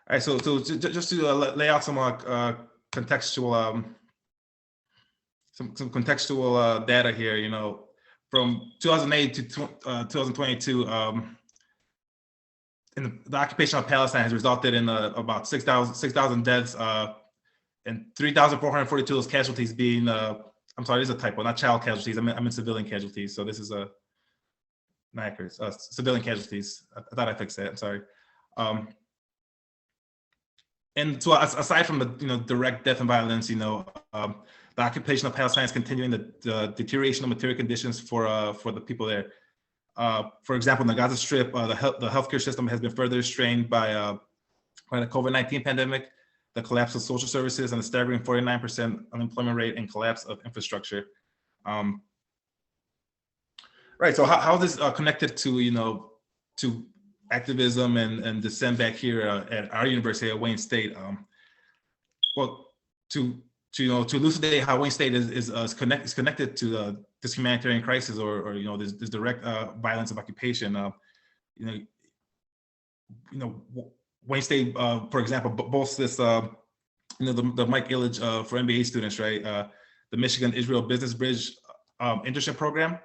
All right, so just to lay out some contextual some contextual data here, you know, from 2008 to 2022, in the occupation of Palestine has resulted in about 6,000 deaths and 3,442 of those casualties being, I'm sorry, there's a typo, not child casualties, I meant civilian casualties. So this is not accurate, civilian casualties. I thought I fixed that, I'm sorry. And so aside from the, you know, direct death and violence, you know, the occupation of Palestine is continuing the deterioration of material conditions for the people there. For example, in the Gaza Strip, the healthcare system has been further strained by the COVID-19 pandemic, the collapse of social services, and the staggering 49% unemployment rate and collapse of infrastructure. Right. So how is this connected to, you know, to activism and dissent back here at our university at Wayne State? Well, to elucidate how Wayne State is connected to this humanitarian crisis or you know, this direct violence of occupation. You know, Wayne State, for example, boasts this you know, the Mike Illich for MBA students, right? The Michigan-Israel Business Bridge internship program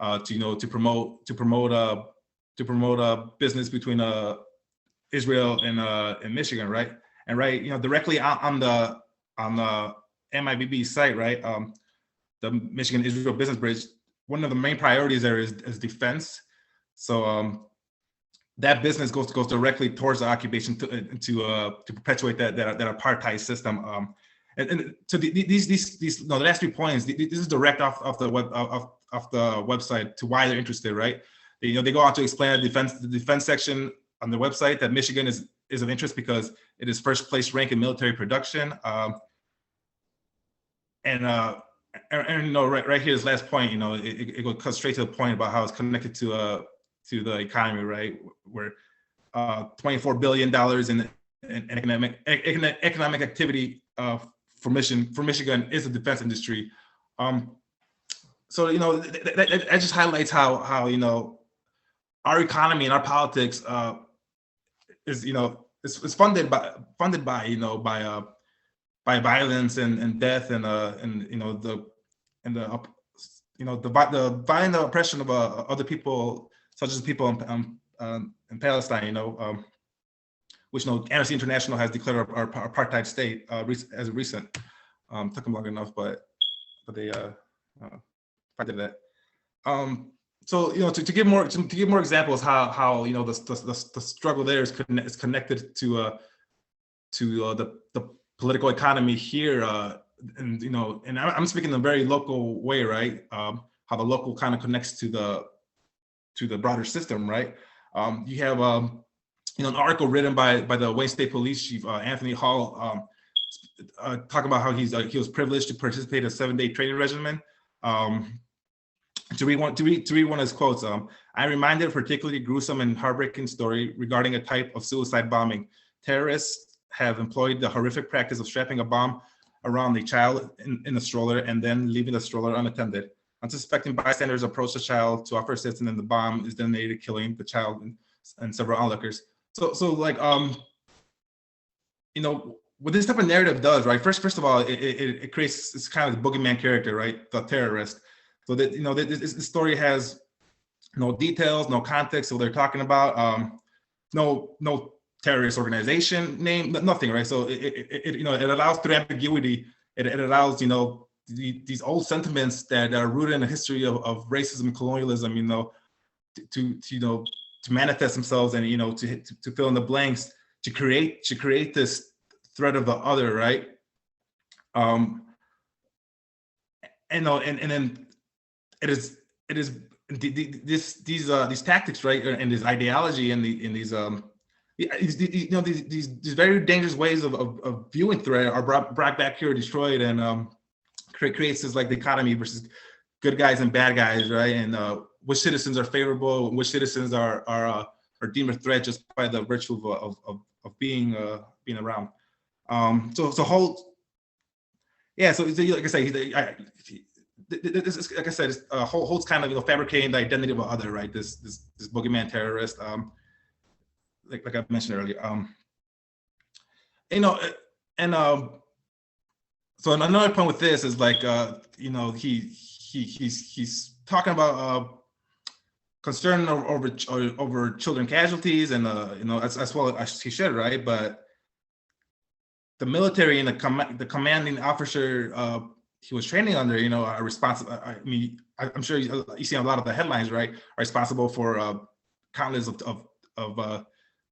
to promote business between Israel and Michigan, right? And right, you know, directly on the MIBB site, right? The Michigan-Israel Business Bridge, one of the main priorities there is defense. So that business goes directly towards the occupation to perpetuate that apartheid system. And so these the last 3 points, this is direct off the website to why they're interested, right? They go on to explain the defense section on the website that Michigan is of interest because it is first place ranked in military production. And you know, right here, this last point, you know, it goes straight to the point about how it's connected to the economy, right? Where $24 billion in economic activity for Michigan is the defense industry. So you know, that just highlights how you know, our economy and our politics is, you know, it's funded by you know, by violence and death and you know, the violent oppression of other people, such as people in Palestine, you know, which, you know, Amnesty International has declared our apartheid state as a recent. Took them long enough, but they did that. So you know, to give more examples how you know the struggle there is connected to the political economy here, and you know, and I'm speaking in a very local way, right? How the local kind of connects to the broader system, right? You have you know, an article written by the Wayne State Police Chief Anthony Hall, talking about how he was privileged to participate in a 7-day training regimen. to read one of his quotes. I'm reminded of a particularly gruesome and heartbreaking story regarding a type of suicide bombing. Terrorists have employed the horrific practice of strapping a bomb around a child in a stroller and then leaving the stroller unattended. Unsuspecting bystanders approach the child to offer assistance, and the bomb is detonated, killing the child and several onlookers. So like, you know, what this type of narrative does, right? First of all, it creates this kind of boogeyman character, right? The terrorist. So that, you know, this story has no details, no context of what they're talking about, no terrorist organization name, nothing, right? So it you know, it allows through ambiguity, it allows, you know, these old sentiments that are rooted in the history of racism and colonialism, you know, to you know, to manifest themselves, and you know, to fill in the blanks, to create this threat of the other, right? And then it is these tactics, right, and this ideology and these you know, these very dangerous ways of viewing threat are brought back here, destroyed, and creates this like dichotomy versus good guys and bad guys, right? And which citizens are favorable, which citizens are deemed a threat just by the virtue of being around. So Holt, yeah. So like I say, this is, like I said, Holt's kind of, you know, fabricating the identity of other, right? This boogeyman terrorist, like I mentioned earlier. You know, and so another point with this is like, you know, he's talking about concern over children casualties, and you know, as well as he should, right? But the military and the commanding officer he was training under, you know, are responsible. I mean, I'm sure you see a lot of the headlines, right? Are responsible for countless of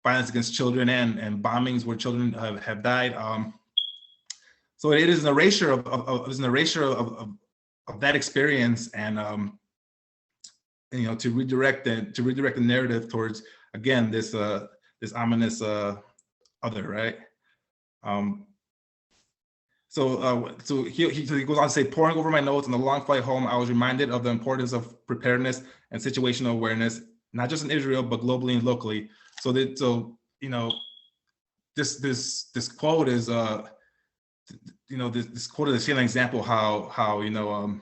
violence against children and bombings where children have died. So it is an erasure of that experience, and you know, to redirect the narrative towards, again, this ominous other, right? So he goes on to say, poring over my notes on the long flight home, I was reminded of the importance of preparedness and situational awareness, not just in Israel, but globally and locally. So you know, this quote is, you know, this quote is an example how you know,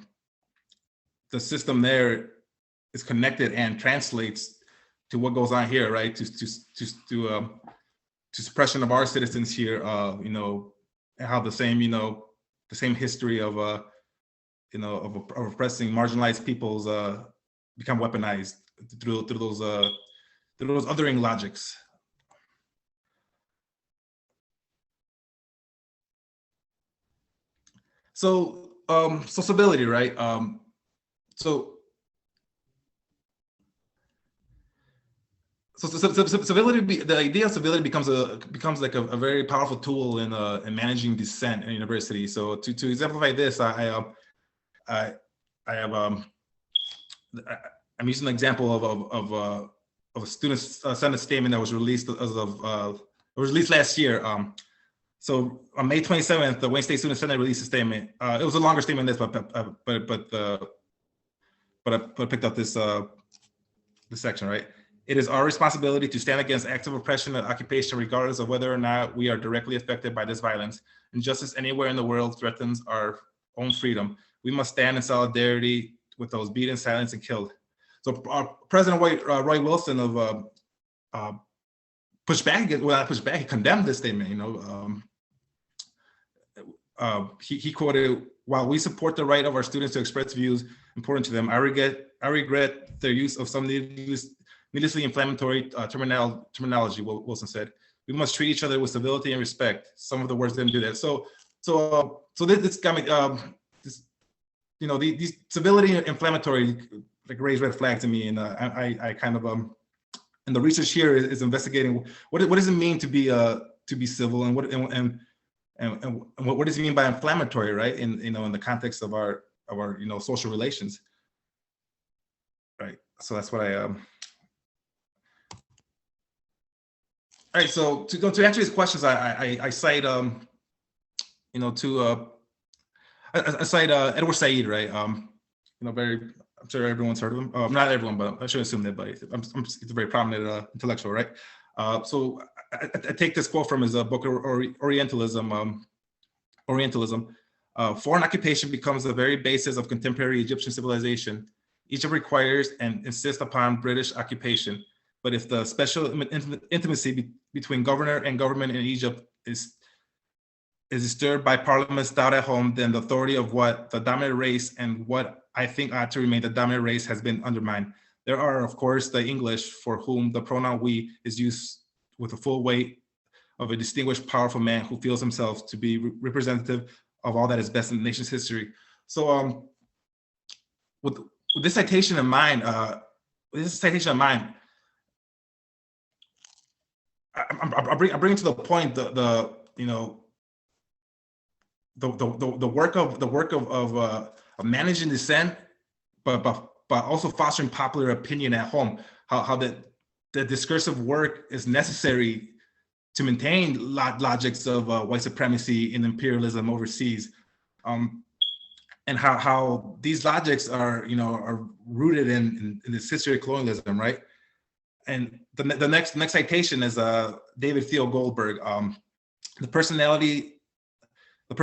the system there is connected and translates to what goes on here, right? To suppression of our citizens here, you know, and how the same, you know, the same history of you know, of oppressing marginalized peoples become weaponized through those othering logics. So civility, right? Civility, the idea of civility becomes like a very powerful tool in managing dissent in university. So to exemplify this, I'm using an example of a student's Senate statement that was released last year. So on May 27th, the Wayne State Student Senate released a statement. It was a longer statement than this, but I picked up this section, right? It is our responsibility to stand against acts of oppression and occupation, regardless of whether or not we are directly affected by this violence. Injustice anywhere in the world threatens our own freedom. We must stand in solidarity with those beaten, silenced, and killed. So President Roy Wilson pushed back. Well, not pushed back. He condemned this statement. You know, he quoted, "While we support the right of our students to express views important to them, I regret their use of some needlessly inflammatory terminology," Wilson said. "We must treat each other with civility and respect." Some of the words didn't do that. So this got me, this, you know, these civility and inflammatory like raise red flags to me, and I kind of and the research here is investigating what does it mean to be civil, and what does it mean by inflammatory, right? In, you know, in the context of our you know, social relations, right? So that's what I All right, so to answer these questions, I cite you know, I cite Edward Said, right? You know, very I'm sure everyone's heard of him. Not everyone, but I should assume that, but he's a very prominent intellectual, right? So I take this quote from his book, Orientalism. Foreign occupation becomes the very basis of contemporary Egyptian civilization. Egypt requires and insists upon British occupation. But if the special intimacy between governor and government in Egypt is disturbed by parliament's doubt at home, then the authority of what the dominant race and what I think ought to remain the dominant race has been undermined. There are, of course, the English for whom the pronoun we is used with the full weight of a distinguished, powerful man who feels himself to be representative of all that is best in the nation's history. So with this citation in mind, I bring to the point the work of managing dissent, but also fostering popular opinion at home. How the discursive work is necessary to maintain logics of white supremacy and imperialism overseas, and how these logics are rooted in this history of colonialism, right? And the next citation is David Theo Goldberg. The personality of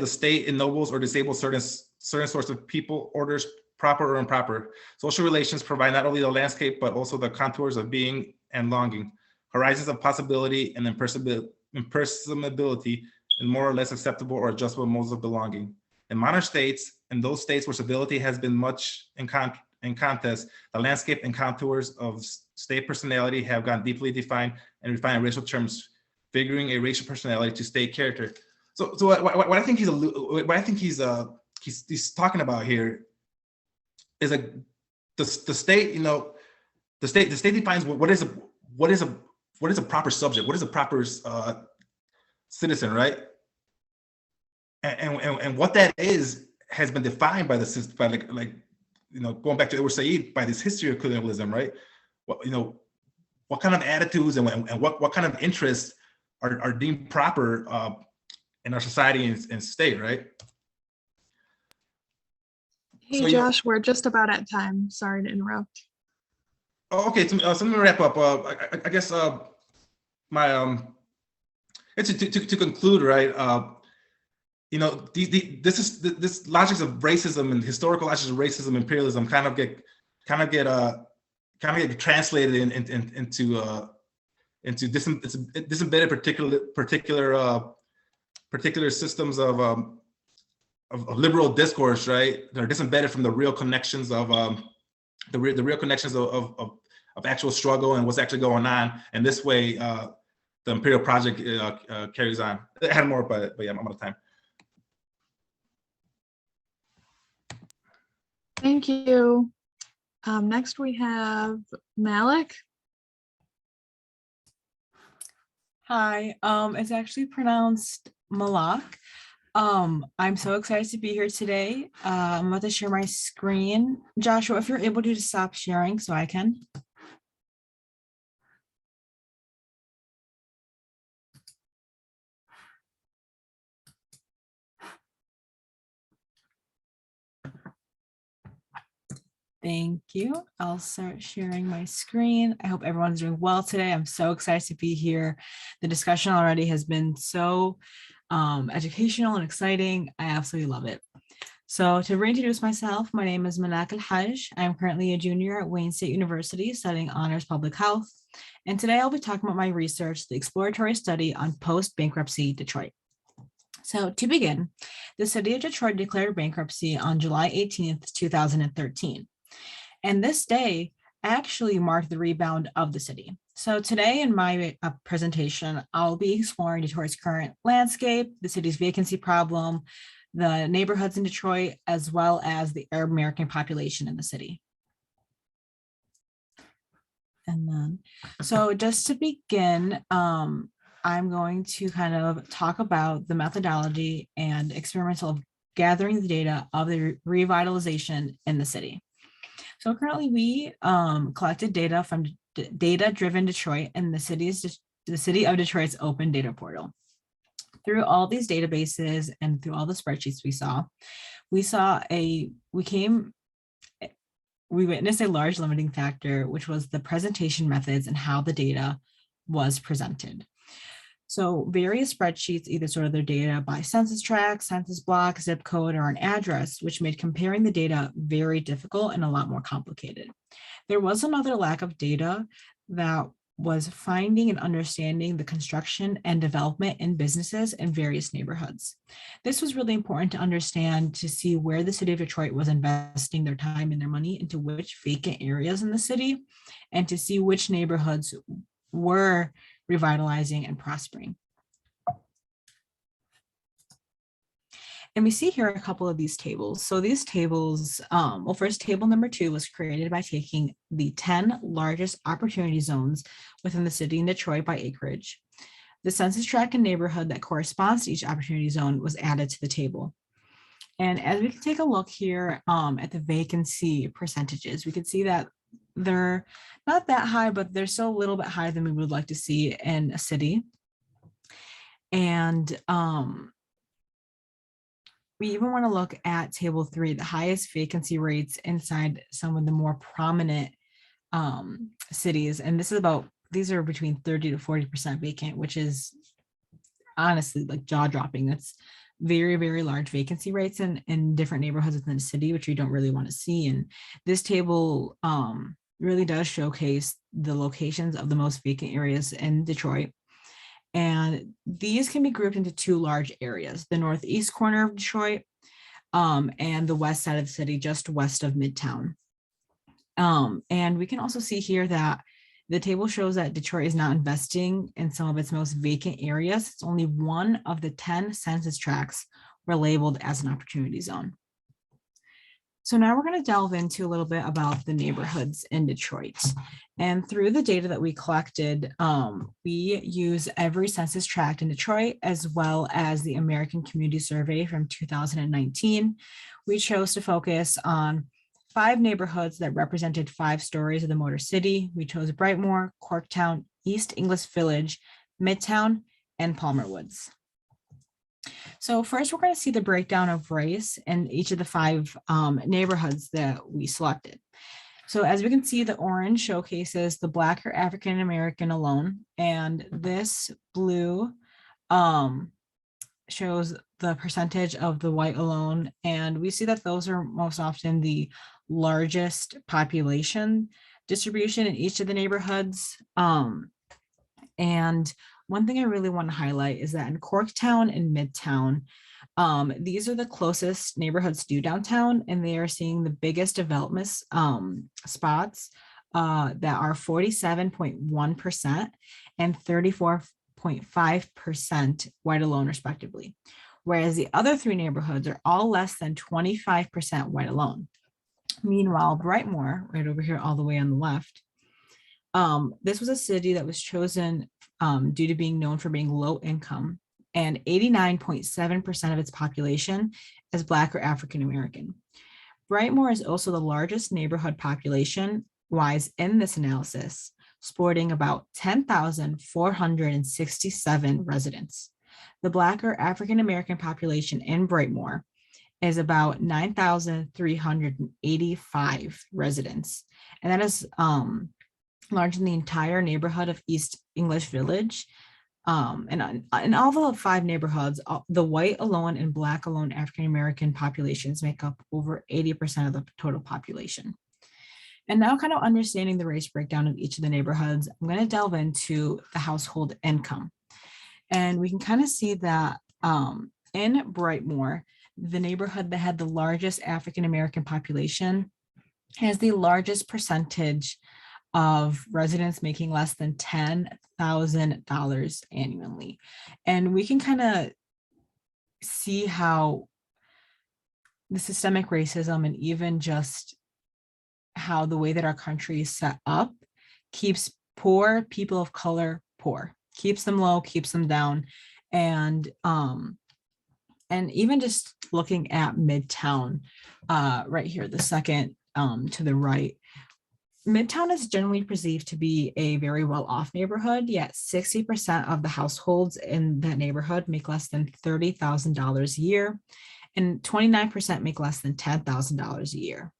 the state ennobles or disables certain sorts of people, orders, proper or improper. Social relations provide not only the landscape, but also the contours of being and longing, horizons of possibility and impersonability, and more or less acceptable or adjustable modes of belonging. In modern states, and those states where civility has been much in contest, the landscape and contours of state personality have gone deeply defined and refined in racial terms, figuring a racial personality to state character. So what I think he's talking about here is the state, the state defines what is a proper subject, what is a proper citizen, right? And what that is has been defined by the system, by going back to Edward Said, by this history of colonialism, right? What kind of attitudes and what kind of interests are deemed proper in our society and state, right? Hey, So, Josh, we're just about at time. Sorry to interrupt. Oh, okay. So let me wrap up. I guess my to conclude, right? This logics of racism and historical logics of racism, imperialism, kind of get translated into disembedded particular systems of liberal discourse, right? They're disembedded from the real connections of the real connections of actual struggle and what's actually going on. And this way, the imperial project carries on. I had more, but yeah, I'm out of time. Thank you. Next we have Malik. Hi, it's actually pronounced Malak. I'm so excited to be here today. I'm about to share my screen. Joshua, if you're able to just stop sharing so I can. Thank you. I'll start sharing my screen. I hope everyone's doing well today. I'm so excited to be here. The discussion already has been so educational and exciting. I absolutely love it. So to reintroduce myself, my name is Malak Al-Hajj. I'm currently a junior at Wayne State University studying honors public health. And today I'll be talking about my research, the exploratory study on post-bankruptcy Detroit. So to begin, the city of Detroit declared bankruptcy on July 18th, 2013. And this day actually marked the rebound of the city. So today in my presentation, I'll be exploring Detroit's current landscape, the city's vacancy problem, the neighborhoods in Detroit, as well as the Arab American population in the city. And then, so just to begin, I'm going to kind of talk about the methodology and experimental gathering the data of the revitalization in the city. So currently we collected data from Data-Driven Detroit and the City of Detroit's open data portal. Through all these databases and through all the spreadsheets we came we witnessed a large limiting factor, which was the presentation methods and how the data was presented. So various spreadsheets either sorted their data by census tract, census block, zip code, or an address, which made comparing the data very difficult and a lot more complicated. There was another lack of data that was finding and understanding the construction and development in businesses in various neighborhoods. This was really important to understand, to see where the city of Detroit was investing their time and their money into which vacant areas in the city, and to see which neighborhoods were revitalizing and prospering. And we see here a couple of these tables. So these tables, well, first, table number 2 was created by taking the 10 largest opportunity zones within the city in Detroit by acreage. The census tract and neighborhood that corresponds to each opportunity zone was added to the table. And as we can take a look here at the vacancy percentages, we can see that they're not that high, but they're still a little bit higher than we would like to see in a city. And we even want to look at table 3, the highest vacancy rates inside some of the more prominent cities. And these are between 30 to 40% vacant, which is honestly like jaw dropping. That's very, very large vacancy rates in different neighborhoods within the city, which we don't really want to see. And this table really does showcase the locations of the most vacant areas in Detroit. And these can be grouped into 2 large areas, the northeast corner of Detroit and the west side of the city, just west of Midtown. And we can also see here that the table shows that Detroit is not investing in some of its most vacant areas. It's only one of the 10 census tracts were labeled as an opportunity zone. So now we're going to delve into a little bit about the neighborhoods in Detroit. And through the data that we collected, we use every census tract in Detroit, as well as the American Community Survey from 2019. We chose to focus on 5 neighborhoods that represented 5 stories of the Motor City. We chose Brightmoor, Corktown, East English Village, Midtown, and Palmer Woods. So first, we're going to see the breakdown of race in each of the 5 neighborhoods that we selected. So as we can see, the orange showcases the Black or African American alone, and this blue shows the percentage of the white alone. And we see that those are most often the largest population distribution in each of the neighborhoods. And one thing I really want to highlight is that in Corktown and Midtown, these are the closest neighborhoods to downtown, and they are seeing the biggest development spots that are 47.1% and 34.5% white alone, respectively. Whereas the other 3 neighborhoods are all less than 25% white alone. Meanwhile, Brightmoor, right over here all the way on the left, this was a city that was chosen due to being known for being low income, and 89.7% of its population is Black or African American. Brightmoor is also the largest neighborhood population-wise in this analysis, sporting about 10,467 residents. The Black or African American population in Brightmoor is about 9,385 residents, and that is larger than the entire neighborhood of East English Village. And in all the 5 neighborhoods, the white alone and Black alone African American populations make up over 80% of the total population. And now, kind of understanding the race breakdown of each of the neighborhoods, I'm going to delve into the household income. And we can kind of see that in Brightmoor, the neighborhood that had the largest African American population has the largest percentage of residents making less than $10,000 annually. And we can kind of see how the systemic racism and even just how the way that our country is set up keeps poor people of color poor, keeps them low, keeps them down. And even just looking at Midtown, right here, the second to the right, Midtown is generally perceived to be a very well-off neighborhood, yet 60% of the households in that neighborhood make less than $30,000 a year, and 29% make less than $10,000 a year.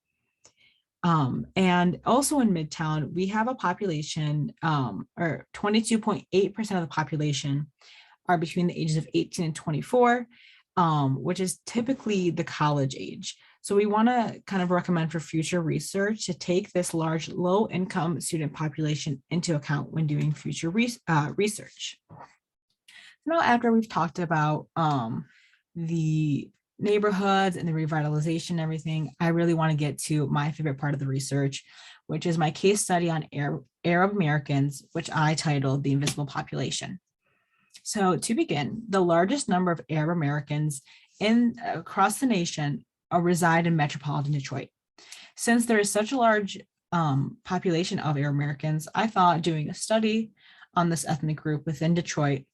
And also in Midtown, we have a population, or 22.8% of the population are between the ages of 18 and 24, which is typically the college age. So we want to kind of recommend for future research to take this large low-income student population into account when doing future research. Now, after we've talked about the neighborhoods and the revitalization and everything, I really want to get to my favorite part of the research, which is my case study on Arab Americans, which I titled The Invisible Population. So to begin, the largest number of Arab Americans across the nation reside in metropolitan Detroit. Since there is such a large population of Arab Americans, I thought doing a study on this ethnic group within Detroit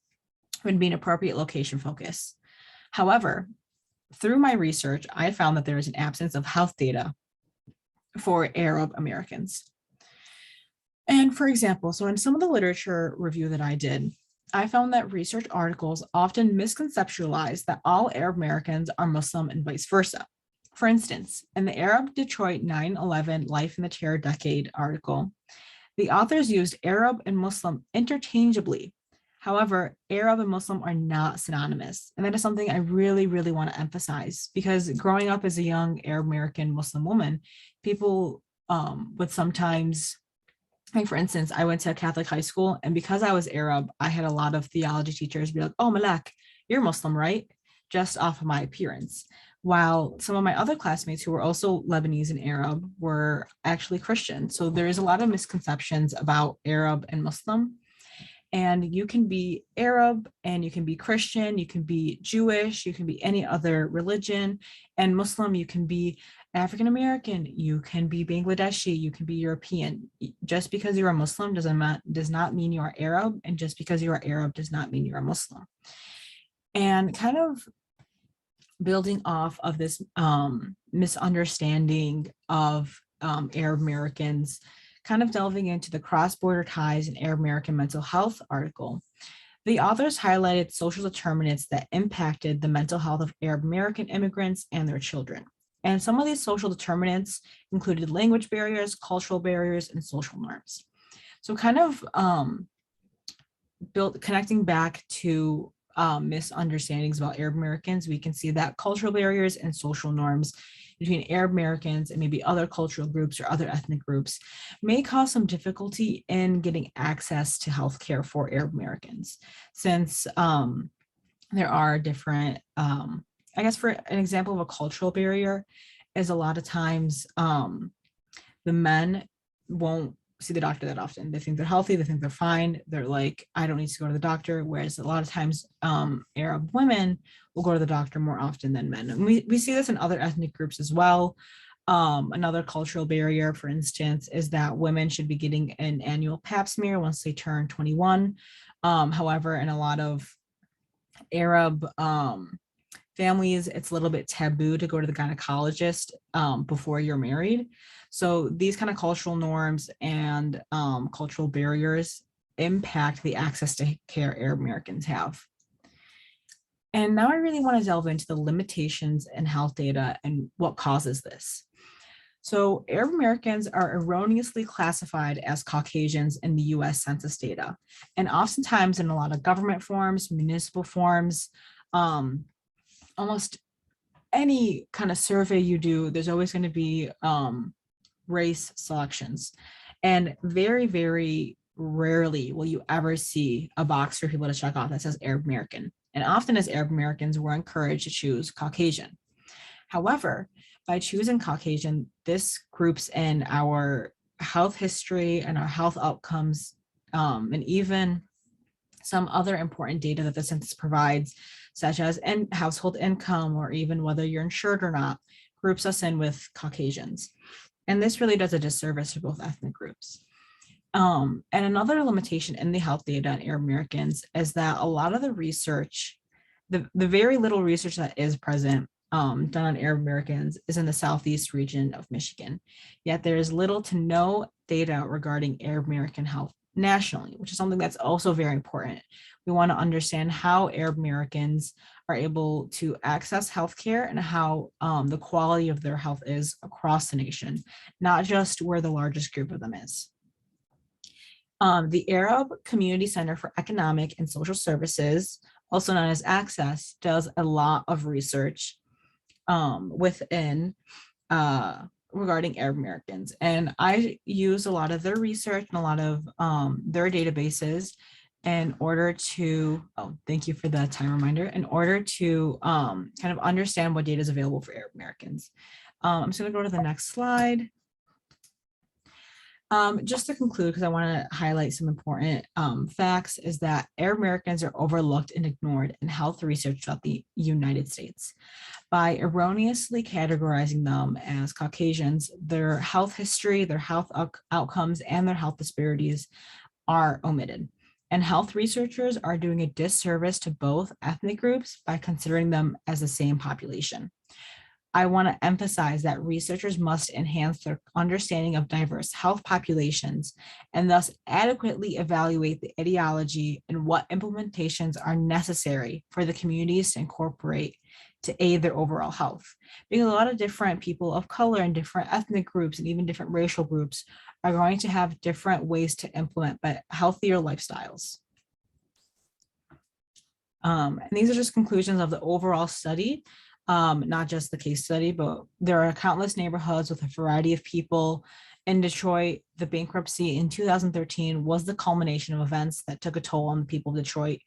would be an appropriate location focus. However, through my research, I found that there is an absence of health data for Arab Americans. And for example, so in some of the literature review that I did, I found that research articles often misconceptualize that all Arab Americans are Muslim and vice versa. For instance, in the Arab Detroit 9/11 Life in the Terror Decade article, the authors used Arab and Muslim interchangeably. However, Arab and Muslim are not synonymous. And that is something I really, really want to emphasize, because growing up as a young Arab American Muslim woman, people would sometimes, like for instance, I went to a Catholic high school, and because I was Arab, I had a lot of theology teachers be like, "Oh, Malak, you're Muslim, right?" Just off of my appearance. While some of my other classmates who were also Lebanese and Arab were actually Christian. So there is a lot of misconceptions about Arab and Muslim. And you can be Arab and you can be Christian, you can be Jewish, you can be any other religion, and Muslim, you can be African American, you can be Bangladeshi, you can be European. Just because you're a Muslim does not mean you are Arab, and just because you are Arab does not mean you're a Muslim. And kind of building off of this misunderstanding of Arab Americans, kind of delving into the cross-border ties in Arab American mental health article, the authors highlighted social determinants that impacted the mental health of Arab American immigrants and their children. And some of these social determinants included language barriers, cultural barriers, and social norms. So kind of connecting back to misunderstandings about Arab Americans, we can see that cultural barriers and social norms between Arab Americans and maybe other cultural groups or other ethnic groups may cause some difficulty in getting access to healthcare for Arab Americans, since there are different, I guess for an example of a cultural barrier is a lot of times the men won't see the doctor that often. They think they're healthy, they think they're fine. They're like, I don't need to go to the doctor. Whereas a lot of times Arab women will go to the doctor more often than men. And we see this in other ethnic groups as well. Another cultural barrier, for instance, is that women should be getting an annual pap smear once they turn 21. However, in a lot of Arab families, it's a little bit taboo to go to the gynecologist before you're married. So these kind of cultural norms and cultural barriers impact the access to care Arab Americans have. And now I really want to delve into the limitations in health data and what causes this. So Arab Americans are erroneously classified as Caucasians in the US Census data. And oftentimes in a lot of government forms, municipal forms, almost any kind of survey you do, there's always going to be race selections. And very, very rarely will you ever see a box for people to check off that says Arab American. And often as Arab Americans, we're encouraged to choose Caucasian. However, by choosing Caucasian, this groups in our health history and our health outcomes, and even some other important data that the census provides, such as household income, or even whether you're insured or not, groups us in with Caucasians. And this really does a disservice to both ethnic groups. And another limitation in the health data on Arab Americans is that a lot of the research, the very little research that is present done on Arab Americans is in the Southeast region of Michigan. Yet there is little to no data regarding Arab American health nationally, which is something that's also very important. We want to understand how Arab Americans are able to access healthcare and how the quality of their health is across the nation, not just where the largest group of them is. The Arab Community Center for Economic and Social Services, also known as Access, does a lot of research within regarding Arab Americans. And I use a lot of their research and a lot of their databases in order to, oh, thank you for the time reminder, in order to kind of understand what data is available for Arab Americans. I'm just gonna go to the next slide. Just to conclude, because I want to highlight some important facts, is that Arab Americans are overlooked and ignored in health research throughout the United States. By erroneously categorizing them as Caucasians, their health history, their health outcomes, and their health disparities are omitted. And health researchers are doing a disservice to both ethnic groups by considering them as the same population. I want to emphasize that researchers must enhance their understanding of diverse health populations and thus adequately evaluate the ideology and what implementations are necessary for the communities to incorporate to aid their overall health. Because a lot of different people of color and different ethnic groups and even different racial groups are going to have different ways to implement but healthier lifestyles. And these are just conclusions of the overall study. Not just the case study, but there are countless neighborhoods with a variety of people. In Detroit, the bankruptcy in 2013 was the culmination of events that took a toll on the people of Detroit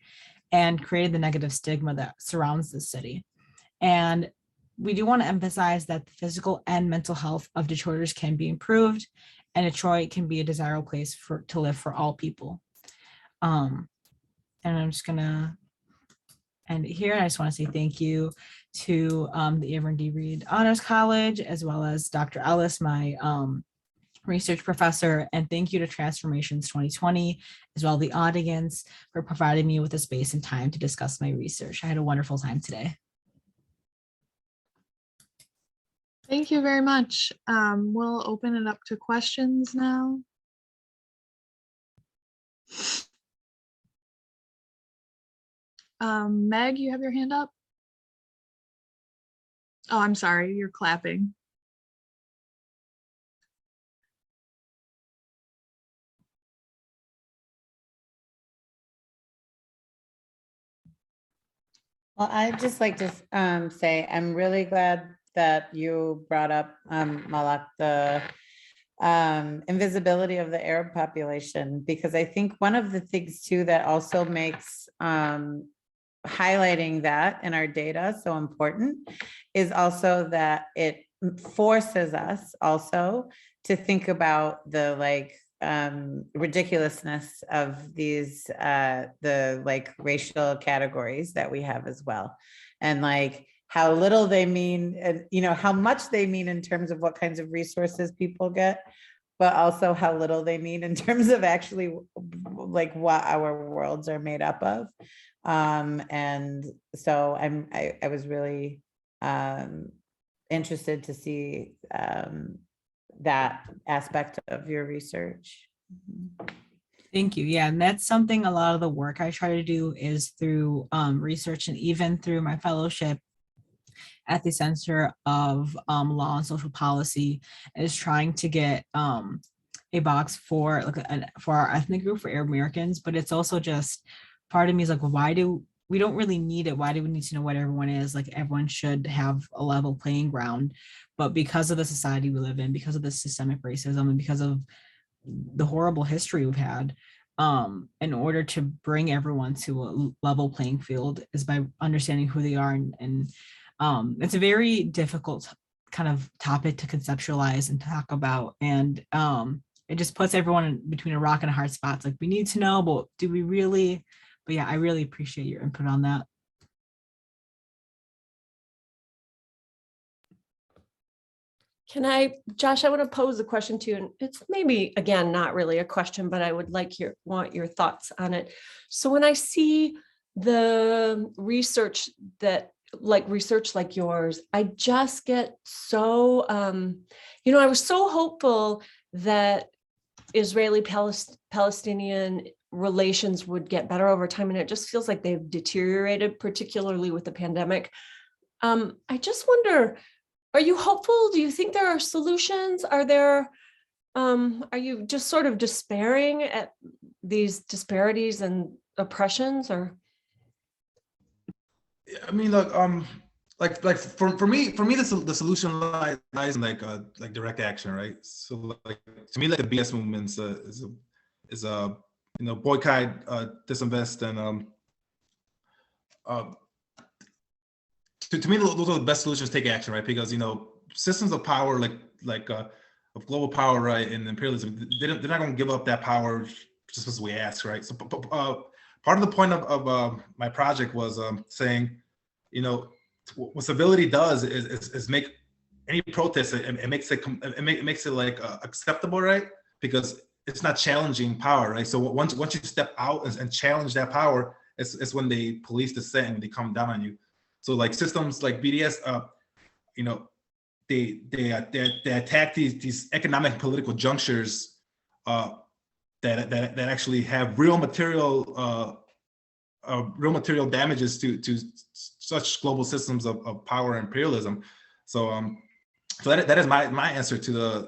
and created the negative stigma that surrounds the city. And we do want to emphasize that the physical and mental health of Detroiters can be improved, and Detroit can be a desirable place to live for all people. And I'm just gonna end it here. I just want to say thank you to the Avern D. Reed Honors College, as well as Dr. Ellis, my research professor, and thank you to Transformations 2020, as well as the audience, for providing me with a space and time to discuss my research. I had a wonderful time today. Thank you very much. We'll open it up to questions now. Meg, you have your hand up? Oh, I'm sorry, you're clapping. Well, I'd just like to say I'm really glad that you brought up, Malak, the invisibility of the Arab population, because I think one of the things too that also makes highlighting that in our data so important is also that it forces us also to think about the ridiculousness of these the racial categories that we have as well, and how little they mean, and how much they mean in terms of what kinds of resources people get, but also how little they mean in terms of actually what our worlds are made up of. And so I was really interested to see that aspect of your research. Thank you. Yeah, and that's something, a lot of the work I try to do is through research, and even through my fellowship at the Center of Law and Social Policy, is trying to get a box for for our ethnic group, for Arab Americans. But it's also just, part of me is like, well, why do we don't really need it? Why do we need to know what everyone is? Everyone should have a level playing ground. But because of the society we live in, because of the systemic racism, and because of the horrible history we've had, in order to bring everyone to a level playing field is by understanding who they are. And it's a very difficult kind of topic to conceptualize and talk about. And it just puts everyone between a rock and a hard spot. It's like, we need to know, but do we really? But yeah, I really appreciate your input on that. Josh, I want to pose a question to you, and it's maybe, again, not really a question, but I would want your thoughts on it. So when I see the research research like yours, I just get so, I was so hopeful that Israeli Palestinian relations would get better over time, and it just feels like they've deteriorated, particularly with the pandemic. I just wonder, are you hopeful? Do you think there are solutions? Are you just sort of despairing at these disparities and oppressions, or? I mean, look, like for me, the solution lies in like direct action, right? So like to me, like the BS movement is a boycott, disinvest, and to me those are the best solutions. Take action, right? Because systems of power of global power, right, and imperialism, they're not going to give up that power just because we ask, right? So part of the point of my project was saying, what civility does is make any protest, it makes it like acceptable, right? Because it's not challenging power, right? So once you step out and challenge that power, it's when they police dissent and they come down on you. So like systems like BDS, they attack these economic and political junctures that actually have real material damages to such global systems of power and imperialism. So that is my answer to the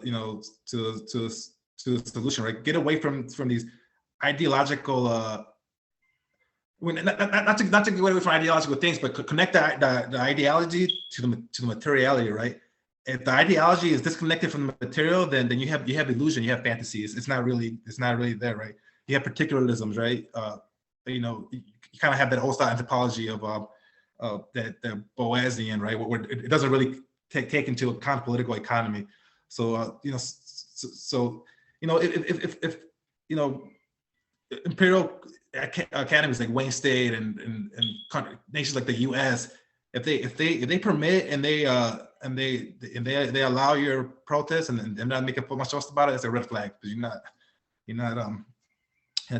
to the solution, right? Get away from these ideological not to get away from ideological things, but connect the ideology to the materiality, right? If the ideology is disconnected from the material, then you have illusion, you have fantasies. It's not really there, right? You have particularisms, right? You kind of have that old style anthropology of that Boasian, right? Where it doesn't really take into account political economy. So if imperial academies like Wayne State and nations like the U.S., if they permit and they allow your protest and not make a much fuss about it, it's a red flag, because you're not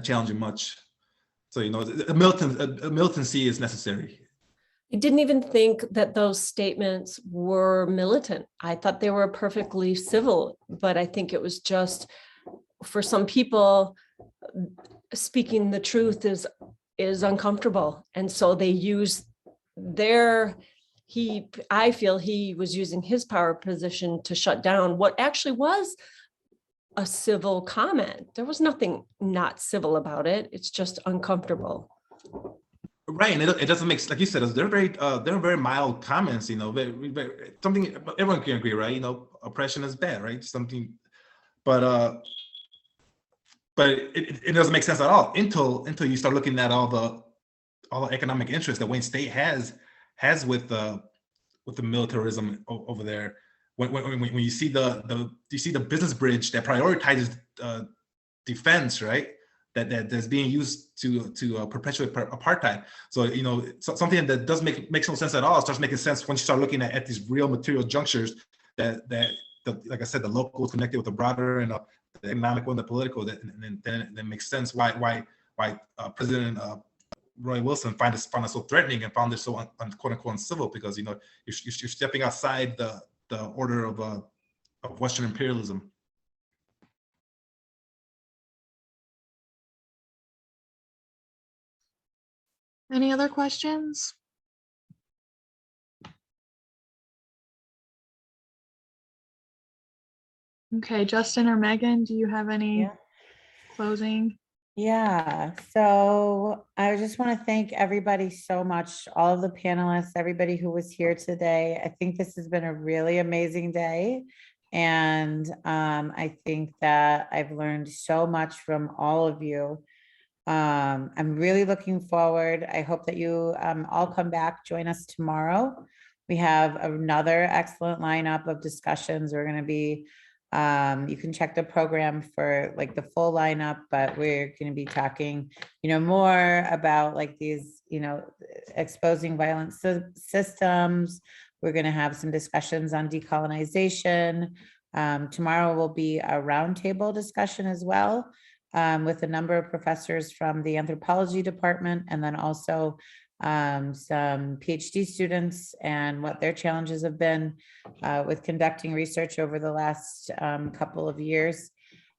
challenging much. So a militancy is necessary. I didn't even think that those statements were militant. I thought they were perfectly civil, but I think it was just, for some people, speaking the truth is uncomfortable, and so they use I feel he was using his power position to shut down what actually was a civil comment. There was nothing not civil about it. It's just uncomfortable. Right, and it doesn't make, like you said, they're very mild comments. Very, something everyone can agree, right? Oppression is bad, right? Something, but it doesn't make sense at all until you start looking at all the economic interests that Wayne State has with the militarism over there. When you see the business bridge that prioritizes defense, right? That's being used to perpetuate apartheid. So something that doesn't make no sense at all starts making sense when you start looking at these real material junctures that like I said, the local is connected with the broader and the economic and the political. That makes sense why President Roy Wilson found it so threatening and found it so quote unquote uncivil, because you're stepping outside the order of Western imperialism. Any other questions? Okay, Justin or Megan, do you have any closing? Yeah, so I just want to thank everybody so much, all of the panelists, everybody who was here today. I think this has been a really amazing day. And I think that I've learned so much from all of you. I'm really looking forward. I hope that you all come back, join us tomorrow. We have another excellent lineup of discussions. We're going to be you can check the program for like the full lineup, but we're going to be talking, more about like these, exposing violent systems. We're going to have some discussions on decolonization. Tomorrow will be a roundtable discussion as well, with a number of professors from the anthropology department, and then also some PhD students and what their challenges have been with conducting research over the last couple of years.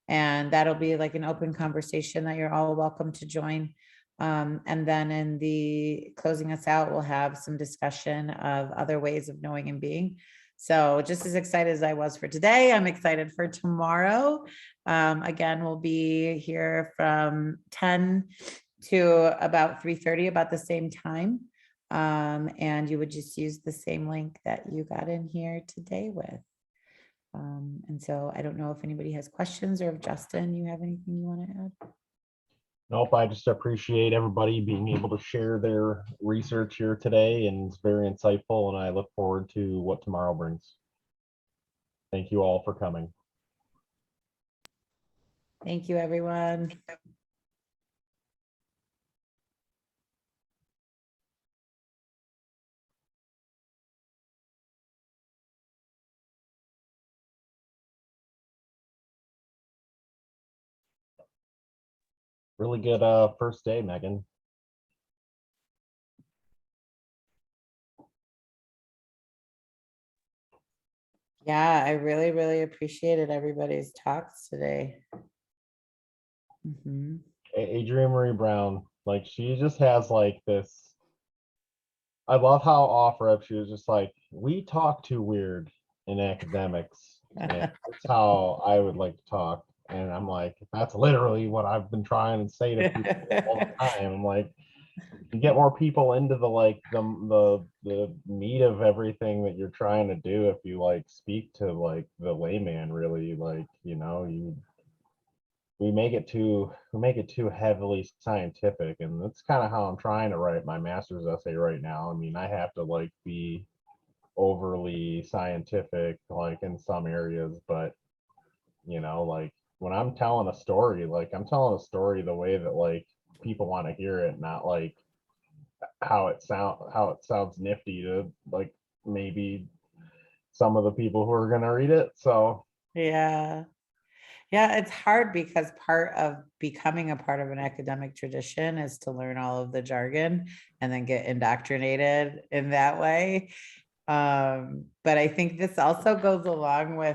And that'll be like an open conversation that you're all welcome to join. And then in the closing us out, we'll have some discussion of other ways of knowing and being. So just as excited as I was for today, I'm excited for tomorrow. Again, we'll be here from 10 to about 3:30, about the same time. And you would just use the same link that you got in here today with. And so I don't know if anybody has questions, or if Justin, you have anything you want to add? Nope, I just appreciate everybody being able to share their research here today, and it's very insightful, and I look forward to what tomorrow brings. Thank you all for coming. Thank you, everyone. Really good first day, Megan. Yeah, I really, really appreciated everybody's talks today. Mhm. Adrienne Marie Brown, like, she just has like this. I love how off rep she was just like, we talk too weird in academics, and that's how I would like to talk. And I'm like, that's literally what I've been trying to say to people all the time. I'm like, you get more people into the like the meat of everything that you're trying to do if you like speak to like the layman, really, like, you know, we make it too heavily scientific, and that's kind of how I'm trying to write my master's essay right now. I mean, I have to like be overly scientific like in some areas, but you know, like when I'm telling a story, like I'm telling a story the way that like people want to hear it, not like how it sounds nifty to like maybe some of the people who are going to read it. So Yeah. Yeah, it's hard because part of becoming a part of an academic tradition is to learn all of the jargon and then get indoctrinated in that way. But I think this also goes along with